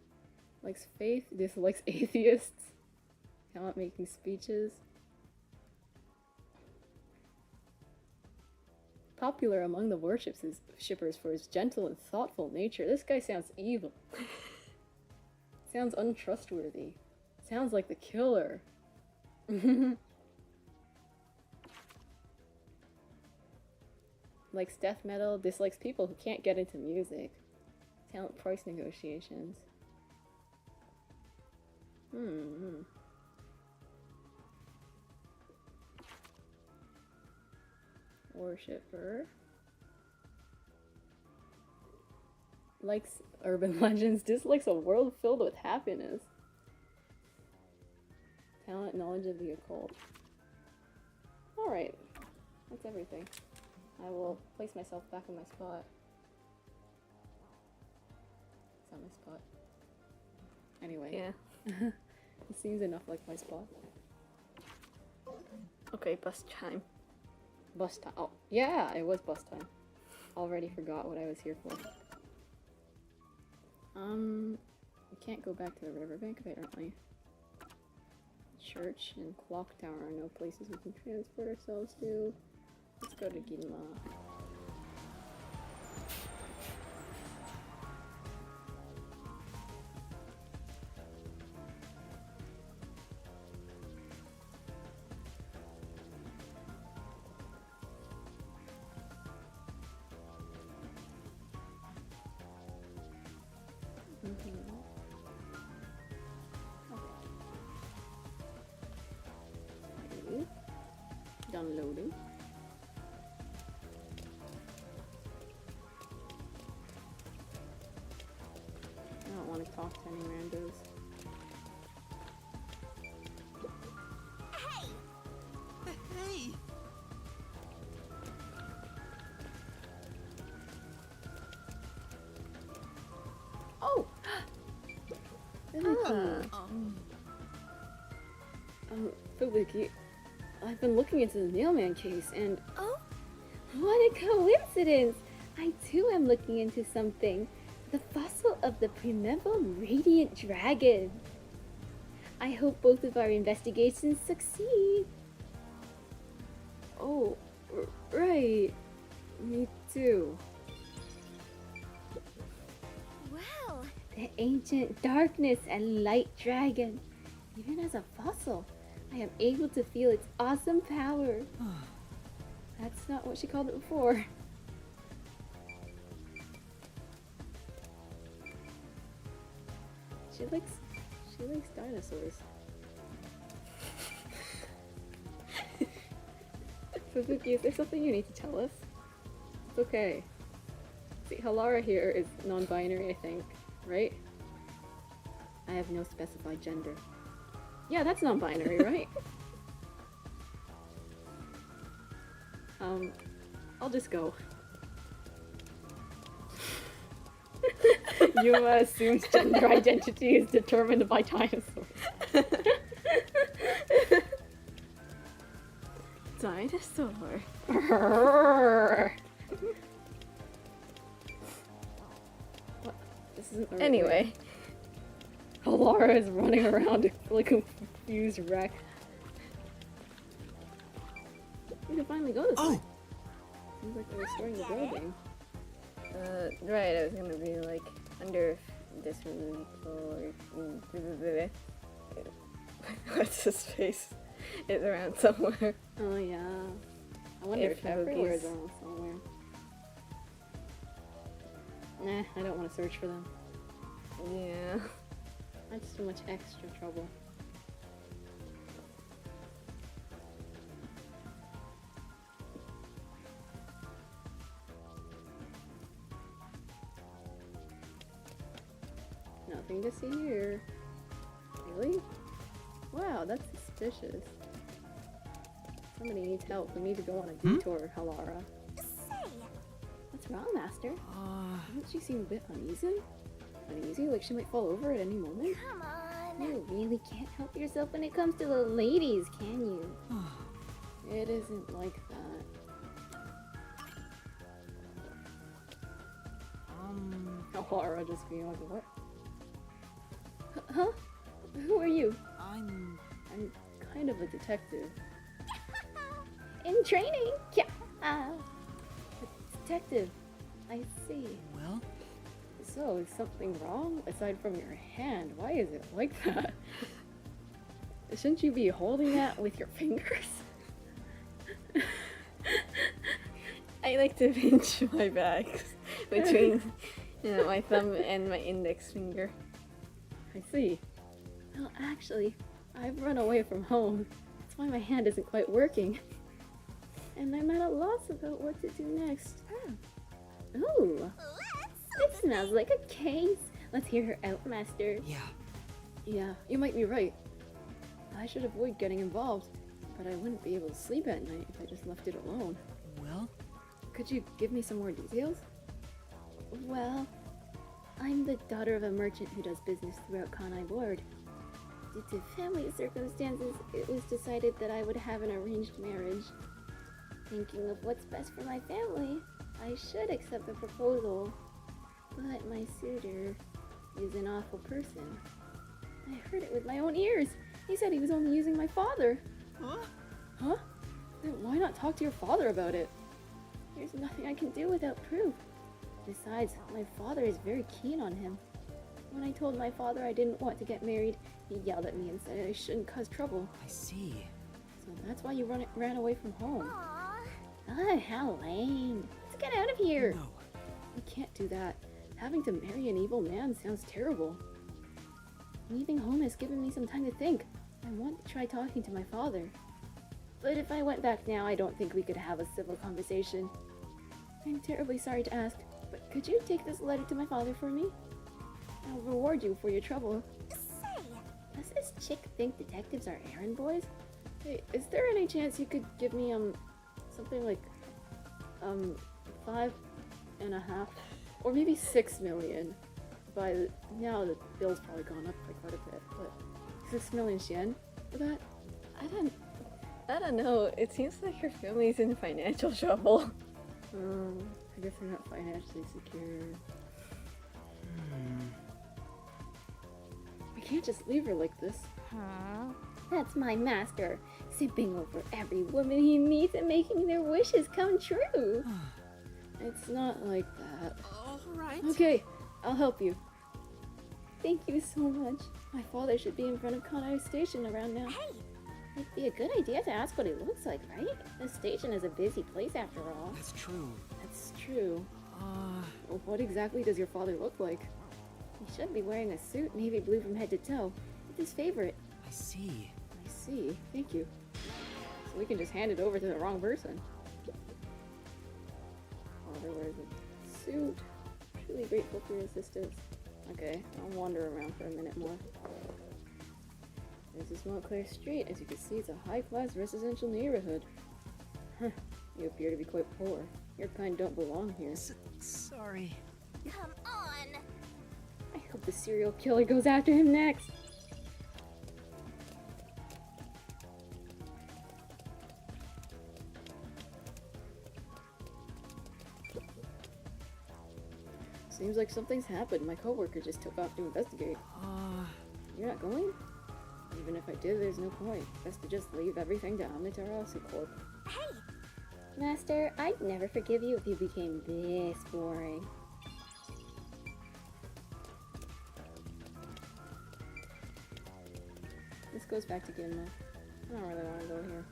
Likes faith, dislikes atheists. Talent making speeches. Popular among the worshippers for his gentle and thoughtful nature. This guy sounds evil. Sounds untrustworthy. Sounds like the killer. Likes death metal, dislikes people who can't get into music. Talent price negotiations. Worshipper. Likes urban legends, dislikes a world filled with happiness. Talent, knowledge of the occult. Alright. That's everything. I will place myself back in my spot. It's not my spot. Anyway. Yeah. It seems enough like my spot. Okay, bus time. Bus time. Oh, yeah, it was bus time. Already forgot what I was here for. We can't go back to the riverbank apparently. Church and clock tower are no places we can transport ourselves to. Let's go to Ginma. Okay. Downloading. I don't want to talk to any randos. Hey! Fubuki, I've been looking into the mailman case, and... Oh? What a coincidence! I too am looking into something. The fossil of the primeval radiant dragon. I hope both of our investigations succeed. Oh, right. Me too. Wow. The ancient darkness and light dragon. Even as a fossil, I am able to feel its awesome power. That's not what she called it before. She likes dinosaurs. Suzuki, is there something you need to tell us? It's okay. See, Halara here is non-binary, I think, right? I have no specified gender. Yeah, that's non-binary, right? I'll just go. Yuma assumes gender identity is determined by dinosaurs. Dinosaur. What? This isn't the right Anyway. way. Halara is running around like a confused wreck. We can finally go this way. Seems like they're restoring the building. Right, I was gonna be like, under this room, or... What's his face? It's around somewhere. Oh yeah. I wonder if everywhere is around somewhere. Nah, I don't want to search for them. Yeah. That's too much extra trouble. Nothing to see here. Really? Wow, that's suspicious. Somebody needs help. We need to go on a detour, Halara. What's wrong, Master? Doesn't she seem a bit uneasy? Uneasy? Like she might fall over at any moment? Come on. You really can't help yourself when it comes to the ladies, can you? It isn't like that. Halara just being like, what? Huh? Who are you? I'm kind of a detective. In training? Yeah. Detective. I see. Well? So, is something wrong? Aside from your hand, why is it like that? Shouldn't you be holding that with your fingers? I like to pinch my back between my thumb and my index finger. I see. Well, actually, I've run away from home. That's why my hand isn't quite working. And I'm at a loss about what to do next. Ooh. It smells like a case. Let's hear her out, Master. Yeah, you might be right. I should avoid getting involved, but I wouldn't be able to sleep at night if I just left it alone. Well? Could you give me some more details? Well, I'm the daughter of a merchant who does business throughout Kanai Ward. Due to family circumstances, it was decided that I would have an arranged marriage. Thinking of what's best for my family, I should accept the proposal. But my suitor is an awful person. I heard it with my own ears. He said he was only using my father. Huh? Then why not talk to your father about it? There's nothing I can do without proof. Besides, my father is very keen on him. When I told my father I didn't want to get married, he yelled at me and said I shouldn't cause trouble. I see. So that's why you ran away from home. Ah, how lame. Let's get out of here. No. You can't do that. Having to marry an evil man sounds terrible. Leaving home has given me some time to think. I want to try talking to my father. But if I went back now, I don't think we could have a civil conversation. I'm terribly sorry to ask, but could you take this letter to my father for me? I'll reward you for your trouble. Does this chick think detectives are errand boys? Hey, is there any chance you could give me, something like, 5.5, or maybe 6 million? Now the bill's probably gone up by quite a bit, but 6 million yen for that? I I don't know. It seems like your family's in financial trouble. I guess they're not financially secure. I can't just leave her like this. Huh? That's my master, simping over every woman he meets and making their wishes come true. It's not like that. Alright. Okay, I'll help you. Thank you so much. My father should be in front of Kanai Station around now. Hey! It'd be a good idea to ask what he looks like, right? The station is a busy place after all. That's true. That's true. Well, what exactly does your father look like? He should be wearing a suit navy blue from head to toe. It's his favorite. I see. I see. Thank you. So we can just hand it over to the wrong person. Father wears a suit. Truly grateful for your assistance. Okay, I'll wander around for a minute more. This is Montclair Street. As you can see, it's a high-class residential neighborhood. Huh. You appear to be quite poor. Your kind don't belong here. Sorry. Come on! I hope the serial killer goes after him next. Seems like something's happened. My coworker just took off to investigate. You're not going? Even if I did, there's no point. Best to just leave everything to Amaterasu Corp. Hey! Master, I'd never forgive you if you became this boring. This goes back to Ginma. I don't really want to go here.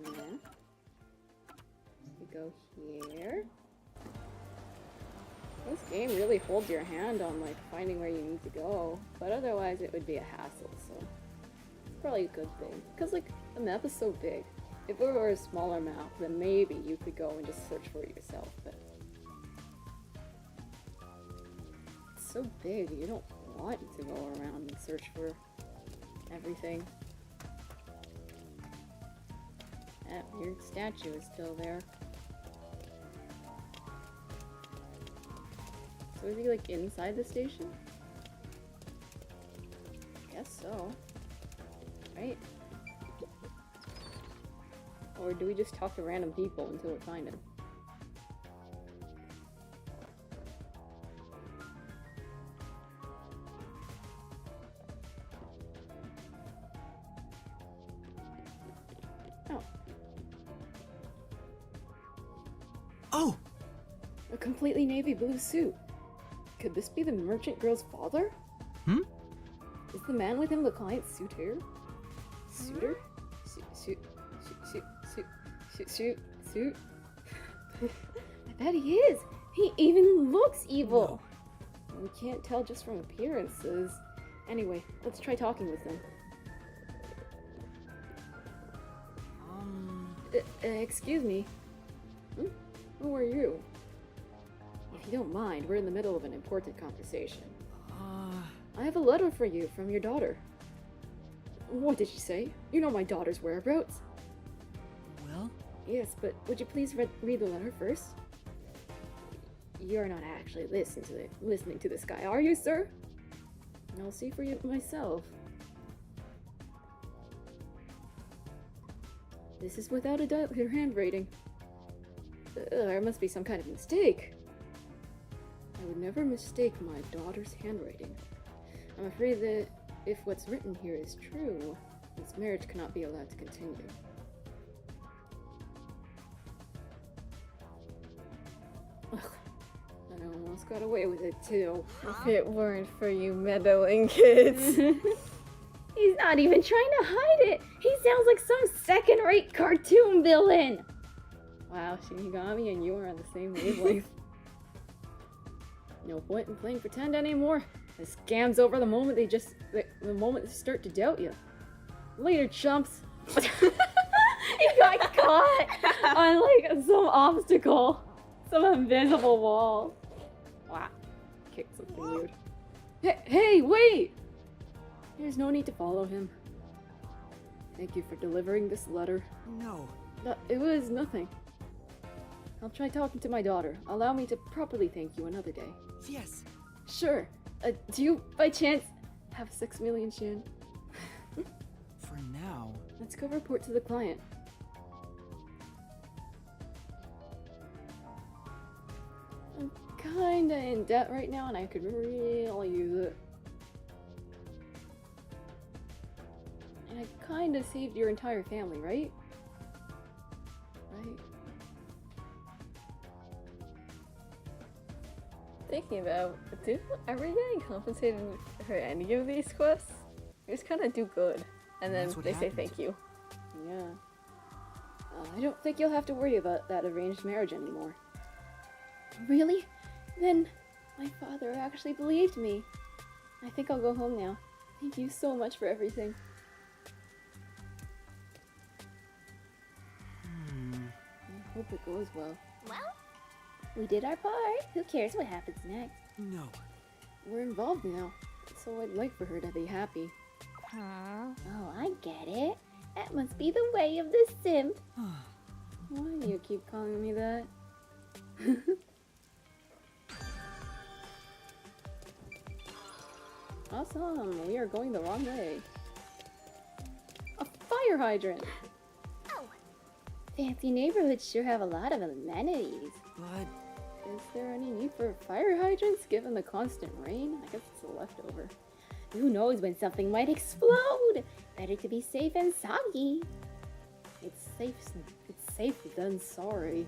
Yeah. We go here. This game really holds your hand on like finding where you need to go, but otherwise it would be a hassle, so it's probably a good thing. Because like the map is so big. If it were a smaller map, then maybe you could go and just search for it yourself, but it's so big you don't want to go around and search for everything. That weird statue is still there. So is he like inside the station? Guess so. Right? Or do we just talk to random people until we find him? Oh. Oh! A completely navy blue suit. Could this be the merchant girl's father? Hmm? Is the man with him the client's suitor? Suitor? Suit? I bet he is! He even looks evil! No. We can't tell just from appearances. Anyway, let's try talking with him. Excuse me. Who are you? If you don't mind, we're in the middle of an important conversation. I have a letter for you from your daughter. What did she say? You know my daughter's whereabouts? Well? Yes, but would you please read the letter first? You're not actually listening to this guy, are you, sir? I'll see for you myself. This is without a doubt her handwriting. There must be some kind of mistake. I would never mistake my daughter's handwriting. I'm afraid that if what's written here is true, this marriage cannot be allowed to continue. Ugh, and I almost got away with it too. If it weren't for you meddling kids. He's not even trying to hide it! He sounds like some second-rate cartoon villain! Wow, Shinigami and you are on the same wavelength. No point in playing pretend anymore. The scam's over the moment the moment they start to doubt you. Later, chumps. He got caught on like some obstacle, some invisible wall. Wow, kicked something weird. Hey, wait! There's no need to follow him. Thank you for delivering this letter. No. It was nothing. I'll try talking to my daughter. Allow me to properly thank you another day. Yes. Sure. Do you, by chance, have 6 million Shin? For Let's go report to the client. I'm kinda in debt right now and I could really use it. And I kinda saved your entire family, right? Right? Thinking about, are we getting compensated for any of these quests? We just kind of do good, and then That's what they say happens. thank you. Yeah. I don't think you'll have to worry about that arranged marriage anymore. Really? Then my father actually believed me. I think I'll go home now. Thank you so much for everything. I hope it goes well. Well, We did our part. Who cares what happens next? No. We're involved now, so I'd like for her to be happy. Oh, I get it. That must be the way of the simp. Why do you keep calling me that? Awesome, we are going the wrong way. A fire hydrant! Fancy neighborhoods sure have a lot of amenities. But is there any need for fire hydrants given the constant rain? I guess it's a leftover. Who knows when something might explode? Better to be safe and soggy. It's safe than sorry.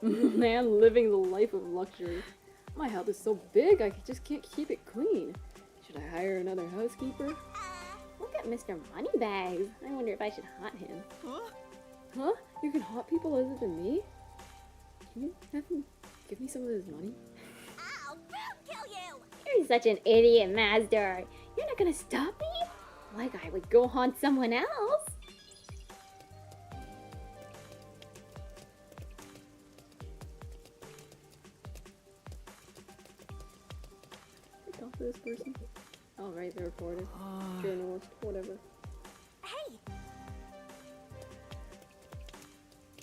Man living the life of luxury. My house is so big I just can't keep it clean. Should I hire another housekeeper? Look at Mr. Moneybags. I wonder if I should haunt him. Huh? You can haunt people other than me? Can you have him give me some of his money? You're such an idiot, Master. You're not gonna stop me? Like I would go haunt someone else. I talk to this person. Oh, right, they're reported. Journalist, whatever. Hey!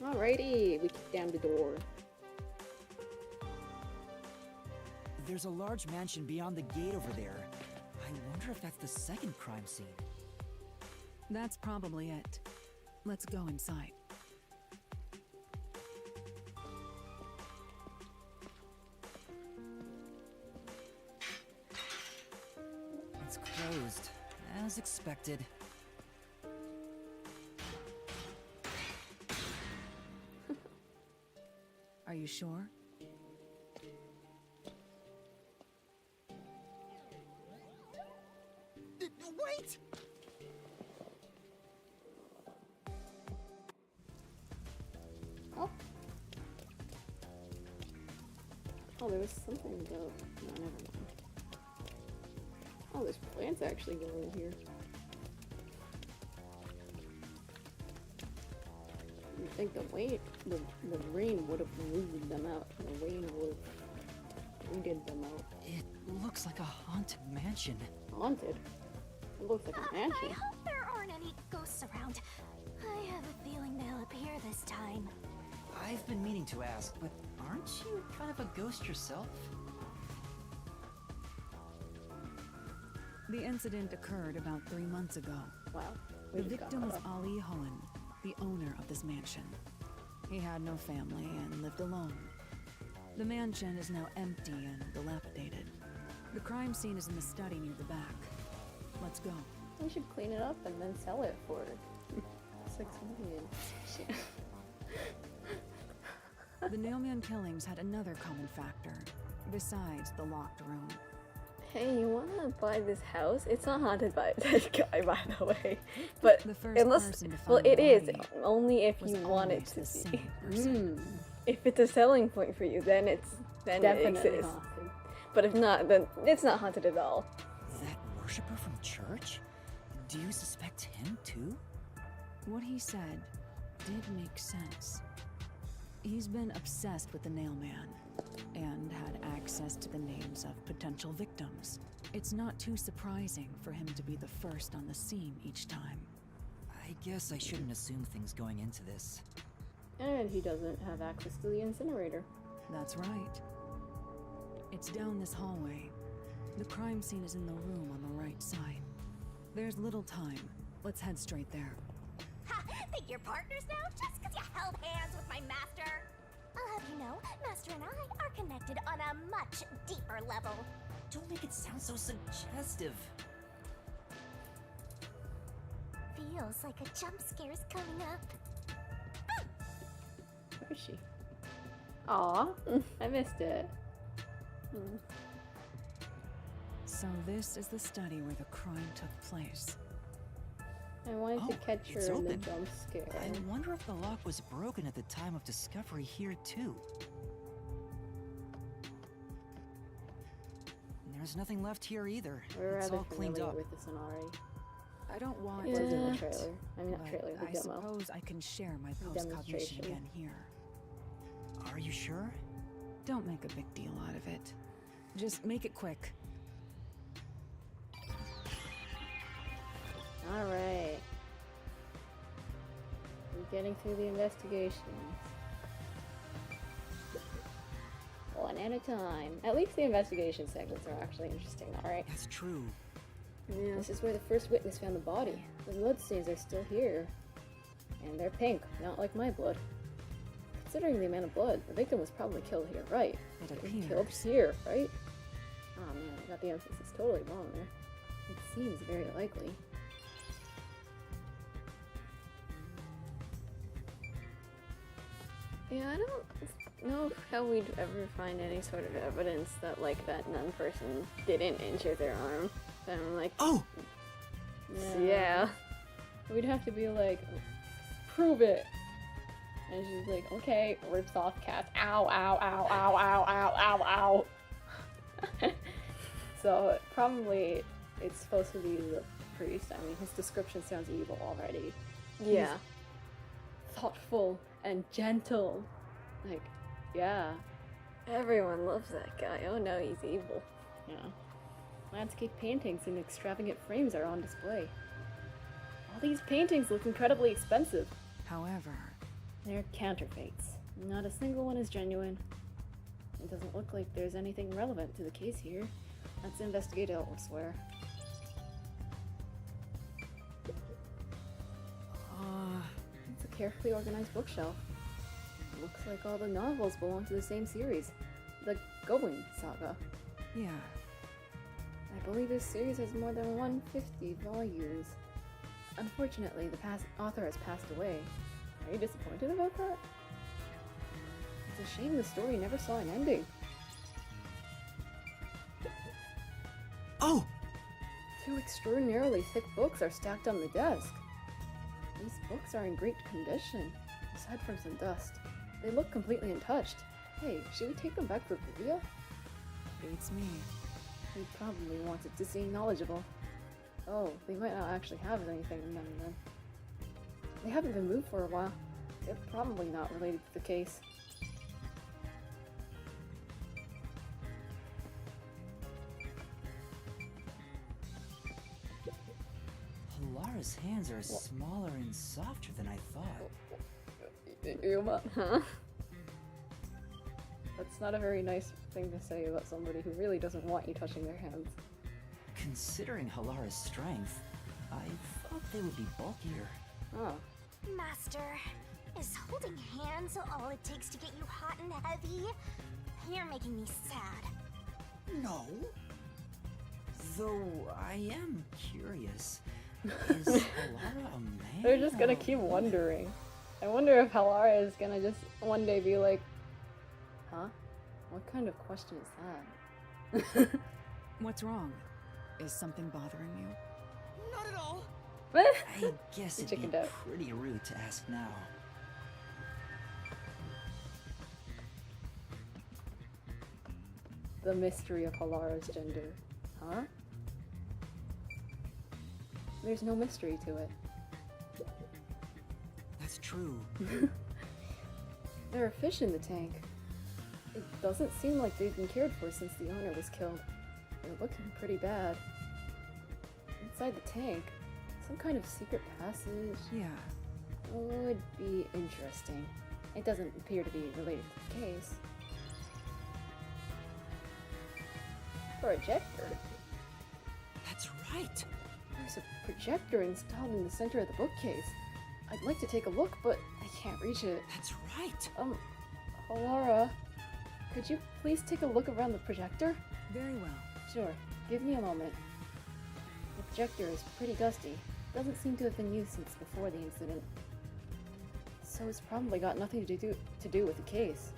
Alrighty, we kick down the door. there's a large mansion beyond the gate over there. I wonder if that's the second crime scene. That's probably it. Let's go inside. It's closed, as expected. Are you sure? Wait! Oh, there was something about... No, never mind. Oh, there's plants actually growing here. You'd think the rain would have rooted them out. The rain would have rooted them out. It looks like a haunted mansion. Haunted? It looks like a mansion. I hope there aren't any ghosts around. I have a feeling they'll appear this time. I've been meaning to ask, but aren't you kind of a ghost yourself? The incident occurred about 3 months ago. Wow. The victim was Ali Hohen, the owner of this mansion. He had no family and lived alone. The mansion is now empty and dilapidated. The crime scene is in the study near the back. Let's go. We should clean it up and then sell it for 6 million. Shit. The Nailman killings had another common factor, besides the locked room. Hey, you wanna buy this house? It's not haunted by that guy, by the way. But The first unless, person to well, find it the is body only if was you want it always to the be. same person. If it's a selling point for you, then it Definitely exists. haunted. But if not, then it's not haunted at all. That worshiper from church? Do you suspect him too? What he said did make sense. He's been obsessed with the Nailman and had access to the names of potential victims. It's not too surprising for him to be the first on the scene each time. I guess I shouldn't assume things going into this. And he doesn't have access to the incinerator. That's right. It's down this hallway. The crime scene is in the room on the right side. There's little time. Let's head straight there. Ha! Think you're partners now just because you held hands with my master? I'll have you know, Master and I are connected on a much deeper level. Don't make it sound so suggestive. Feels like a jump scare's coming up. Where is she? Aw, I missed it. So this is the study where the crime took place. I wanted to catch her it's in the open. jump scare. I wonder if the lock was broken at the time of discovery here too. There's nothing left here either. We're It's rather all cleaned familiar up. with this one already. I don't want It was in the that, trailer. I mean, not but trailer, the I demo. suppose I can share my The post-cognition demonstration. again here. Are you sure? Don't make a big deal out of it. Just make it quick. Alright. We're getting through the investigations. One at a time. At least the investigation segments are actually interesting, alright? That's true. Yeah, this is where the first witness found the body. The bloodstains are still here. And they're pink, not like my blood. Considering the amount of blood, the victim was probably killed here, right? It Killed appears. here, right? Oh man, I got the emphasis totally wrong there. It seems very likely. Yeah, I don't know how we'd ever find any sort of evidence that, like, that nun person didn't injure their arm. And I'm like, oh! Yeah. We'd have to be like, prove it. And she's like, okay, rips off Cat's ow, ow, ow, ow, ow, ow, ow, ow. So probably it's supposed to be the priest. I mean, his description sounds evil already. Yeah. He's thoughtful and gentle. Like, yeah. Everyone loves that guy. Oh no, he's evil. Yeah. Landscape paintings in extravagant frames are on display. All these paintings look incredibly expensive. However, they're counterfeits. Not a single one is genuine. It doesn't look like there's anything relevant to the case here. Let's investigate elsewhere. It's a carefully organized bookshelf. Looks like all the novels belong to the same series, the Going Saga. yeah. I believe this series has more than 150 volumes. Unfortunately, the author has passed away. Are you disappointed about that? It's a shame the story never saw an ending. Oh! 2 extraordinarily thick books are stacked on the desk. These books are in great condition, aside from some dust. They look completely untouched. Hey, should we take them back for Vivia? Beats me. He probably wanted to seem knowledgeable. Oh, they might not actually have anything in them then. They haven't been moved for a while. They're probably not related to the case. Halara's hands are smaller and softer than I thought. Yuma. Huh? That's not a very nice thing to say about somebody who really doesn't want you touching their hands. Considering Halara's strength, I thought they would be bulkier. Oh. Master, is holding hands all it takes to get you hot and heavy? You're making me sad. No. Though I am curious. Is Halara a man? They're just gonna or keep a wondering. I wonder if Halara is gonna just one day be like, huh? What kind of question is that? What's wrong? Is something bothering you? Not at all. I guess it'd be chickened out. pretty rude to ask now. The mystery of Halara's gender. Huh? There's no mystery to it. That's true. There are fish in the tank. It doesn't seem like they've been cared for since the owner was killed. They're looking pretty bad. Inside the tank, some kind of secret passage. Yeah. Would be interesting. It doesn't appear to be related to the case. Projector? That's right! There's a projector installed in the center of the bookcase. I'd like to take a look, but I can't reach it. That's right! Alara, could you please take a look around the projector? Very well. Sure. Give me a moment. The projector is pretty dusty. Doesn't seem to have been used since before the incident. So it's probably got nothing to do with the case.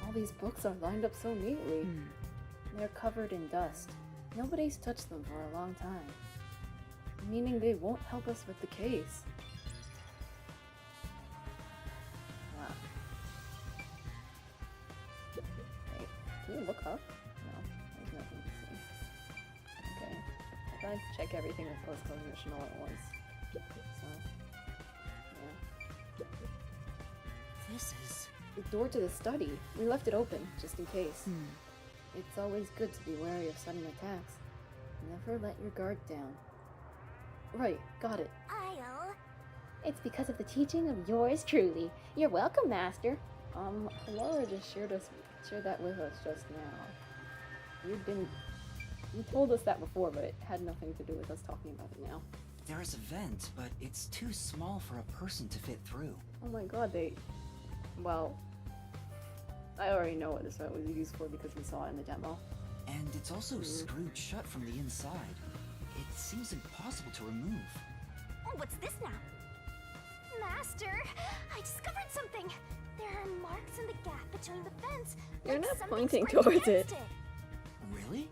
All these books are lined up so neatly. They're covered in dust. Nobody's touched them for a long time. Meaning they won't help us with the case. Wow. Wait, can you look up? No, there's nothing to see. Okay. I thought I'd check everything with post-close mission all at once. So, yeah. This is... The door to the study. We left it open, just in case. It's always good to be wary of sudden attacks. Never let your guard down. Right, got it. I'll... It's because of the teaching of yours truly. You're welcome, Master. Laura just shared that with us just now. You told us that before, but it had nothing to do with us talking about it now. There is a vent, but it's too small for a person to fit through. Oh my god, well, I already know what this vent was used for because we saw it in the demo. And it's also screwed shut from the inside. It seems impossible to remove. Oh, what's this now? Master, I discovered something. There are marks in the gap between the vents. You're like not something's pointing scraped towards against it. Really?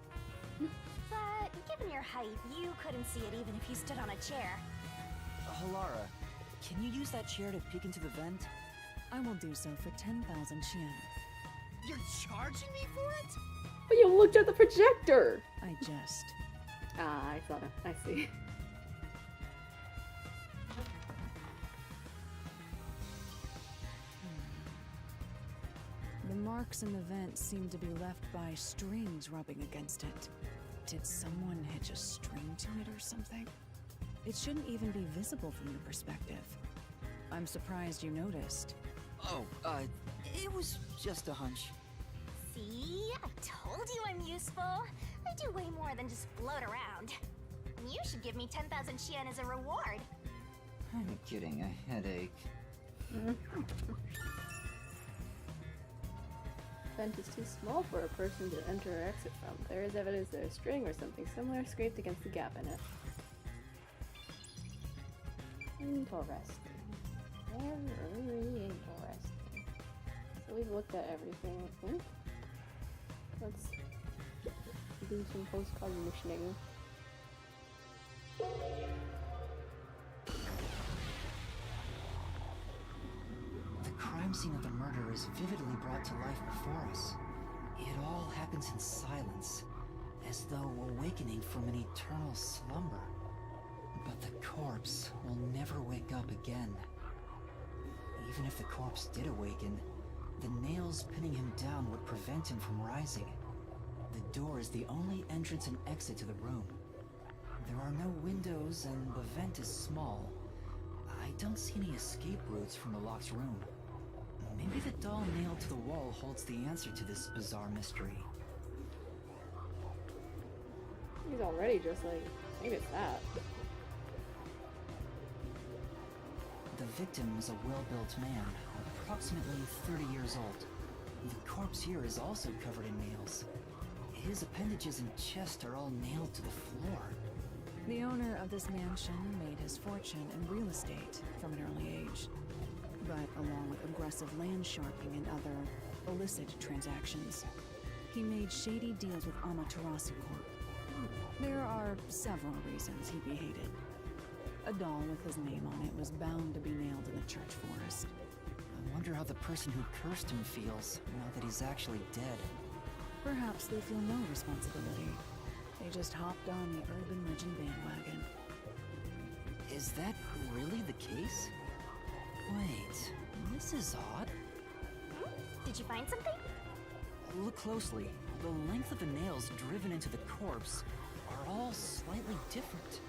But given your height, you couldn't see it even if you stood on a chair. Halara, can you use that chair to peek into the vent? I will do so for 10,000 Chien. You're charging me for it? But you looked at the projector! I just... I saw it. I see. The marks in the vent seem to be left by strings rubbing against it. Did someone hitch a string to it or something? It shouldn't even be visible from your perspective. I'm surprised you noticed. Oh, it was just a hunch. See? I told you I'm useful. I do way more than just float around. You should give me 10,000 Chien as a reward. I'm getting a headache. Vent is too small for a person to enter or exit from. There is evidence that a string or something similar scraped against the gap in it. Interesting. Very interesting. So we've looked at everything, I think. Let's do some post-cognitioning. The crime scene of the murder is vividly brought to life before us. It all happens in silence, as though awakening from an eternal slumber. But the corpse will never wake up again. Even if the corpse did awaken, the nails pinning him down would prevent him from rising. The door is the only entrance and exit to the room. There are no windows and the vent is small. I don't see any escape routes from the locked room. Maybe the doll nailed to the wall holds the answer to this bizarre mystery. He's already just like, maybe it's that. The victim is a well-built man, approximately 30 years old. The corpse here is also covered in nails. His appendages and chest are all nailed to the floor. The owner of this mansion made his fortune in real estate from an early age. But along with aggressive land sharping and other illicit transactions, he made shady deals with Amaterasu Corp. There are several reasons he'd be hated. A doll with his name on it was bound to be nailed in the church forest. I wonder how the person who cursed him feels, now that he's actually dead. Perhaps they feel no responsibility. They just hopped on the urban legend bandwagon. Is that really the case? Wait, this is odd. Did you find something? Look closely. The length of the nails driven into the corpse are all slightly different.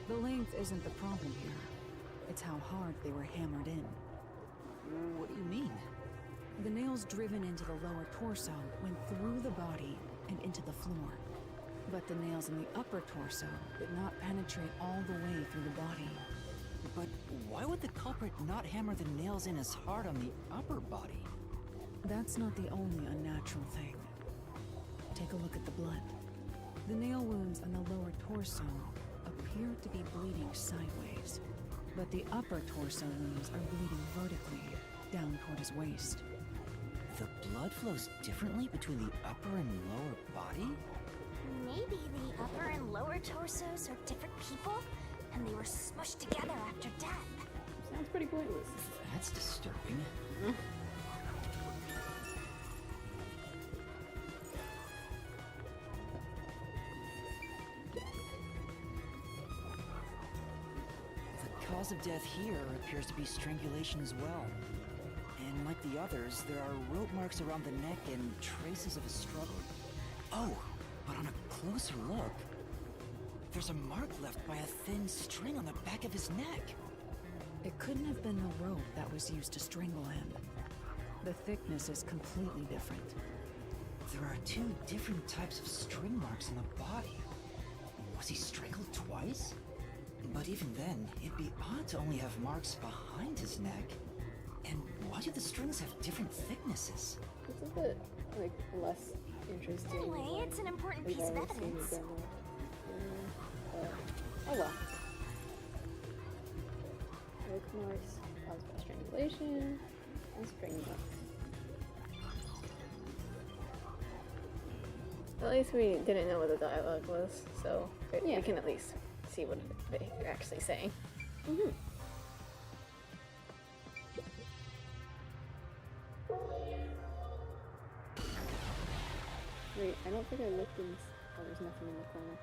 The length isn't the problem here. It's how hard they were hammered in. What do you mean? The nails driven into the lower torso went through the body and into the floor. But the nails in the upper torso did not penetrate all the way through the body. But why would the culprit not hammer the nails in as hard on the upper body? That's not the only unnatural thing. Take a look at the blood. The nail wounds on the lower torso appear to be bleeding sideways, but the upper torso wounds are bleeding vertically, down toward his waist. The blood flows differently between the upper and lower body? Maybe the upper and lower torsos are different people, and they were smushed together after death. Sounds pretty pointless. That's disturbing. The cause of death here appears to be strangulation as well. And like the others, there are rope marks around the neck and traces of a struggle. Oh, but on a closer look, there's a mark left by a thin string on the back of his neck. It couldn't have been the rope that was used to strangle him. The thickness is completely different. There are two different types of string marks on the body. Was he strangled twice? But even then, it'd be odd to only have marks behind his neck. And why do the strings have different thicknesses? It's a bit, like, less interesting. Anyway, it's an important we've piece of already seen evidence. it oh well. Rope marks caused by strangulation and string marks. At least we didn't know what the dialogue was, so Yeah. we can at least see what they're actually saying. Mm-hmm. Wait, I don't think I looked in. Oh, there's nothing in the corner.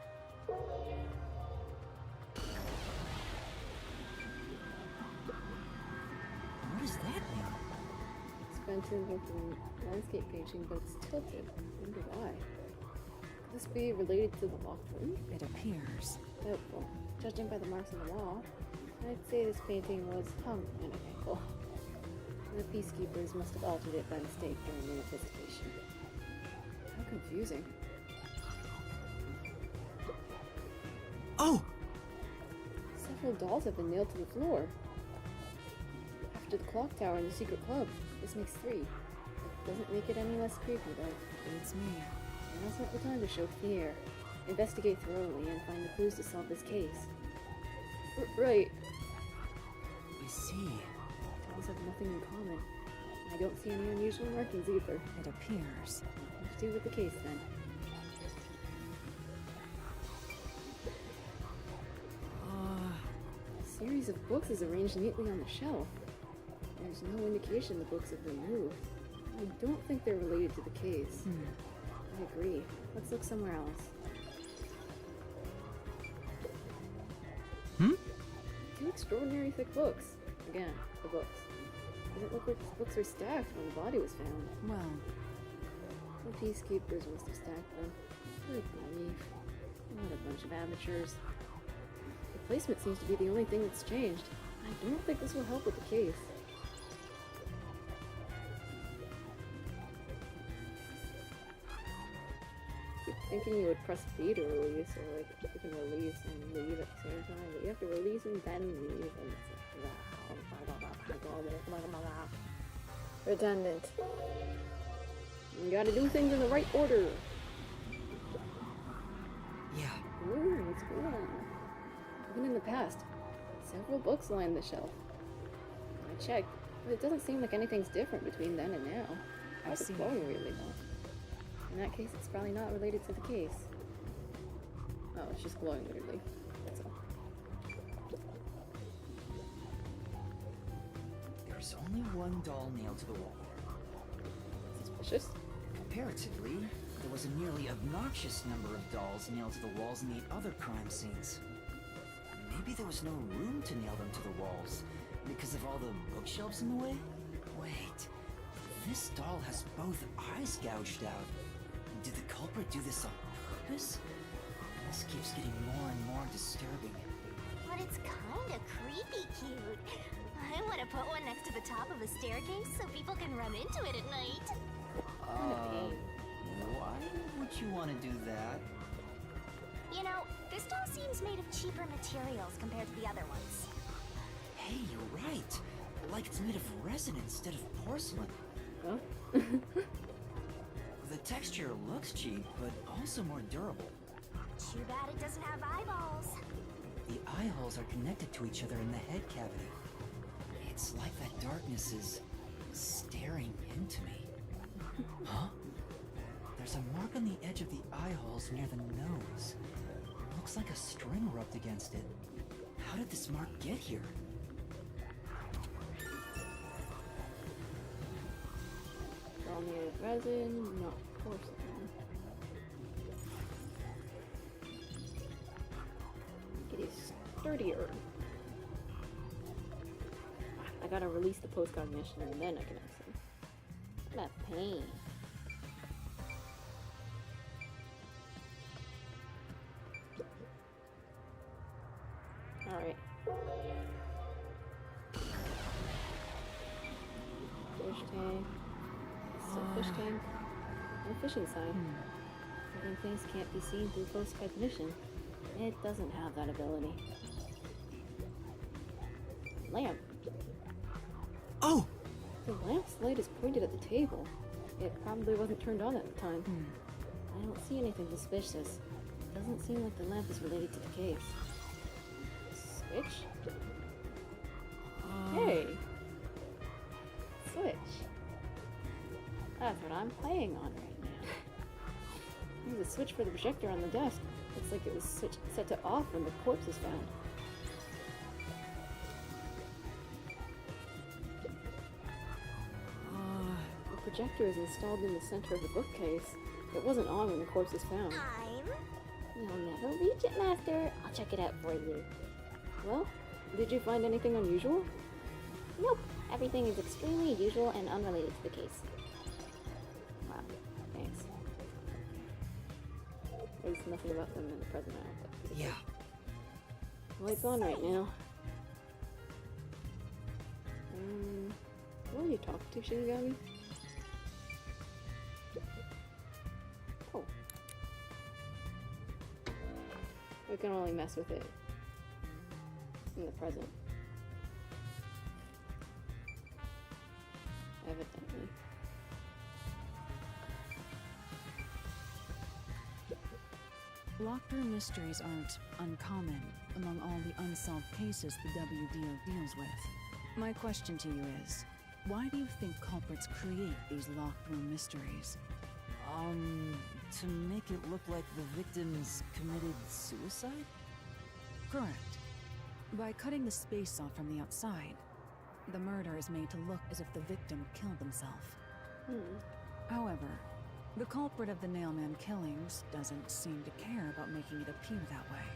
What does that mean? Expensive looking landscape painting, but it's tilted. I wonder why. Could this be related to the locked room? It appears. Doubtful. Judging by the marks on the wall, I'd say this painting was hung at an angle. The peacekeepers must have altered it by mistake during their investigation. How confusing. Oh! Several dolls have been nailed to the floor. After the clock tower and the secret club, this makes 3. It doesn't make it any less creepy, though. It's me. Now's not the time to show fear. Investigate thoroughly and find the clues to solve this case. Right. I see. Dolls have nothing in common. I don't see any unusual markings either. It appears. Let's do with the case then. A series of books is arranged neatly on the shelf. There's no indication the books have been moved. I don't think they're related to the case. I agree. Let's look somewhere else. Two extraordinary thick books. Again, the books. Doesn't look like these books were stacked when the body was found. Well, the peacekeepers must have stacked them. Good grief. What a bunch of amateurs. The placement seems to be the only thing that's changed. I don't think this will help with the case. Keep thinking you would press B to release, or like you can release and leave at the same time, but you have to release and then leave, and it's redundant. You gotta do things in the right order. Yeah. Ooh, what's going on? Even in the past, several books line the shelf. I checked, but it doesn't seem like anything's different between then and now. How's it glowing really though? In that case, it's probably not related to the case. Oh, it's just glowing weirdly. That's all. There's only one doll nailed to the wall. Suspicious? Comparatively, there was a nearly obnoxious number of dolls nailed to the walls in the other crime scenes. Maybe there was no room to nail them to the walls because of all the bookshelves in the way? Wait, this doll has both eyes gouged out. Did the culprit do this on purpose? This keeps getting more and more disturbing. But it's kinda creepy cute. I want to put one next to the top of a staircase so people can run into it at night. Why would you want to do that? You know, this doll seems made of cheaper materials compared to the other ones. Hey, you're right. Like it's made of resin instead of porcelain. Huh? The texture looks cheap, but also more durable. Too bad it doesn't have eyeballs. The eye holes are connected to each other in the head cavity. It's like that darkness is staring into me. Huh? There's a mark on the edge of the eye holes near the nose. Looks like a string rubbed against it. How did this mark get here? All made of resin, not porcelain. It is sturdier. I gotta release the post-cognition and then I can exit. That pain. Alright. Fish tank. Still fish tank. No fish inside. Living things can't be seen through post-cognition. It doesn't have that ability. Lamp. Oh! The lamp's light is pointed at the table. It probably wasn't turned on at the time. I don't see anything suspicious. Doesn't seem like the lamp is related to the case. Switch? Hey! Switch. That's what I'm playing on right now. There's a switch for the projector on the desk. Looks like it was set to off when the corpse was found. The projector is installed in the center of the bookcase. It wasn't on when the corpse was found. You'll never reach it, Master. I'll check it out for you. Well, did you find anything unusual? Nope. Everything is extremely usual and unrelated to the case. Wow. Thanks. There's nothing about them in the present now. But yeah. The light's on right now. What are you talking to, Shinigami? Oh. We can only mess with it in the present. Evidently. Locked room mysteries aren't uncommon among all the unsolved cases the WDO deals with. My question to you is, why do you think culprits create these locked room mysteries? To make it look like the victims committed suicide? Correct. By cutting the space off from the outside, the murder is made to look as if the victim killed himself. However, the culprit of the Nailman killings doesn't seem to care about making it appear that way.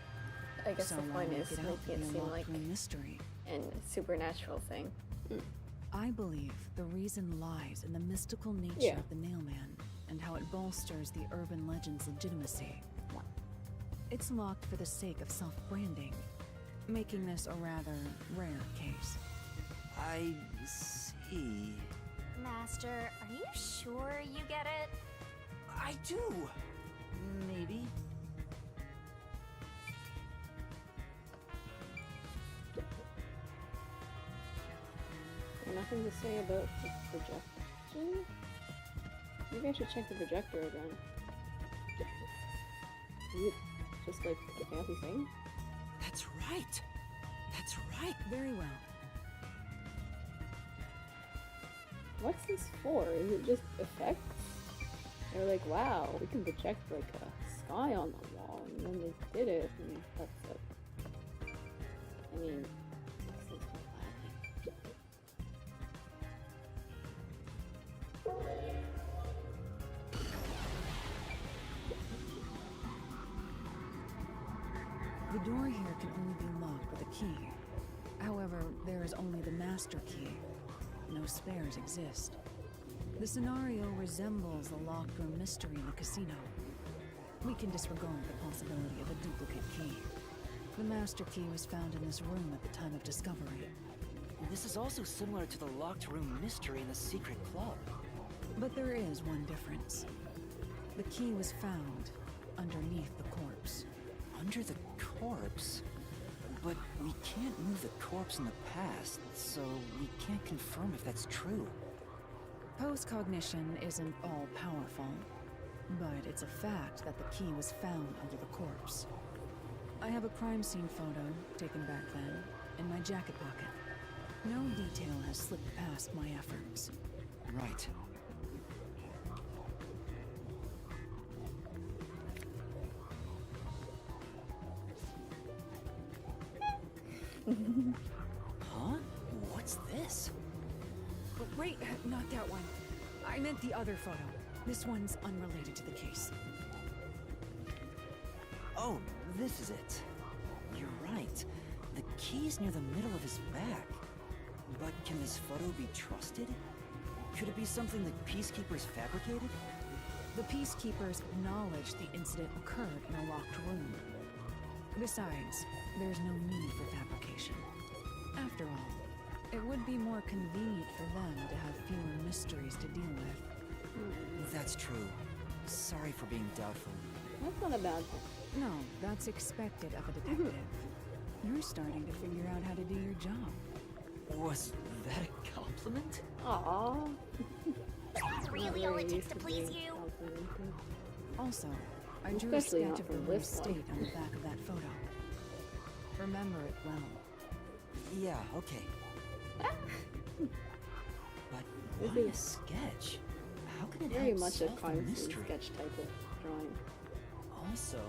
I guess So the why point make is it out making to it be a seem locked like room mystery? a supernatural thing. I believe the reason lies in the mystical nature of the Nailman and how it bolsters the urban legend's legitimacy. It's locked for the sake of self-branding, making this a rather rare case. I see. Master, are you sure you get it? I do. Maybe. Nothing to say about the projection? Maybe I should check the projector again. Is it just like a fancy thing? That's right. That's right. Very well. What's this for? Is it just effects? They're like, wow, we can project like a sky on the wall, and then they did it, and that's it. I mean, this is The door here can only be locked with a key. However, there is only the master key. No spares exist. The scenario resembles the locked room mystery in the casino. We can disregard the possibility of a duplicate key. The master key was found in this room at the time of discovery. This is also similar to the locked room mystery in the secret club. But there is one difference. The key was found underneath the corpse. Under the corpse? But we can't move the corpse in the past, so we can't confirm if that's true. Post-cognition isn't all-powerful, but it's a fact that the key was found under the corpse. I have a crime scene photo, taken back then, in my jacket pocket. No detail has slipped past my efforts. Right. Huh? What's this? Wait, not that one. I meant the other photo. This one's unrelated to the case. Oh, this is it. You're right. The key's near the middle of his back. But can this photo be trusted? Could it be something the Peacekeepers fabricated? The Peacekeepers acknowledged the incident occurred in a locked room. Besides, there's no need for fabrication. After all, it would be more convenient for them to have fewer mysteries to deal with. That's true. Sorry for being doubtful. That's not a bad thing. No, that's expected of a detective. You're starting to figure out how to do your job. Was that a compliment? Aww. That's really all it takes to please you. Also, I drew Especially a not sketch of from the room this one. state on the back of that photo. Remember it well. Yeah, okay. But This why a is sketch? How can it very help much a solve the crime scene mystery? sketch type of drawing. Also,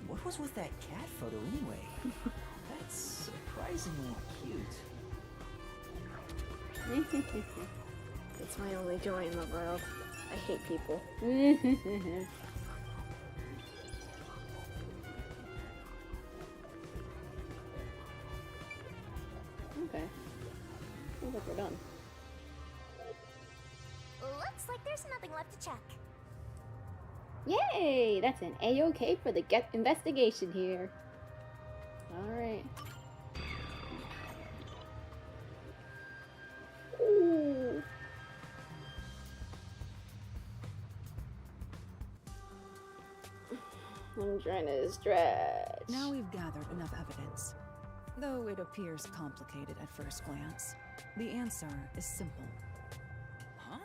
what was with that cat photo anyway? That's surprisingly cute. It's my only joy in the world. I hate people. Okay. Seems like we're done. Looks like there's nothing left to check. Yay! That's an A-OK for the investigation here. Alright. Ooh. I'm trying to stretch. Now we've gathered enough evidence. Though it appears complicated at first glance, the answer is simple. Huh?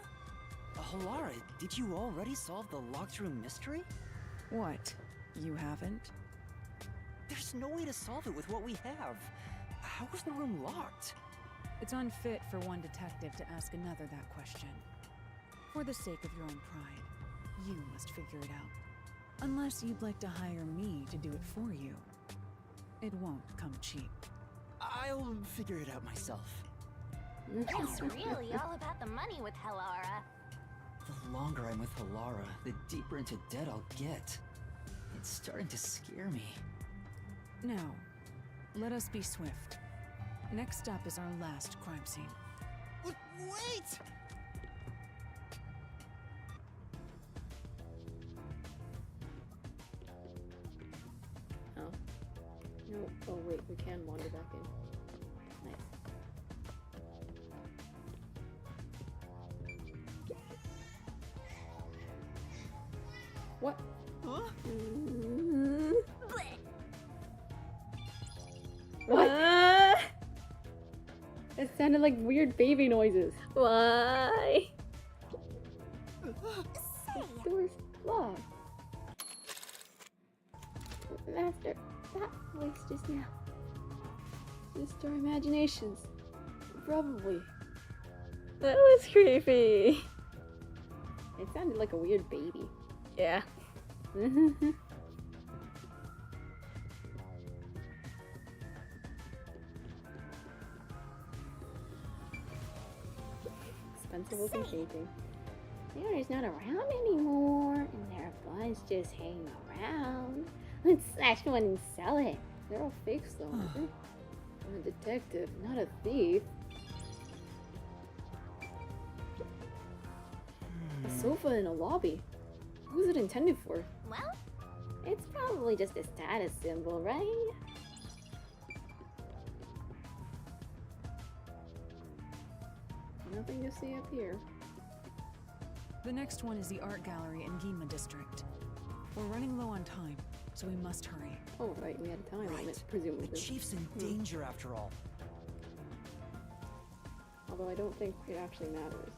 Halara, did you already solve the locked room mystery? What? You haven't? There's no way to solve it with what we have. How was the room locked? It's unfit for one detective to ask another that question. For the sake of your own pride, you must figure it out. Unless you'd like to hire me to do it for you. It won't come cheap. I'll figure it out myself. It's really all about the money with Halara. The longer I'm with Halara, the deeper into debt I'll get. It's starting to scare me. Now, let us be swift. Next up is our last crime scene. Wait! Oh. No. Oh wait, we can wander back in. Nice. What? Huh? What? It sounded like weird baby noises. Why? The door's locked. Master, that voice just now. Just our imaginations. Probably. That was creepy. It sounded like a weird baby. Yeah. Expensive looking painting. The owner's not around anymore, and there are bunch just hanging around. Let's slash one and sell it. They're all fakes though, aren't they? I'm a detective, not a thief. A sofa in a lobby. Who's it intended for? Well, It's probably just a status symbol, right? Nothing to see up here. The next one is the art gallery in Ginma District. We're running low on time, so we must hurry. Oh, right, we had a time limit, presumably. The chief's in danger after all. Although I don't think it actually matters.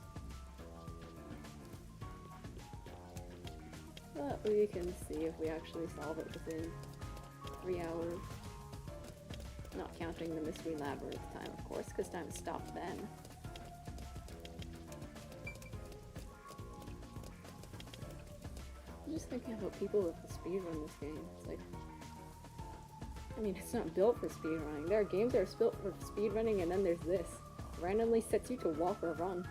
But we can see if we actually solve it within 3 hours. Not counting the Mystery Labyrinth time, of course, because time stopped then. I'm just thinking about people that speedrun this game. It's like, I mean, it's not built for speedrunning. There are games that are built for speedrunning, and then there's this. Randomly sets you to walk or run.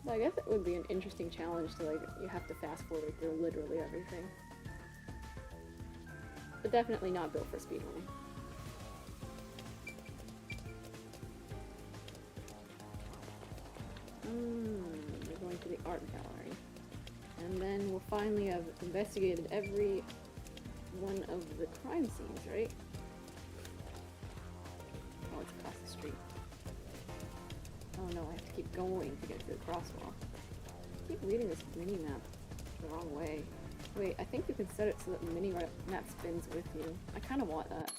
So I guess it would be an interesting challenge to, like, you have to fast forward through literally everything. But definitely not built for speedrunning. We're going to the art gallery. And then we'll finally have investigated every one of the crime scenes, right? Oh, it's across the street. Oh no, I have to keep going to get to the crosswalk. I keep reading this mini-map the wrong way. Wait, I think you can set it so that the mini-map spins with you. I kind of want that.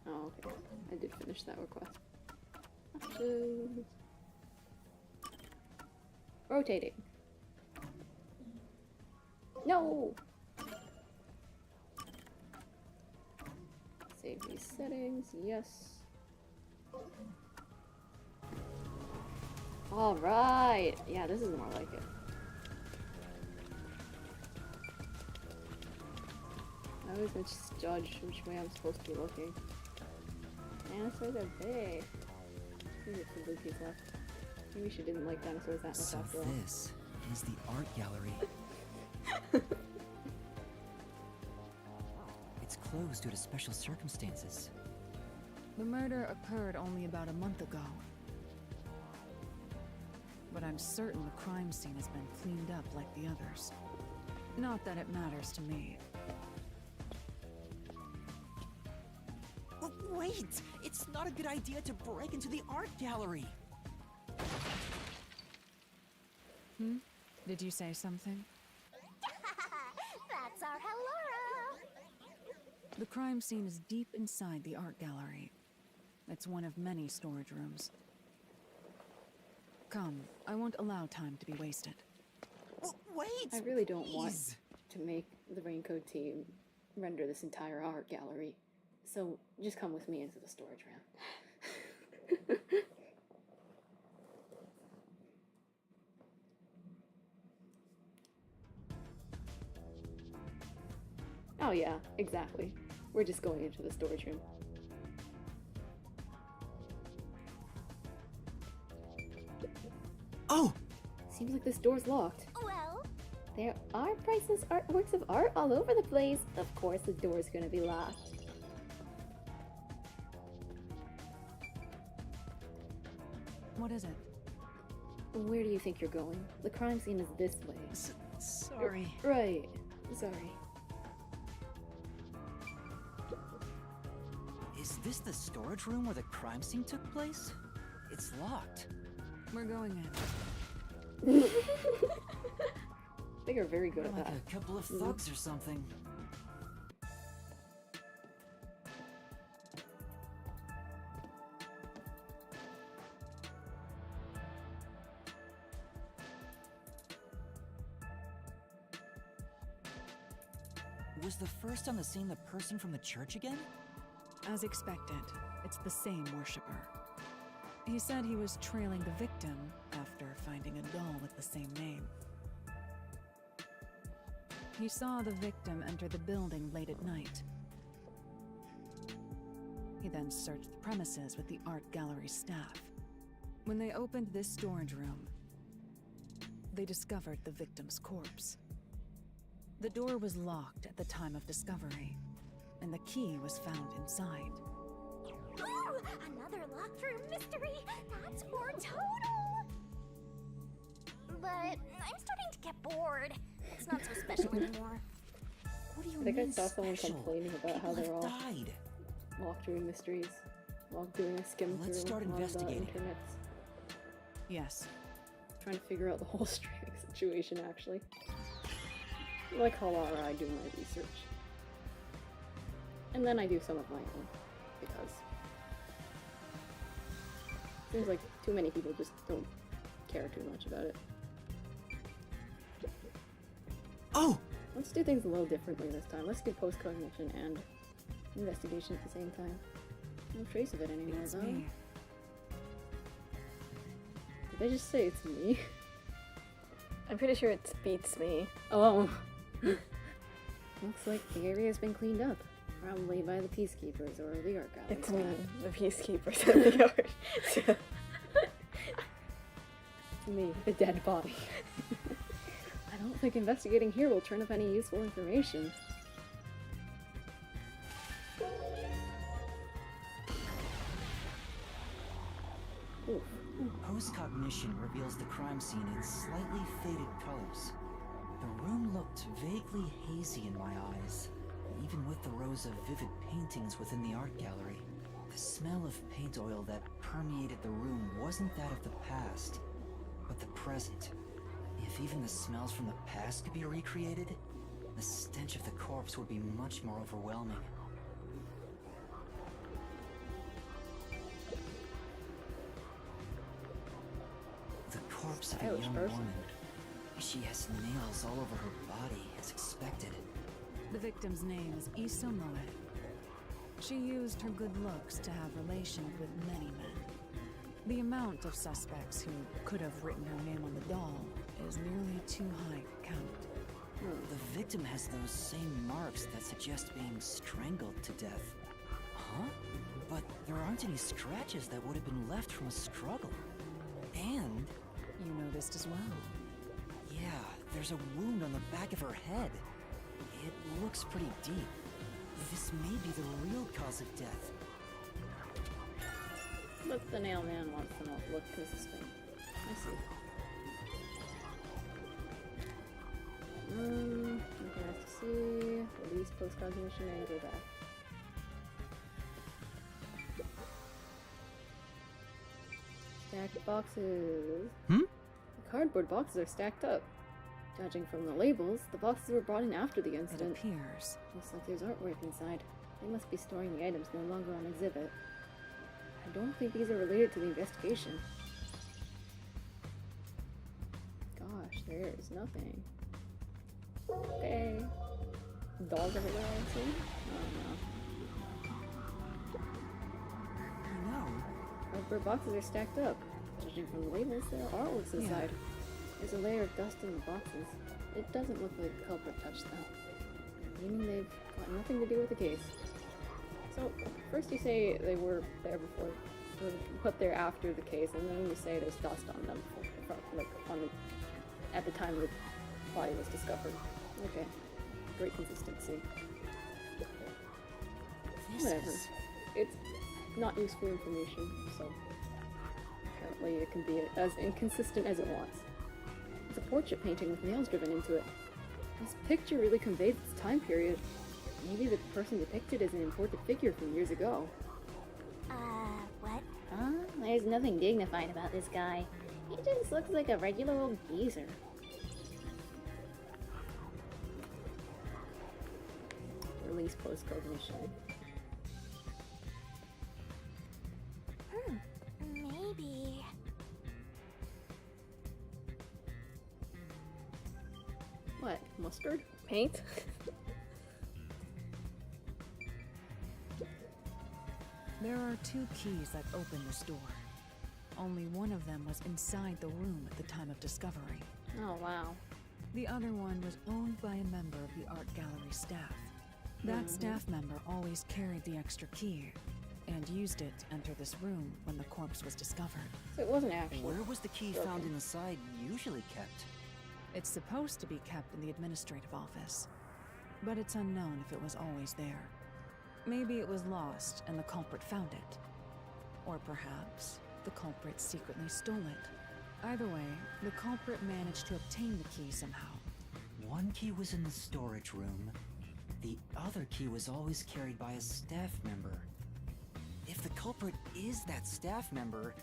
Oh, okay. I did finish that request. Options. Rotating. No! Save these settings, yes. Alright! Yeah, this is more like it. I always misjudge which way I'm supposed to be looking. Dinosaurs are big. Maybe it's the Lucas left. Maybe she didn't like dinosaurs that much So after all. this is the art gallery. It's closed due to special circumstances. The murder occurred only about a month ago. But I'm certain the crime scene has been cleaned up like the others. Not that it matters to me. Oh, wait! It's not a good idea to break into the art gallery! Did you say something? That's our Hellora! The crime scene is deep inside the art gallery. It's one of many storage rooms. Come, I won't allow time to be wasted. Wait! I really don't want to make the Raincoat team render this entire art gallery. So just come with me into the storage room. Oh yeah, exactly. We're just going into the storage room. Oh! Seems like this door's locked. Well, There are priceless artworks of art all over the place. Of course the door's gonna be locked. What is it? Where do you think you're going? The crime scene is this way. Sorry. Right. Sorry. Is this the storage room where the crime scene took place? It's locked. We're going in. They are very good at Like that. a couple of thugs or something. Was the first on the scene the person from the church again? As expected, it's the same worshiper. He said he was trailing the victim after finding a doll with the same name. He saw the victim enter the building late at night. He then searched the premises with the art gallery staff. When they opened this storage room, they discovered the victim's corpse. The door was locked at the time of discovery. and the key was found inside. Ooh, another locked room mystery. That's for total. But I'm starting to get bored. It's not so special anymore. What do you I think I mean saw someone special? complaining about how they're all died. locked room mysteries while doing a skim through Let's start on the investigating. internet. Yes. Trying to figure out the whole streaming situation, actually. Like Halara, I do my research. And then I do some of my own, because seems like too many people just don't care too much about it. Oh! Let's do things a little differently this time. Let's do post-cognition and investigation at the same time. No trace of it anymore, It's though. me. Did they just say it's me? I'm pretty sure it beats me. Oh. Looks like the area's been cleaned up. Probably by the Peacekeepers or the Art Gallery. It's me, the Peacekeepers and the art. It's me, the dead body. I don't think investigating here will turn up any useful information. Oof. Post-cognition reveals the crime scene in slightly faded colors. The room looked vaguely hazy in my eyes, even with the rows of vivid paintings within the art gallery. The smell of paint oil that permeated the room wasn't that of the past, but the present. If even the smells from the past could be recreated, the stench of the corpse would be much more overwhelming. The corpse of a young woman. She has nails all over her body, as expected. The victim's name is Issa Moed. She used her good looks to have relations with many men. The amount of suspects who could have written her name on the doll is nearly too high to count. The victim has those same marks that suggest being strangled to death. Huh? But there aren't any scratches that would have been left from a struggle. And... You noticed as well. Yeah, there's a wound on the back of her head. It looks pretty deep. This may be the real cause of death. But the nail man wants them all to look consistent. I see. Nothing else to see. Release post-cognition and go back. Stacked boxes. The cardboard boxes are stacked up. Judging from the labels, the boxes were brought in after the incident. It appears. Looks like there's artwork inside. They must be storing the items no longer on exhibit. I don't think these are related to the investigation. Gosh, there is nothing. Okay. Dolls everywhere, I see? Oh no. No. Cardboard boxes are stacked up. Judging from the labels, there are artworks inside. There's a layer of dust in the boxes. It doesn't look like the culprit touched them. Meaning they've got nothing to do with the case. So, first you say they were there before, put there after the case, and then you say there's dust on them, like at the time the body was discovered. Okay, great consistency. Whatever. It's not useful information, so apparently it can be as inconsistent as it wants. It's a portrait painting with nails driven into it. This picture really conveys its time period. Maybe the person depicted is an important figure from years ago. What? Huh? There's nothing dignified about this guy. He just looks like a regular old geezer. Release post-cognition. Maybe. What? Mustard? Paint? There are 2 keys that open this door. Only one of them was inside the room at the time of discovery. Oh, wow. The other one was owned by a member of the art gallery staff. That staff member always carried the extra key and used it to enter this room when the corpse was discovered. So it wasn't actually. Where was the key found inside usually kept? It's supposed to be kept in the administrative office, but it's unknown if it was always there. Maybe it was lost and the culprit found it. Or perhaps the culprit secretly stole it. Either way, the culprit managed to obtain the key somehow. One key was in the storage room. The other key was always carried by a staff member. If the culprit is that staff member,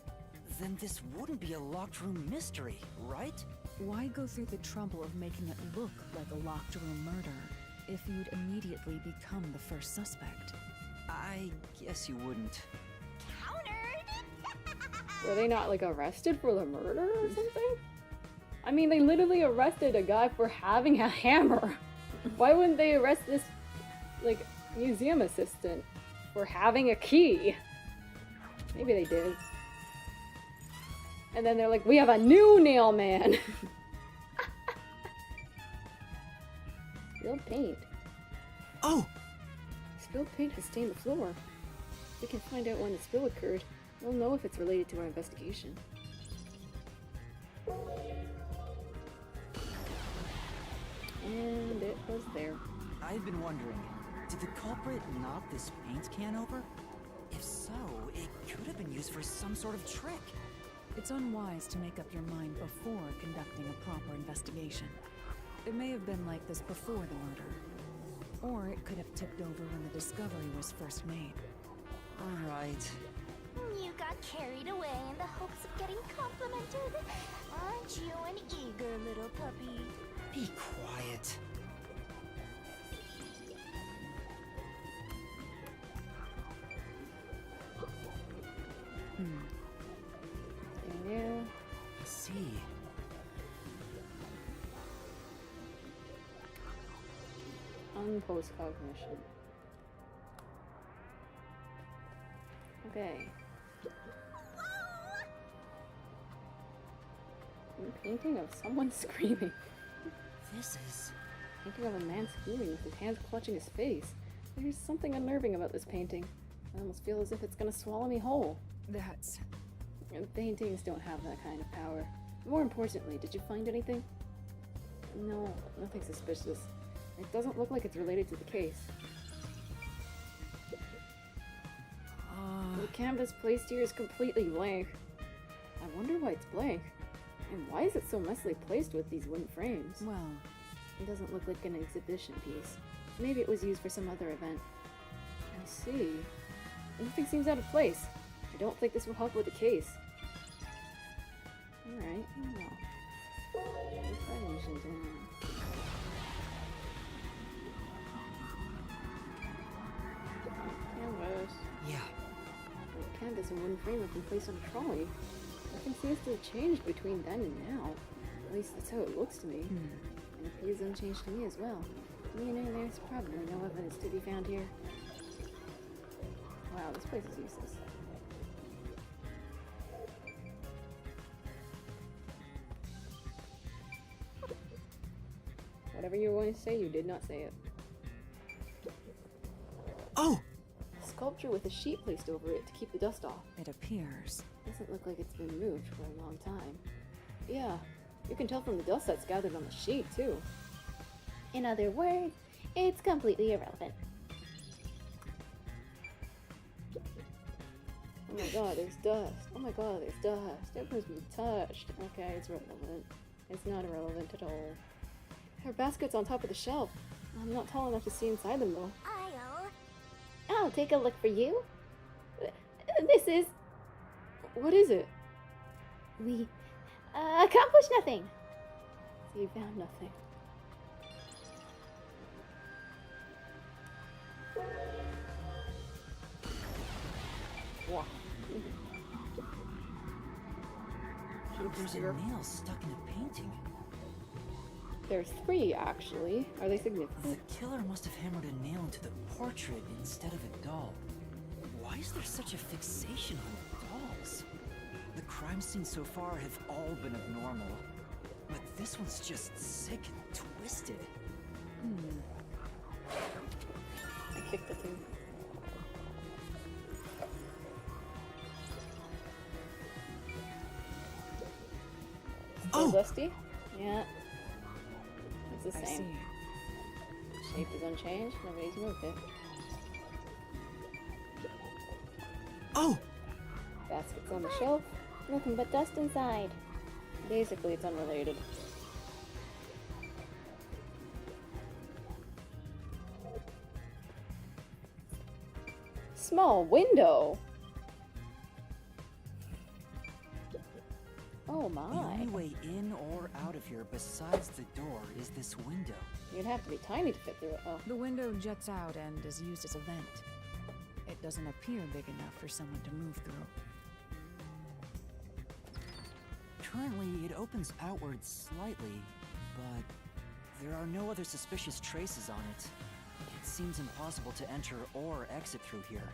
then this wouldn't be a locked room mystery, right? Why go through the trouble of making it look like a locked room murder if you'd immediately become the first suspect? I guess you wouldn't. Were they not, like, arrested for the murder or something? I mean, they literally arrested a guy for having a hammer. Why wouldn't they arrest this, like, museum assistant for having a key? Maybe they did. And then they're like, we have a new nail man! Spilled paint. Oh! Spilled paint has stained the floor. If we can find out when the spill occurred, we'll know if it's related to our investigation. And it was there. I've been wondering, did the culprit knock this paint can over? If so, it could have been used for some sort of trick. It's unwise to make up your mind before conducting a proper investigation. It may have been like this before the murder. Or it could have tipped over when the discovery was first made. Alright. You got carried away in the hopes of getting complimented. Aren't you an eager little puppy? Be quiet. Yeah. I see. Unpost cognition. Okay. A painting of someone screaming. This is... Painting of a man screaming with his hands clutching his face. There's something unnerving about this painting. I almost feel as if it's gonna swallow me whole. That's... And paintings don't have that kind of power. More importantly, did you find anything? No, nothing suspicious. It doesn't look like it's related to the case. The canvas placed here is completely blank. I wonder why it's blank. And why is it so messily placed with these wooden frames? Well, it doesn't look like an exhibition piece. Maybe it was used for some other event. I see. Nothing seems out of place. I don't think this will help with the case. Alright, well. Canvas. Yeah. The canvas and wooden frame have been placed on a trolley. Nothing seems to have changed between then and now. At least that's how it looks to me. And it appears unchanged to me as well. Meaning there's probably no evidence to be found here. Wow, this place is useless. Whatever you were going to say, you did not say it. Oh! A sculpture with a sheet placed over it to keep the dust off. It appears. Doesn't look like it's been moved for a long time. Yeah, you can tell from the dust that's gathered on the sheet, too. In other words, it's completely irrelevant. Oh my god, there's dust. Oh my god, there's dust. It must be touched. Okay, it's relevant. It's not irrelevant at all. Her basket's on top of the shelf. I'm not tall enough to see inside them, though. I'll take a look for you. This is... What is it? We accomplished nothing. So you found nothing. Wow. There's a nail stuck in a painting. There's 3, actually. Are they significant? The killer must have hammered a nail into the portrait instead of a doll. Why is there such a fixation on dolls? The crime scenes so far have all been abnormal. But this one's just sick and twisted. I kicked the thing. Still dusty? Yeah. It's the same. Shape is unchanged. Nobody's moved it. Oh! Baskets on the shelf. Nothing but dust inside. Basically, it's unrelated. Small window. Oh The my. only way in or out of here besides the door is this window. You'd have to be tiny to fit through it. Oh. The window juts out and is used as a vent. It doesn't appear big enough for someone to move through. Currently, it opens outwards slightly, but there are no other suspicious traces on it. It seems impossible to enter or exit through here.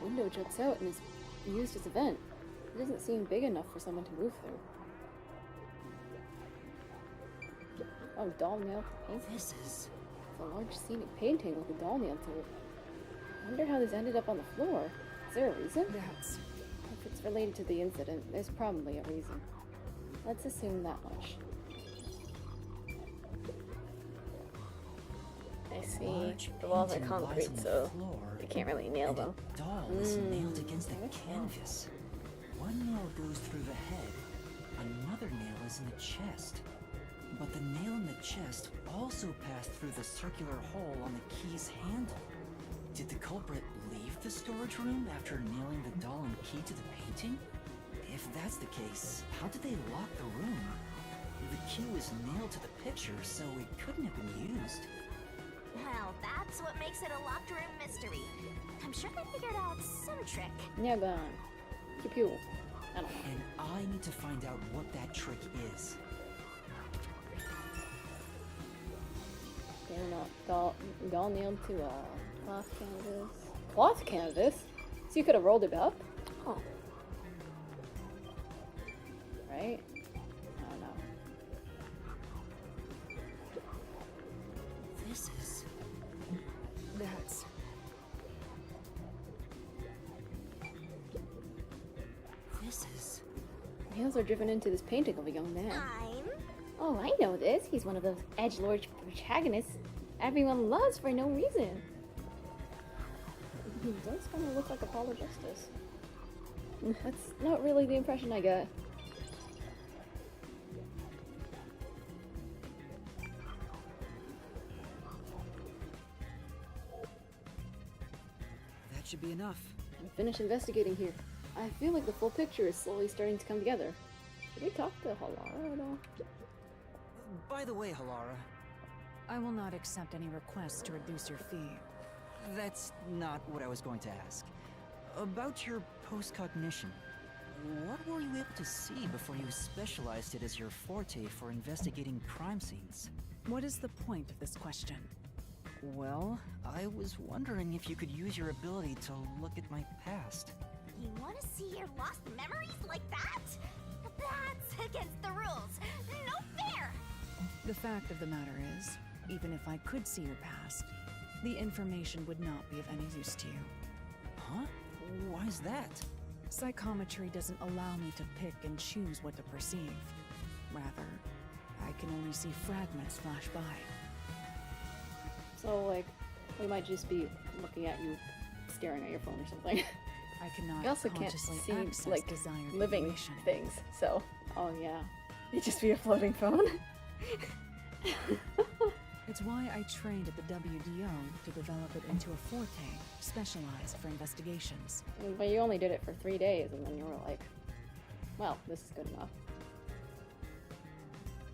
Window juts out and is used as a vent. It doesn't seem big enough for someone to move through. Oh, doll nail paint. This is... It's a large scenic painting with a doll nail to it. I wonder how this ended up on the floor. Is there a reason? If it's related to the incident, there's probably a reason. Let's assume that much. I see. Large The walls are painting lies concrete, on the so floor, you can't really nail them. a doll is nailed against the canvas. One nail goes through the head, another nail is in the chest. But the nail in the chest also passed through the circular hole on the key's handle. Did the culprit leave the storage room after nailing the doll and key to the painting? If that's the case, how did they lock the room? The key was nailed to the picture, so it couldn't have been used. Well, that's what makes it a locked room mystery. I'm sure they figured out some trick. Now gone. Pew pew. I don't know. And I need to find out what that trick is. They're not doll nailed to a cloth canvas. Cloth canvas? So you could have rolled it up? Oh. Right? I don't know. This is... That's... This is... Nails are driven into this painting of a young man. Oh, I know this. He's one of those edgelord protagonists everyone loves for no reason. He does kind of look like Apollo Justice. That's not really the impression I get. That should be enough. I'm finished investigating here. I feel like the full picture is slowly starting to come together. Should we talk to Halara at all? By the way, Halara, I will not accept any requests to reduce your fee. that's not what I was going to ask. About your post-cognition, what were you able to see before you specialized it as your forte for investigating crime scenes? What is the point of this question? Well, I was wondering if you could use your ability to look at my past. You want to see your lost memories like that? That's against the rules. No fair! The fact of the matter is, even if I could see your past, the information would not be of any use to you. Huh? Why is that? Psychometry doesn't allow me to pick and choose what to perceive. Rather, I can only see fragments flash by. So, like, we might just be looking at you staring at your phone or something. I cannot You also can't consciously see, access like, desired living information. things, so... Oh, yeah. It'd just be a floating phone. It's why I trained at the WDO to develop it into a forte, specialized for investigations. But you only did it for 3 days, and then you were like, well, this is good enough.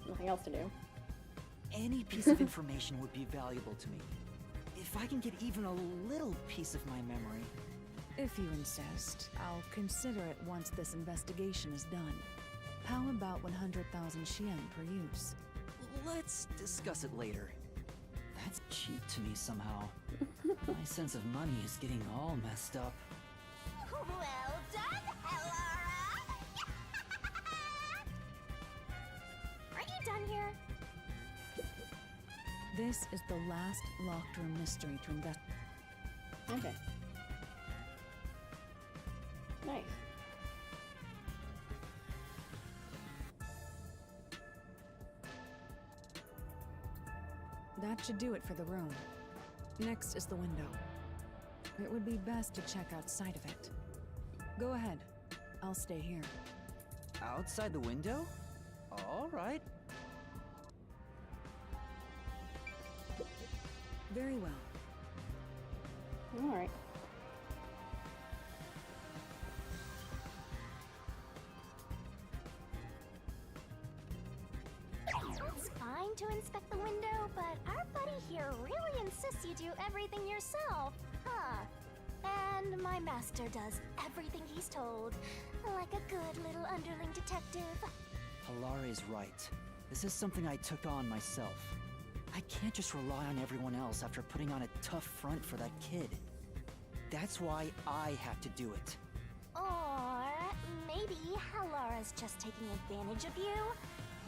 Nothing else to do. Any piece of information would be valuable to me. If I can get even a little piece of my memory. If you insist, I'll consider it once this investigation is done. How about 100,000 Xian per use? Let's discuss it later. That's cheap to me somehow. My sense of money is getting all messed up. Well done, Halara! Are you done here? This is the last locked room mystery to invest. Okay. That should do it for the room. Next is the window. It would be best to check outside of it. Go ahead. I'll stay here. Outside the window? All right. Very well. Alright. It's fine to inspect the window, but our buddy here really insists you do everything yourself, huh? And my master does everything he's told, like a good little underling detective. Halara is right. This is something I took on myself. I can't just rely on everyone else after putting on a tough front for that kid. That's why I have to do it. Or maybe Halara's just taking advantage of you?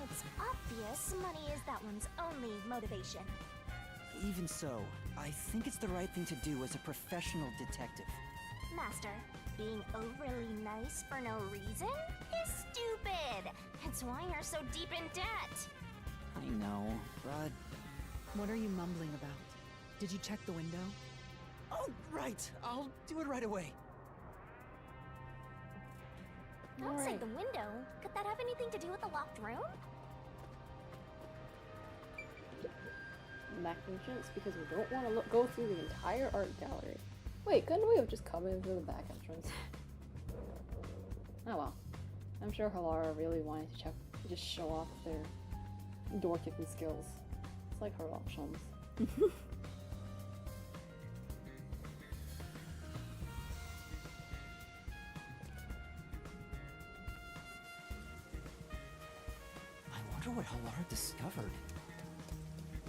It's obvious money is that one's only motivation. Even so, I think it's the right thing to do as a professional detective. Master, being overly nice for no reason is stupid. It's why you're so deep in debt. I know, but... What are you mumbling about? Did you check the window? Oh, right! I'll do it right away. Outside the window? Could that have anything to do with the locked room? Back entrance because we don't want to go through the entire art gallery. Wait, couldn't we have just come in through the back entrance? Oh well. I'm sure Halara really wanted to just show off their door kicking skills. It's like her options. I wonder what Halara discovered.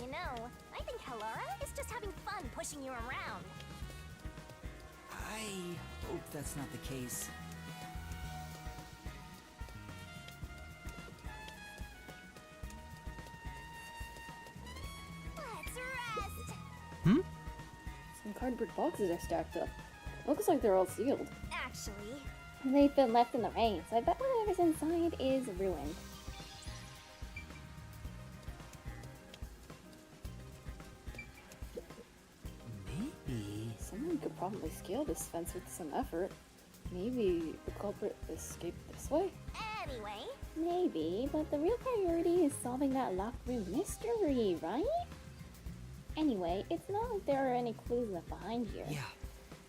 You know, I think Halara is just having fun pushing you around. I hope that's not the case. Let's rest! Some cardboard boxes are stacked up. Looks like they're all sealed. Actually, They've been left in the rain, so I bet whatever's inside is ruined. Maybe... Someone could probably scale this fence with some effort. Maybe the culprit escaped this way? anyway. Maybe, but the real priority is solving that locked room mystery, right? Anyway, it's not like there are any clues left behind here. Yeah.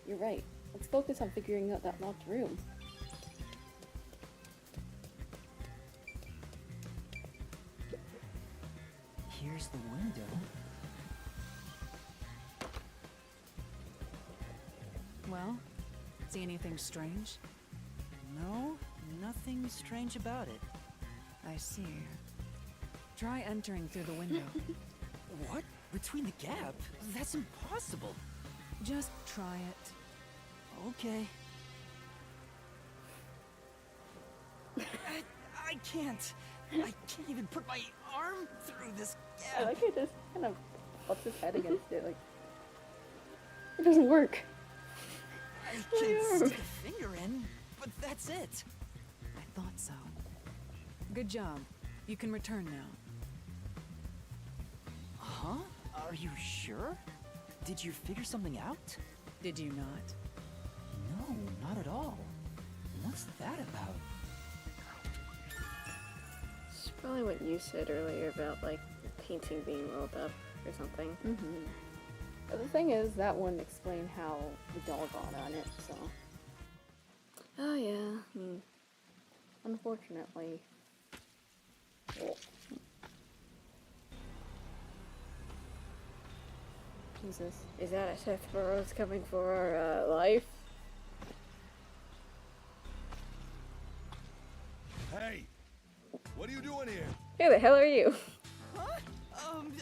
You're right. Let's focus on figuring out that locked room. Here's the window. Well, see anything strange? No, nothing strange about it. I see. Try entering through the window. What? Between the gap? That's impossible. Just try it. Okay. I can't. I can't even put my arm through this gap. I like it just kind of puts his head against it, like... It doesn't work. I can stick a finger in, but that's it. I thought so. Good job. You can return now. Huh? Are you sure? Did you figure something out? Did you not? No, not at all. What's that about? It's probably what you said earlier about, like, the painting being rolled up or something. Mm-hmm. But the thing is, that wouldn't explain how the doll got on it, so... Oh, yeah. Unfortunately... Oh. Jesus. Is that a Seth Burrows coming for our life? Hey! What are you doing here? Who the hell are you? Huh? I'm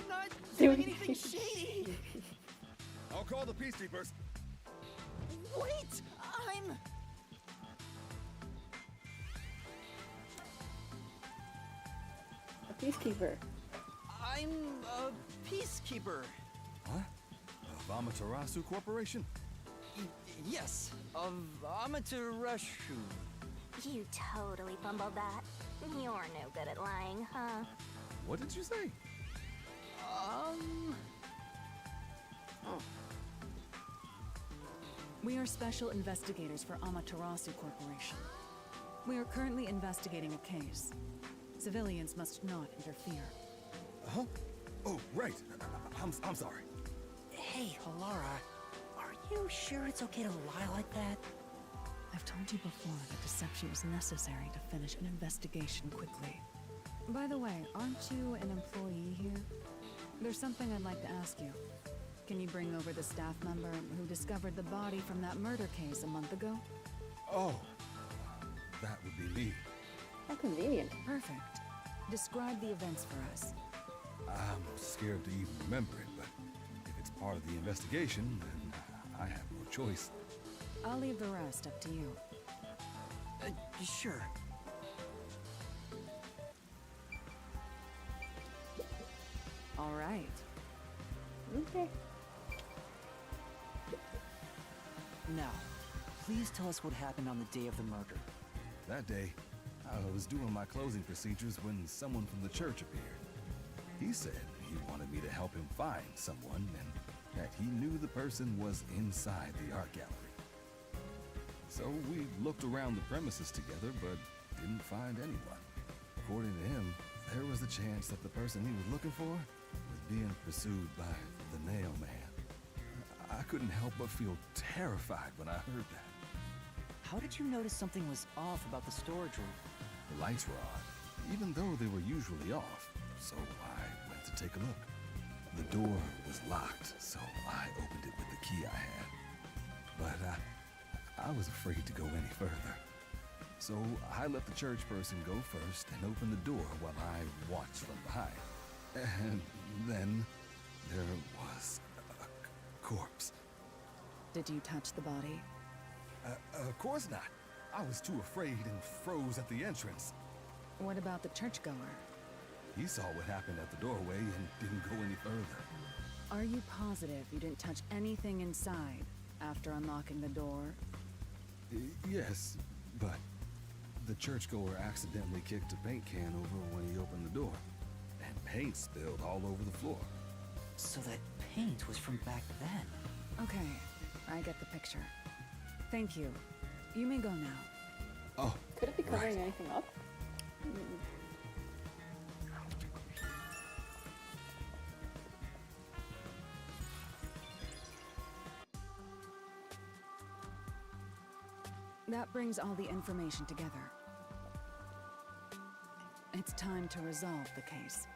not Doing doing anything shady. I'll call the peacekeepers. Wait! I'm... A peacekeeper. I'm a peacekeeper. Huh? Of Amaterasu Corporation? Yes, of Amaterasu. You totally fumbled that. You're no good at lying, huh? What did you say? Oh. We are special investigators for Amaterasu Corporation. We are currently investigating a case. Civilians must not interfere. Huh? Oh, right. I'm sorry. Hey, Halara, are you sure it's okay to lie like that? I've told you before that deception is necessary to finish an investigation quickly. By the way, aren't you an employee here? There's something I'd like to ask you. Can you bring over the staff member who discovered the body from that murder case a month ago? Oh, that would be me. How convenient. Perfect. Describe the events for us. I'm scared to even remember it, but if it's part of the investigation, then I have no choice. I'll leave the rest up to you. Sure. All right. Okay. Now, please tell us what happened on the day of the murder. That day, I was doing my closing procedures when someone from the church appeared. He said he wanted me to help him find someone and that he knew the person was inside the art gallery. So we looked around the premises together, but didn't find anyone. According to him, there was a chance that the person he was looking for was being pursued by the Nail Man. I couldn't help but feel terrified when I heard that. How did you notice something was off about the storage room? The lights were on, even though they were usually off, so I went to take a look. The door was locked, so I opened it with the key I had. But I was afraid to go any further. So I let the church person go first and open the door while I watched from behind. And then there was a corpse. Did you touch the body? Of course not. I was too afraid and froze at the entrance. What about the churchgoer? He saw what happened at the doorway and didn't go any further. Are you positive you didn't touch anything inside after unlocking the door? Yes, but the churchgoer accidentally kicked a paint can over when he opened the door, and paint spilled all over the floor. So that paint was from back then. Okay, I get the picture. Thank you. You may go now. Oh, could it be covering anything up? That brings all the information together. It's time to resolve the case.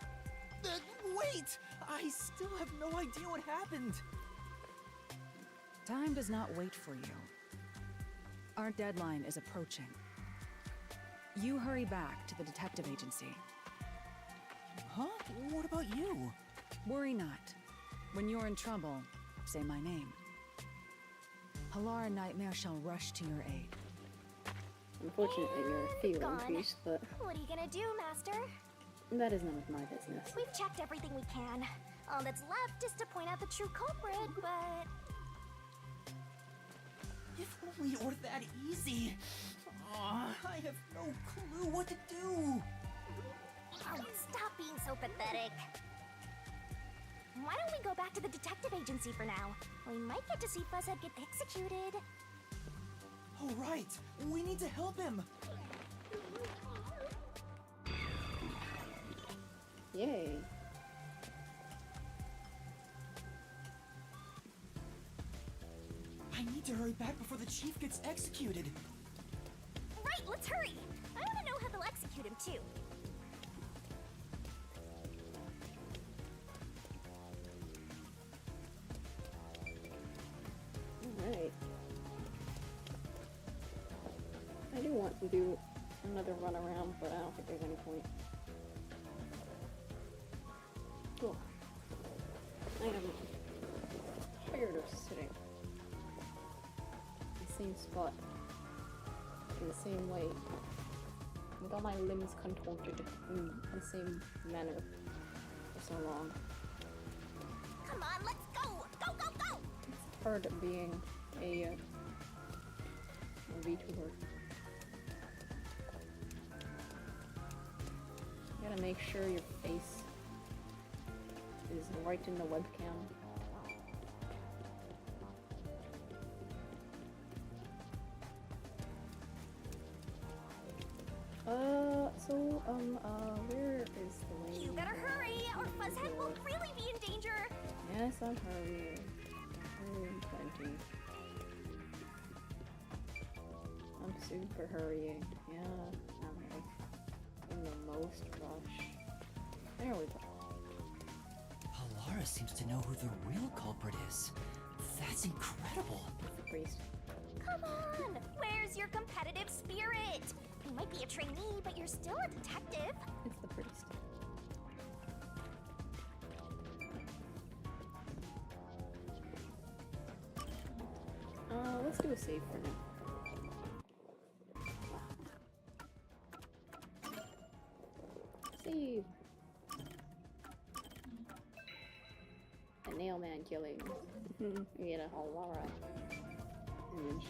Wait! I still have no idea what happened. Time does not wait for you. Our deadline is approaching. You hurry back to the detective agency. Huh? What about you? Worry not. When you're in trouble, say my name. Halara Nightmare shall rush to your aid. Unfortunately, you're a feeling piece, but What are you gonna do, Master? that is none of my business. We've checked everything we can. All that's left is to point out the true culprit, but... If only it were that easy. Aw, I have no clue what to do. Stop being so pathetic. Why don't we go back to the detective agency for now? We might get to see Fuzzhead get executed. Oh, right. We need to help him. Yay. I need to hurry back before the chief gets executed. Right, let's hurry. I want to know how they'll execute him, too. Alright. I do want to do another run around, but I don't think there's any point. Cool. I am tired of sitting in the same spot, in the same way, with all my limbs contorted in the same manner for so long. Come on, let's go! Go, go, go! It's hard being a VTuber. You gotta make sure your face is right in the webcam. Where is the lady? You better hurry, or Fuzzhead will really be in danger. Yes, I'm hurrying. Hurrying plenty. I'm super hurrying. Yeah, I'm like in the most rush. There we go. Alara seems to know who the real culprit is. That's incredible. It's the priest. Come on, where's your competitive spirit? You might be a trainee, but you're still a detective. It's the priest. Let's do a save for now. Save. A nail man killing. You get a Alara image.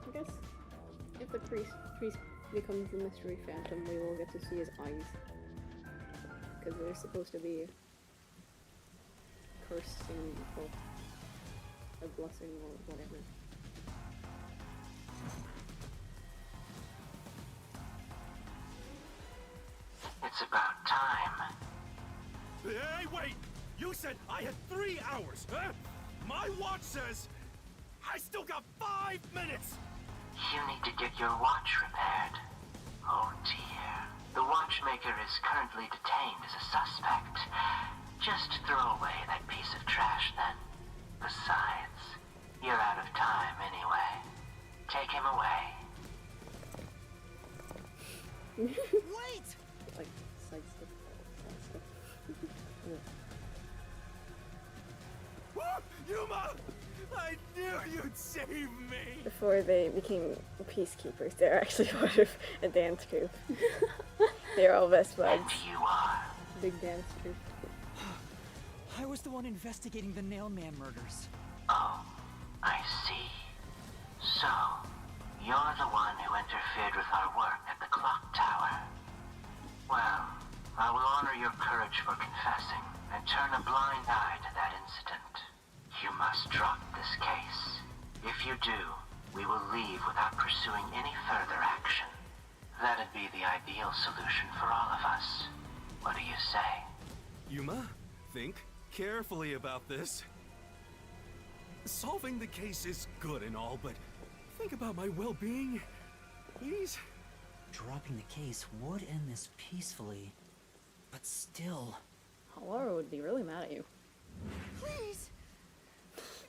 I guess if the priest becomes the mystery phantom, we will get to see his eyes. Because they're supposed to be cursing or a blessing or whatever. It's about time. Hey, wait! You said I had 3 hours, huh? My watch says I still got 5 minutes! You need to get your watch repaired. Oh dear. The watchmaker is currently detained as a suspect. Just throw away that piece of trash then. Besides, you're out of time anyway. Take him away. Wait! Like, side stuff. Yuma! I knew you'd save me! Before they became peacekeepers, they're actually part of a dance group. They're all best buds. You are. Big dance group. I was the one investigating the Nailman murders. Oh, I see. So, you're the one who interfered with our work at the clock tower. Well, I will honor your courage for confessing and turn a blind eye to that incident. You must drop this case. If you do, we will leave without pursuing any further action. That'd be the ideal solution for all of us. What do you say? Yuma, think carefully about this. Solving the case is good and all, but think about my well-being, please. Dropping the case would end this peacefully, but still. Alara would be really mad at you. Please!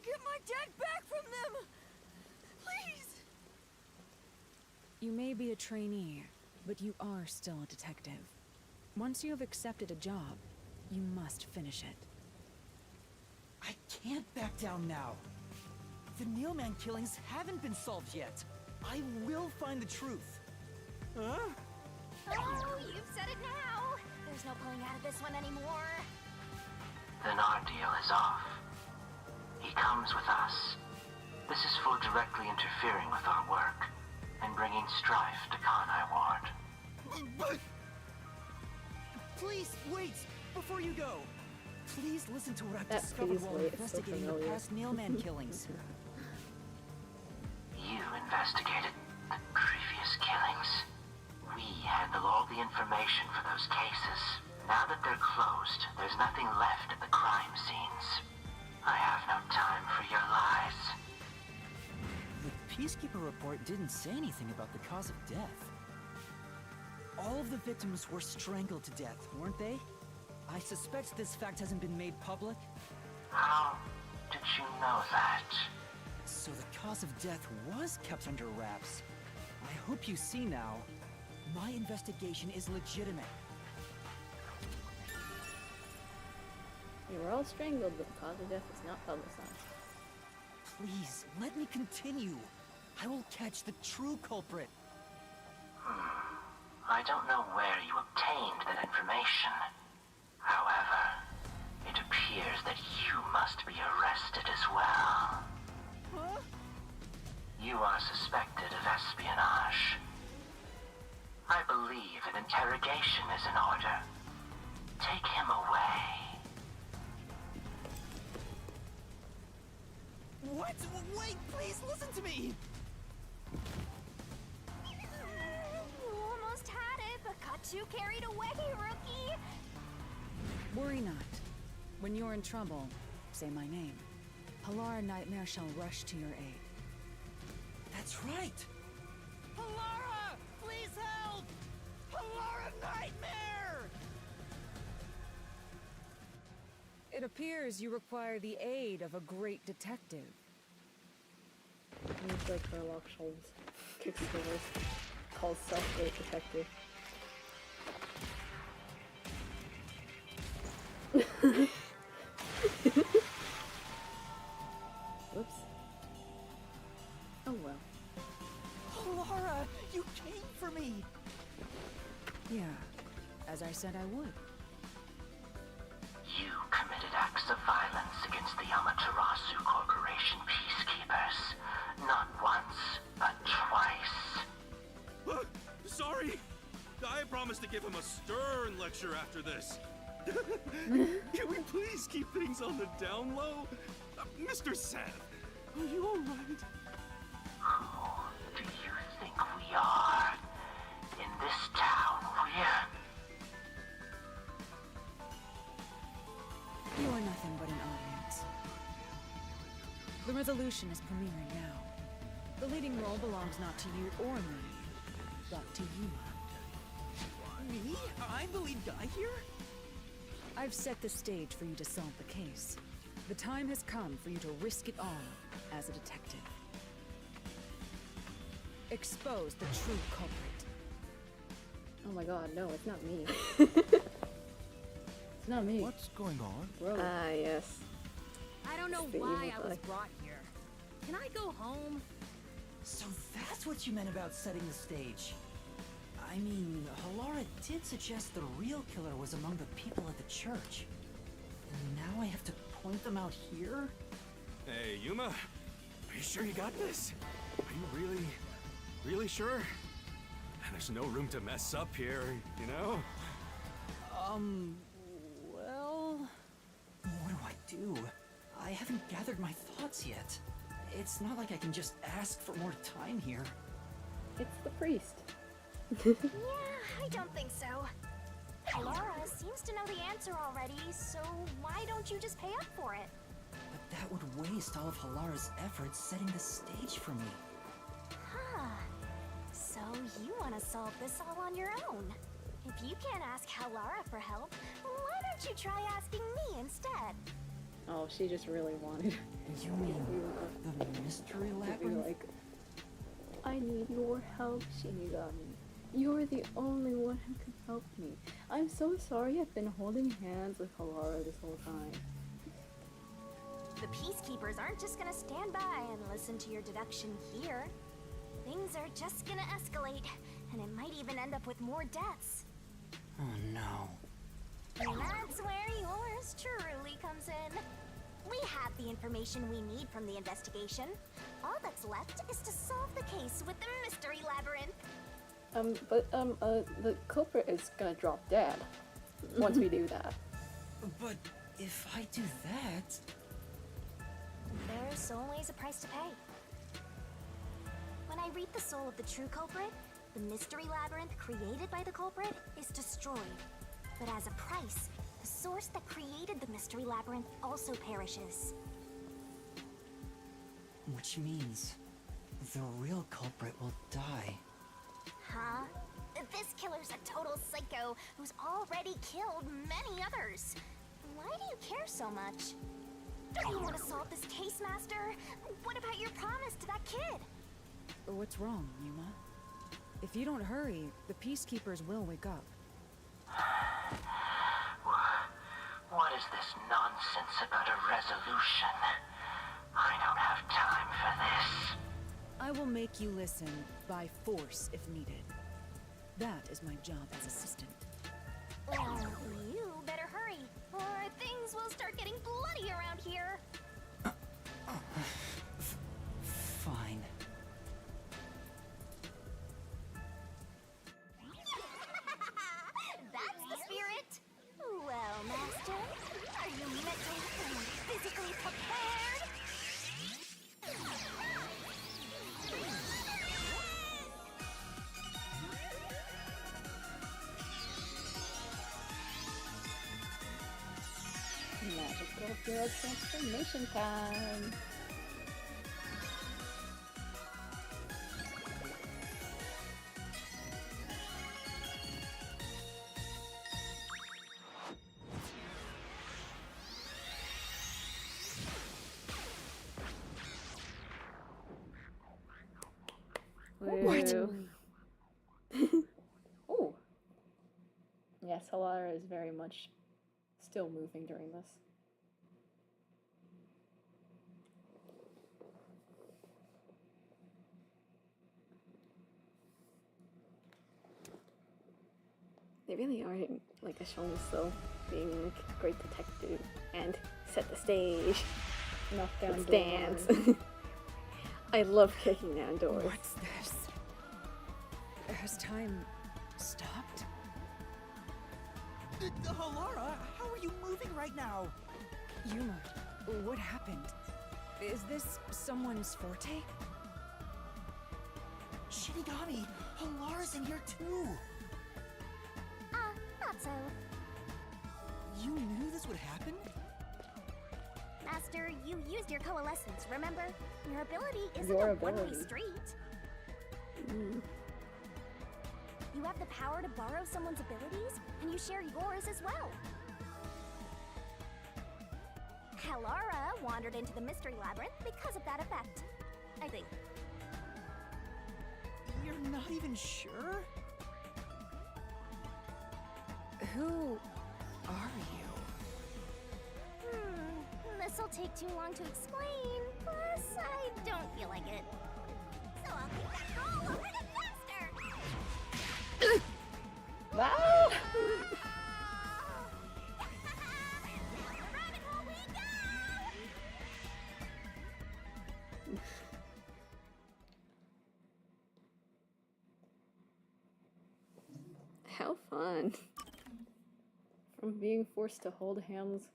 Get my dad back from them! Please! You may be a trainee, but you are still a detective. Once you have accepted a job, you must finish it. I can't back down now. The Nailman killings haven't been solved yet. I will find the truth. Huh? Oh, you've said it now. There's no pulling out of this one anymore. Then our deal is off. He comes with us. This is for directly interfering with our work and bringing strife to Kanai Ward. But... Please, wait! Before you go! Please listen to what I've That discovered please while wait is so investigating the familiar. past Nailman killings. You investigated the previous killings. We handle all the information for those cases. Now that they're closed, there's nothing left at the crime scenes. I have no time for your lies. The Peacekeeper report didn't say anything about the cause of death. All of the victims were strangled to death, weren't they? I suspect this fact hasn't been made public. How did you know that? So the cause of death was kept under wraps. I hope you see now, my investigation is legitimate. They were all strangled, but the cause of death is not publicized. Please, let me continue. I will catch the true culprit. I don't know where you obtained that information. However, it appears appears that you must be arrested as well. Huh? You are suspected of espionage. I believe an interrogation is in order. Take him away. What? Wait, please listen to me! You almost had it, but got too carried away, rookie! Worry not. When you're in trouble, say my name. Halara Nightmare shall rush to your aid. That's right! Halara! Please help! Halara Nightmare! It appears you require the aid of a great detective. He's like Sherlock Holmes. Kicks doors. Calls self-great detective. Whoops. Oh well. Halara, you came for me! Yeah, as I said I would. You committed acts of violence against the Amaterasu Corporation peacekeepers. Not once, but twice. Sorry! I promised to give him a stern lecture after this. Can we please keep things on the down low? Mr. Seth, are you alright? Who do you think we are? In this town, You are nothing but an audience. The resolution is premiering now. The leading role belongs not to you or me, but to Yuma. Me? I'm the lead guy here? I've set the stage for you to solve the case. The time has come for you to risk it all as a detective. Expose the true culprit. Oh my god, no, it's not me. It's not me. What's going on? Bro. Ah, yes. I don't know The why evil I was guy. brought here. Can I go home? So that's what you meant about setting the stage. I mean, Halara did suggest the real killer was among the people at the church. And now I have to point them out here? Hey, Yuma, are you sure you got this? Are you really sure? There's no room to mess up here, you know? Well... What do I do? I haven't gathered my thoughts yet. It's not like I can just ask for more time here. It's the priest. Yeah, I don't think so. Halara seems to know the answer already, so why don't you just pay up for it? But that would waste all of Halara's efforts setting the stage for me. Huh. So you want to solve this all on your own? If you can't ask Halara for help, why don't you try asking me instead? Oh, she just really wanted. You mean the mystery To be labyrinth? like, I need your help, Shinigami. You're the only one who can help me. I'm so sorry I've been holding hands with Halara this whole time. The peacekeepers aren't just gonna stand by and listen to your deduction here. Things are just gonna escalate, and it might even end up with more deaths. Oh no. And that's where yours truly comes in. We have the information we need from the investigation. All that's left is to solve the case with the mystery labyrinth. The culprit is gonna drop dead once we do that. But if I do that... There's always a price to pay. When I read the soul of the true culprit, the mystery labyrinth created by the culprit is destroyed. But as a price, the source that created the mystery labyrinth also perishes. Which means the real culprit will die. Huh? This killer's a total psycho who's already killed many others. Why do you care so much? Don't you want to solve this case, Master? What about your promise to that kid? What's wrong, Yuma? If you don't hurry, the peacekeepers will wake up. What is this nonsense about a resolution? I don't have time for this. I will make you listen by force if needed. That is my job as assistant. You better hurry, or things will start getting bloody around here. Fine. That's the spirit. Well, Master, are you mentally and physically prepared? Magical hero transformation time. What? Oh. Yes, Halara is very much still moving during this. They really are like a Seamus though, being like a great detective and set the stage. Knock down Let's doors. dance. I love kicking down doors. What's this? Has time stopped? Halara, how are you moving right now? Yuma, what happened? Is this someone's forte? Shinigami, Halara's in here too. Not so. You knew this would happen? Master, you used your coalescence, remember? Your ability isn't Your a one-way ability. street. You have the power to borrow someone's abilities, and you share yours as well. Halara wandered into the Mystery Labyrinth because of that effect, I think. You're not even sure? Who are you? This'll take too long to explain, plus I don't feel like it. So I'll kick that ball over to Master! Wow! How fun. From being forced to hold hands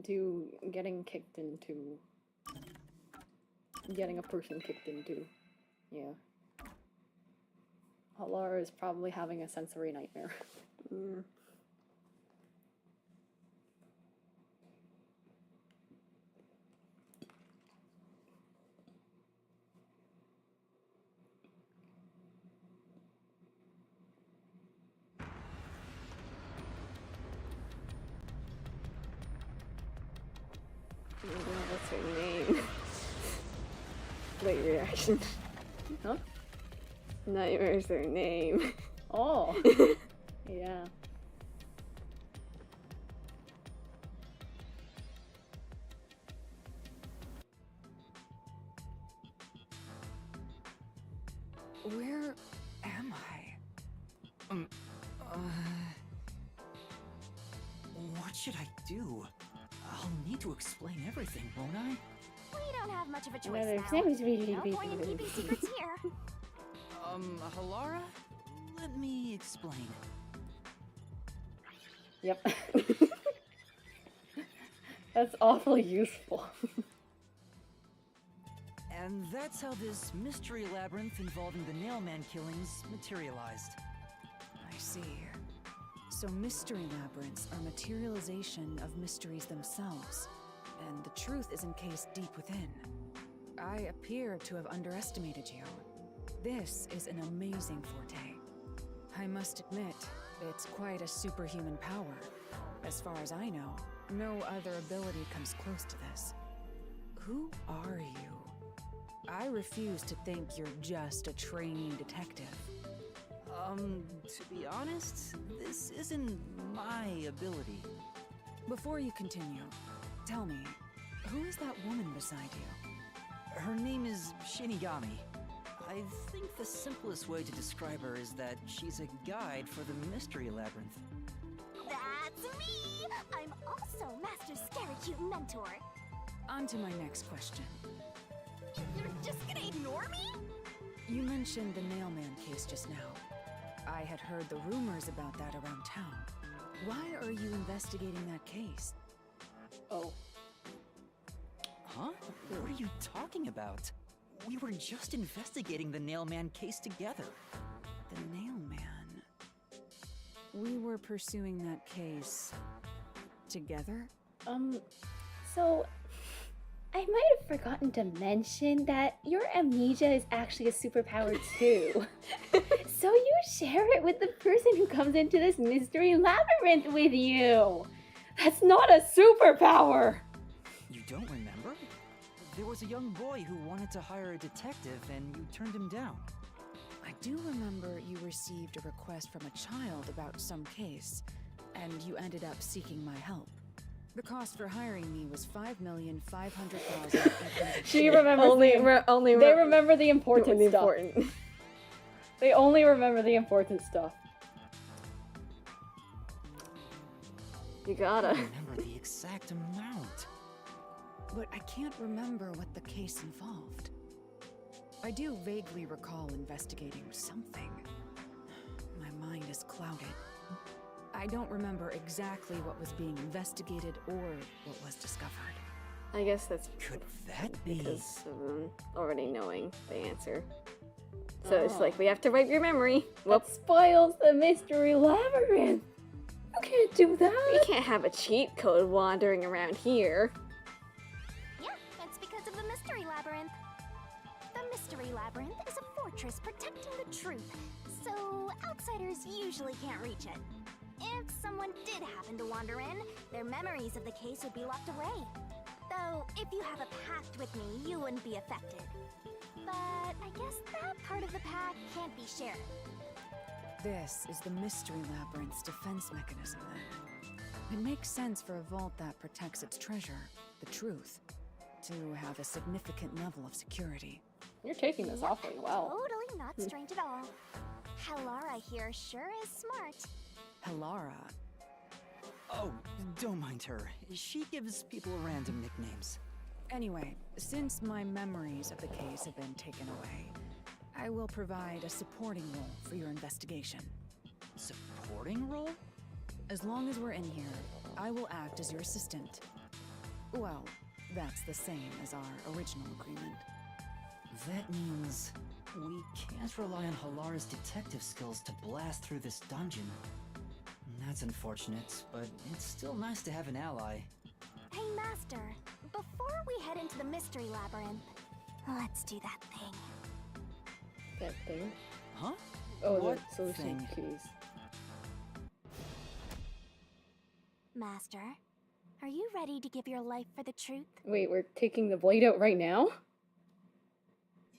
to getting kicked into. Getting a person kicked into. Yeah. Halara is probably having a sensory nightmare. Oh my god, what's her name? Late reaction. Huh? Nightmare's her name. Oh. Yeah. Where am I? What should I do? I'll need to explain everything, won't I? We don't have much of a choice Another now. seems to be- No point in keeping secrets here. Halara? Let me explain. Yep. That's awfully useful. And that's how this mystery labyrinth involving the Nailman killings materialized. I see. So mystery labyrinths are materialization of mysteries themselves, and the truth is encased deep within. I appear to have underestimated you. This is an amazing forte. I must admit, it's quite a superhuman power. As far as I know, no other ability comes close to this. Who are you? I refuse to think you're just a trainee detective. To be honest, this isn't my ability. Before you continue, tell me, who is that woman beside you? Her name is Shinigami. I think the simplest way to describe her is that she's a guide for the mystery labyrinth. it's me! I'm also Master Scaracute Mentor. On to my next question. You're just gonna ignore me? You mentioned the Nailman case just now. I had heard the rumors about that around town. Why are you investigating that case? Oh. Huh? What are you talking about? We were just investigating the Nailman case together. The Nailman? We were pursuing that case together? So I might have forgotten to mention that your amnesia is actually a superpower too. So you share it with the person who comes into this mystery labyrinth with you. That's not a superpower! You don't remember? There was a young boy who wanted to hire a detective and you turned him down. I do remember you received a request from a child about some case, and you ended up seeking my help. The cost for hiring me was $5,500,000. She remembers they remember the important stuff. They only remember the important stuff. You gotta. I remember the exact amount. But I can't remember what the case involved. I do vaguely recall investigating something. My mind is clouded. I don't remember exactly what was being investigated or what was discovered. I guess that's Could that be? because of already knowing the answer. So it's like, we have to wipe your memory. That spoils the mystery labyrinth. You can't do that. We can't have a cheat code wandering around here. Yeah, it's because of the Mystery Labyrinth. The Mystery Labyrinth is a fortress protecting the truth, so outsiders usually can't reach it. If someone did happen to wander in, their memories of the case would be locked away. Though, if you have a pact with me, you wouldn't be affected. But I guess that part of the pact can't be shared. This is the Mystery Labyrinth's defense mechanism, then. It makes sense for a vault that protects its treasure, the truth, to have a significant level of security. You're taking this awfully well. Totally not strange at all. Halara here sure is smart. Halara? Oh, don't mind her. She gives people random nicknames. Anyway, since my memories of the case have been taken away, I will provide a supporting role for your investigation. Supporting role? As long as we're in here, I will act as your assistant. Well, that's the same as our original agreement. That means we can't rely on Halara's detective skills to blast through this dungeon. That's unfortunate, but it's still nice to have an ally. Hey, Master, before we head into the Mystery Labyrinth, let's do that thing. That thing? Huh? Oh, What the solution thing? keys. Master, are you ready to give your life for the truth? Wait, we're taking the blade out right now?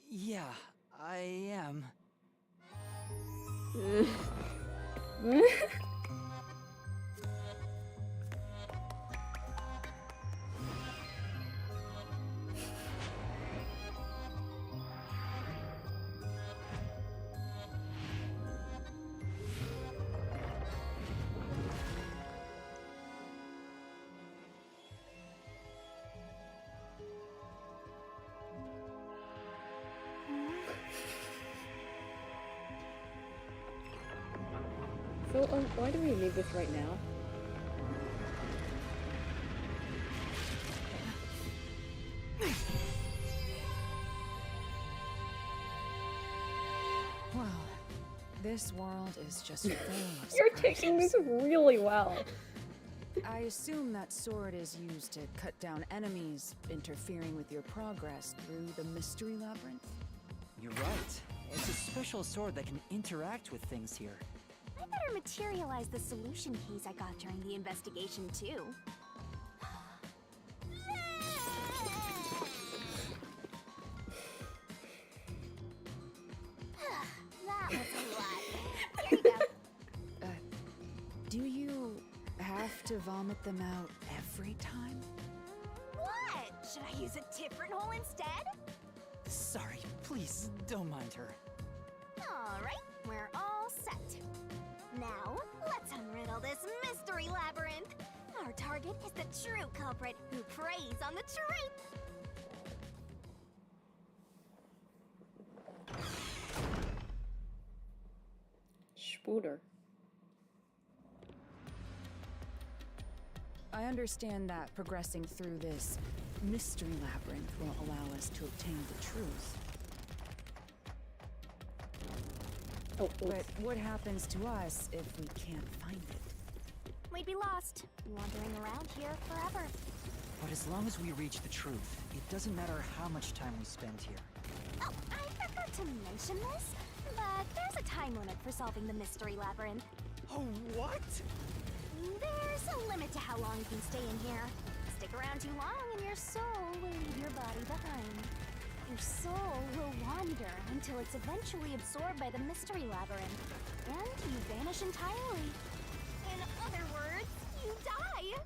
Yeah, I am. So, why do we need this right now? Well, this world is just full of You're taking this really well. I assume that sword is used to cut down enemies interfering with your progress through the Mystery Labyrinth? You're right. It's a special sword that can interact with things here. I better materialize the solution keys I got during the investigation, too. That was a lot. Here you go. Do you have to vomit them out every time? What? Should I use a different hole instead? Sorry, please don't mind her. Alright, we're all set. Now, let's unriddle this mystery mystery labyrinth. Our target is the true culprit who preys on the truth. Spooder. I understand that progressing through this mystery labyrinth will allow us to obtain the truth. Oh, but what happens to us if we can't find it? We'd be lost, wandering around here forever. But as long as we reach the truth, it doesn't matter how much time we spend here. Oh, I forgot to mention this, but there's a time limit for solving the mystery labyrinth. Oh, what? There's a limit to how long you can stay in here. Stick around too long and your soul will leave your body behind. Your soul will wander until it's eventually absorbed by the mystery labyrinth, and you vanish entirely. In other words, you die.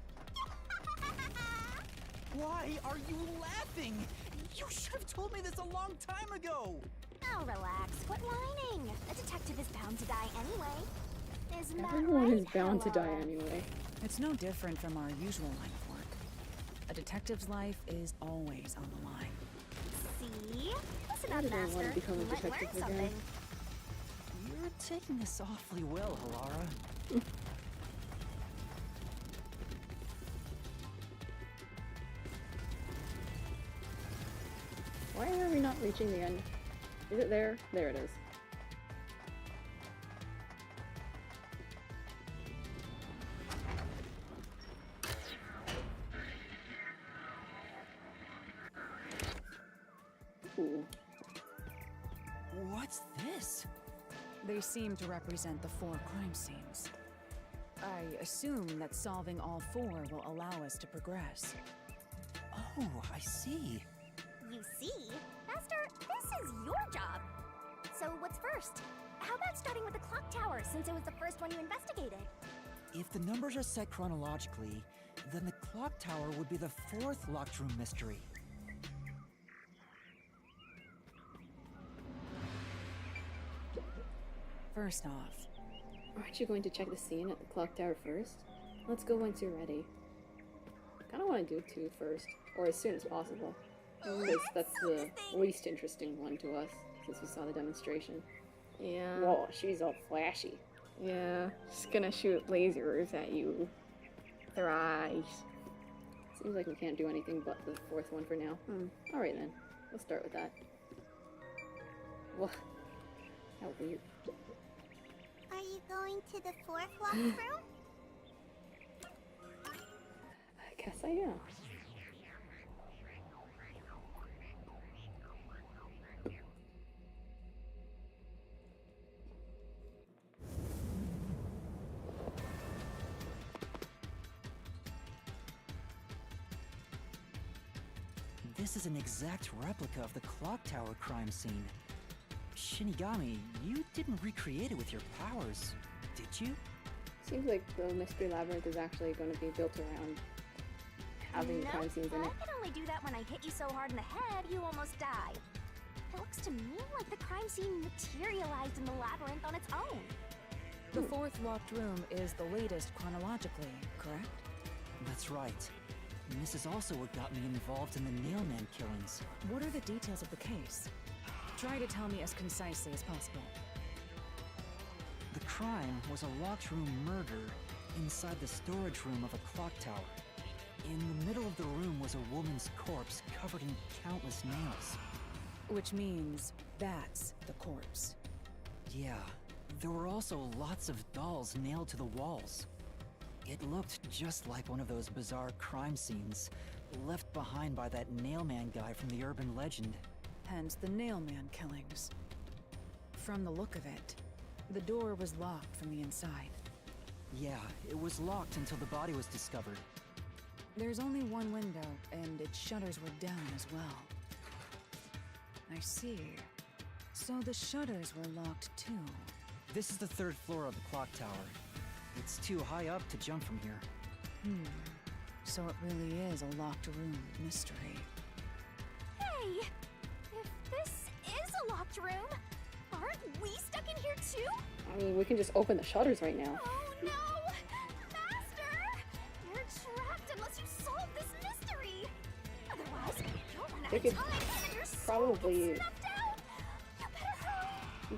Why are you laughing? You should have told me this a long time ago. Oh, relax. Quit whining. A detective is bound to die anyway. Isn't that Everyone right, is bound to die Hello? anyway. It's no different from our usual line of work. A detective's life is always on the line. See? Listen Why up, did I want Master. to become a You might learn detective again? something. You're taking this awfully well, Halara. Why are we not reaching the end? Is it there? There it is. Ooh. What's this? They seem to represent the 4 crime scenes. I assume that solving all 4 will allow us to progress. Oh, I see. You see? Master, this is your job. So what's first? How about starting with the clock tower, since it was the first one you investigated? If the numbers are set chronologically, then the clock tower would be the 4th locked room mystery. First off, Aren't you going to check the scene at the clock tower first? Let's go once you're ready. Kinda wanna do 2 first, or as soon as possible. Because that's the least interesting one to us, since we saw the demonstration. Yeah. Whoa, she's all flashy. Yeah. Just gonna shoot lasers at you. Thrice. Seems like we can't do anything but the 4th one for now. Alright then, let's start with that. Whoa. How weird. Are you going to the 4th locked room? I guess I am. This is an exact replica of the clock tower crime scene. Shinigami, you didn't recreate it with your powers, did you? Seems like the mystery labyrinth is actually going to be built around having No, crime scenes in I it. can only do that when I hit you so hard in the head, you almost die. It looks to me like the crime scene materialized in the labyrinth on its own. the 4th locked room is the latest chronologically, correct? That's right. And this is also what got me involved in the Nailman killings. What are the details of the case? Try to tell me as concisely as possible. The crime was a locked room murder inside the storage room of a clock tower. In the middle of the room was a woman's corpse covered in countless nails. Which means that's the corpse. Yeah, there were also lots of dolls nailed to the walls. It looked just like one of those bizarre crime scenes left behind by that Nailman guy from the urban legend. Hence the Nailman killings. From the look of it, the door was locked from the inside. Yeah, it was locked until the body was discovered. There's only one window, and its shutters were down as well. I see. So the shutters were locked too. This is the 3rd floor of the clock tower. It's too high up to jump from here. So it really is a locked room mystery. Hey! If this is a locked room, aren't we stuck in here too? I mean, we can just open the shutters right now. Oh no! Master! They could probably... It'd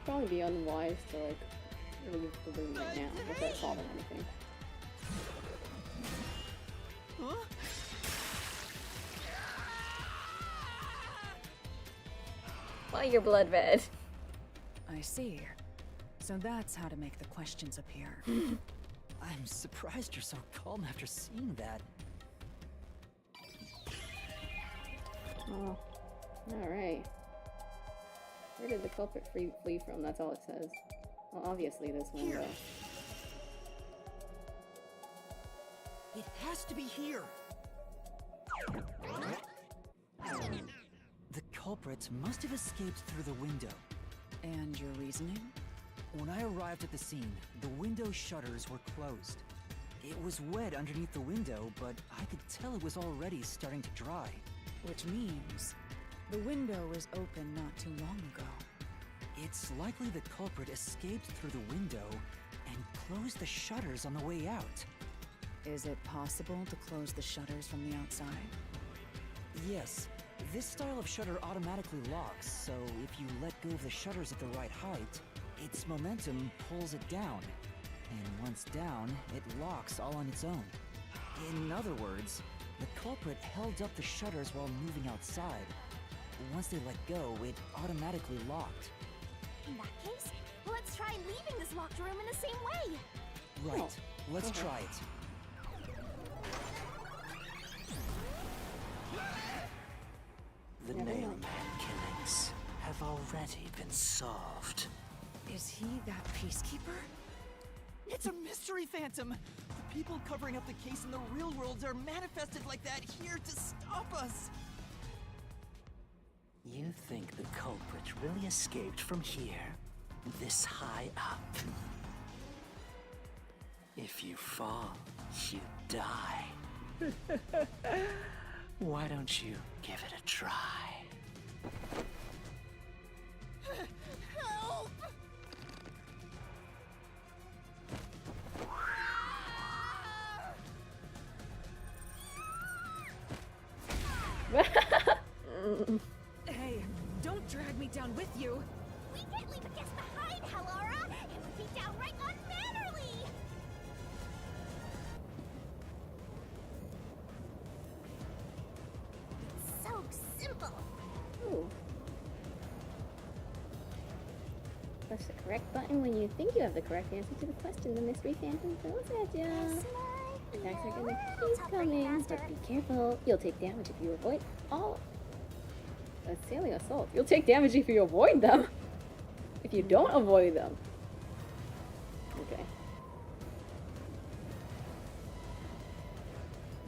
probably be unwise to, like, leave the room right now without solving anything. Huh? Why your blood red? I see. So that's how to make the questions appear. I'm surprised you're so calm after seeing that. Oh, alright. Where did the culprit flee from? That's all it says. Well, obviously this window. It has to be here. The culprit must have escaped through the window. And your reasoning? When I arrived at the scene, the window shutters were closed. It was wet underneath the window, but I could tell it was already starting to dry. Which means the window was open not too long ago. It's likely the culprit escaped through the window and closed the shutters on the way out. Is it possible to close the shutters from the outside? Yes. This style of shutter automatically locks, so if you let go of the shutters at the right height, its momentum pulls it down. And once down, it locks all on its own. In other words, the culprit held up the shutters while moving outside. Once they let go, it automatically locked. In that case, let's try leaving this locked room in the same way. Right. Let's try it. The Nailman killings have already been solved. Is he that peacekeeper? It's a mystery phantom. The people covering up the case in the real world are manifested like that here to stop us. You think the culprit really escaped from here, this high up? If you fall, you die. Why don't you give it a try? Help! Hey, don't drag me down with you. We can't leave a guest behind, Hallara. It would be downright unmannerly. It's so simple. Ooh. Press the correct button when you think you have the correct answer to the question the mystery phantom throws at you. Attacks are gonna keep coming, but be careful. You'll take damage if you avoid all assailing assault. You'll take damage if you avoid them. If you don't avoid them. Okay.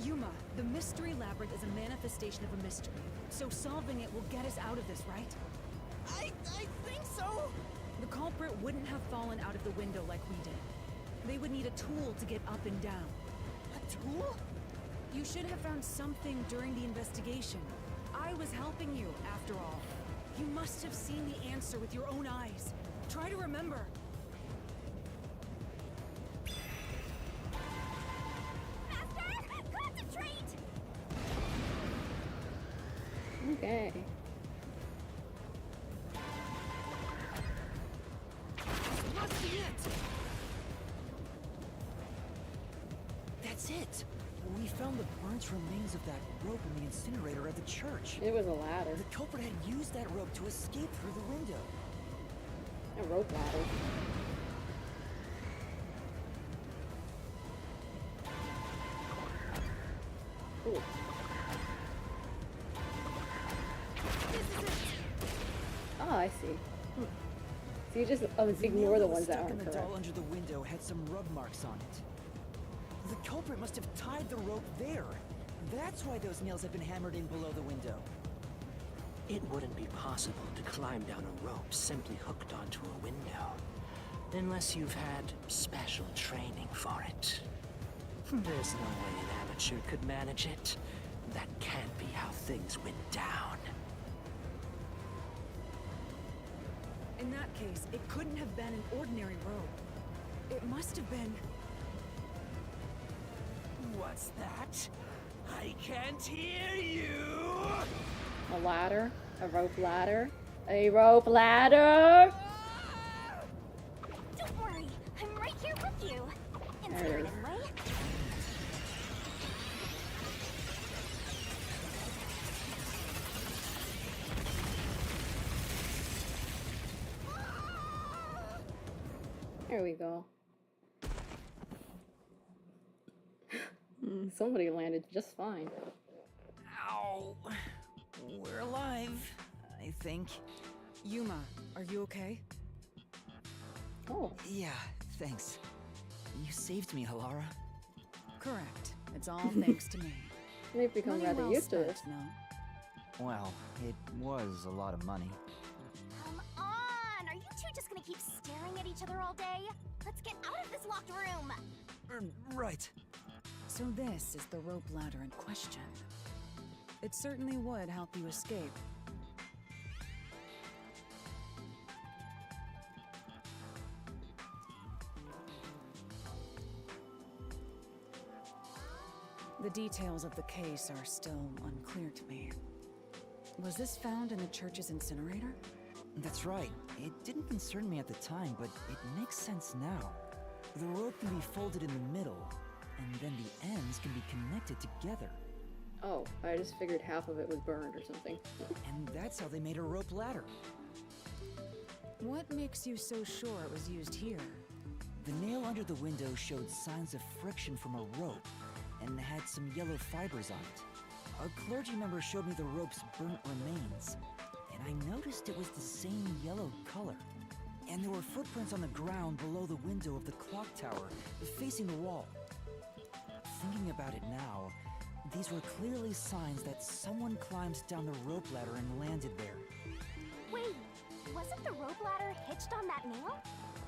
Yuma, the mystery labyrinth is a manifestation of a mystery. So solving it will get us out of this, right? I think so. The culprit wouldn't have fallen out of the window like we did. They would need a tool to get up and down. A tool? You should have found something during the investigation. I was helping you, after all. You must have seen the answer with your own eyes. Try to remember. Master, concentrate! Okay. This must be it. That's it! We found the burnt remains of that rope in the incinerator at the church. It was a ladder. The culprit had used that rope to escape through the window. A rope ladder. Ooh. Oh, I see. So you just ignore the ones that stuck in aren't the correct. doll under the window had some rub marks on it. The culprit must have tied the rope there. That's why those nails have been hammered in below the window. It wouldn't be possible to climb down a rope simply hooked onto a window, unless you've had special training for it. There's no way an amateur could manage it. That can't be how things went down. In that case, it couldn't have been an ordinary rope. It must have been... What's that? I can't hear you! A ladder? A rope ladder? A rope ladder! Don't worry, I'm right here with you. In There it spirit is. anyway. There we go. Somebody landed just fine. Ow. We're alive, I think. Yuma, are you okay? Oh. Yeah, thanks. You saved me, Halara. Correct. It's all thanks to me. They've become Money rather well used to spent, this. No? Well, it was a lot of money. Come on! Are you two just gonna keep staring at each other all day? Let's get out of this locked room! Right. So this is the rope ladder in question. It certainly would help you escape. The details of the case are still unclear to me. Was this found in the church's incinerator? That's right. It didn't concern me at the time, but it makes sense now. The rope can be folded in the middle, and then the ends can be connected together. Oh, I just figured half of it was burned or something. And that's how they made a rope ladder. What makes you so sure it was used here? The nail under the window showed signs of friction from a rope, and had some yellow fibers on it. A clergy member showed me the rope's burnt remains, and I noticed it was the same yellow color. And there were footprints on the ground below the window of the clock tower, facing the wall. Thinking about it now, these were clearly signs that someone climbed down the rope ladder and landed there. Wait, wasn't the rope ladder hitched on that nail?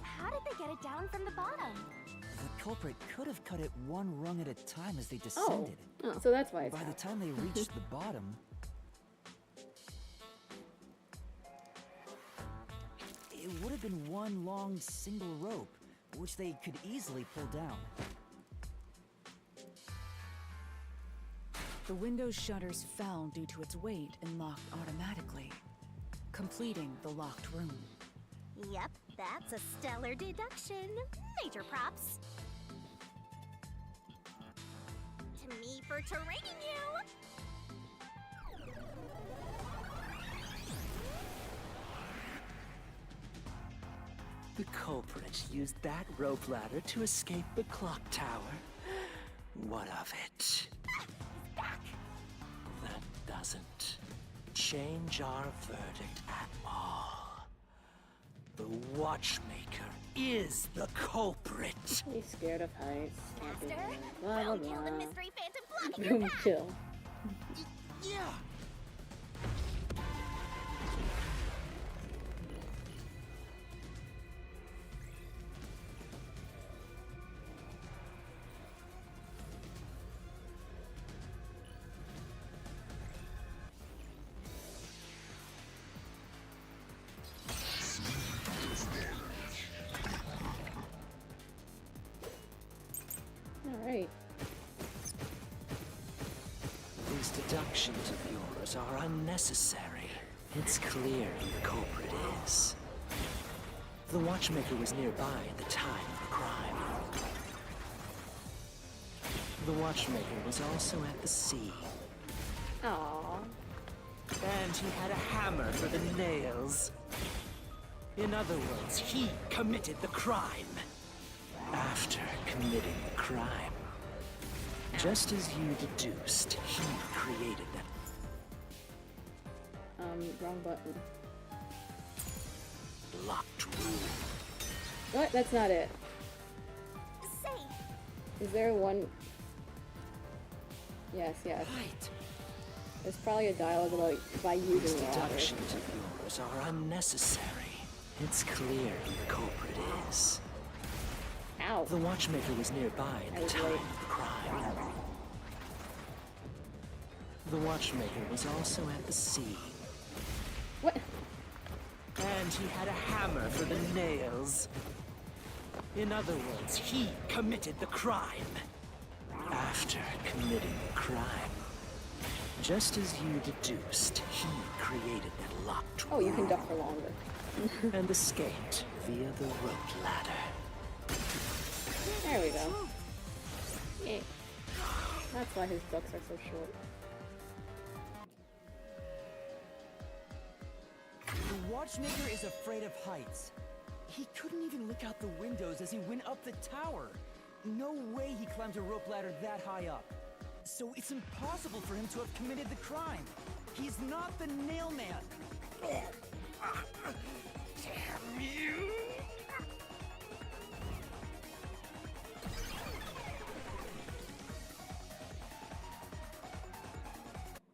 How did they get it down from the bottom? The culprit could have cut it one rung at a time as they descended. Oh, so that's why it's By the out. time they reached the bottom, it would have been one long single rope, which they could easily pull down. The window's shutters fell due to its weight and locked automatically, completing the locked room. Yep, that's a stellar deduction. Major props. To me for training you! The culprit used that rope ladder to escape the clock tower. What of it? That doesn't change our verdict at all. The watchmaker is the culprit. He's scared of heights. Can't be Master, him. Blah blah we'll kill the blah. mystery phantom blocking your Boom path. kill. Yeah. Alright. These deductions of yours are unnecessary. It's clear who the culprit is. The watchmaker was nearby at the time of the crime. The watchmaker was also at the sea. Aww. And he had a hammer for the nails. In other words, he committed the crime. After committing the crime. Just as you deduced, he created them. Wrong button. Locked room. What? That's not it. Say, Is there one? Yes, yes. Right. There's probably a dialogue about by These using water. deductions of yours are unnecessary. It's clear who the culprit is. Ow. The watchmaker was nearby at I the was time late. of the crime. The watchmaker was also at the sea. What? And he had a hammer for the nails. In other words, he committed the crime. After committing the crime. Just as you deduced, he created that locked Oh, you can duck for longer. and escaped via the rope ladder. There we go. Yeah. That's why his ducks are so short. The watchmaker is afraid of heights. He couldn't even look out the windows as he went up the tower. No way he climbed a rope ladder that high up. So it's impossible for him to have committed the crime. He's not the nail man. Damn you!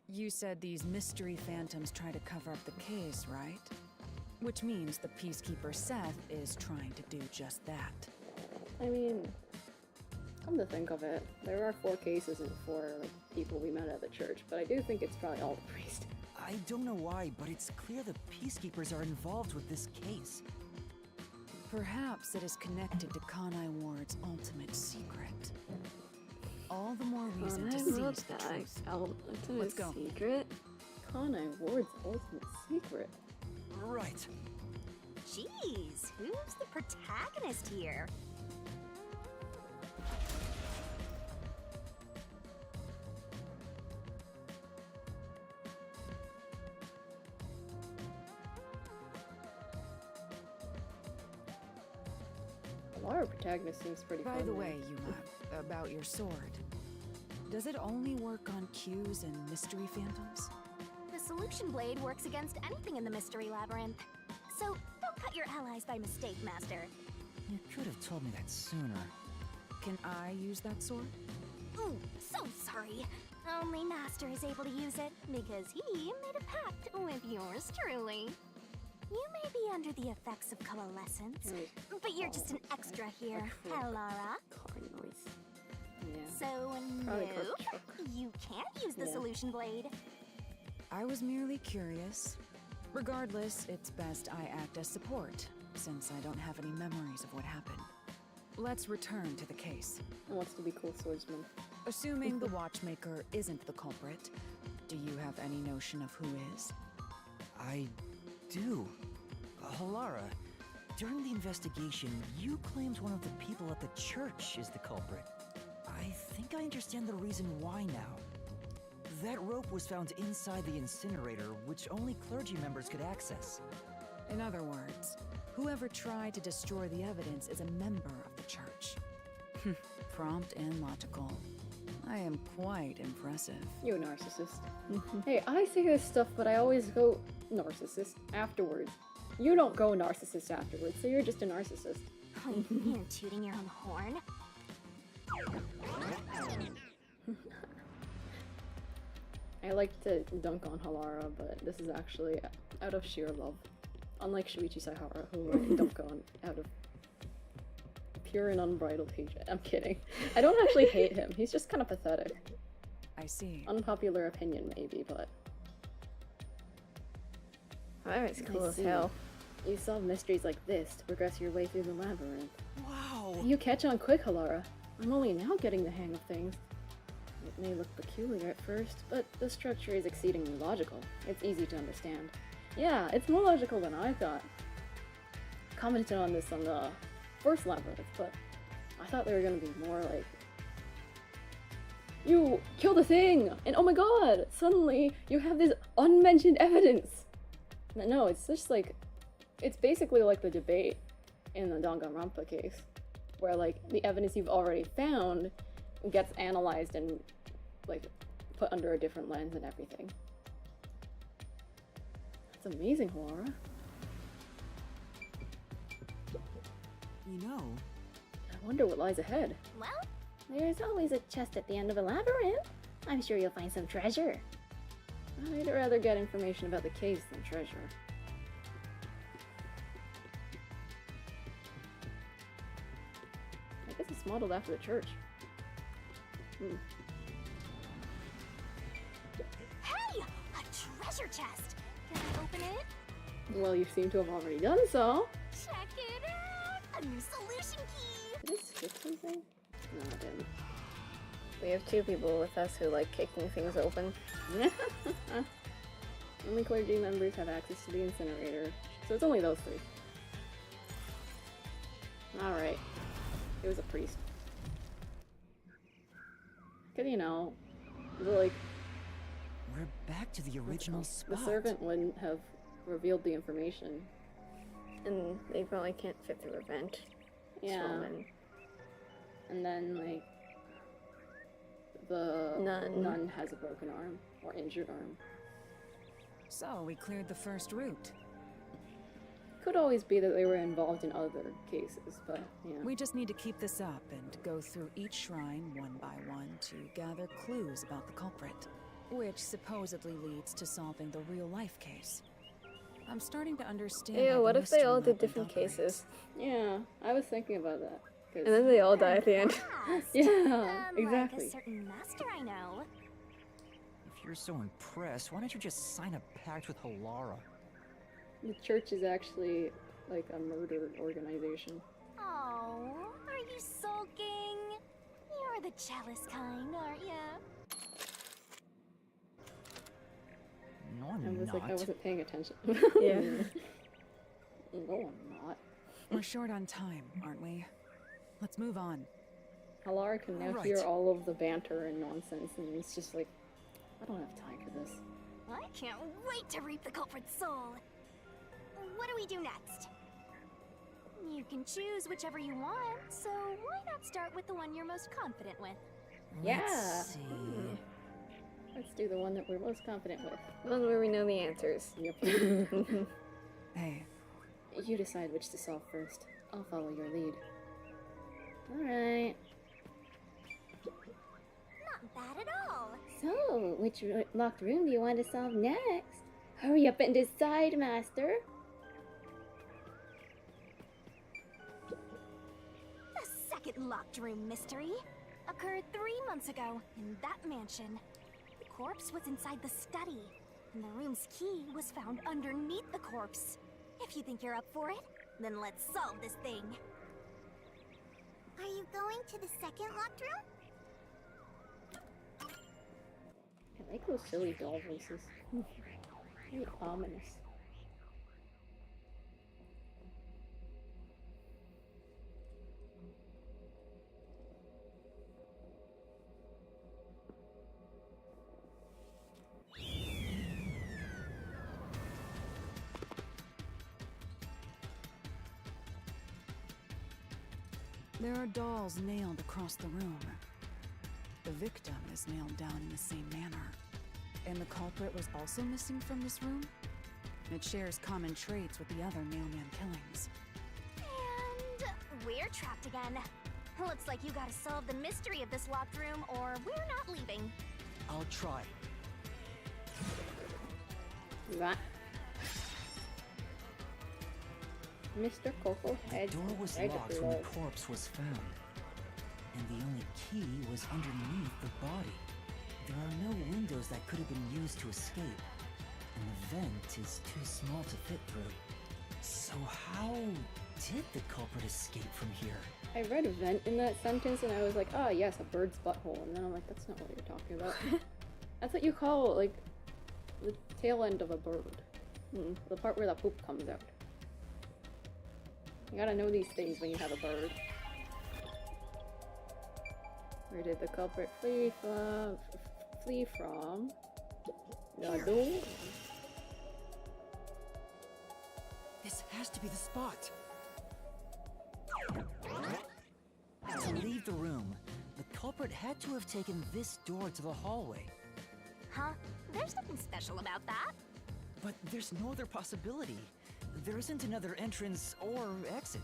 You said these mystery phantoms try to cover up the case, right? Which means the Peacekeeper Seth is trying to do just that. I mean, come to think of it, there are 4 cases and 4 like people we met at the church, but I do think it's probably all the priest. I don't know why, but it's clear the Peacekeepers are involved with this case. Perhaps it is connected to Kanai Ward's ultimate secret. All the more reason to seize the truth. Let's go. Secret? Kanai Ward's ultimate secret. Right. Jeez, who's the protagonist here? Our protagonist seems pretty fun. By the way, Yuma, about your sword. Does it only work on cues and mystery phantoms? The solution blade works against anything in the mystery labyrinth. So don't cut your allies by mistake, Master. You could have told me that sooner. Can I use that sword? Ooh, so sorry. Only Master is able to use it because he made a pact with yours truly. You may be under the effects of coalescence, but you're just an extra here, Halara. Car noise. Yeah. So, Probably no, close truck. you can't use the Yeah. solution blade. I was merely curious. Regardless, it's best I act as support, since I don't have any memories of what happened. Let's return to the case. Who wants to be cool swordsman? Assuming the watchmaker isn't the culprit, do you have any notion of who is? I do. Halara, during the investigation, you claimed one of the people at the church is the culprit. I think I understand the reason why now. That rope was found inside the incinerator, which only clergy members could access. In other words, whoever tried to destroy the evidence is a member of the church. Prompt and logical. I am quite impressive. You a narcissist. Hey, I say this stuff, but I always go narcissist afterwards. You don't go narcissist afterwards, so you're just a narcissist. You're tooting your own horn? I like to dunk on Halara, but this is actually out of sheer love. Unlike Shuichi Saihara, who I dunk on out of pure and unbridled hatred. I'm kidding. I don't actually hate him. He's just kind of pathetic. I see. Unpopular opinion, maybe, but... Pirate's cool as see. hell. You solve mysteries like this to progress your way through the labyrinth. Wow! You catch on quick, Halara. I'm only now getting the hang of things. It may look peculiar at first, but the structure is exceedingly logical. It's easy to understand. Yeah, it's more logical than I thought. Commented on this on the first labyrinth, but I thought they were gonna be more like, you killed a thing, and oh my god, suddenly you have this unmentioned evidence. No, it's just like, it's basically like the debate in the Danganronpa case, where like the evidence you've already found gets analyzed and like put under a different lens and everything. That's amazing, Halara. You know, I wonder what lies ahead. Well, There's always a chest at the end of a labyrinth. I'm sure you'll find some treasure. I'd rather get information about the case than treasure. I guess it's modeled after the church. hey! A treasure chest! Can I open it? Well, you seem to have already done so. Check it out! A new solution key! Did I skip something? No, I didn't. We have 2 people with us who like kicking things open. Only clergy members have access to the incinerator, so it's only those 3. Alright. It was a priest. Cause you know, like, We're back to the original spot. the servant wouldn't have revealed the information. And they probably can't fit through a vent. Yeah. Swollen. And then, like, the nun has a broken arm, or injured arm. So, we cleared the first route. Could always be that they were involved in other cases, but yeah. We just need to keep this up and go through each shrine one by one to gather clues about the culprit, which supposedly leads to solving the real-life case. I'm starting to understand. Yeah, how what the if they all mystery did different labyrinth cases? Yeah, I was thinking about that. And then they all die at the end. Yeah, Like exactly. a certain master I know. If you're so impressed, why don't you just sign a pact with Halara? The church is actually like a murder organization. Oh, are you sulking? You're the jealous kind, aren't ya? No, I'm I was not. like, I wasn't paying attention. Yeah. No, I'm not. We're short on time, aren't we? Let's move on. Halara can now Right. hear all of the banter and nonsense, and it's just like, I don't have time for this. I can't wait to reap the culprit's soul. What do we do next? You can choose whichever you want, so why not start with the one you're most confident with? Yeah. Let's see. Let's do the one that we're most confident with. The one where we know the answers. Yep. Hey, You decide which to solve first. I'll follow your lead. Alright. Not bad at all. So, which locked room do you want to solve next? Hurry up and decide, Master. The second locked room mystery occurred 3 months ago in that mansion. The corpse was inside the study, and the room's key was found underneath the corpse. If you think you're up for it, then let's solve this thing. Are you going to the second locked room? I like those silly doll voices. Very ominous. there are dolls nailed across the room. The victim is nailed down in the same manner. And the culprit was also missing from this room? It shares common traits with the other mailman killings. And we're trapped again. Looks like you gotta solve the mystery of this locked room, or we're not leaving. I'll try. Right. Mr. Coco had The door was locked when the corpse was found, and the only key was underneath the body. There are no windows that could have been used to escape, and the vent is too small to fit through. So how did the culprit escape from here? I read vent in that sentence and I was like, ah, yes, a bird's butthole. And then I'm like, that's not what you're talking about. That's what you call, like, the tail end of a bird. The part where the poop comes out. You gotta know these things when you have a bird. Where did the culprit flee from? The door. This has to be the spot. To leave the room, the culprit had to have taken this door to the hallway. Huh? There's nothing special about that. But there's no other possibility. There isn't another entrance or exit.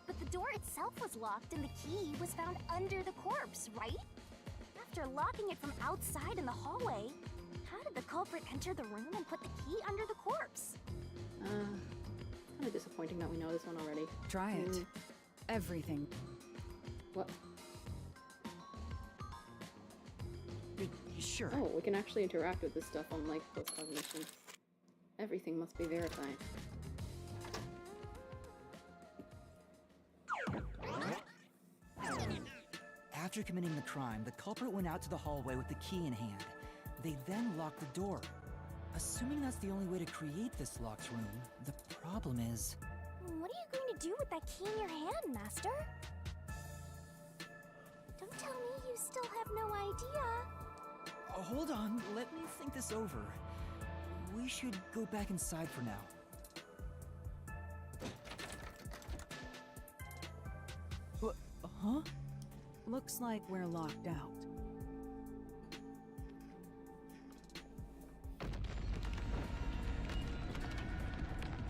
But the door itself was locked and the key was found under the corpse, right? After locking it from outside in the hallway, how did the culprit enter the room and put the key under the corpse? Kind of disappointing that we know this one already. Try it. Everything. What? Sure. Oh, we can actually interact with this stuff unlike post-cognition. Everything must be verified. After committing the crime, the culprit went out to the hallway with the key in hand. They then locked the door. Assuming that's the only way to create this locked room, the problem is... What are you going to do with that key in your hand, Master? Don't tell me you still have no idea. Hold on, let me think this over. We should go back inside for now. Huh? Looks like we're locked out.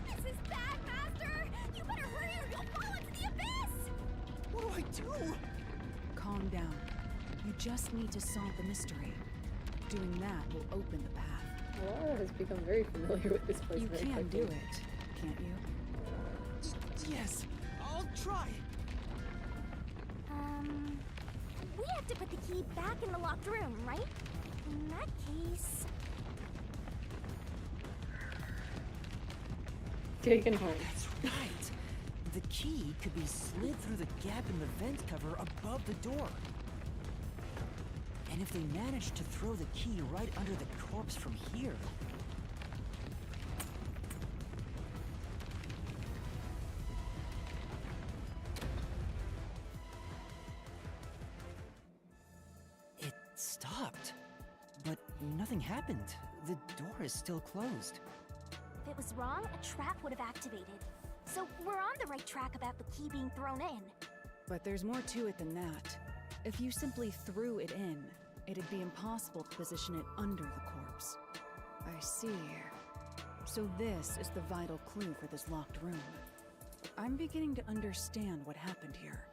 This is bad, Master! You better hurry or you'll fall into the abyss! What do I do? Calm down. You just need to solve the mystery. Doing that will open the path. Laura has become very familiar with this place. You very can quickly. do it, can't you? Yes, I'll try. We have to put the key back in the locked room, right? In that case... Taken home. That's right. The key could be slid through the gap in the vent cover above the door. And if they managed to throw the key right under the corpse from here... It stopped. But nothing happened. The door is still closed. If it was wrong, a trap would have activated. So we're on the right track about the key being thrown in. But there's more to it than that. If you simply threw it in, it'd be impossible to position it under the corpse. I see. So this is the vital clue for this locked room. I'm beginning to understand what happened here.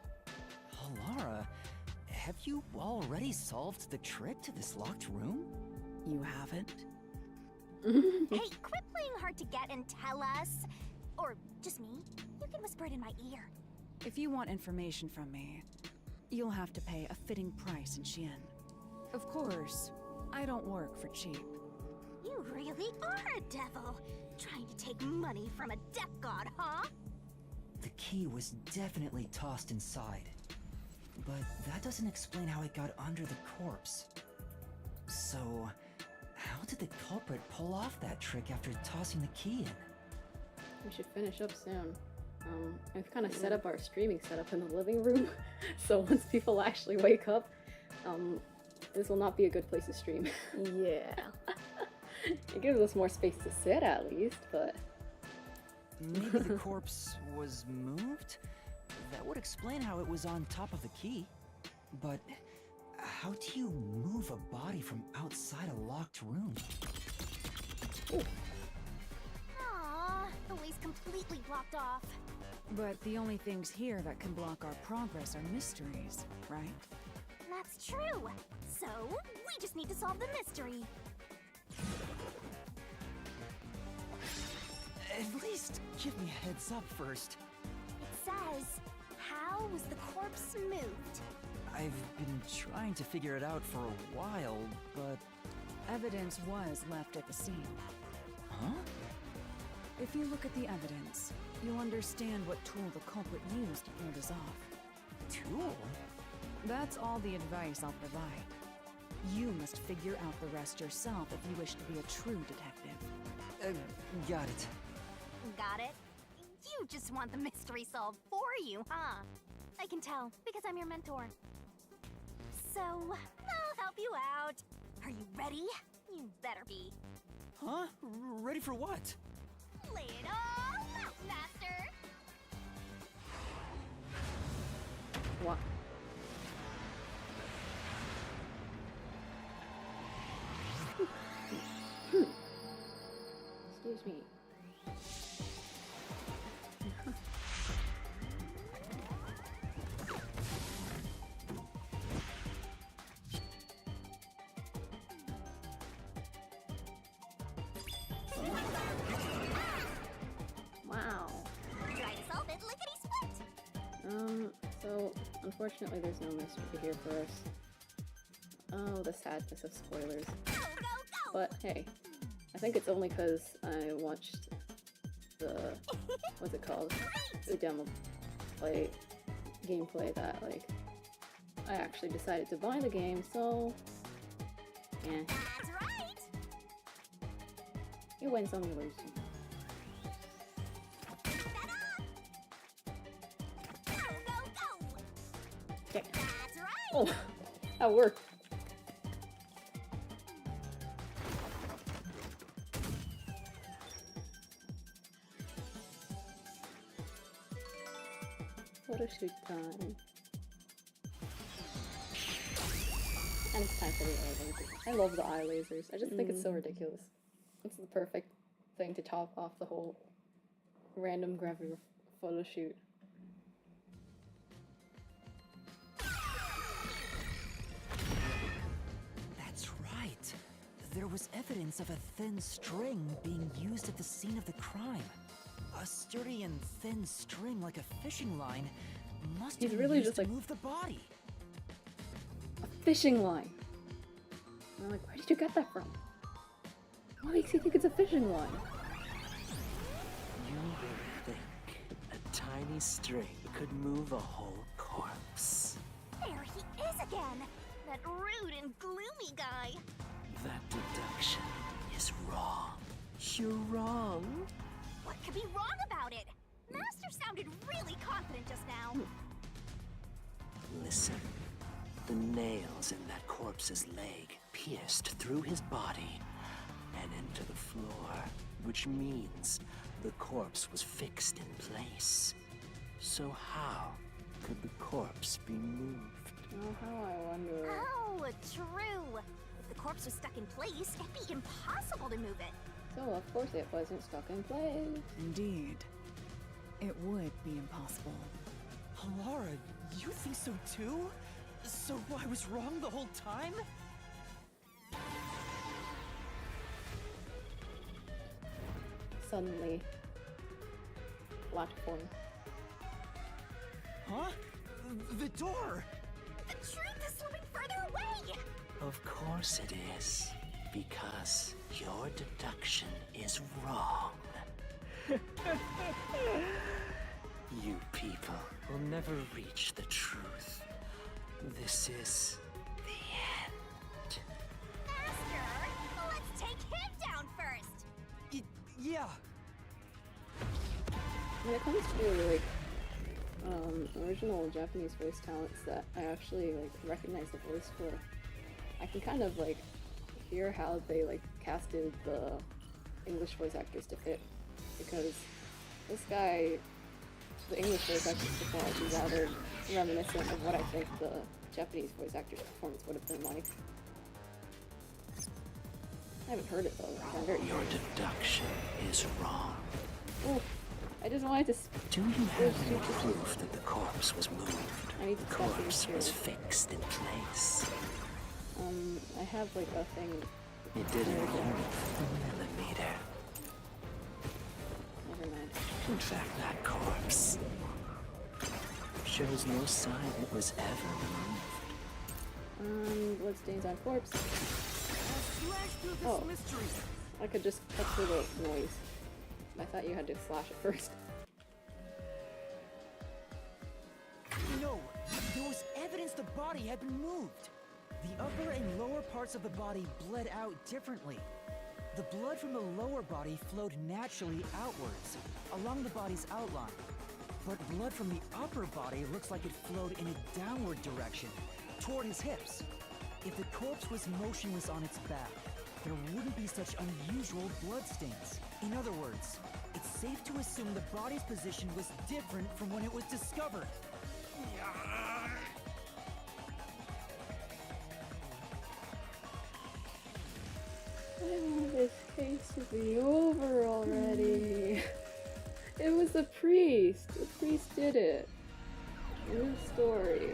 Lara, have you already solved the trick to this locked room? You haven't? Hey, quit playing hard to get and tell us. Or just me. You can whisper it in my ear. If you want information from me, you'll have to pay a fitting price in Xian. Of course, I don't work for cheap. You really are a devil. Trying to take money from a death god, huh? The key was definitely tossed inside. But that doesn't explain how it got under the corpse. So, how did the culprit pull off that trick after tossing the key in? We should finish up soon. I've kind of set up our streaming setup in the living room, so once people actually wake up, this will not be a good place to stream. Yeah. It gives us more space to sit at least, but... Maybe the corpse was moved? That would explain how it was on top of the key. But how do you move a body from outside a locked room? Aww, the way's completely blocked off. But the only things here that can block our progress are mysteries, right? That's true. So, we just need to solve the mystery. At least give me a heads up first. It says, how was the corpse moved? I've been trying to figure it out for a while, but... Evidence was left at the scene. Huh? If you look at the evidence, you'll understand what tool the culprit used to pull this off. Tool? That's all the advice I'll provide. You must figure out the rest yourself if you wish to be a true detective. Got it. Got it? You just want the mystery solved for you, huh? I can tell, because I'm your mentor. So, I'll help you out. Are you ready? You better be. Huh? Ready for what? Lay it all out, Master! What? Excuse me. Wow. Try to solve it, lickety-split! So, unfortunately there's no mystery here for us. Oh, the sadness of spoilers. Go, go, go! But hey, I think it's only because I watched the, what's it called? The demo gameplay that, like, I actually decided to buy the game, so yeah. That's right. You win some, you lose some. Okay. Oh, that worked. Photo shoot time. And it's time for the eye lasers. I love the eye lasers. I just think it's so ridiculous. It's the perfect thing to top off the whole random gravity photo shoot. That's right. There was evidence of a thin string being used at the scene of the crime. A sturdy and thin string like a fishing line must have He's been really used just to like move the body. a fishing line. And I'm like, where did you get that from? What makes you think it's a fishing line? You really think a tiny string could move a whole corpse? There he is again! That rude and gloomy guy! That deduction is wrong. You're wrong. What could be wrong about it? Master sounded really confident just now. Listen. The nails in that corpse's leg pierced through his body and into the floor, which means the corpse was fixed in place. So how could the corpse be moved? Oh, how I wonder. Oh, true. If the corpse was stuck in place, it'd be impossible to move it. So of course it wasn't stuck in place. Indeed. It would be impossible. Alara, you think so too? So I was wrong the whole time? Suddenly, platform. Huh? The door! The truth is slipping further away! Of course it is. Because your deduction is wrong. You people will never reach the truth. This is the end. Master, let's take him down first! Yeah. When it comes to like original Japanese voice talents that I actually like recognize the voice for, I can kind of like hear how they like casted the English voice actors to fit, because this guy, the English voice actor's performance is rather reminiscent of what I think the Japanese voice actor's performance would have been like. I haven't heard it though. I'm very Your deduction is wrong. Oh, I just wanted to. Do you have any proof that the corpse was moved? I need to The stop being corpse scared. was fixed in place. I have like a thing. It didn't move a millimeter. Never mind. In fact, that corpse shows no sign it was ever moved. Bloodstains on corpse. Slash through this Oh. mystery. I could just cut through the noise. I thought you had to slash it first. No, there was evidence the body had been moved. The upper and lower parts of the body bled out differently. The blood from the lower body flowed naturally outwards, along the body's outline. But blood from the upper body looks like it flowed in a downward direction, toward his hips. If the corpse was motionless on its back, there wouldn't be such unusual bloodstains. In other words, it's safe to assume the body's position was different from when it was discovered. I want this case to be over already. It was the priest. The priest did it. New story.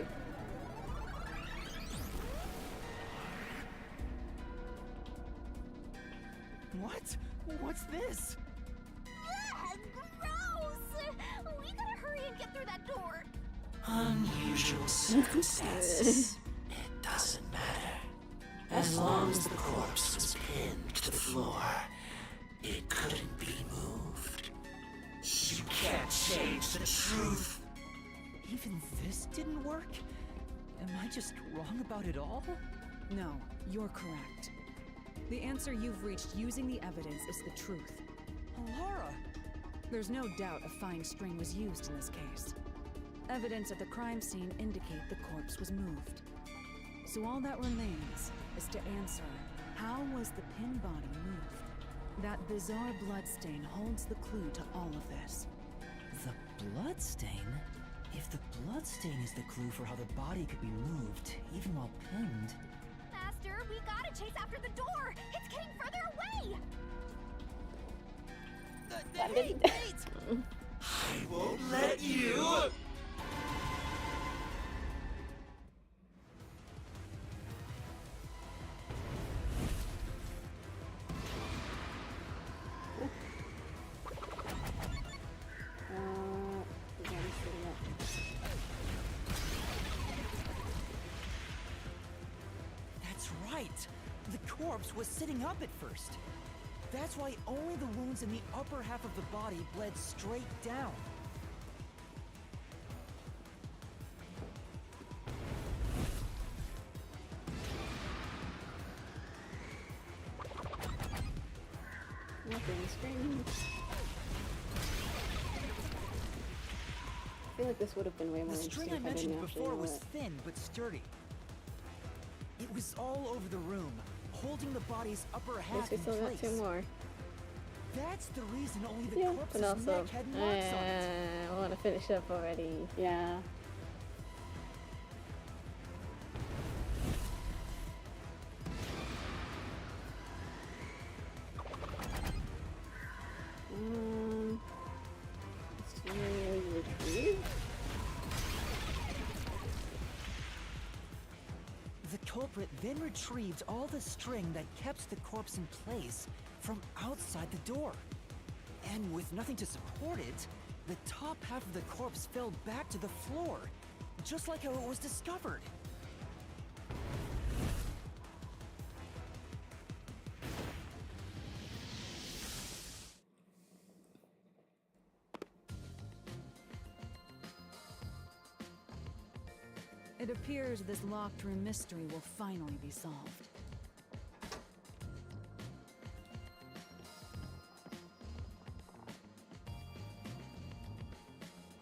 What? What's this? Ugh, gross! We gotta hurry and get through that door. Unusual circumstances. It doesn't matter. As long as the corpse was pinned to the floor, it couldn't be moved. You can't change the truth. Even this didn't work? Am I just wrong about it all? No, you're correct. The answer you've reached using the evidence is the truth. Alara! There's no doubt a fine string was used in this case. Evidence at the crime scene indicate the corpse was moved. So all that remains is to answer, how was the pin body moved? That bizarre bloodstain holds the clue to all of this. The bloodstain? If the bloodstain is the clue for how the body could be moved, even while pinned... Master, we gotta chase after the door! It's getting further away! Hey, wait! I won't let you! That's right! The corpse was sitting up at first. That's why only the wounds in the upper half of the body bled straight down. Nothing strange. I feel like this would have been way more The string interesting I if I didn't mentioned actually before know was it. thin but sturdy. It was all over the room, holding the body's upper half Guess we in still got place. 2 more. That's the reason only the Yeah, corpse's but also, neck had marks on it. I want to finish up already. Yeah. Retrieve? The culprit then retrieved all the string that kept the corpse in place from outside the door. And with nothing to support it, the top half of the corpse fell back to the floor, just like how it was discovered. It appears this locked room mystery will finally be solved.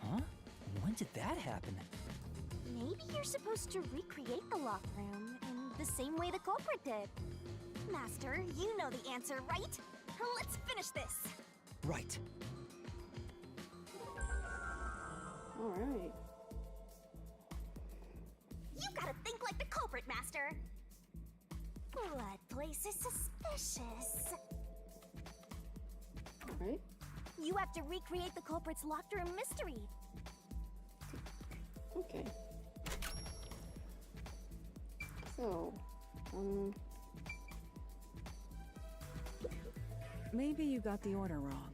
Huh? When did that happen? Maybe you're supposed to recreate the locked room in the same way the culprit did. Master, you know the answer, right? Let's finish this. Right. Alright. You gotta think like the culprit, Master. Blood place is suspicious. Alright. You have to recreate the culprit's locked room mystery. Okay. So, Maybe you got the order wrong.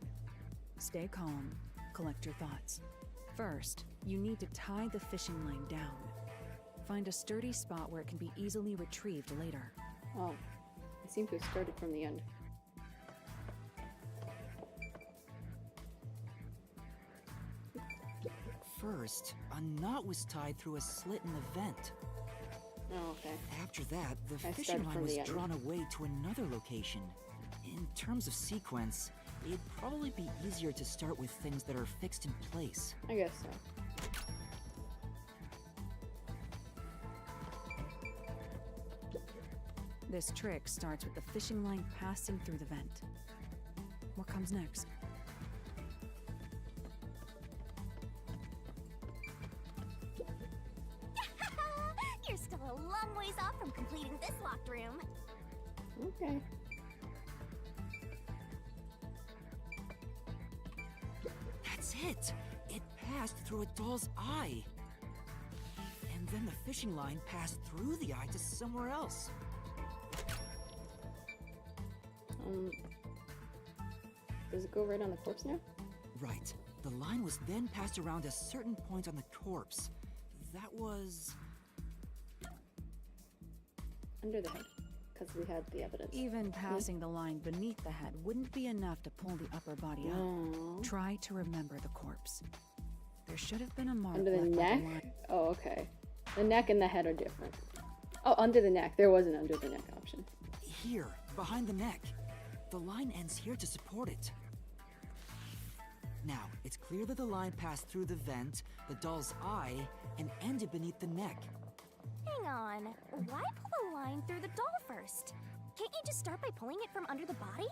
Stay calm, collect your thoughts. First, you need to tie the fishing line down. Find a sturdy spot where it can be easily retrieved later. oh, I seem to have started from the end. First, a knot was tied through a slit in the vent. Oh, okay. After that, the I fishing started line from was the end. drawn away to another location. In terms of sequence, it'd probably be easier to start with things that are fixed in place. I guess so. This trick starts with the fishing line passing through the vent. What comes next? You're still a long ways off from completing this locked room. Okay. That's it! It passed through a doll's eye! And then the fishing line passed through the eye to somewhere else. Does it go right on the corpse now? Right. The line was then passed around a certain point on the corpse. That was... Under the head. Because we had the evidence. Even passing the line beneath the head wouldn't be enough to pull the upper body No. up. Try to remember the corpse. There should have been a mark Under the left by neck? line. Oh, okay. The neck and the head are different. Oh, under the neck. There was an under the neck option. Here, behind the neck. The line ends here to support it. Now, it's clear that the line passed through the vent, the doll's eye, and ended beneath the neck. Hang on. Why pull the line through the doll first? Can't you just start by pulling it from under the body?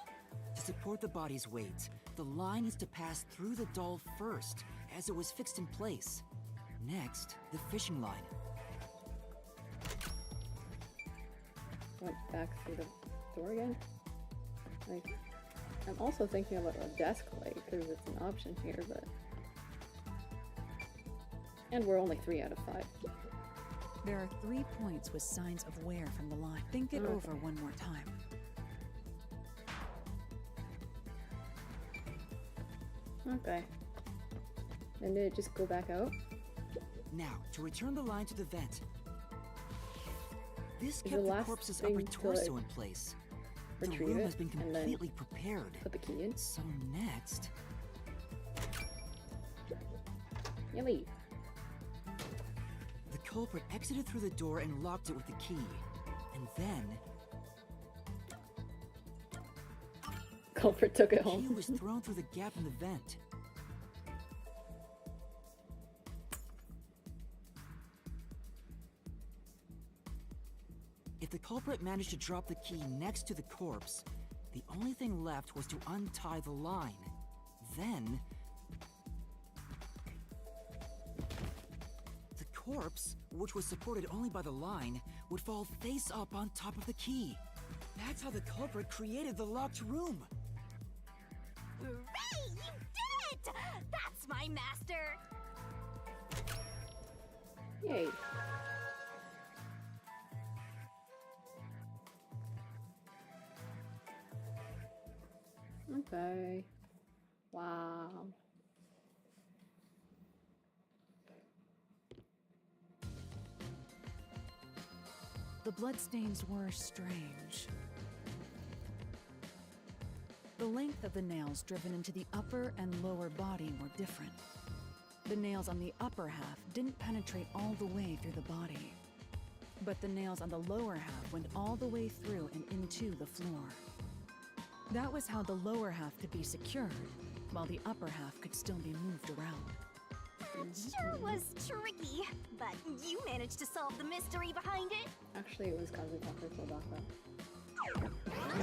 To support the body's weight, the line is to pass through the doll first, as it was fixed in place. Next, the fishing line. Went back through the door again? Like, I'm also thinking about a desk light, because it's an option here, but... And we're only 3 out of 5. There are 3 points with signs of wear from the line. Think it over one more time. Okay. And did it just go back out? Now, to return the line to the vent. This Is kept the the last corpse's thing upper to, torso like, in place. The retrieve room it has been and then completely prepared. Put the key in? So next... Yummy. The culprit exited through the door and locked it with the key. And then... Culprit took it the home. key was thrown through the gap in the vent. If the culprit managed to drop the key next to the corpse, the only thing left was to untie the line. Then... the corpse, which was supported only by the line, would fall face up on top of the key. That's how the culprit created the locked room. Hooray! You did it! That's my master! Yay. Okay. Wow. The bloodstains were strange. The length of the nails driven into the upper and lower body were different. The nails on the upper half didn't penetrate all the way through the body, but the nails on the lower half went all the way through and into the floor. That was how the lower half could be secured, while the upper half could still be moved around. That sure was tricky, but you managed to solve the mystery behind it. Actually, it was Cousin Tucker for Baka.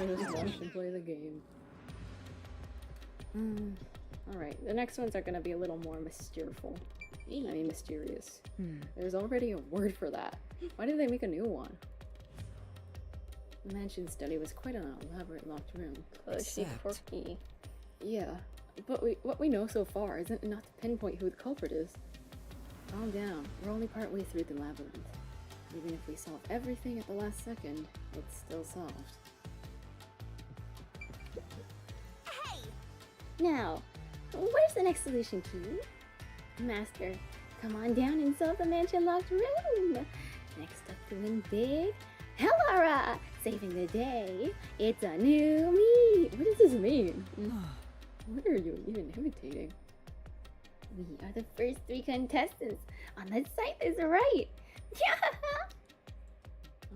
I just watched him play the game. Alright, the next ones are gonna be a little more mysterful. I mean, mysterious. There's already a word for that. Why did they make a new one? The mansion study was quite an elaborate locked room. Quirky. Yeah, but what we know so far isn't enough to pinpoint who the culprit is. Calm down, we're only partway through the labyrinth. Even if we solve everything at the last second, it's still solved. Hey! Now, where's the next solution key? Master, come on down and solve the mansion locked room. Next up to win big, Hellara! Saving the day, it's a new me! What does this mean? What are you even imitating? We are the first 3 contestants on the site is right!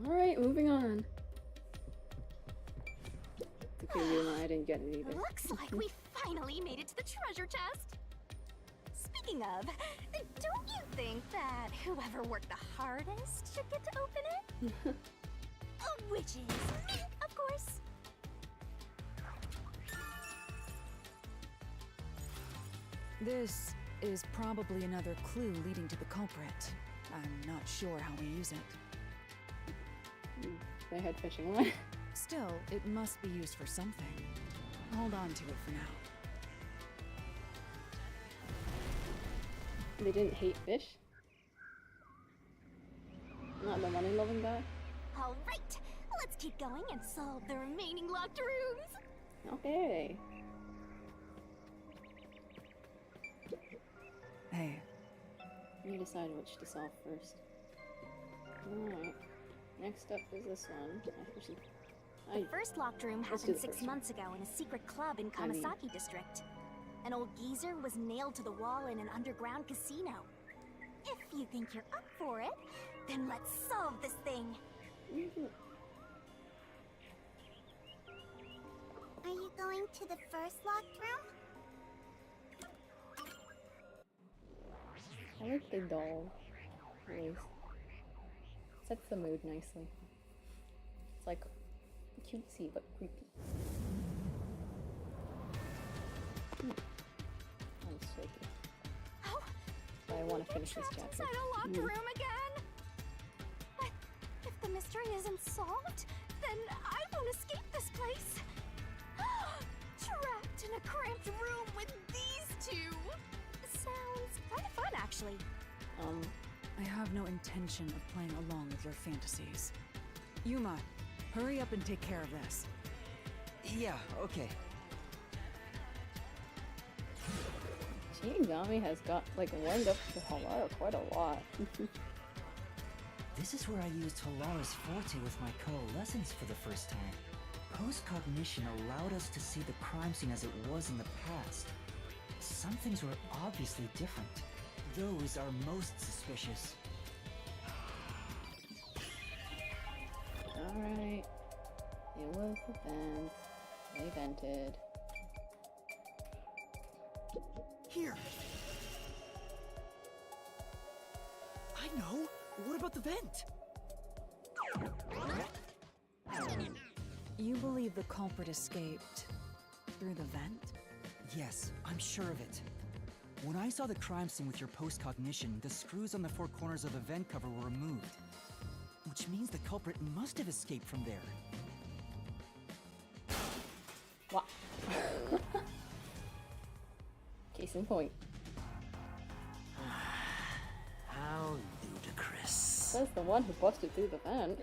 Alright, moving on. It's okay, you and I didn't get it either. Looks like we finally made it to the treasure chest. Speaking of, don't you think that whoever worked the hardest should get to open it? Which is me, of course. This is probably another clue leading to the culprit. I'm not sure how we use it. They had fishing line. Still, it must be used for something. Hold on to it for now. They didn't hate fish? Not the money-loving guy? Alright, let's keep going and solve the remaining locked rooms. Okay. Hey. You decide which to solve first. Alright. Next up is this one. The first locked room Let's do happened the 6 first months ago in a secret club in Kamasaki District. An old geezer was nailed to the wall in an underground casino. If you think you're up for it. Then let's solve this thing. Are you going to the first locked room? I like the doll voice. Sets the mood nicely. It's like cutesy but creepy. I'm shaky. Oh, But I want to finish this chapter. inside a locked room again? But if the mystery isn't solved, then I won't escape this place. Trapped in a cramped room with these two. Sounds kind of fun, actually. I have no intention of playing along with your fantasies. Yuma, hurry up and take care of this. Yeah, okay. Shinigami has got, like, warmed up to Halara quite a lot. This is where I used Halara's forte with my coalescence for the first time. Post-cognition allowed us to see the crime scene as it was in the past. Some things were obviously different. Those are most suspicious. Alright. It was the vent. They vented. Here. I know. What about the vent? You believe the culprit escaped through the vent? Yes, I'm sure of it. When I saw the crime scene with your post-cognition, the screws on the four corners of the vent cover were removed. Which means the culprit must have escaped from there. What? Case in point. How ludicrous. Says the one who busted through the vent.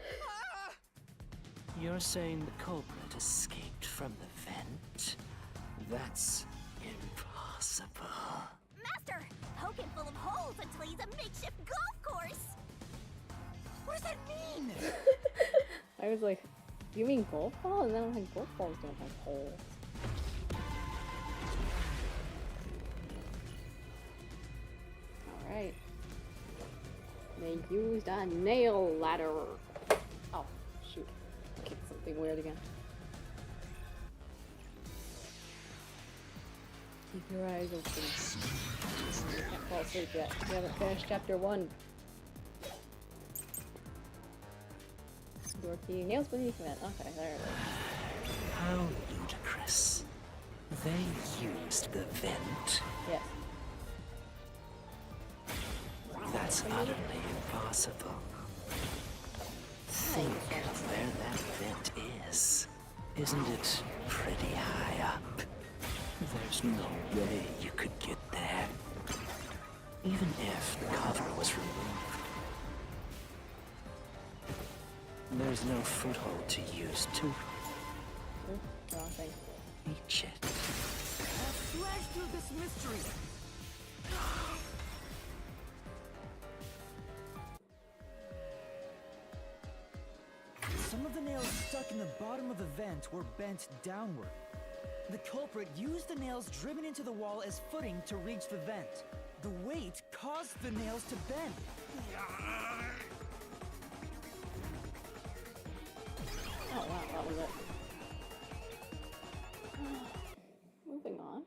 You're saying the culprit escaped from the vent? That's impossible. Master, poke him full of holes until he's a makeshift golf course. What does that mean? I was like, you mean golf ball? And then I'm like, golf balls don't have holes. Alright. They used a nail ladder. Oh, shoot. I kicked something weird again. Keep your eyes open. You can't fall asleep yet. You haven't finished chapter 1. Door key. Nails beneath it. Okay, there it is. How ludicrous. They used the vent. Yes. That's utterly impossible. Think of where that vent is. Isn't it pretty high up? There's no way you could get there. Even if the cover was removed. There's no foothold to use to Wrong thing. reach it. Flash through this mystery. Some of the nails stuck in the bottom of the vent were bent downward. The culprit used the nails driven into the wall as footing to reach the vent. The weight caused the nails to bend. Oh wow, that was it. Moving on.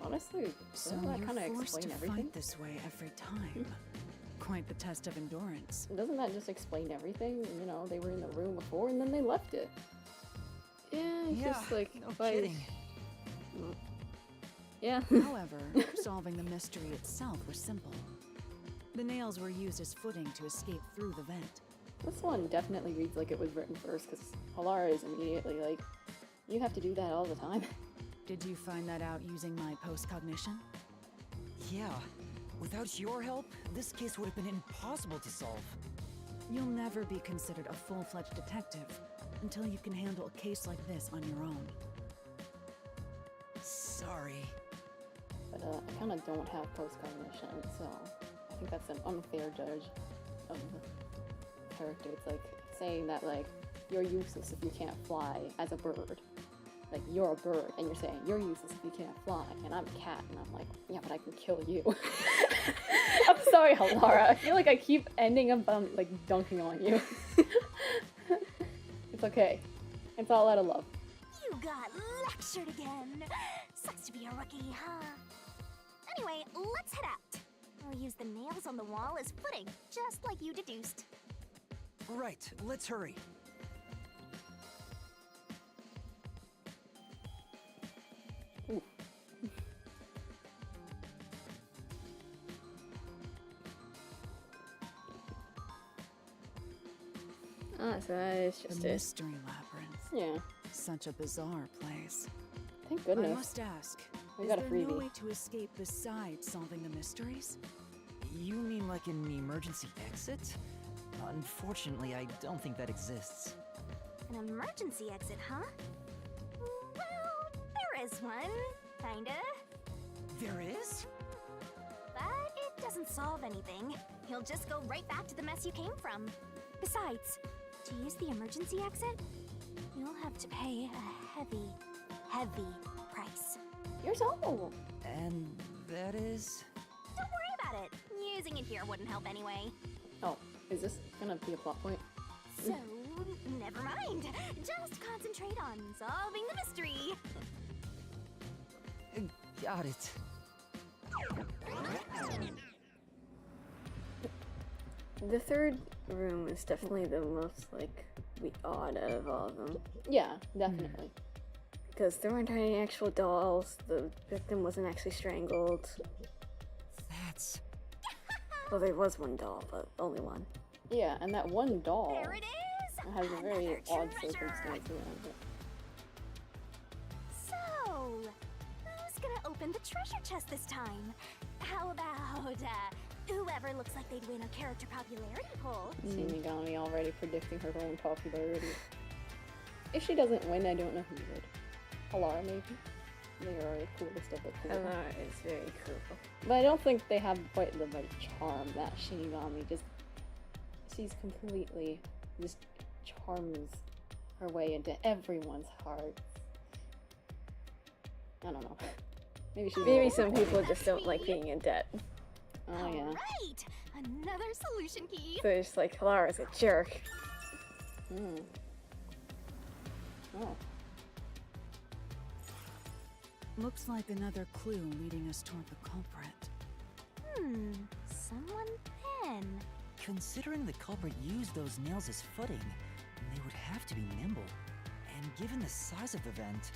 Honestly, So doesn't that you're kind of forced explain to everything? fight this way every time. Quite the test of endurance. Doesn't that just explain everything? You know, they were in the room before and then they left it. Yeah, it's just like no by- kidding. Yeah. However, solving the mystery itself was simple. The nails were used as footing to escape through the vent. This one definitely reads like it was written first, because Halara is immediately like, you have to do that all the time. Did you find that out using my post-cognition? Yeah. Without your help, this case would have been impossible to solve. You'll never be considered a full-fledged detective until you can handle a case like this on your own. Sorry. But I kind of don't have post-cognition, so I think that's an unfair judge of the character. It's like saying that, like, you're useless if you can't fly as a bird. like, you're a bird, and you're saying you're useless if you can't fly, and I'm a cat, and I'm like, yeah, but I can kill you. I'm sorry, Halara. I feel like I keep ending up like dunking on you. It's okay. It's all out of love. You got lectured again. Sucks to be a rookie, huh? Anyway, let's head out. I'll use the nails on the wall as footing, just like you deduced. Right, let's hurry. Ah, so that is just The it. mystery labyrinth. Yeah. Such a bizarre place. Thank goodness. I must ask, We is got a there no freebie. way to escape besides solving the mysteries? You mean like an emergency exit? Unfortunately, I don't think that exists. An emergency exit, huh? Well, there is one. Kinda. There is? But it doesn't solve anything. You'll just go right back to the mess you came from. Besides, to use the emergency exit, you'll have to pay a heavy, heavy price. Yours all. And that is... Don't worry about it. Using it here wouldn't help anyway. Oh, is this gonna be a plot point? So, never mind. Just concentrate on solving the mystery. Got it. The third room is definitely the most, like, odd out of all of them. Yeah, definitely. Because there weren't any actual dolls, the victim wasn't actually strangled. That's... Well, there was one doll, but only one. Yeah, and that one doll There it is! has a very Another odd treasure. circumstance around it. So, who's gonna open the treasure chest this time? How about, whoever looks like they'd win a character popularity poll? See Megami already predicting her own popularity. If she doesn't win, I don't know who would. Halara, maybe? They are the coolest of the cool. Halara is very cool. But I don't think they have quite the right charm that Shinigami just... She's completely just charms her way into everyone's hearts. I don't know. Maybe some people just don't like being in debt. Oh, yeah. Right! Another solution key! So they're just like, Halara's a jerk. Hmm. Oh. Looks like another clue leading us toward the culprit. Someone thin. Considering the culprit used those nails as footing, they would have to be nimble. And given the size of the vent,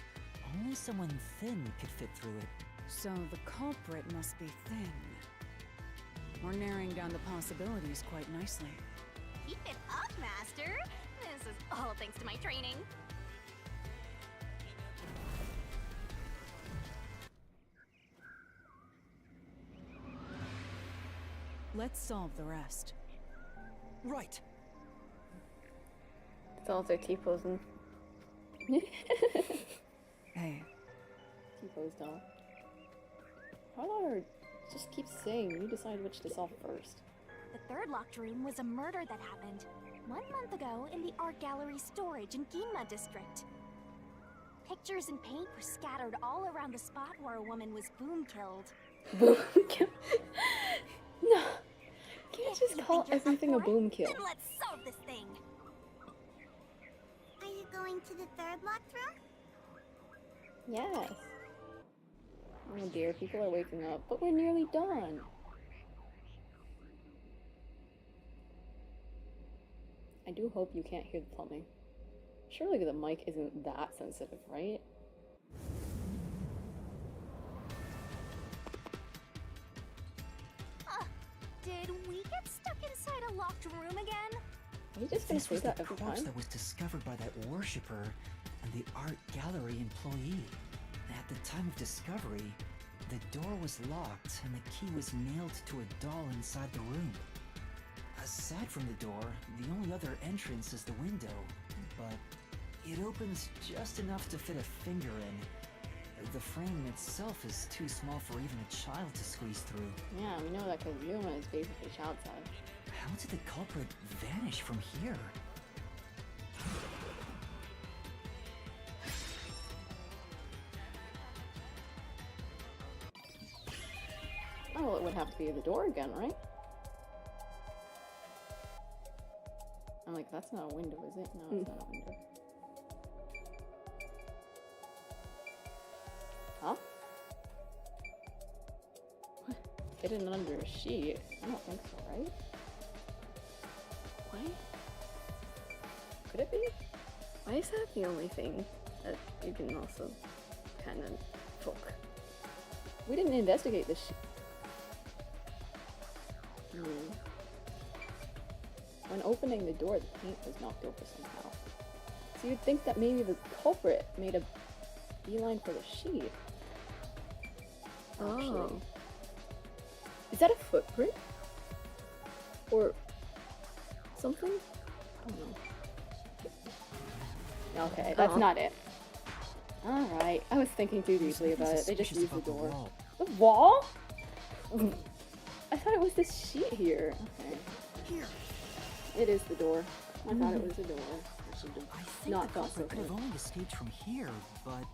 only someone thin could fit through it. So the culprit must be thin. We're narrowing down the possibilities quite nicely. Keep it up, Master! This is all thanks to my training. Let's solve the rest. Right. Dolls are T-posing. Hey. T-pose doll. Halara just keeps saying you decide which to solve first. The third locked room was a murder that happened 1 month ago in the art gallery storage in Ginma district. Pictures and paint were scattered all around the spot where a woman was boom killed. Boom kill? No. Can't If just you call think you're up everything a for it, boom kill. Then let's solve this thing. Are you going to the third locked room? Yes. Oh dear, people are waking up, but we're nearly done. I do hope you can't hear the plumbing. Surely the mic isn't that sensitive, right? Did we get stuck inside a locked room again? Are you just gonna This say was the that every corpse time? that was discovered by that worshipper and the art gallery employee. At the time of discovery, the door was locked and the key was nailed to a doll inside the room. Aside from the door, the only other entrance is the window, but it opens just enough to fit a finger in. The frame itself is too small for even a child to squeeze through. Yeah, we know that because Yuma is basically child size. How did the culprit vanish from here? Well, it would have to be the door again, right? I'm like, that's not a window, is it? No, it's not a window. Huh? What? Hidden under a sheet? I don't think so, right? Why? Could it be? Why is that the only thing that you can also kind of poke? We didn't investigate this shit. When opening the door, the paint was knocked over somehow. So you'd think that maybe the culprit made a beeline for the sheet. Actually. Oh. Is that a footprint? Or something? I don't know. Okay, that's not it. Alright, I was thinking too deeply about it. They just used the door. The wall? I thought it was this sheet here. Okay. Here. It is the door. I thought it was the door. I should have I think not the thought so. culprit could have only escaped from here, but...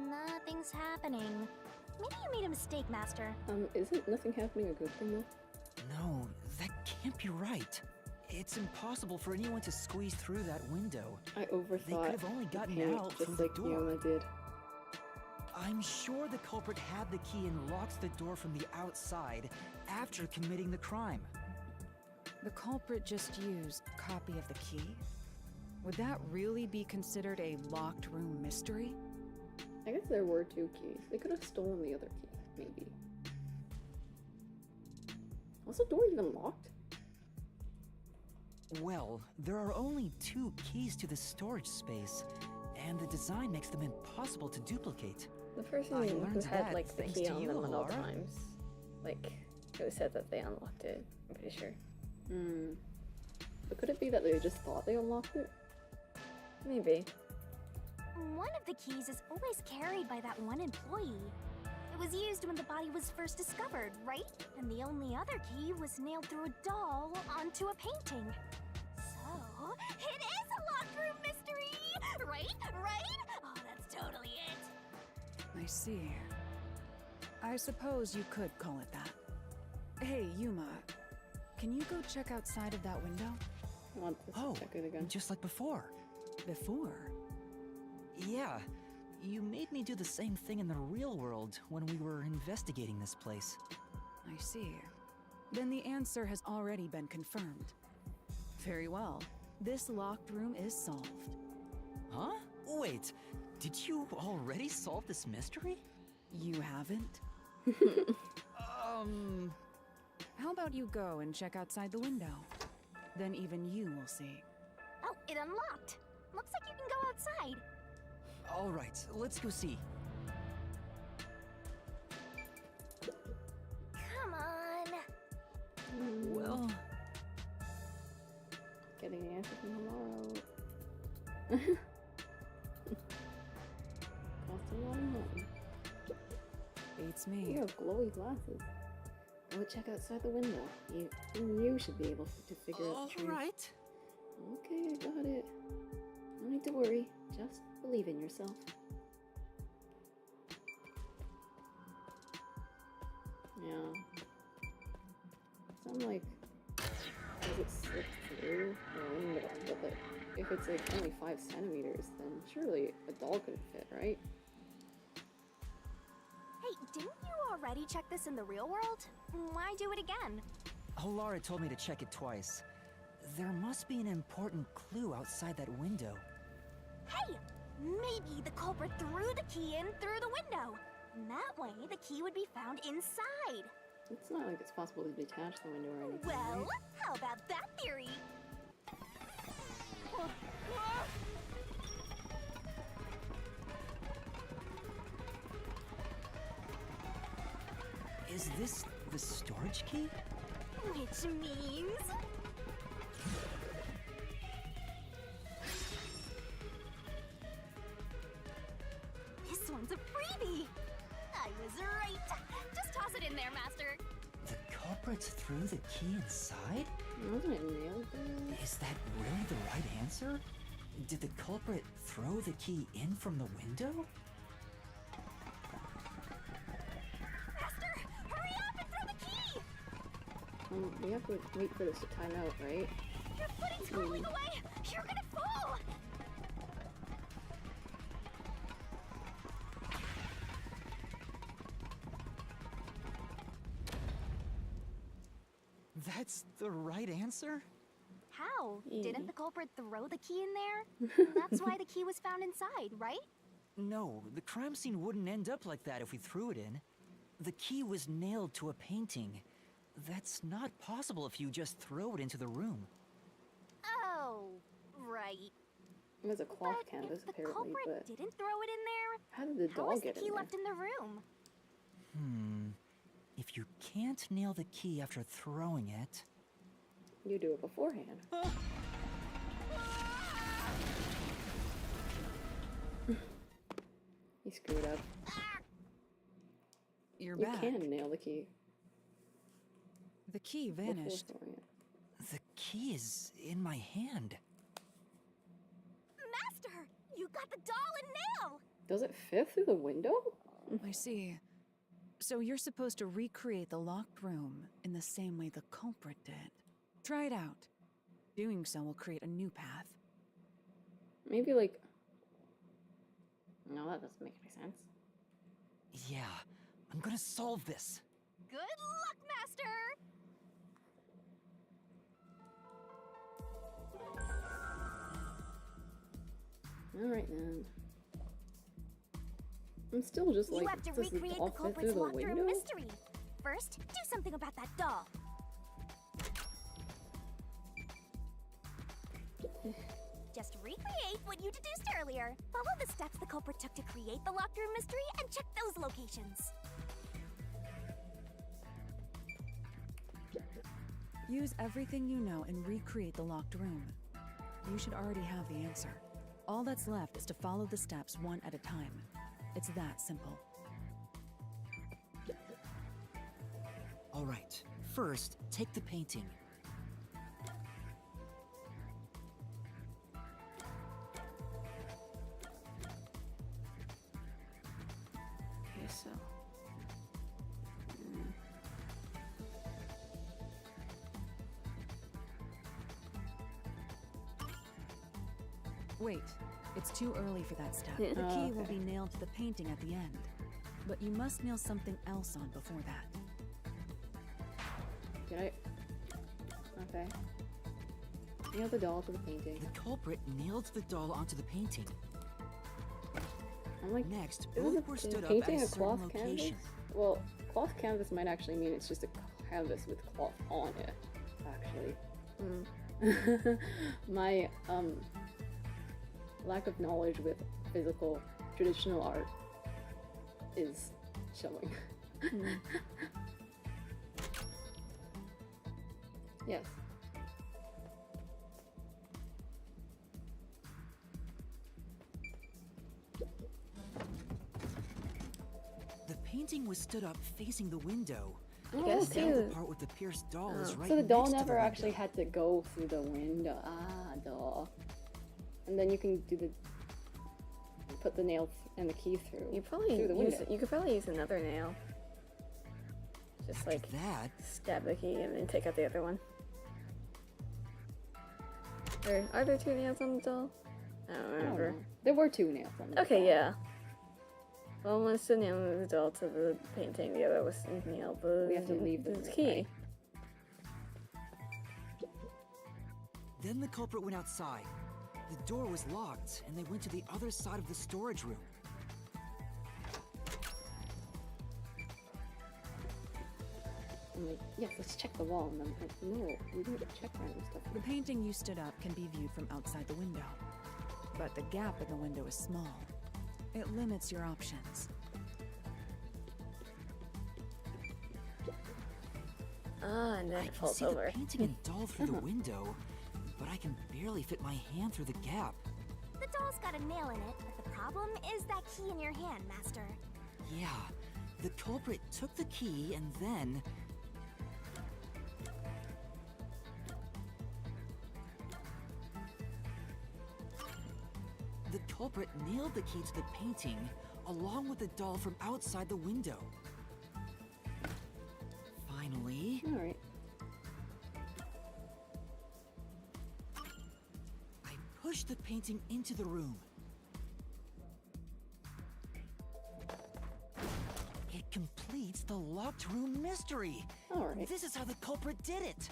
Nothing's happening. Maybe you made a mistake, Master. Isn't nothing happening a good thing though? No, that can't be right. It's impossible for anyone to squeeze through that window. I overthought. They could have only gotten the paint, out just through like the door. Fiona did. I'm sure the culprit had the key and locked the door from the outside after committing the crime. The culprit just used a copy of the key? Would that really be considered a locked room mystery? I guess there were two keys. They could have stolen the other key, maybe. Was the door even locked? Well, there are only 2 keys to the storage space, and the design makes them impossible to duplicate. The person I who learned had that like the thanks key to on you, them at all Alara. times, like who said that they unlocked it. I'm pretty sure. But could it be that they just thought they unlocked it? Maybe. One of the keys is always carried by that one employee. It was used when the body was first discovered, right? And the only other key was nailed through a doll onto a painting. So, it is a locked room mystery! Right? Right? Oh, that's totally it! I see. I suppose you could call it that. Hey, Yuma, can you go check outside of that window? I want to check it again. Just like before. Before? Yeah, you made me do the same thing in the real world when we were investigating this place. I see. Then the answer has already been confirmed. Very well. This locked room is solved. Huh? Wait, did you already solve this mystery? You haven't? How about you go and check outside the window? Then even you will see. Oh, it unlocked. Looks like you can go outside. All right, let's go see. Come on. Well... Getting the answer from tomorrow. Cost a lot of money. Beats me. You have glowy glasses. Go check outside the window. You should be able to figure out the truth. Alright. Okay, I got it. No need to worry. Just believe in yourself. Yeah. Sound like, does it slip through the window? But like, if it's like only 5 centimeters, then surely a doll could fit, right? Hey, didn't you already check this in the real world? Why do it again? Alara told me to check it twice. There must be an important clue outside that window. Hey! Maybe the culprit threw the key in through the window. That way, the key would be found inside. It's not like it's possible to detach the window or anything. Well, right? how about that theory? Is this the storage key? Which means... this one's a freebie! I was right! Just toss it in there, Master! The culprit threw the key inside? Wasn't it nailed there? Is that really the right answer? Did the culprit throw the key in from the window? Master, hurry up and throw the key! We have to wait for this to time out, right? Your footing's rolling away! You're gonna fall! That's the right answer? How? Yeah. Didn't the culprit throw the key in there? That's why the key was found inside, right? No, the crime scene wouldn't end up like that if we threw it in. The key was nailed to a painting. That's not possible if you just throw it into the room. Oh, right. It was a cloth But canvas if the apparently, culprit but didn't throw it in there, how did the how doll was the get key in there? left in the room? If you can't nail the key after throwing it... You do it beforehand. You screwed up. You're You back. can nail the key. The key before vanished. throwing it. The key is in my hand. Master, you got the doll and nail! Does it fit through the window? I see. So you're supposed to recreate the locked room in the same way the culprit did. Try it out. Doing so will create a new path. Maybe like... No, that doesn't make any sense. Yeah, I'm gonna solve this. Good luck, Master! Alright then. I'm still just like, You have to does the recreate doll the fit culprit's through the locked room window? mystery. First, do something about that doll. Just recreate what you deduced earlier. Follow the steps the culprit took to create the locked room mystery and check those locations. Use everything you know and recreate the locked room. You should already have the answer. All that's left is to follow the steps one at a time. It's that simple. All right, first, take the painting. Okay, so... Wait, it's too early for that step. Yeah. The Oh, key will okay. be nailed to the painting at the end. But you must nail something else on before that. Did I... Okay. Nail the doll to the painting. The culprit nailed the doll onto the painting. I'm like, Next, isn't both were the stood up painting at a a certain cloth location. canvas? Well, cloth canvas might actually mean it's just a canvas with cloth on it, actually. My, lack of knowledge with physical traditional art is showing. Yes. The painting was stood up facing the window. Oh, Now okay. the part with the pierced doll is right So the doll next to never the actually window. had to go through the window. Ah, doll. And then you can do the put the nail and the key through. You probably through the use, window. you could probably use another nail. Just like that, stab the key and then take out the other one. Or are there two nails on the doll? I don't I don't remember. know. There were two nails on the Okay, doll. yeah. One was to nail the doll to the painting, the other was to nail the We have to leave the room, key. right? Then the culprit went outside. The door was locked, and they went to the other side of the storage room. I'm like, yes, let's check the wall. And I'm like, no, we don't check random stuff. The painting you stood up can be viewed from outside the window. But the gap in the window is small. It limits your options. Ah, and then I it can falls see over. the painting and doll through the window, but I can barely fit my hand through the gap. The doll's got a nail in it, but the problem is that key in your hand, Master. Yeah, the culprit took the key and then... culprit nailed the key to the painting along with the doll from outside the window. Finally. Alright. I pushed the painting into the room. It completes the locked room mystery. Alright. This is how the culprit did it.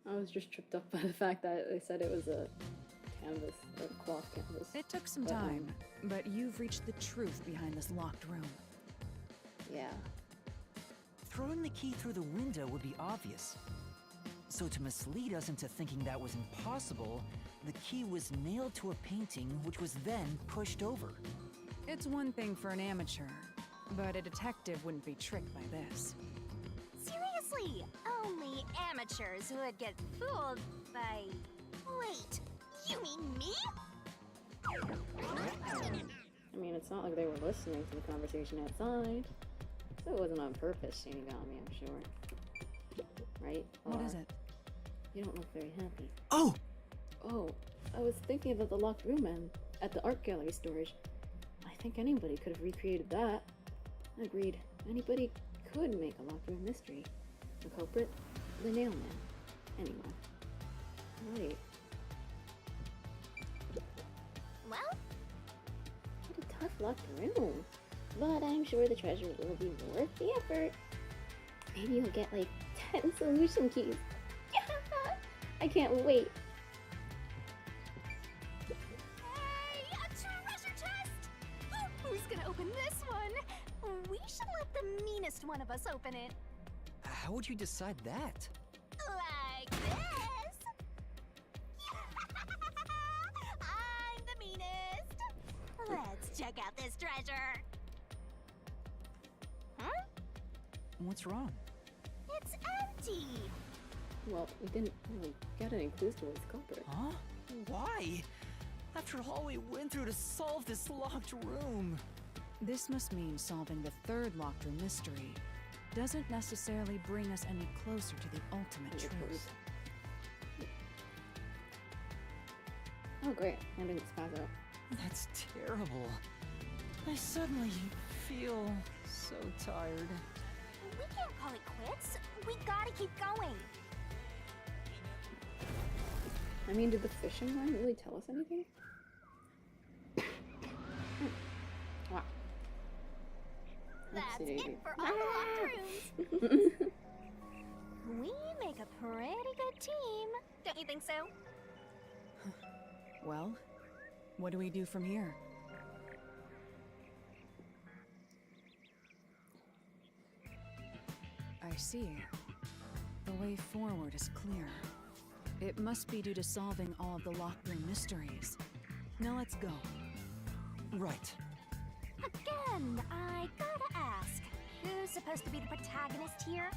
I was just tripped up by the fact that they said it was a canvas, or cloth canvas. It took some But, time, but you've reached the truth behind this locked room. Yeah. Throwing the key through the window would be obvious. So to mislead us into thinking that was impossible, the key was nailed to a painting which was then pushed over. It's one thing for an amateur, but a detective wouldn't be tricked by this. Seriously, only amateurs would get fooled by... Wait, you mean me? I mean, it's not like they were listening to the conversation outside. So it wasn't on purpose, Shinigami, I'm sure. Right? What Or- is it? You don't look very happy. Oh! Oh, I was thinking about the locked room and at the art gallery storage. I think anybody could have recreated that. Agreed. Anybody could make a locked room mystery. The culprit, the nail man. Anyone. Right. Well, What a tough locked room. But I'm sure the treasure will be worth the effort. Maybe you'll get like 10 solution keys. I can't wait. hey, a treasure chest! Who's gonna open this one? We should let the meanest one of us open it. How would you decide that? Like this. I'm the meanest. Let's check out this treasure. Huh? What's wrong? It's empty. Well, we didn't really get any clues to his culprit. Huh? Why? After all we went through to solve this locked room. This must mean solving the third locked room mystery doesn't necessarily bring us any closer to the ultimate truth. Oh, great. I didn't spaz out. That's terrible. I suddenly feel so tired. We can't call it quits. We gotta keep going. I mean, did the fishing line really tell us anything? Wow. That's Oopsie-daisy. it for all the locked rooms. We make a pretty good team. Don't you think so? Well, what do we do from here? I see. The way forward is clear. It must be due to solving all of the locked room mysteries. Now let's go. Right. Again, I gotta ask, who's supposed to be the protagonist here?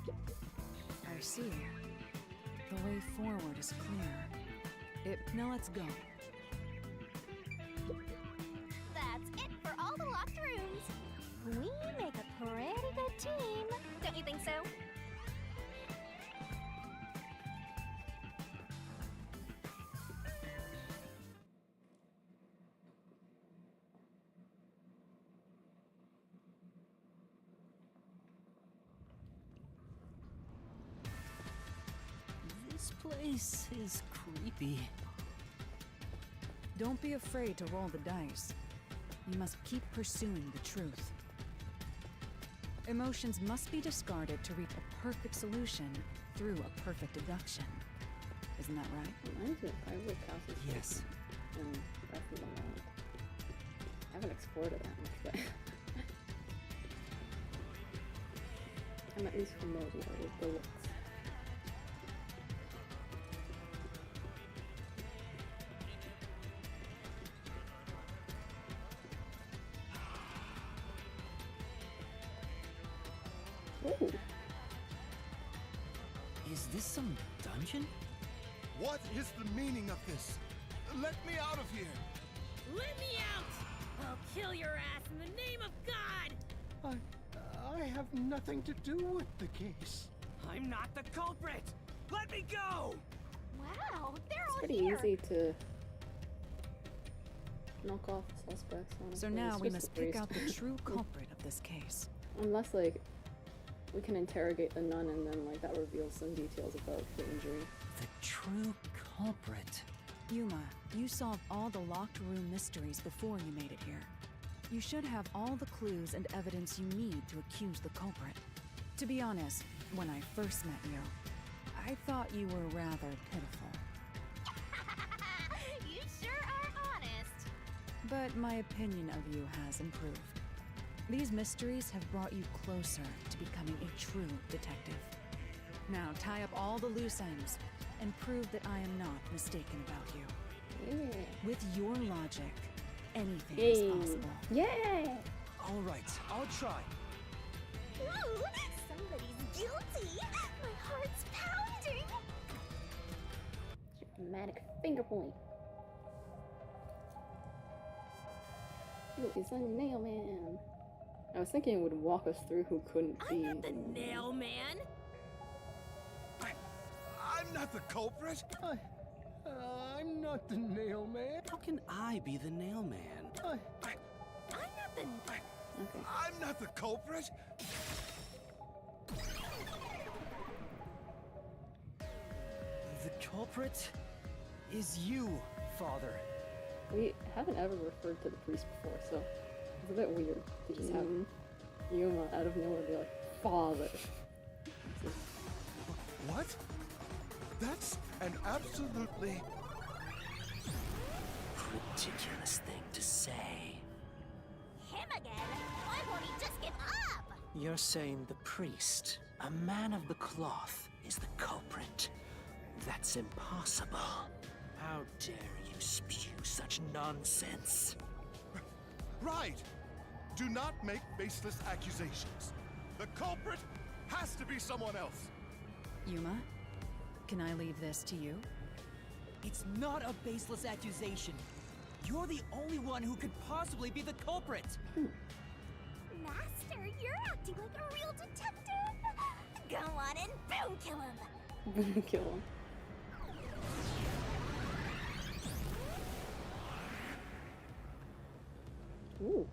I see. The way forward is clear. Now let's go. That's it for all the locked rooms. We make a pretty good team. Don't you think so? This place is creepy. Don't be afraid to roll the dice. You must keep pursuing the truth. Emotions must be discarded to reach a perfect solution through a perfect deduction. Isn't that right? Reminds me of Hyrule Castle's Yes. and Breath of the Wild. I haven't explored it that much, but I'm at least familiar with the looks. Ooh. Is this some dungeon? What is the meaning of this? Let me out of here! Let nothing to do with the case. I'm not the culprit! Let me go! Wow, they're It's all pretty here. easy to knock off suspects. So honestly. now It's we just must the pick priest. out the true culprit of this case. Unless, like, we can interrogate the nun and then, like, that reveals some details about the injury. The true culprit. Yuma, you solved all the locked room mysteries before you made it here. You should have all the clues and evidence you need to accuse the culprit. To be honest, when I first met you, I thought you were rather pitiful. You sure are honest. But my opinion of you has improved. These mysteries have brought you closer to becoming a true detective. Now tie up all the loose ends and prove that I am not mistaken about you. Yeah. With your logic, anything Yay. is possible. Yeah! All right, I'll try. Ooh, somebody's guilty. My heart's pounding. Dramatic finger point. Who is a nail man? I was thinking it would walk us through who couldn't be. I'm not the nail man. I'm not the culprit. I'm not the nail man. How can I be the nail man? I'm not the. Okay. I'm not the culprit. The culprit is you, Father. We haven't ever referred to the priest before, so it's a bit weird to just have Yuma out of nowhere be like, Father. What? That's an absolutely... Ridiculous thing to say. Him again? Why won't he just give up? You're saying the priest, a man of the cloth, is the culprit. That's impossible. How dare you spew such nonsense? Right! Do not make baseless accusations. The culprit has to be someone else. Yuma, can I leave this to you? It's not a baseless accusation. You're the only one who could possibly be the culprit. Master, you're acting like a real detective. Go on and boom kill him. Kill him. Ooh.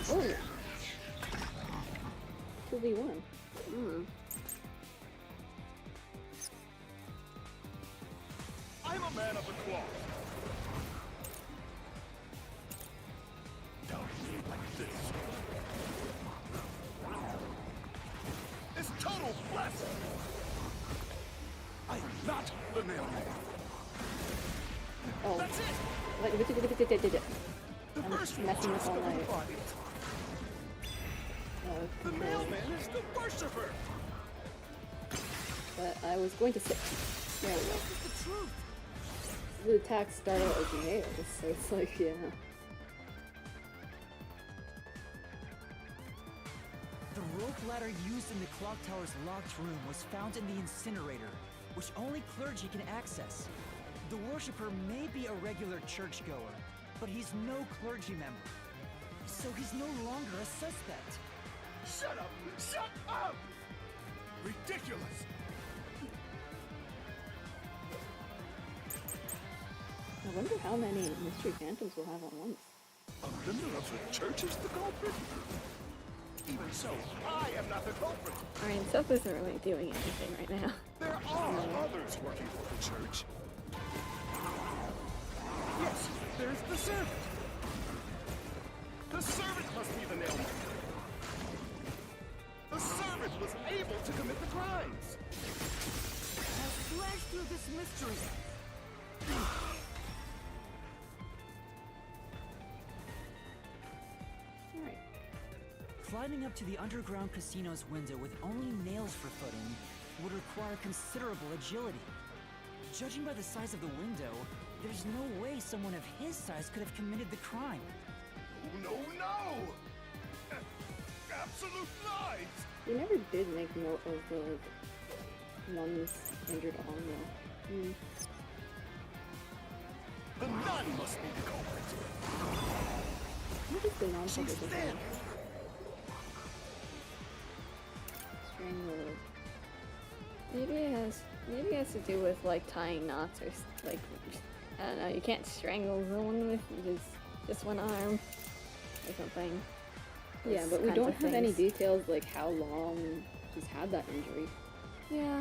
Oh. 2v1. I'm a man of the cloth. Don't be like this. It's total blasphemy. I'm not the mailman. Oh. That's it. Wait. The I'm first messing this all of the night. body. The mailman is the worshiper. But I was going to say. There we go. The attack started out as nails, so it's like, yeah. The rope ladder used in the clock tower's locked room was found in the incinerator, which only clergy can access. The worshipper may be a regular churchgoer, but he's no clergy member. So he's no longer a suspect. Shut up! Shut up! Ridiculous! I wonder how many mystery phantoms we'll have at once. A member of the church is the culprit? Even so, I am not the culprit. I mean, Seth isn't really doing anything right now. There are others working for the church. Yes, there's the servant. The servant must be the nailman. The servant was able to commit the crimes. Now slash through this mystery. Climbing up to the underground casino's window with only nails for footing would require considerable agility. Judging by the size of the window, there's no way someone of his size could have committed the crime. No, no! Absolute lies! We never did make note of the nun's injured arm though. The nun must be the culprit. What is the nun She's thin. Strangle. Maybe it has to do with like tying knots or like, I don't know, you can't strangle someone with just one arm or something. Yeah, Those but we kinds don't of have any things. details like how long he's had that injury. Yeah.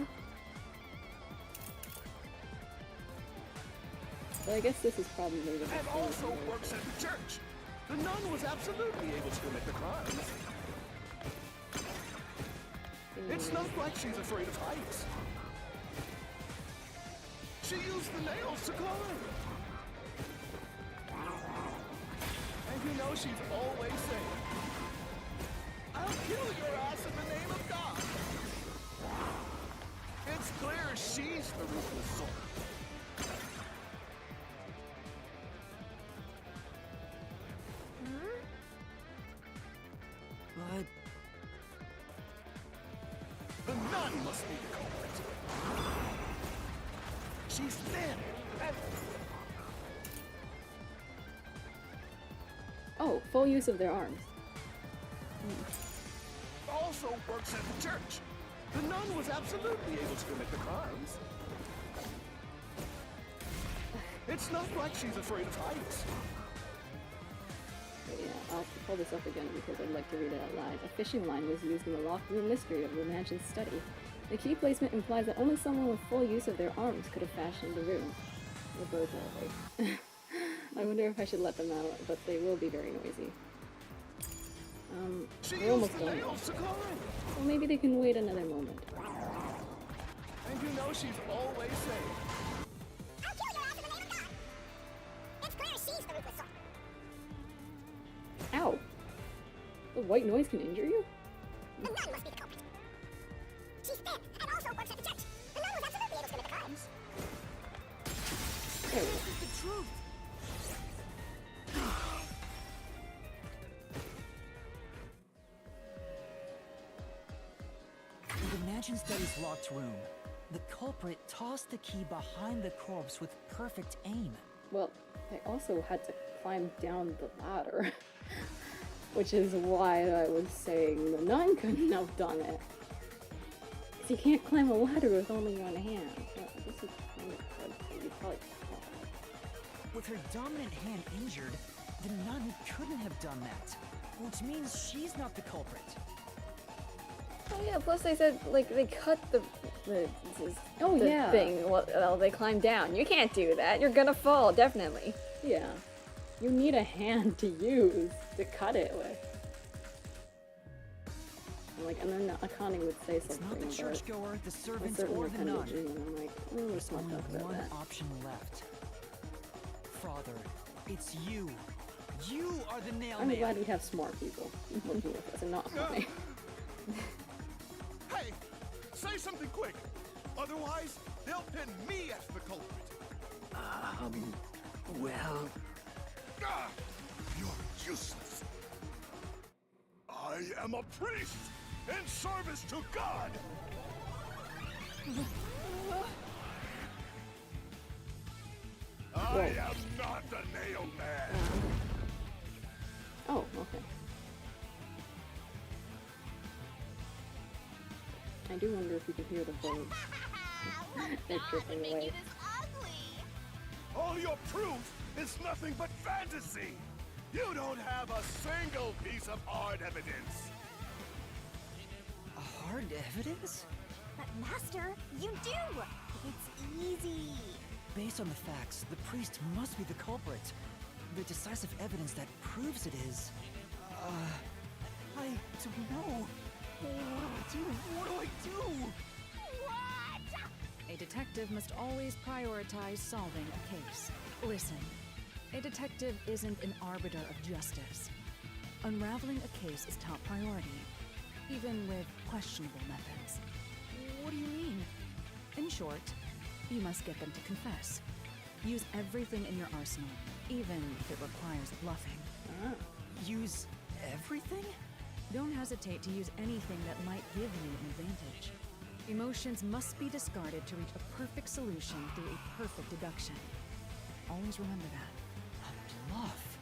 But I guess this is probably the And also works at the church. The nun was absolutely able to commit the crimes. It's not like she's afraid of heights. She used the nails to climb. And you know she's always saying, I'll kill your ass in the name of God. It's clear she's the ruthless sort. But the nun must be the culprit. She's thin and Oh, full use of their arms. also works at the church. The nun was absolutely able to commit the crimes. It's not like she's afraid of heights. But yeah, I'll pull this up again because I'd like to read it out loud. A fishing line was used in the locked room mystery of the mansion's study. The key placement implies that only someone with full use of their arms could have fashioned the room. The birds are awake. I wonder if I should let them out, but they will be very noisy. We're almost done. Well, maybe they can wait another moment. And you know she's always saying, I'll kill your ass in the name of God. It's clear she's the ruthless sort. Ow! The white noise can injure you? The nun must be the culprit. She's thin and also works at the church. The nun was absolutely able to commit the crimes. There we go. this is the truth. In the mansion study's locked room, the culprit tossed the key behind the corpse with perfect aim. Well, I also had to climb down the ladder. Which is why I was saying the nun couldn't have done it. 'Cause you can't climb a ladder with only one hand. Well, this is kind of hard, so you probably can't. With her dominant hand injured, the nun couldn't have done that, which means she's not the culprit. Oh yeah, plus they said, like, they cut the Oh, yeah. thing while they climb down. You can't do that. You're gonna fall, definitely. Yeah. You need a hand to use to cut it with. And then the accounting would say It's something not the about churchgoer, the a servants, certain or the nun. appendage, and I'm like, let's not Only talk about one that. option left. Father, it's you. You are the nail I'm man. glad we have smart people working with us and not funny. hey, say something quick. Otherwise, they'll pin me as the culprit. Well... Ah, you're useless. I am a priest in service to God. I am not the nail man. Oh, okay. I do wonder if you can hear the birds. They're tripping away. All your proof is nothing but fantasy. You don't have a single piece of hard evidence. Hard evidence? But Master, you do. It's easy. Based on the facts, the priest must be the culprit. The decisive evidence that proves it is... I don't know. What do I do? A detective must always prioritize solving a case. Listen, a detective isn't an arbiter of justice. Unraveling a case is top priority, even with questionable methods. What do you mean? In short, you must get them to confess. Use everything in your arsenal, even if it requires bluffing. Use everything? Don't hesitate to use anything that might give you an advantage. Emotions must be discarded to reach a perfect solution through a perfect deduction. Always remember that. A bluff?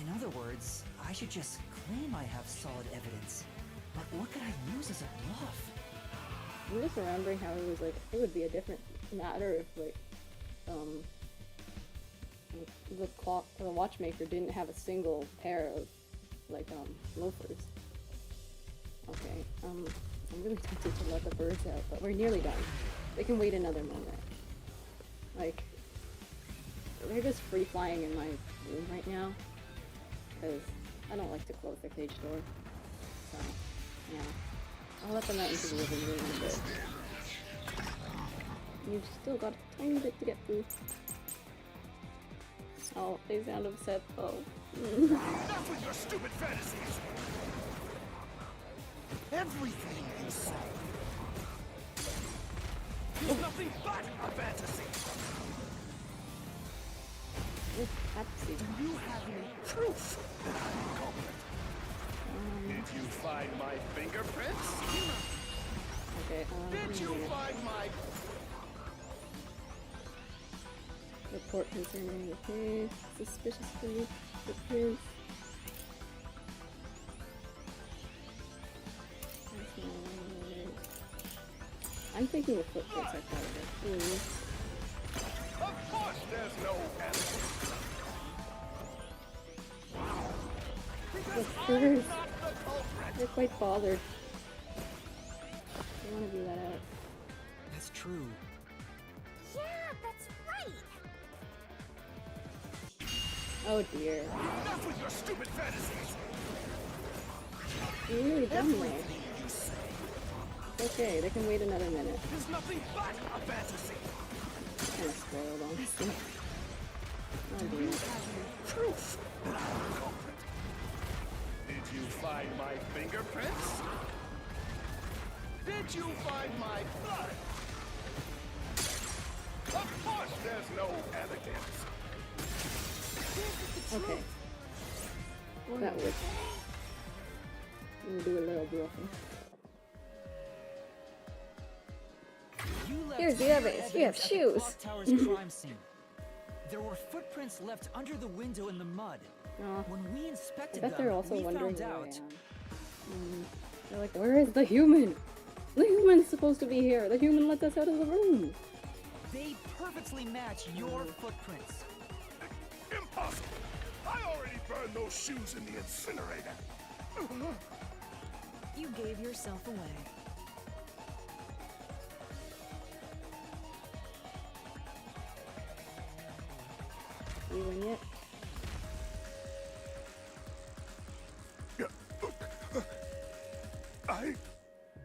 In other words, I should just claim I have solid evidence. But what could I use as a bluff? I'm just remembering how it was like, it would be a different matter if like, the watchmaker didn't have a single pair of like, loafers. Okay, I'm really tempted to let the birds out, but we're nearly done. They can wait another moment. Like, they're just free flying in my room right now, because I don't like to close the cage door. So, yeah. I'll let them out into the living room in a bit. You've still got a tiny bit to get through. Oh, they sound upset though. Enough with your stupid fantasies! Everything you say is nothing but a fantasy! Do you have any proof that I'm the culprit? Did you find my fingerprints? Okay, Did you find my... Report concerning the case. Suspicious footprints. I'm thinking the footprints are part of it. Of course there's no evidence! The birds. They're quite bothered. They want to be let out. That's true. Yeah, that's right! Oh dear. Enough with your stupid fantasies! You're really dumb though. Everything you say It's okay, they can wait another minute. is nothing but a fantasy! Kind of spoiled, honestly. Oh Do you dear. have any proof that I'm the culprit? Did you find my fingerprints? Did you find my blood? Of course there's no evidence! Okay. That would. We'll do a little bluffing. Here's the evidence. You have shoes. Clock Tower's crime scene. There were footprints left under the window in the mud. When we I inspected bet they're them, also we wondering found where I out. am. They're like, where is the human? The human's supposed to be here. The human let us out of the room. They perfectly match your footprints. Impossible! I already burned those shoes in the incinerator! You gave yourself away. You win yet?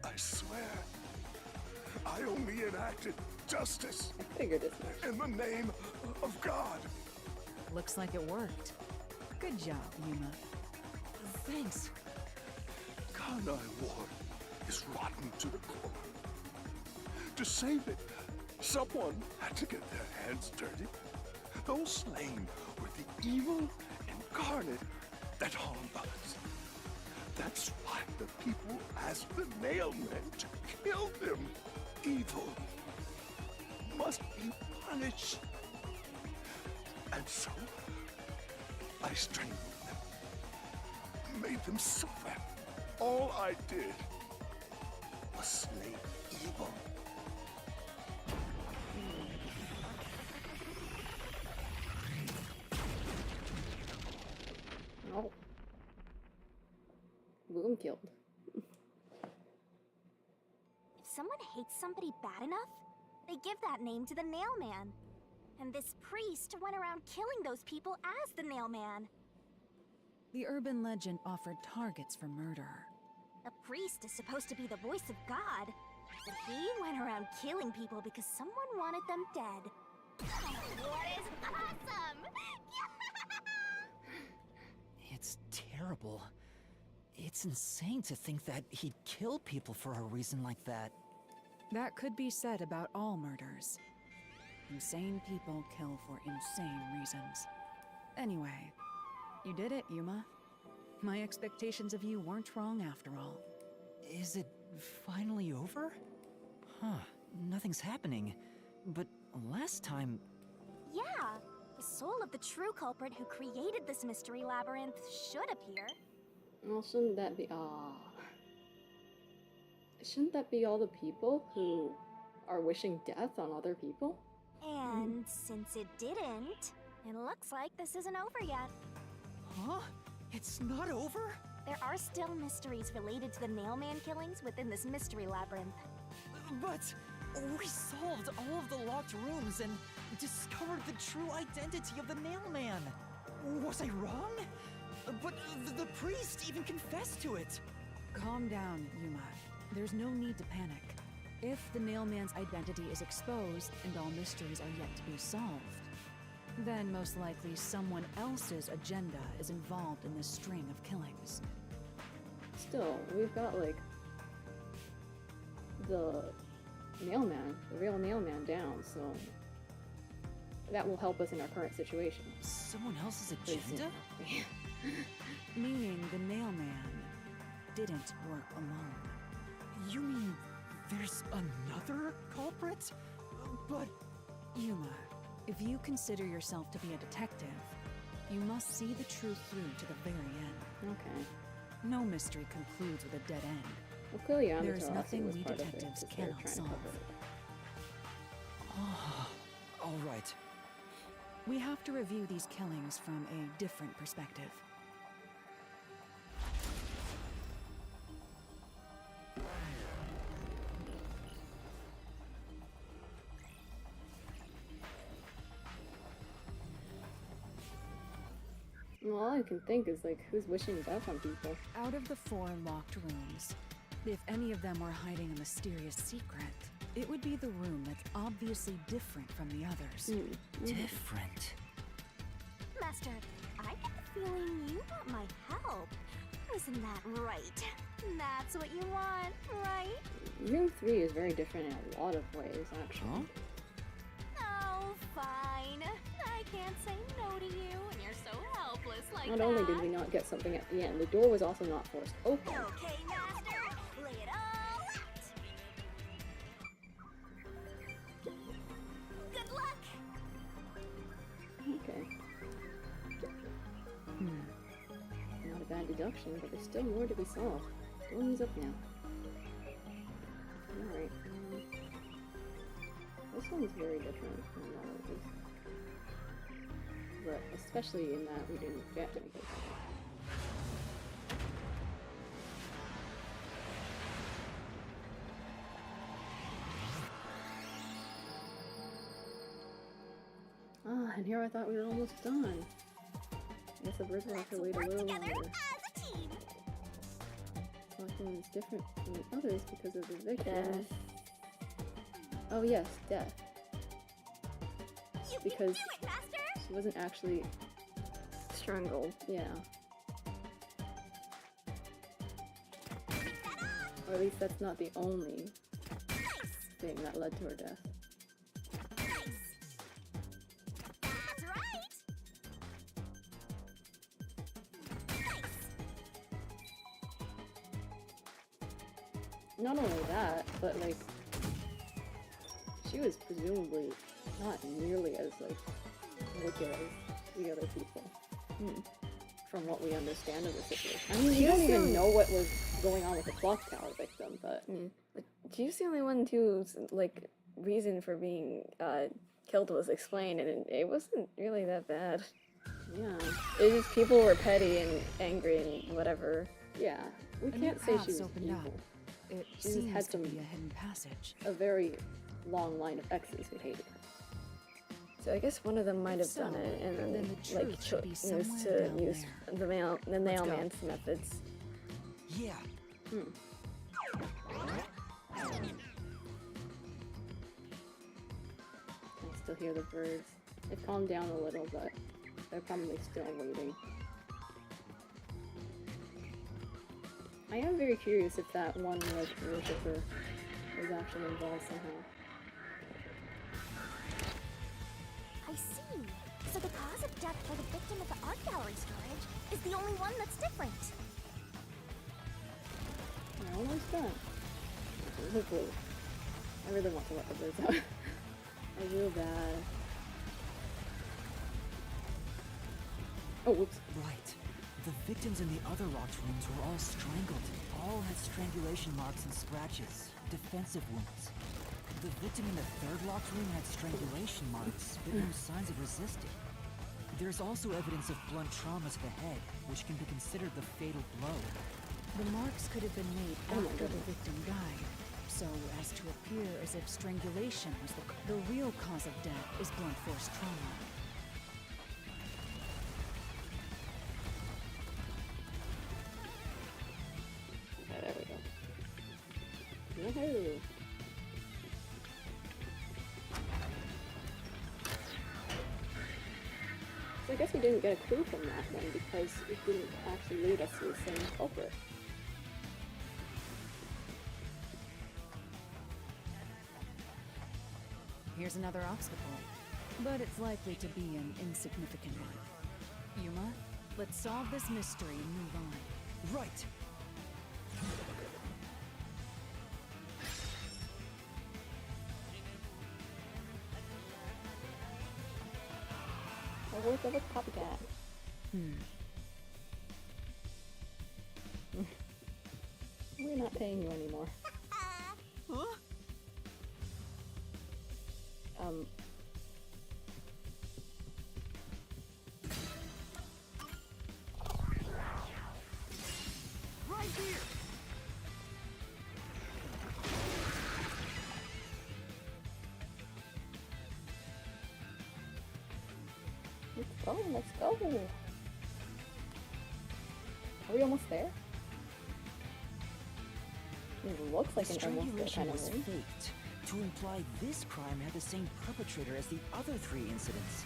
I swear, I only enacted justice. I figured as much. In the name of God. Looks like it worked. Good job, Yuma. Thanks. Kanai Ward is rotten to the core. To save it, someone had to get their hands dirty. Those slain were the evil incarnate that harmed us. That's why the people asked the Nailmen to kill them. Evil must be punished. And so, I strangled them, made them suffer. All I did was slay evil. Oh. Boom killed. If someone hates somebody bad enough, they give that name to the Nailman. And this priest went around killing those people as the Nailman. The urban legend offered targets for murder. A priest is supposed to be the voice of God, but he went around killing people because someone wanted them dead. What is awesome? It's terrible. It's insane to think that he'd kill people for a reason like that. That could be said about all murders. Insane people kill for insane reasons. Anyway, you did it, Yuma. My expectations of you weren't wrong after all. Is it finally over? Huh, nothing's happening. But last time... Yeah, the soul of the true culprit who created this mystery labyrinth should appear. Well, shouldn't that be... Shouldn't that be all the people who are wishing death on other people? And since it didn't, it looks like this isn't over yet. Huh? It's not over? There are still mysteries related to the Nailman killings within this mystery labyrinth. But we solved all of the locked rooms and discovered the true identity of the Nailman. Was I wrong? But the priest even confessed to it. Calm down, Yuma. There's no need to panic. If the Nailman's identity is exposed and all mysteries are yet to be solved, then most likely someone else's agenda is involved in this string of killings. Still, we've got, like, the Nailman, the real Nailman down, so that will help us in our current situation. Someone else's agenda? Meaning the Nailman didn't work alone. You mean there's another culprit? But... Yuma, if you consider yourself to be a detective, you must see the truth through to the very end. Okay. No mystery concludes with a dead end. Well, clearly there is Amaterasu nothing was we part of it, detectives because they're cannot trying to solve. cover it. All right. We have to review these killings from a different perspective. Well, all I can think is, like, who's wishing death on people? Out of the 4 locked rooms, if any of them were hiding a mysterious secret, it would be the room that's obviously different from the others. Different? Master, I get the feeling you want my help. Isn't that right? That's what you want, right? Room 3 is very different in a lot of ways, actually. Oh, fine. I can't say no to you, and you're so helpless like Not that. only did we not get something at the end, the door was also not forced open. Okay, Master, lay it all out. Good luck. Okay. Not a bad deduction, but there's still more to be solved. Door's up now. Alright. This one's very different from a lot of these. But especially in that we didn't get anything. Ah, and here I thought we were almost done. I guess the bridge will have to wait a little longer. This is different from the others because of the victim. Death. Oh yes, death. You Because can do it, Master. she wasn't actually strangled. Yeah. Or at least that's not the only thing that led to her death. That's right. Not only that, but like she was presumably not nearly as like wicked as the other people. From what we understand of the situation. I mean, we don't even know what was going on with the clock tower victim, but But she's the only one whose like reason for being killed was explained, and it wasn't really that bad. Yeah, it was just people were petty and angry and whatever. Yeah, we A new can't say path's she was opened up. evil. It She just seems had to some be a hidden passage. a very long line of exes who hated her. So I guess one of them might have So, done it, and then then the like truth should be chose somewhere to down use the nailman's methods. Yeah. I still hear the birds. They've calmed down a little, but they're probably still waiting. I am very curious if that one worshiper was actually involved somehow. I see. So the cause of death for the victim at the art gallery storage is the only one that's different. We're almost done. Hopefully. I really want to let the birds out. I feel bad. Oh, whoops. Right. The victims in the other locked rooms were all strangled. All had strangulation marks and scratches, defensive wounds. The victim in the third locked room had strangulation marks, but no signs of resisting. There's also evidence of blunt trauma to the head, which can be considered the fatal blow. The marks could have been made after the victim died, so as to appear as if strangulation was the real cause of death is blunt force trauma. Okay, there we go. Woohoo! So I guess we didn't get a clue from that then, because it didn't actually lead us to the same culprit. Here's another obstacle, but it's likely to be an insignificant one. Yuma, let's solve this mystery and move on. Right. A work of a copycat. We're not paying you anymore. Huh? Right here. Let's go. Are we almost there? It looks like an almost there Strangulation kind of was room. faked to imply this crime had the same perpetrator as the other 3 incidents.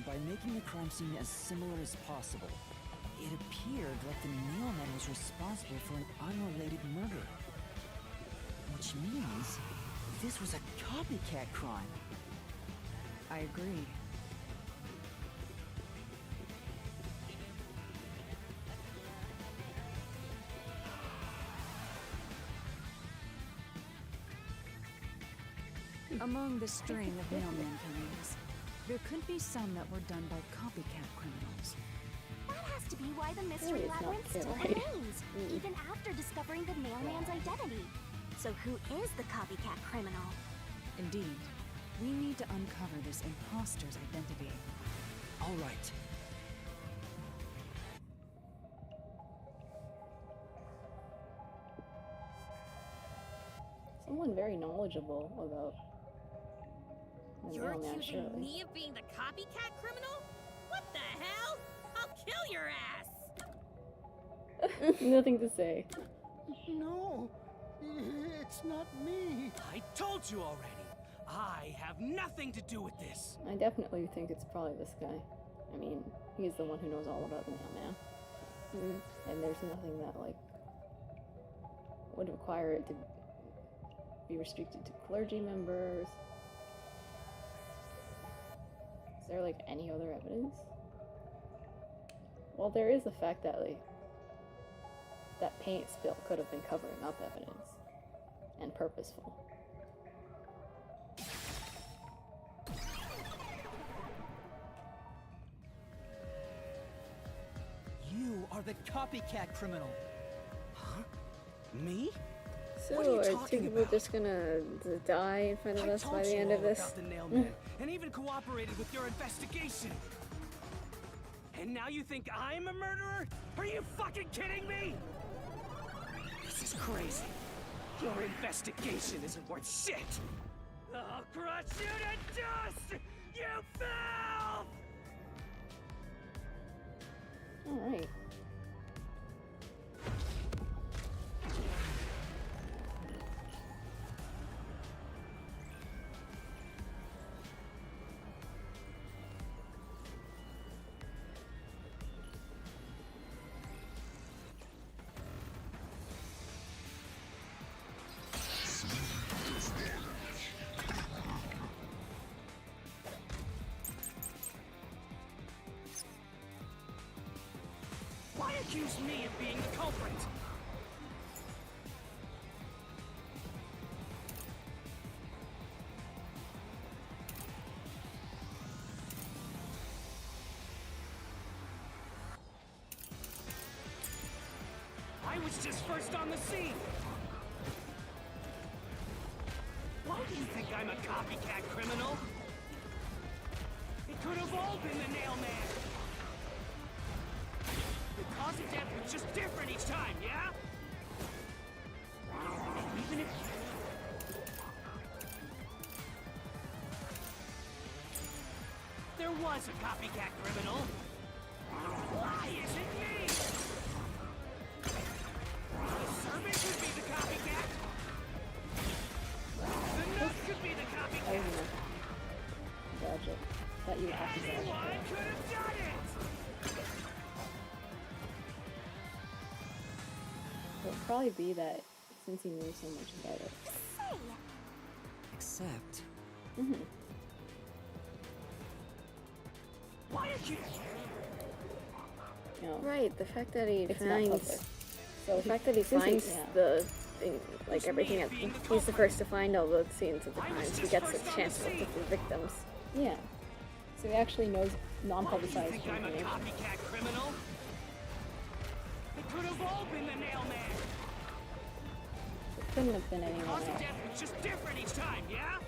By making the crime scene as similar as possible, it appeared like the mailman was responsible for an unrelated murder. Which means this was a copycat crime. I agree. Among the string of mailman killings, there could be some that were done by copycat criminals. That has to be why the mystery It's not labyrinth fair, still right? remains, even after discovering the mailman's identity. So who is the copycat criminal? Indeed, we need to uncover this imposter's identity. All right. Someone very knowledgeable about the You're mailman, accusing surely. me of being the copycat criminal? What the hell? I'll kill your ass! Nothing to say. No, it's not me. I told you already. I have nothing to do with this. I definitely think it's probably this guy. I mean, he's the one who knows all about the mailman. And there's nothing that, like, would require it to be restricted to clergy members. Is there, like, any other evidence? Well, there is the fact that, like, that paint spill could have been covering up evidence. And purposeful. You are the copycat criminal. Huh? Me? So, What are you are talking 2 people about? just gonna die in front of I us told by the you end all of this? about the nailman, and even cooperated with your investigation. And now you think I'm a murderer? Are you fucking kidding me? This is crazy. Your investigation isn't worth shit. I'll crush you to dust, you filth! Alright. accuse me of being the culprit? I was just first on the scene! Why do you think I'm a copycat criminal? It could have all been the Nail Man! The cause of death was just different each time, yeah? Even if... there was a copycat criminal, why is it me? The servant could be the copycat. The nut could be the copycat. Gotcha. Thought you would have to dodge Anyone it. could have done it. It would probably be that since he knew so much about it. Except... Mm-hmm. Why did you... No. Right, the fact that he It's not finds... public. So the fact that he since he- finds yeah. the thing, like everything, he's the first to find all the scenes of the crimes. He gets a chance to look at the victims. Yeah. So he actually knows non-publicized think I'm a information. copycat criminal? It could have all been the Nail Man. It couldn't have been The anyone cause of else. death was just different each time, yeah?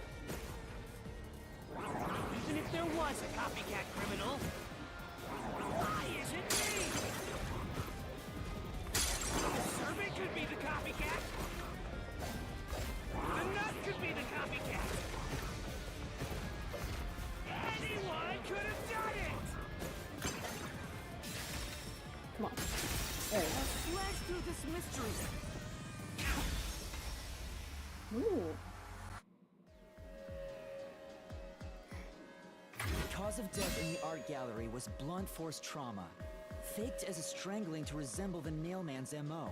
Even if there was a copycat criminal, why is it me? The servant could be the copycat. The nut could be the copycat. Anyone could have done it! Come on. There we Let's slash through this mystery. go. Ooh. The cause of death in the art gallery was blunt force trauma, faked as a strangling to resemble the Nailman's MO.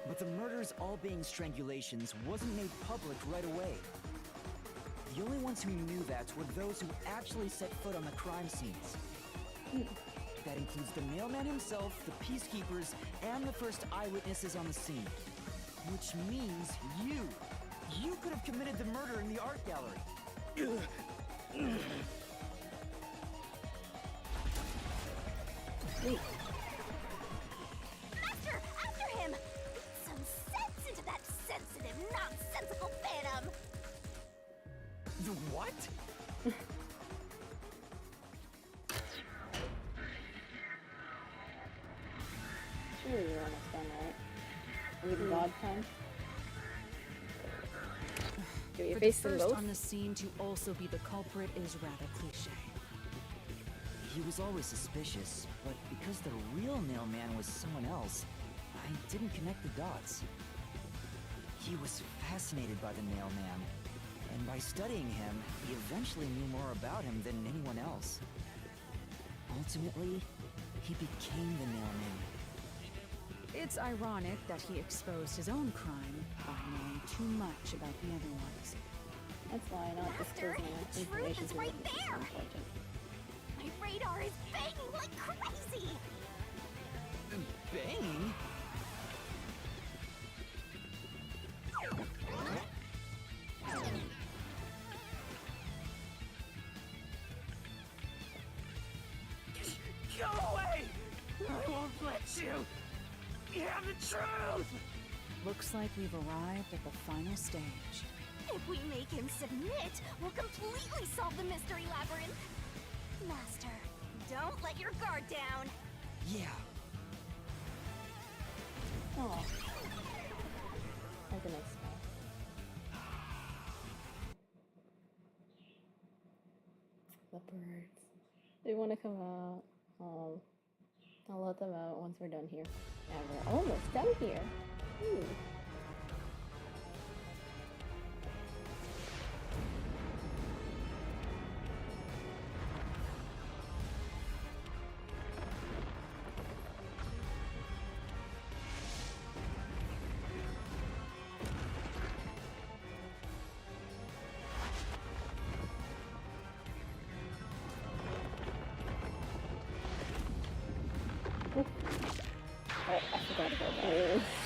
But the murders all being strangulations wasn't made public right away. The only ones who knew that were those who actually set foot on the crime scenes. That includes the Nailman himself, the Peacekeepers, and the first eyewitnesses on the scene. Which means you! You could have committed the murder in the art gallery. Master, after him! Put some sense into that sensitive, nonsensical phantom! The what? Surely you're almost done, right? Are we the God time? Do you For face the them first both? on the scene to also be the culprit is rather cliche. He was always suspicious, but because the real Nailman was someone else, I didn't connect the dots. He was fascinated by the Nailman, and by studying him, he eventually knew more about him than anyone else. Ultimately, he became the Nailman. It's ironic that he exposed his own crime by knowing too much about the other ones. That's why not Master, disclosing the truth information is to right witnesses is there. important. My radar is banging like crazy! Banging? Go away! I won't let you! You have the truth! Looks like we've arrived at the final stage. If we make him submit, we'll completely solve the mystery labyrinth! Master, don't let your guard down! Yeah. Oh. My goodness. The birds. They want to come out. I'll let them out once we're done here. And we're almost done here. Ooh.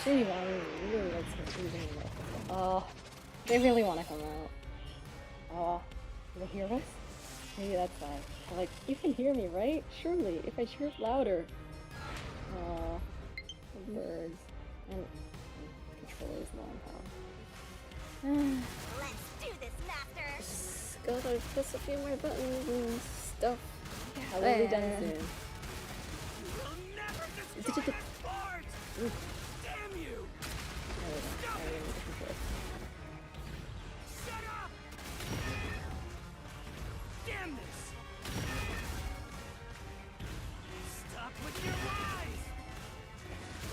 Shinigami really likes confusing me. Oh, they really want to come out. Oh, do they hear us? Maybe that's why. They're like, you can hear me, right? Surely, if I chirp louder. Oh, the birds. And controllers low on power. Let's do this, Master! Just gotta press a few more buttons and stuff. Yeah, we'll be done soon. Damn you! Shut up! Damn this! Stop with your lies!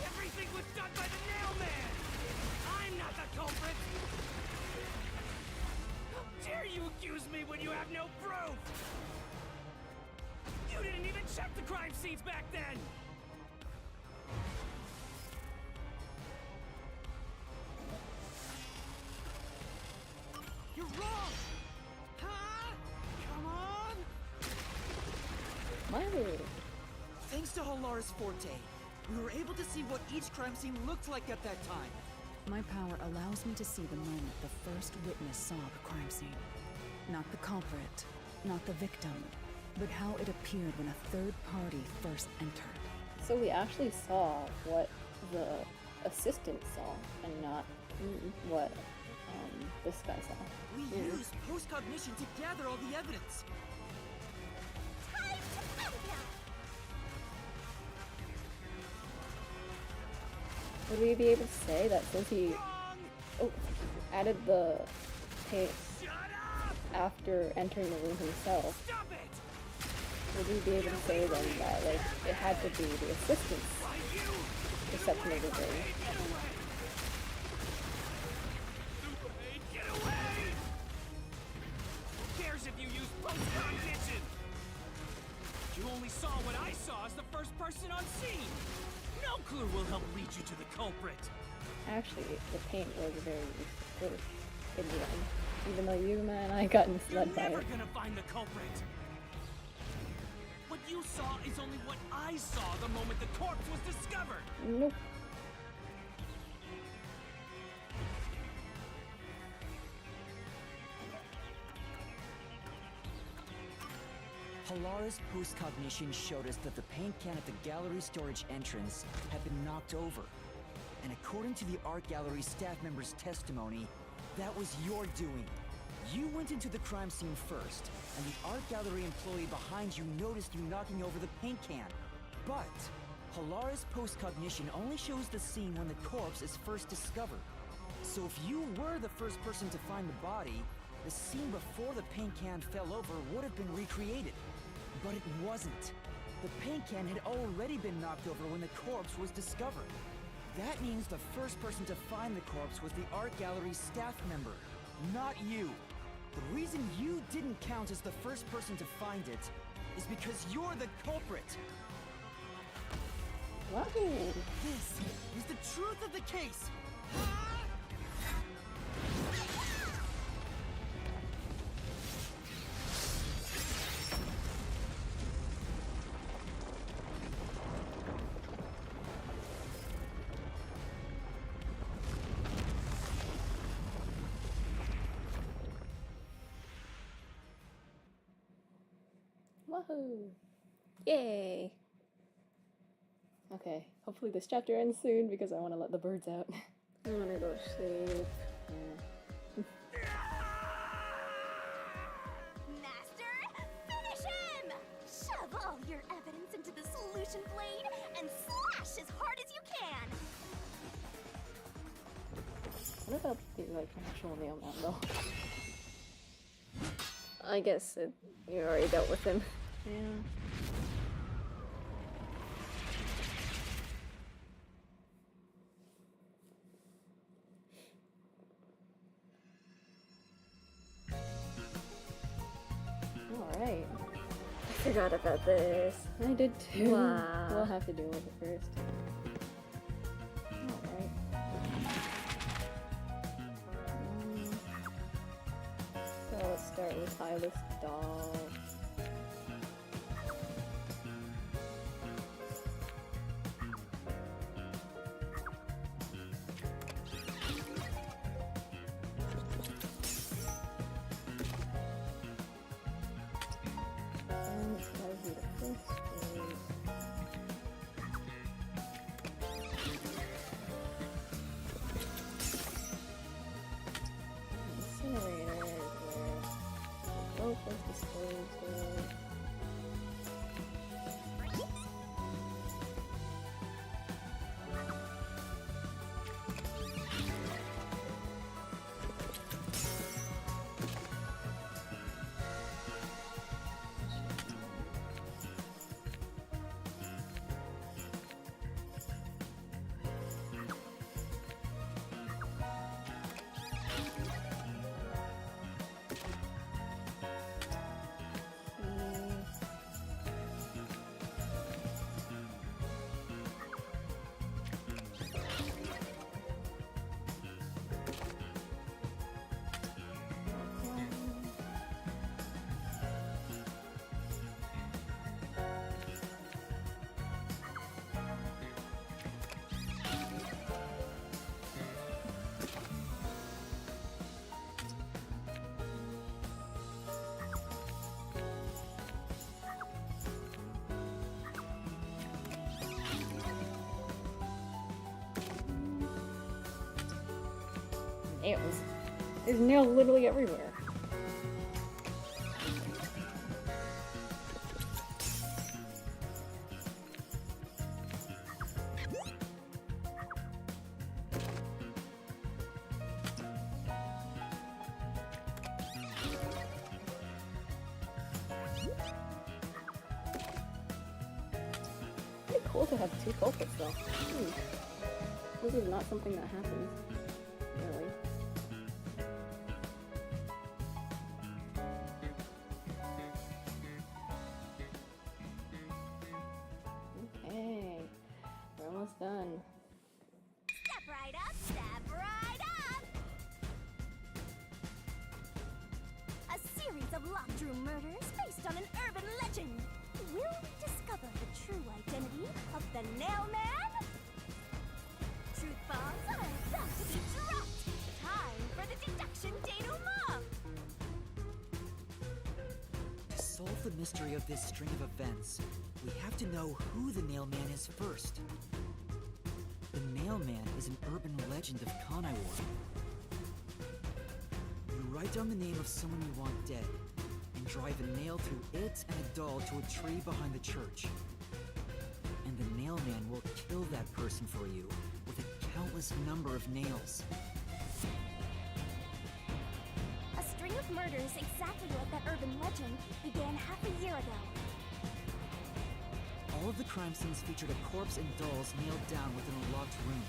Everything was done by the Nailman! I'm not the culprit! How dare you accuse me when you have no proof? You didn't even check the crime scenes back then! You're wrong! Huh? Come on! Miley! Thanks to Halaris Forte, we were able to see what each crime scene looked like at that time. My power allows me to see the moment the first witness saw the crime scene. Not the culprit, not the victim, but how it appeared when a third party first entered. So we actually saw what the assistant saw, and not what this guy saw. We used post-cognition to gather all the evidence. Time to count down! Would we be able to say that since he added the paint after entering the room himself, would we be able to say then that like it had to be the assistant's perception of the thing? Who cares if you use post-cognition? You only saw what I saw as the first person on scene. No clue will help lead you to the culprit. Actually, the paint was very good in the end, even though Yuma and I got misled by You're it. never gonna find the culprit. What you saw is only what I saw the moment the corpse was discovered. Nope. Halaris post-cognition showed us that the paint can at the gallery storage entrance had been knocked over. And according to the art gallery staff member's testimony, that was your doing. You went into the crime scene first, and the art gallery employee behind you noticed you knocking over the paint can. But Halaris post-cognition only shows the scene when the corpse is first discovered. So if you were the first person to find the body, the scene before the paint can fell over would have been recreated. But it wasn't. The paint can had already been knocked over when the corpse was discovered. That means the first person to find the corpse was the art gallery's staff member, not you. The reason you didn't count as the first person to find it is because you're the culprit. Wow. This is the truth of the case. Woohoo! Yay! Okay, hopefully this chapter ends soon because I want to let the birds out. I want to go to sleep. Master, finish him! Shove all your evidence into the solution blade and slash as hard as you can! What about the like actual Nailman though? I guess you already dealt with him. Yeah. Alright. I forgot about this. I did too. Wow. We'll have to deal with it first. Alright. So let's start with Hylas doll. nails. There's nails literally everywhere. Pretty cool to have two culprits though. This is not something that happens. Really. Okay. We're almost done. Step right up, step right up! A series of locked room murders based on an urban legend. Will we discover the true identity of the Nail Man? Truth bombs are about to be dropped! Time for the deduction denouement! To solve the mystery of this string of events, we have to know who the Nail Man is first. The Nail Man is an urban legend of Kanaiwar. You write down the name of someone you want dead, and drive a nail through it and a doll to a tree behind the church. And the Nail Man will kill that person for you with a countless number of nails. A string of murders exactly like that urban legend began half a year ago. All of the crime scenes featured a corpse and dolls nailed down within a locked room.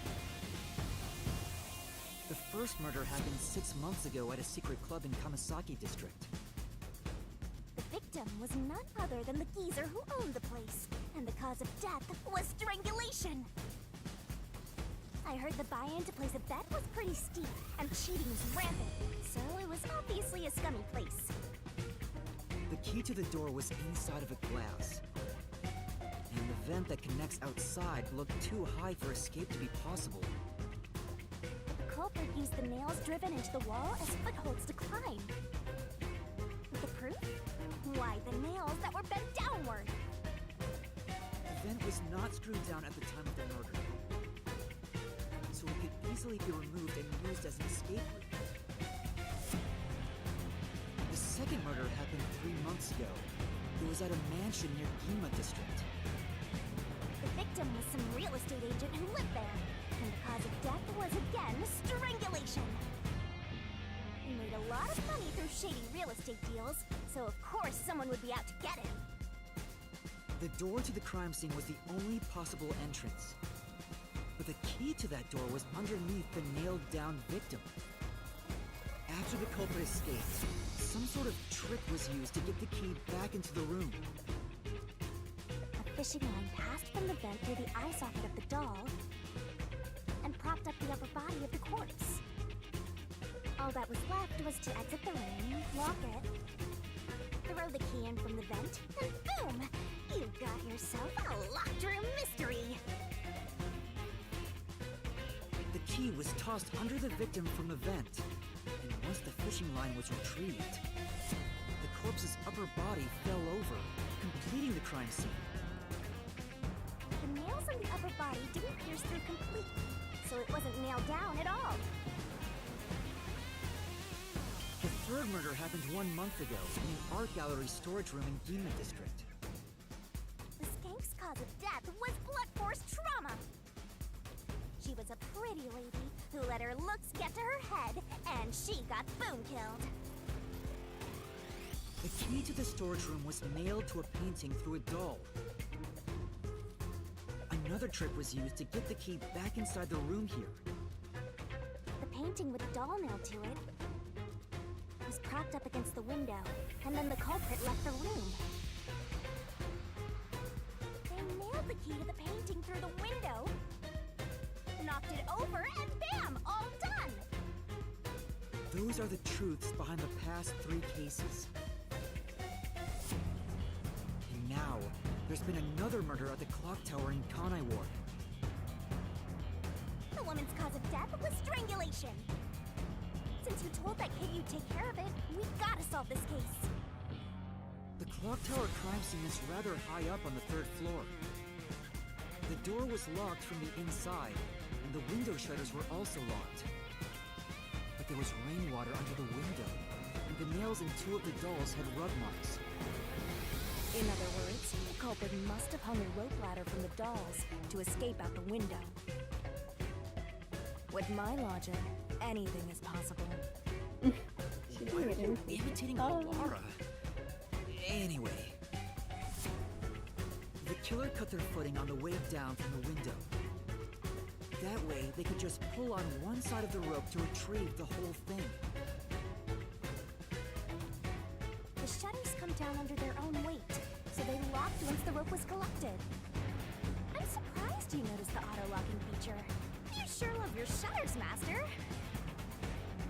The first murder happened 6 months ago at a secret club in Kamasaki district. The victim was none other than the geezer who owned the place, and the cause of death was strangulation. I heard the buy-in to place a bet was pretty steep, and cheating was rampant, so it was obviously a scummy place. The key to the door was inside of a glass. And the vent that connects outside looked too high for escape to be possible. The culprit used the nails driven into the wall as footholds to climb. The proof? Why, the nails that were bent downward. The vent was not screwed down at the time of the murder, so it could easily be removed and used as an escape route. The second murder happened 3 months ago. It was at a mansion near Ginma district. The victim was some real estate agent who lived there, and the cause of death was again strangulation. He made a lot of money through shady real estate deals, so of course someone would be out to get him. The door to the crime scene was the only possible entrance. But the key to that door was underneath the nailed-down victim. After the culprit escaped, some sort of trick was used to get the key back into the room. A fishing line passed from the vent through the eye socket of the doll and propped up the upper body of the corpse. All that was left was to exit the room, lock it, throw the key in from the vent, and boom! You got yourself a locked room mystery! The key was tossed under the victim from the vent, and once the fishing line was retrieved, the corpse's upper body fell over, completing the crime scene. The nails on the upper body didn't pierce through completely, so it wasn't nailed down at all. The third murder happened 1 month ago in an art gallery storage room in Ginma district. The skank's cause of death was blunt force trauma. She was a pretty lady who let her looks get to her head, and she got boom killed. The key to the storage room was nailed to a painting through a doll. Another trick was used to get the key back inside the room here. The painting with a doll nailed to it was propped up against the window, and then the culprit left the room. They nailed the key to the painting through the window, knocked it over, and bam! All done! Those are the truths behind the past 3 cases. And now, there's been another murder at the clock tower in Kanaiwar. The woman's cause of death was strangulation. Since you told that kid you'd take care of it, we gotta solve this case. The clock tower crime scene is rather high up on the 3rd floor. The door was locked from the inside, and the window shutters were also locked. The that there was rainwater under the window, and the nails in 2 of the dolls had rub marks. In other words, the culprit must have hung a rope ladder from the dolls to escape out the window. With my logic, anything is possible. Why are you imitating Laura? Anyway, the killer cut their footing on the way down from the window. That way, they could just pull on one side of the rope to retrieve the whole thing. The shutters come down under their own weight, so they locked once the rope was collected. I'm surprised you noticed the auto-locking feature. You sure love your shutters, Master.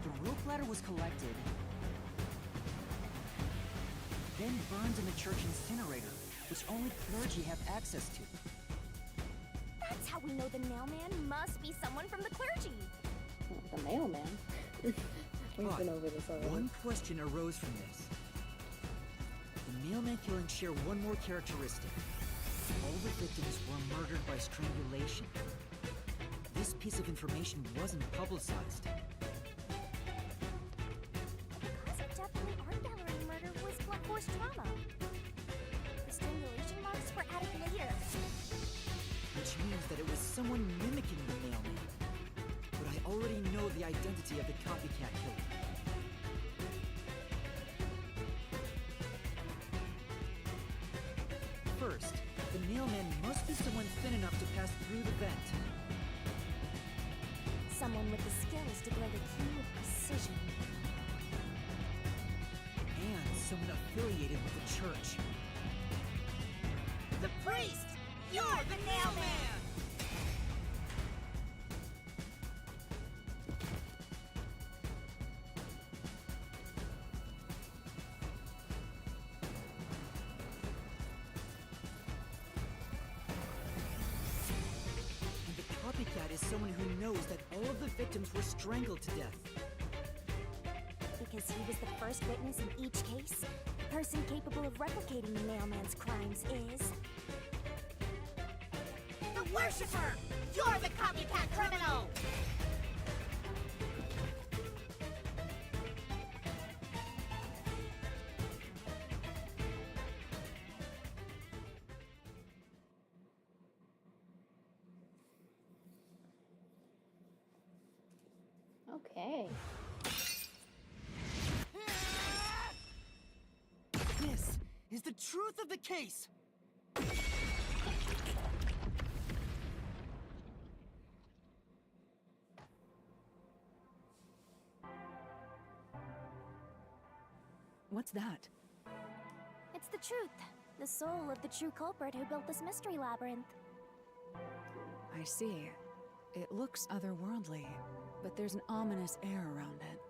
The rope ladder was collected, then burned in the church incinerator, which only clergy have access to. That's how we know the mailman must be someone from the clergy. The mailman? We've been over this already. One question arose from this. The mailman killings share one more characteristic. All the victims were murdered by strangulation. This piece of information wasn't publicized. The cause of death in the art gallery murder was blunt force trauma. The strangulation marks were added later. Which means that it was someone mimicking the mailman. But I already know the identity of the copycat killer. First, the mailman must be someone thin enough to pass through the vent. Someone with the skills to blow the key with precision. And someone affiliated with the church. The priest! You're the mailman! And the copycat is someone who knows that all of the victims were strangled to death. Because he was the first witness in each case, the person capable of replicating the mailman's crimes is... the Worshipper! You're the copycat criminal! Okay. This is the truth of the case! What's that? It's the truth. The soul of the true culprit who built this mystery labyrinth. I see. It looks otherworldly, but there's an ominous air around it.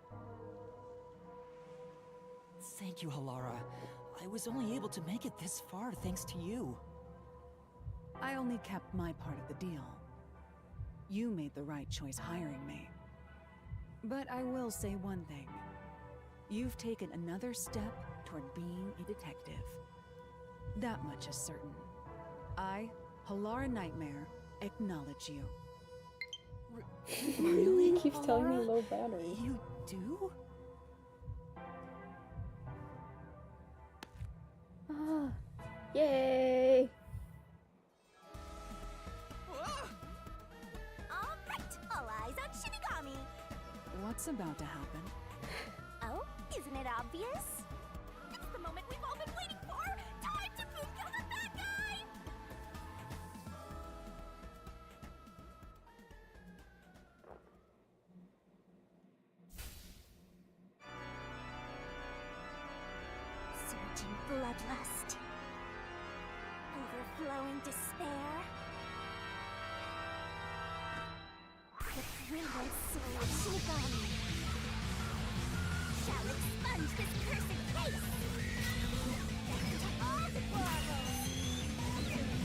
Thank you, Halara. I was only able to make it this far thanks to you. I only kept my part of the deal. You made the right choice hiring me. But I will say one thing. You've taken another step toward being a detective. That much is certain. I, Halara Nightmare, acknowledge you. Really? He keeps telling me low battery. You do? Ah, yay! Alright, all eyes on Shinigami! What's about to happen? Oh, isn't it obvious? It's the moment we've all been waiting for! Time to boom kill the bad guy! Surging bloodlust. Overflowing despair. The brilliant soul of Shinigami shall expunge this cursed case! Death to all deplorables!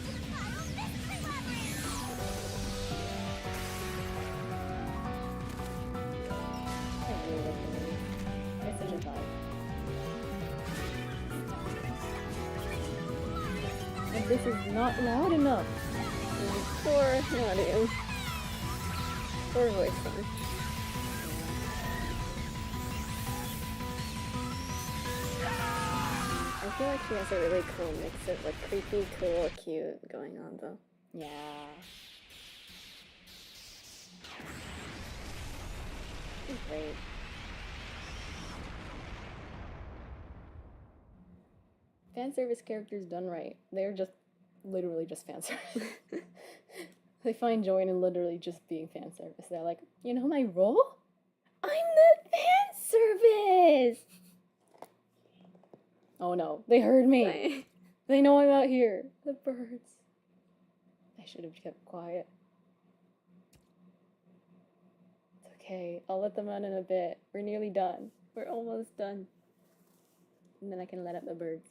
Defile mystery labyrinth! I really like the movie. It's such a vibe. And this is not loud enough. Poor audio. Poor voice center. feel like she has a really cool mix of like creepy, cool, cute going on though. Yeah. She's great. Fan service characters done right. They're just literally just fan service. They find joy in literally just being fan service. They're like, you know my role? I'm the fan service! Oh no, they heard me. They know I'm out here. The birds. I should have kept quiet. It's okay. I'll let them run in a bit. We're nearly done. We're almost done. And then I can let out the birds.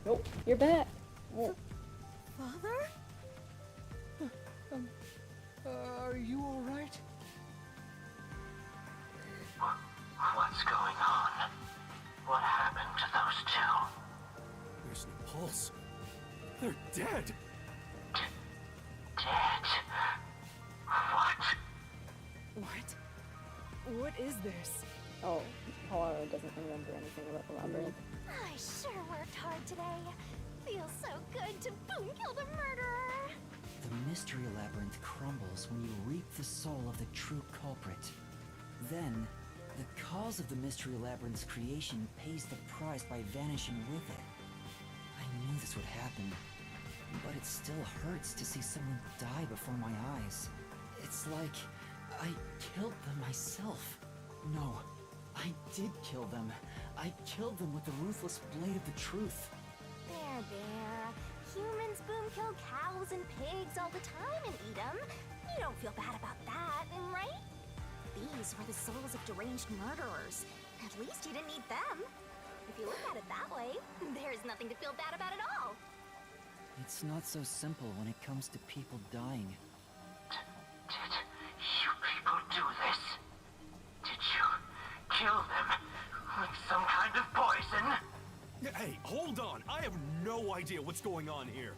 Nope, you're back. Oh. Father? Are you alright? What's going on? What happened to those two? There's no pulse. They're dead. Dead? What? What is this? Oh, Haru doesn't remember anything about the labyrinth. I sure worked hard today. Feels so good to boom kill the murderer. The mystery labyrinth crumbles when you reap the soul of the true culprit. Then, the cause of the mystery labyrinth's creation pays the price by vanishing with it. I knew this would happen, but it still hurts to see someone die before my eyes. It's like I killed them myself. No, I did kill them. I killed them with the ruthless blade of the truth. There. Humans boom kill cows and pigs all the time and eat them. You don't feel bad about that, right? These were the souls of deranged murderers. At least you didn't eat them. If you look at it that way, there's nothing to feel bad about at all. It's not so simple when it comes to people dying. Did you people do this? Did you kill them with some kind of poison? Hey, hold on. I have no idea what's going on here.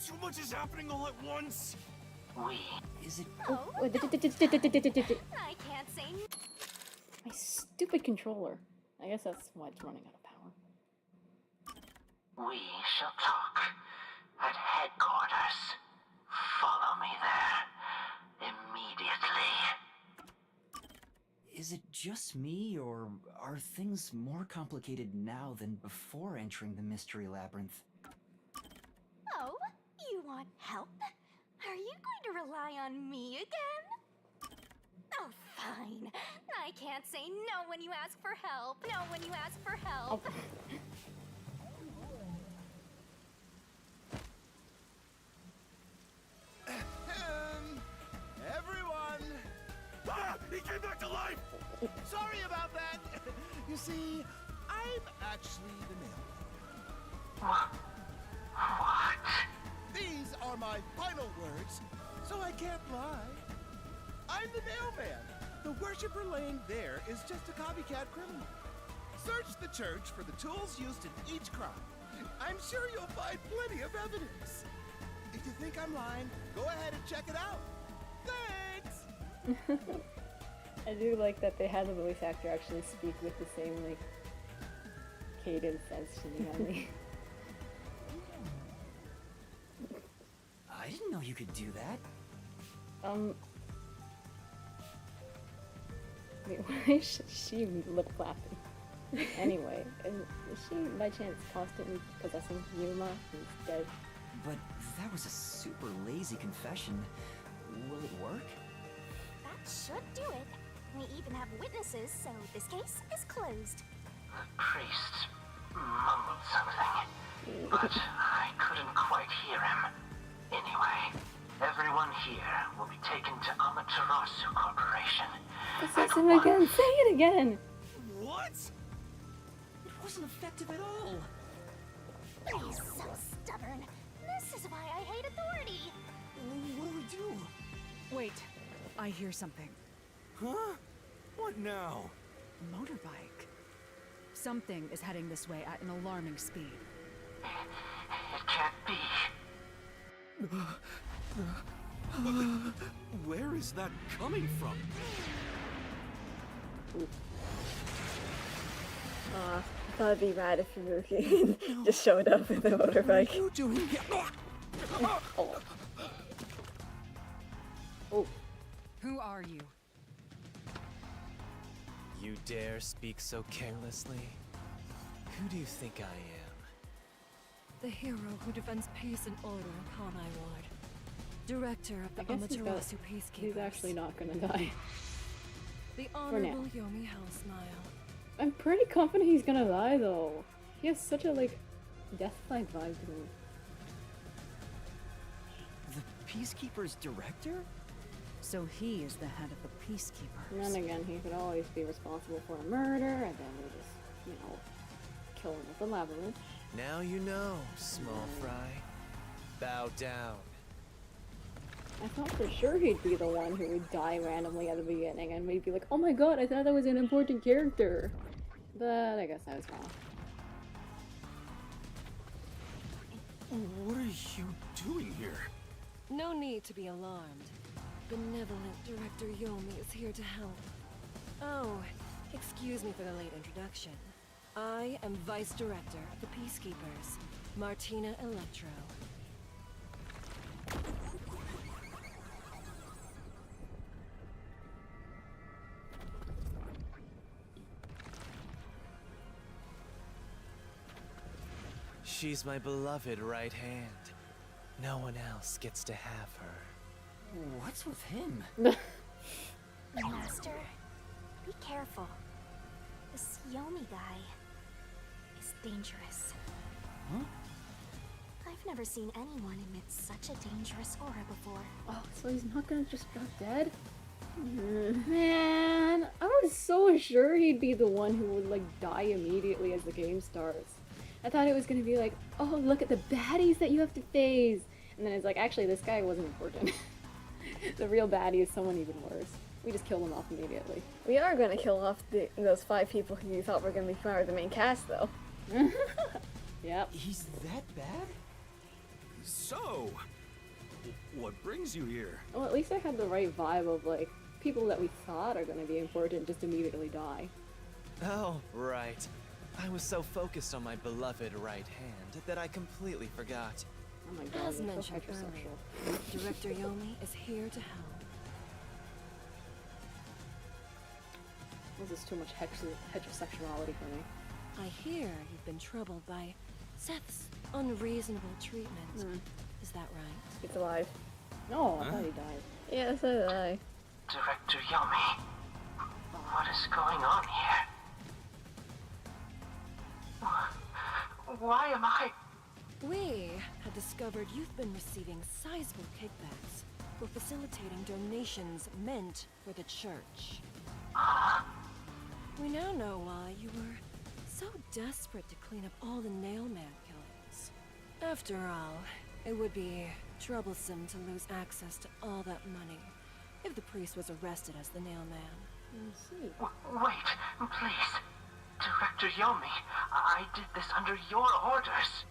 Too much is happening all at once. Is it? Oh, Oh, I can't say my stupid controller. I guess that's why it's running out of power. We shall talk at headquarters. Follow me there immediately. Is it just me, or are things more complicated now than before entering the mystery labyrinth? Oh, you want help? Are you going to rely on me again? Oh, fine. I can't say no when you ask for help. No when you ask for help. Everyone! Ah! He came back to life! Sorry about that! You see, I'm actually the mailman. What? These are my final words, so I can't lie. I'm the mailman. The worshiper laying there is just a copycat criminal. Search the church for the tools used in each crime. I'm sure you'll find plenty of evidence. If you think I'm lying, go ahead and check it out. Thanks! I do like that they had the voice actor actually speak with the same, like, cadence as Shinigami. I didn't know you could do that. Wait, why is she lip clapping? Anyway, is she by chance constantly possessing Yuma, who's dead? But that was a super lazy confession. Will it work? That should do it. We even have witnesses, so this case is closed. The priest mumbled something, but I couldn't quite hear him. Anyway, everyone here will be taken to Amaterasu Corporation. Possess him again! Say it again! What? It wasn't effective at all. He's so stubborn. This is why I hate authority. What do we do? Wait, I hear something. Huh? What now? Motorbike. Something is heading this way at an alarming speed. It can't be. Where is that coming from? I thought it'd be rad if Furuki just showed up with a motorbike. What are you doing here? Oh. Who are you? You dare speak so carelessly? Who do you think I am? The hero who defends peace and order in Kanai Ward. Director of the I guess Amaterasu Peacekeepers. he's actually not gonna die. The For Honorable now. Yomi Hellsmile. I'm pretty confident he's gonna die though. He has such a like death-like vibe to him. The Peacekeeper's director? So he is the head of the Peacekeepers. And then again, he could always be responsible for a murder, and then we just, you know, kill him with a labyrinth. Now you know, small fry. Bow down. I thought for sure he'd be the one who would die randomly at the beginning, and we'd be like, oh my god, I thought that was an important character. But I guess I was wrong. What are you doing here? No need to be alarmed. Benevolent Director Yomi is here to help. Oh, excuse me for the late introduction. I am Vice Director of the Peacekeepers, Martina Electro. She's my beloved right hand. No one else gets to have her. What's with him? Master, be careful. This Yomi guy is dangerous. Huh? I've never seen anyone emit such a dangerous aura before. Oh, so he's not gonna just drop dead? Man, I was so sure he'd be the one who would like die immediately as the game starts. I thought it was gonna be like, oh look at the baddies that you have to face, and then it's like, actually this guy wasn't important. The real baddie is someone even worse. We just kill them off immediately. We are gonna kill off those 5 people who you thought were gonna be part of the main cast, though. Yep. He's that bad? So, what brings you here? Well, at least I had the right vibe of like, people that we thought are gonna be important just immediately die. Oh, right. I was so focused on my beloved right hand that I completely forgot. Oh my god, As you're so mentioned heterosexual. earlier, Director Yomi is here to help. This is too much heterosexuality for me. I hear you've been troubled by Seth's unreasonable treatment. Is that right? He's alive. No, I thought he died. Yeah, so did I. Director Yomi, what is going on here? Why am I... We had discovered you've been receiving sizable kickbacks for facilitating donations meant for the church. We now know why you were so desperate to clean up all the Nailman killings. After all, it would be troublesome to lose access to all that money if the priest was arrested as the Nailman. Wait, please. Director Yomi, I did this under your orders.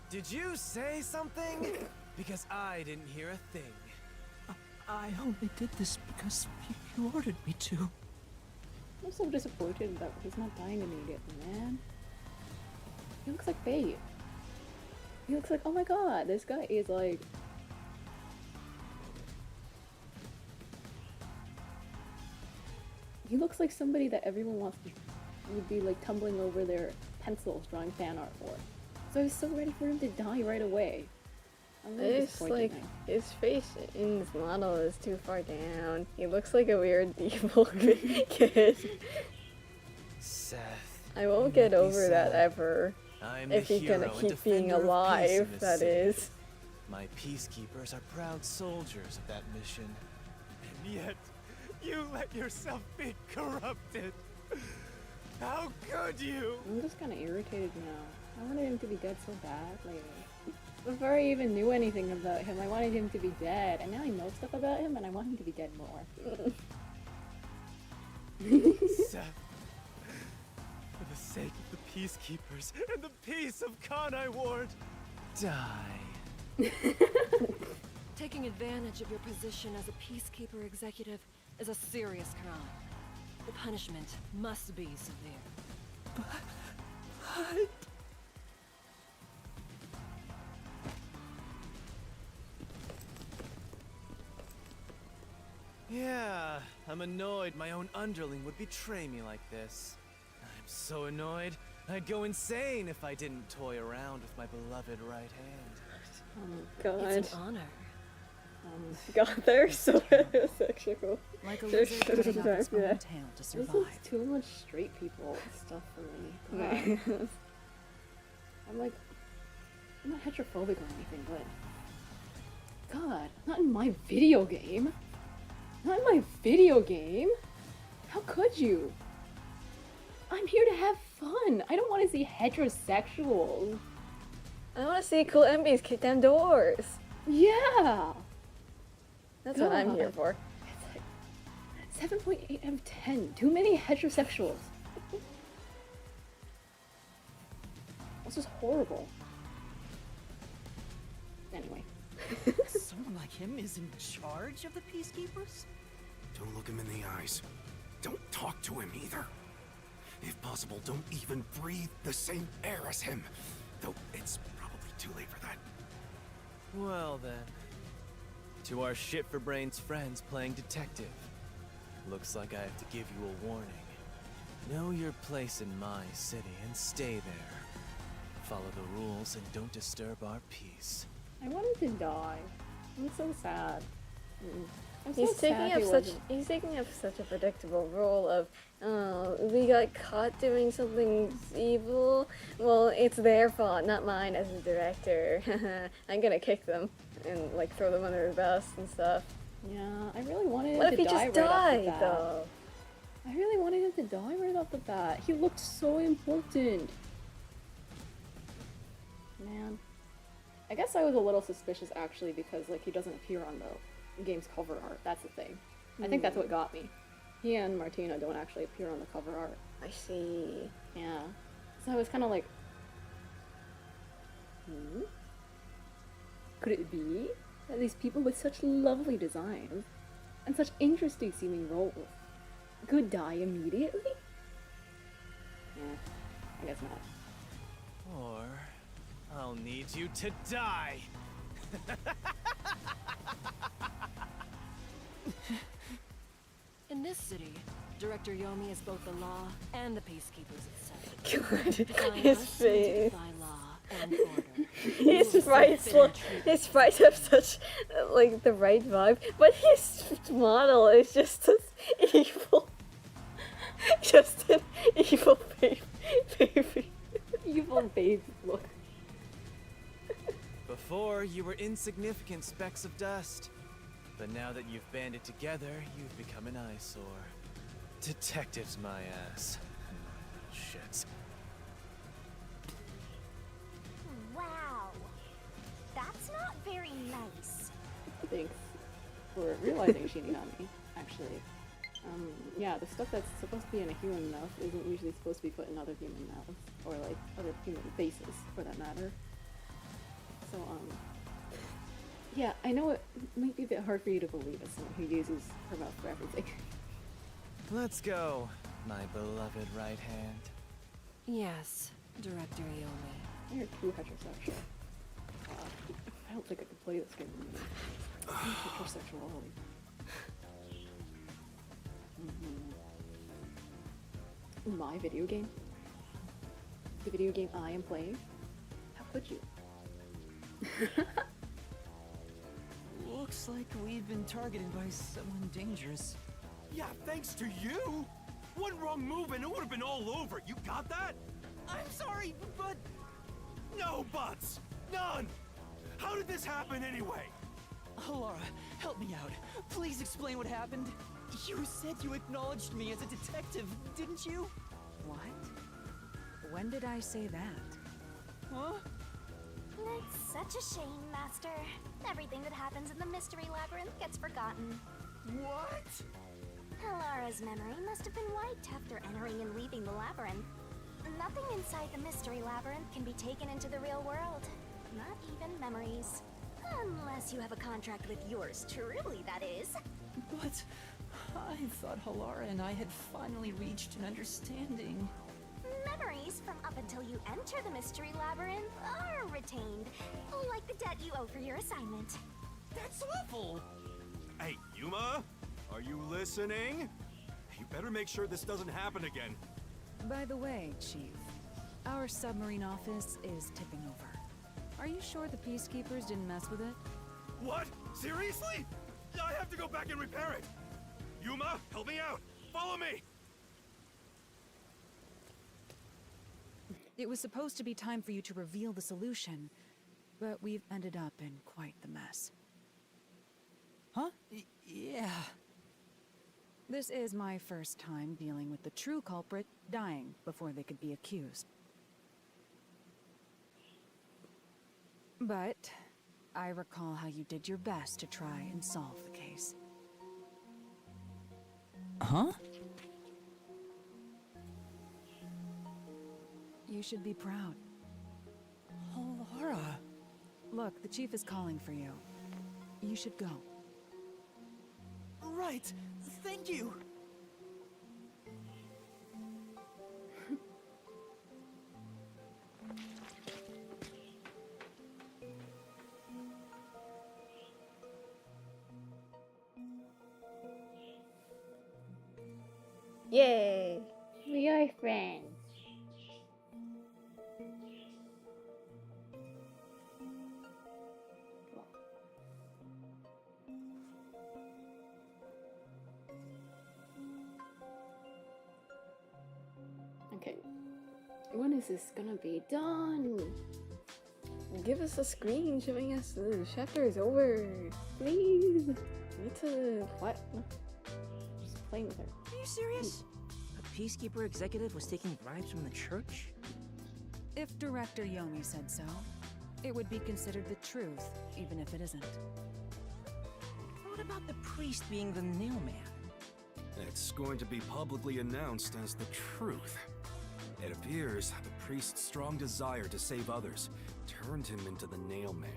Did you say something? Because I didn't hear a thing. I only did this because you ordered me to. I'm so disappointed that he's not dying immediately, man. He looks like bait. He looks like, oh my god, this guy is like... He looks like somebody that everyone wants to... would be like tumbling over their pencils drawing fan art for. So I was so ready for him to die right away. I'm really It's disappointed like, now. his face in this model is too far down. He looks like a weird evil kid. Seth. I won't get be over that sad. ever. I'm If the he's gonna hero and keep being defender of peace alive, in this that city. is. My peacekeepers are proud soldiers of that mission. And yet, you let yourself be corrupted. How could you? I'm just kind of irritated now. I wanted him to be dead so badly. Before I even knew anything about him, I wanted him to be dead, and now I know stuff about him, and I want him to be dead more. Seth, for the sake of the peacekeepers and the peace of Kanai Ward. Die. Taking advantage of your position as a peacekeeper executive is a serious crime. The punishment must be severe. But... Yeah, I'm annoyed my own underling would betray me like this. I'm so annoyed, I'd go insane if I didn't toy around with my beloved right hand. Oh god. It's an honor. God, they're so heterosexual. Like a They're lizard so cutting off its own bad. tail to This survive. is too much straight people stuff for me. Okay. God. I'm like, I'm not heterophobic or anything, but God, not in my video game. Not in my video game. How could you? I'm here to have fun. I don't want to see heterosexuals. I want to see cool MBs kick down doors. Yeah. That's what I'm here God. for. It's like 7.8 out of 10. Too many heterosexuals. This is horrible. Anyway. Someone like him is in charge of the Peacekeepers? Don't look him in the eyes. Don't talk to him either. If possible, don't even breathe the same air as him. Though it's probably too late for that. Well then, to our shit-for-brains friends playing detective. Looks like I have to give you a warning. Know your place in my city and stay there. Follow the rules and don't disturb our peace. I want him to die. I'm so sad. I'm so He's taking sad up he such wasn't. he's taking up such a predictable role of, oh, we got caught doing something evil. Well, it's their fault, not mine as a director. I'm gonna kick them and like throw them under the bus and stuff. Yeah, I really wanted What him if to he die just right off the died bat. though? I really wanted him to die right off the bat. He looked so important. Man. I guess I was a little suspicious actually because like he doesn't appear on the game's cover art. That's the thing. I think that's what got me. He and Martina don't actually appear on the cover art. I see. Yeah. So I was kind of like, could it be that these people with such lovely designs and such interesting seeming roles could die immediately? Yeah, I guess not. Or I'll need you to die. In this city, Director Yomi is both the law and the peacekeepers itself. God, Defying his us, face. defy law and order. His You will sprites, fit in treaty. his sprites have such like the right vibe, but his model is just as evil. Just an evil baby. Evil baby look. Before, you were insignificant specks of dust. But now that you've banded together, you've become an eyesore. Detectives, my ass. Shit. Wow. That's not very nice. Thanks for realizing Shinigami, actually. Yeah, the stuff that's supposed to be in a human mouth isn't usually supposed to be put in other human mouths, or like other human faces, for that matter. So, yeah, I know it might be a bit hard for you to believe as someone who uses her mouth for everything. Let's go, my beloved right hand. Yes, Director Yomi. You're too heterosexual. I don't think I could play this game. Heterosexuality. My video game? The video game I am playing? How could you? Looks like we've been targeted by someone dangerous. Yeah, thanks to you. One wrong move and it would have been all over. You got that? I'm sorry, but... No buts. None. How did this happen anyway? Alara, help me out. Please explain what happened. You said you acknowledged me as a detective, didn't you? What? When did I say that? Huh? It's such a shame, Master. Everything that happens in the Mystery Labyrinth gets forgotten. What? Alara's memory must have been wiped after entering and leaving the labyrinth. Nothing inside the Mystery Labyrinth can be taken into the real world. Not even memories. Unless you have a contract with yours truly, that is. But I thought Halara and I had finally reached an understanding. Memories from up until you enter the Mystery Labyrinth are retained, like the debt you owe for your assignment. That's awful! Hey, Yuma! Are you listening? You better make sure this doesn't happen again. By the way, Chief, our submarine office is tipping over. Are you sure the Peacekeepers didn't mess with it? What? Seriously? I have to go back and repair it! Yuma, help me out! Follow me! It was supposed to be time for you to reveal the solution, but we've ended up in quite the mess. Huh? Yeah. This is my first time dealing with the true culprit dying before they could be accused. But I recall how you did your best to try and solve the case. Huh? You should be proud. Halara. Look, the chief is calling for you. You should go. Right. Thank you. Yay! We are friends. Okay. When is this gonna be done? Give us a screen showing us the chapter is over. Please. Need to... What? Just playing with her. Are you serious? A Peacekeeper executive was taking bribes from the church? If Director Yomi said so, it would be considered the truth, even if it isn't. What about the priest being the nailman? It's going to be publicly announced as the truth. It appears the priest's strong desire to save others turned him into the Nailman.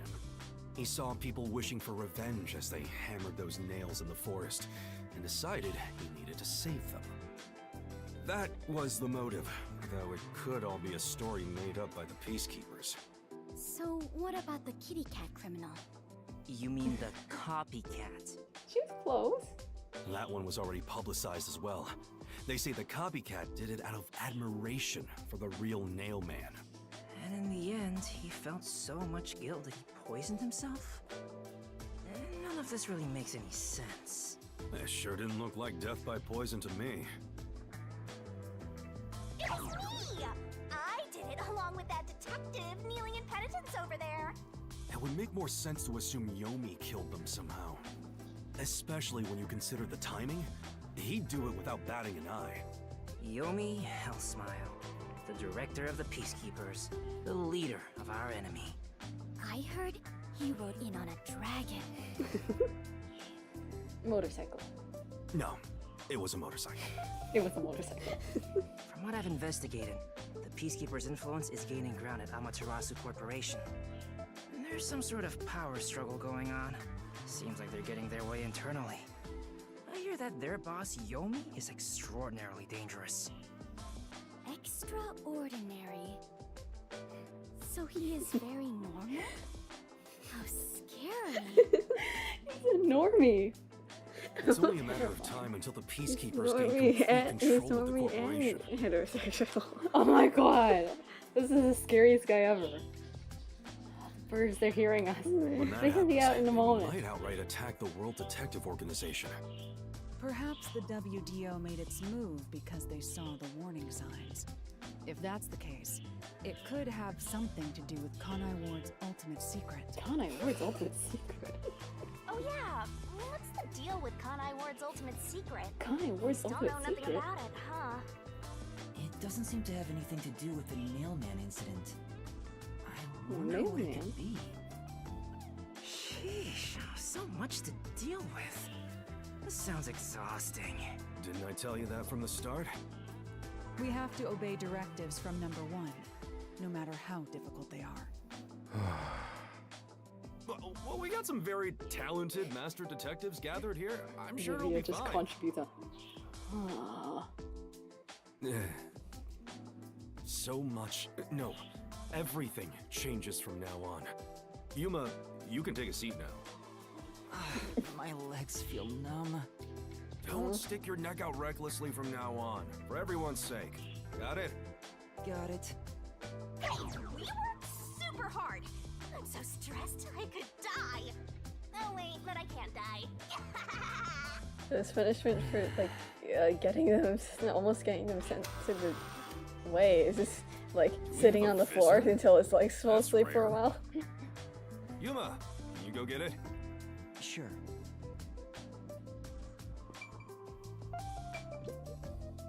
He saw people wishing for revenge as they hammered those nails in the forest, and decided he needed to save them. That was the motive, though it could all be a story made up by the Peacekeepers. So, what about the kitty cat criminal? You mean the copycat? She was close. That one was already publicized as well. They say the copycat did it out of admiration for the real Nailman. And in the end, he felt so much guilt that he poisoned himself? None of this really makes any sense. It sure didn't look like death by poison to me. It was me! I did it along with that detective kneeling in penitence over there. It would make more sense to assume Yomi killed them somehow. Especially when you consider the timing. He'd do it without batting an eye. Yomi Hellsmile, the director of the Peacekeepers, the leader of our enemy. I heard he rode in on a dragon. Motorcycle. No, it was a motorcycle. It was a motorcycle. From what I've investigated, the Peacekeepers' influence is gaining ground at Amaterasu Corporation. And there's some sort of power struggle going on. Seems like they're getting their way internally. I hear that their boss, Yomi, is extraordinarily dangerous. Extraordinary. So he is very normal? How scary. He's a normie. It's only a matter of time until the Peacekeepers gain complete control of the corporation. Heterosexual. Oh my god. This is the scariest guy ever. Birds, they're hearing us. When that They can be happens, out in a they moment. might outright attack the World Detective Organization. Perhaps the WDO made its move because they saw the warning signs. If that's the case, it could have something to do with Kanai Ward's ultimate secret. Kanai Ward's ultimate secret? Oh yeah, what's the deal with Kanai Ward's ultimate secret? Kanai Ward's Don't ultimate know nothing secret? about it, huh? It doesn't seem to have anything to do with the Nailman incident. I wonder what it could be. Sheesh, so much to deal with. This sounds exhausting. Didn't I tell you that from the start? We have to obey directives from number 1, no matter how difficult they are. Well, we got some very talented master detectives gathered here. I'm sure it'll be just fine. contributor. So much. No, everything changes from now on. Yuma, you can take a seat now. My legs feel numb. Don't stick your neck out recklessly from now on, for everyone's sake. Got it? Got it. Hey, we worked super hard. I'm so stressed I could die. Oh wait, but I can't die. This punishment for like getting them, almost getting them sent to the way is just like sitting on the floor until it's like fall asleep for a while. Yuma, can you go get it? Sure.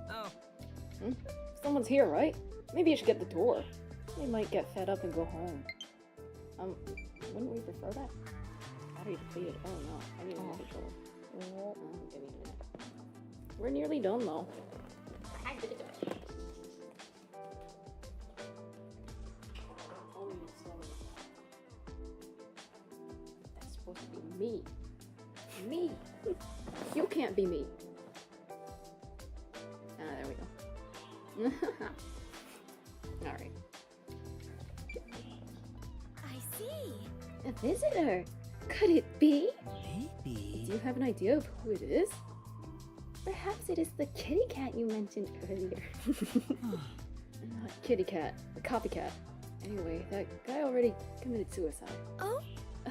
Oh. Someone's here, right? Maybe you should get the door. They might get fed up and go home. Wouldn't we prefer that? Battery depleted. Oh no, I need a new controller. Oh, give me a minute. We're nearly done though. That's supposed to be me. Me! You can't be me. Ah, there we go. Alright. I see. A visitor? Could it be? Maybe. Do you have an idea of who it is? Perhaps it is the kitty cat you mentioned earlier. Not kitty cat, the copycat. Anyway, that guy already committed suicide. Oh?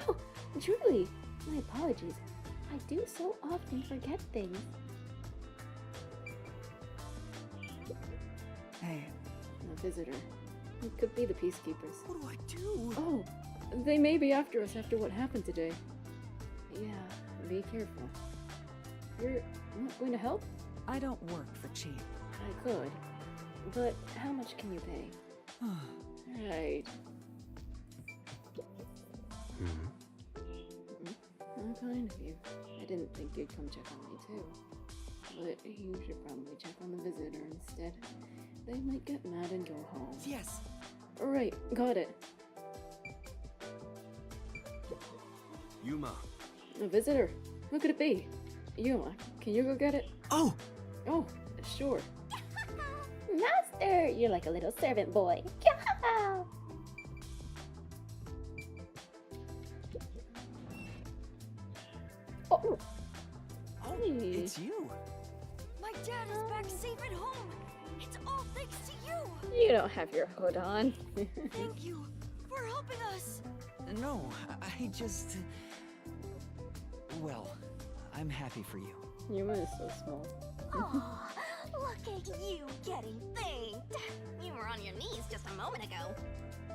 Oh, truly. My apologies. I do so often forget things. Hey. A visitor. It could be the peacekeepers. What do I do? Oh, they may be after us after what happened today. Yeah, be careful. You're not going to help? I don't work for cheap. I could. But how much can you pay? Right. How kind of you. I didn't think you'd come check on me too. But you should probably check on the visitor instead. They might get mad and go home. Yes. Right, got it. Yuma. A visitor. Who could it be? Yuma, can you go get it? Oh! Oh, sure. Master, you're like a little servant boy. Oh, it's you. My dad is back safe at home. It's all thanks to you. You don't have your hood on. Thank you for helping us. No, I just... Well, I'm happy for you. Yuma is so small. Aw, look at you getting thanked. You were on your knees just a moment ago.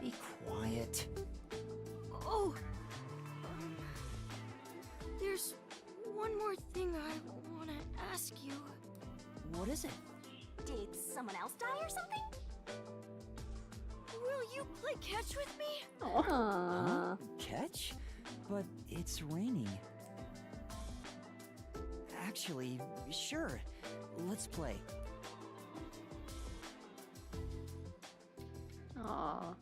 Be quiet. Oh. There's one more thing I want to ask you. What is it? Did someone else die or something? Will you play catch with me? Aww. Catch? But it's raining. Actually, sure. Let's play. Aww.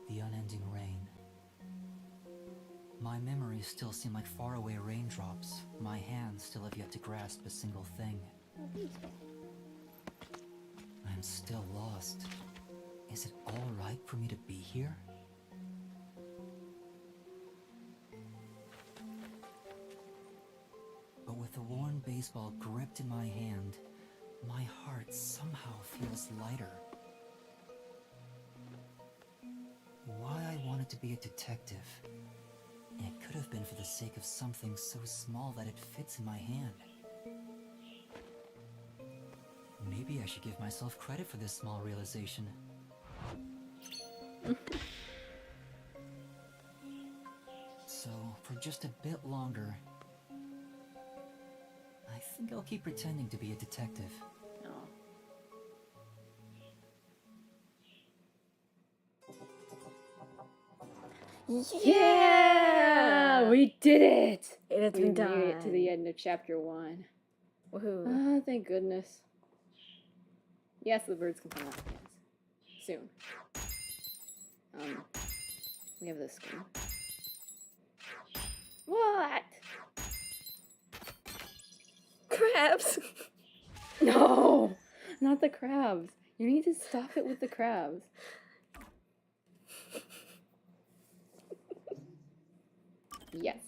The unending rain. My memories still seem like faraway raindrops. My hands still have yet to grasp a single thing. I'm still lost. Is it all right for me to be here? But with the worn baseball gripped in my hand, my heart somehow feels lighter. Why I wanted to be a detective. It could have been for the sake of something so small that it fits in my hand. Maybe I should give myself credit for this small realization. So, for just a bit longer, I think I'll keep pretending to be a detective. Yeah! We did it! It has we been made it to done. the end of chapter 1. Woohoo. Ah, thank goodness. Yes, the birds can come out. Yes. Soon. We have this screen. What? Crabs! No! Not the crabs. You need to stop it with the crabs. Yes.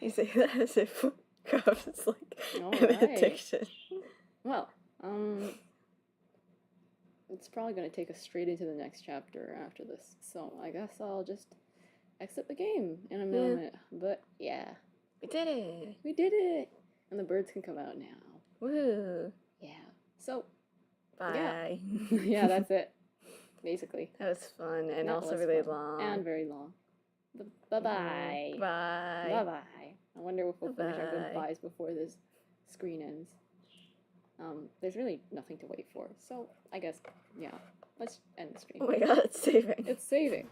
You say that as if crabs is like an Alright. addiction. Well, it's probably going to take us straight into the next chapter after this. So I guess I'll just exit the game in a moment. But yeah. We did it! We did it! And the birds can come out now. Woohoo! Yeah. So, Bye. yeah, yeah, that's it. Basically. That was fun and That also was really fun. long. And very long. Bye-bye. Bye. Bye-bye. I wonder if we'll finish our Bye. goodbyes before this screen ends. There's really nothing to wait for. So, I guess, yeah. Let's end the stream. Oh my god, it's saving. It's saving.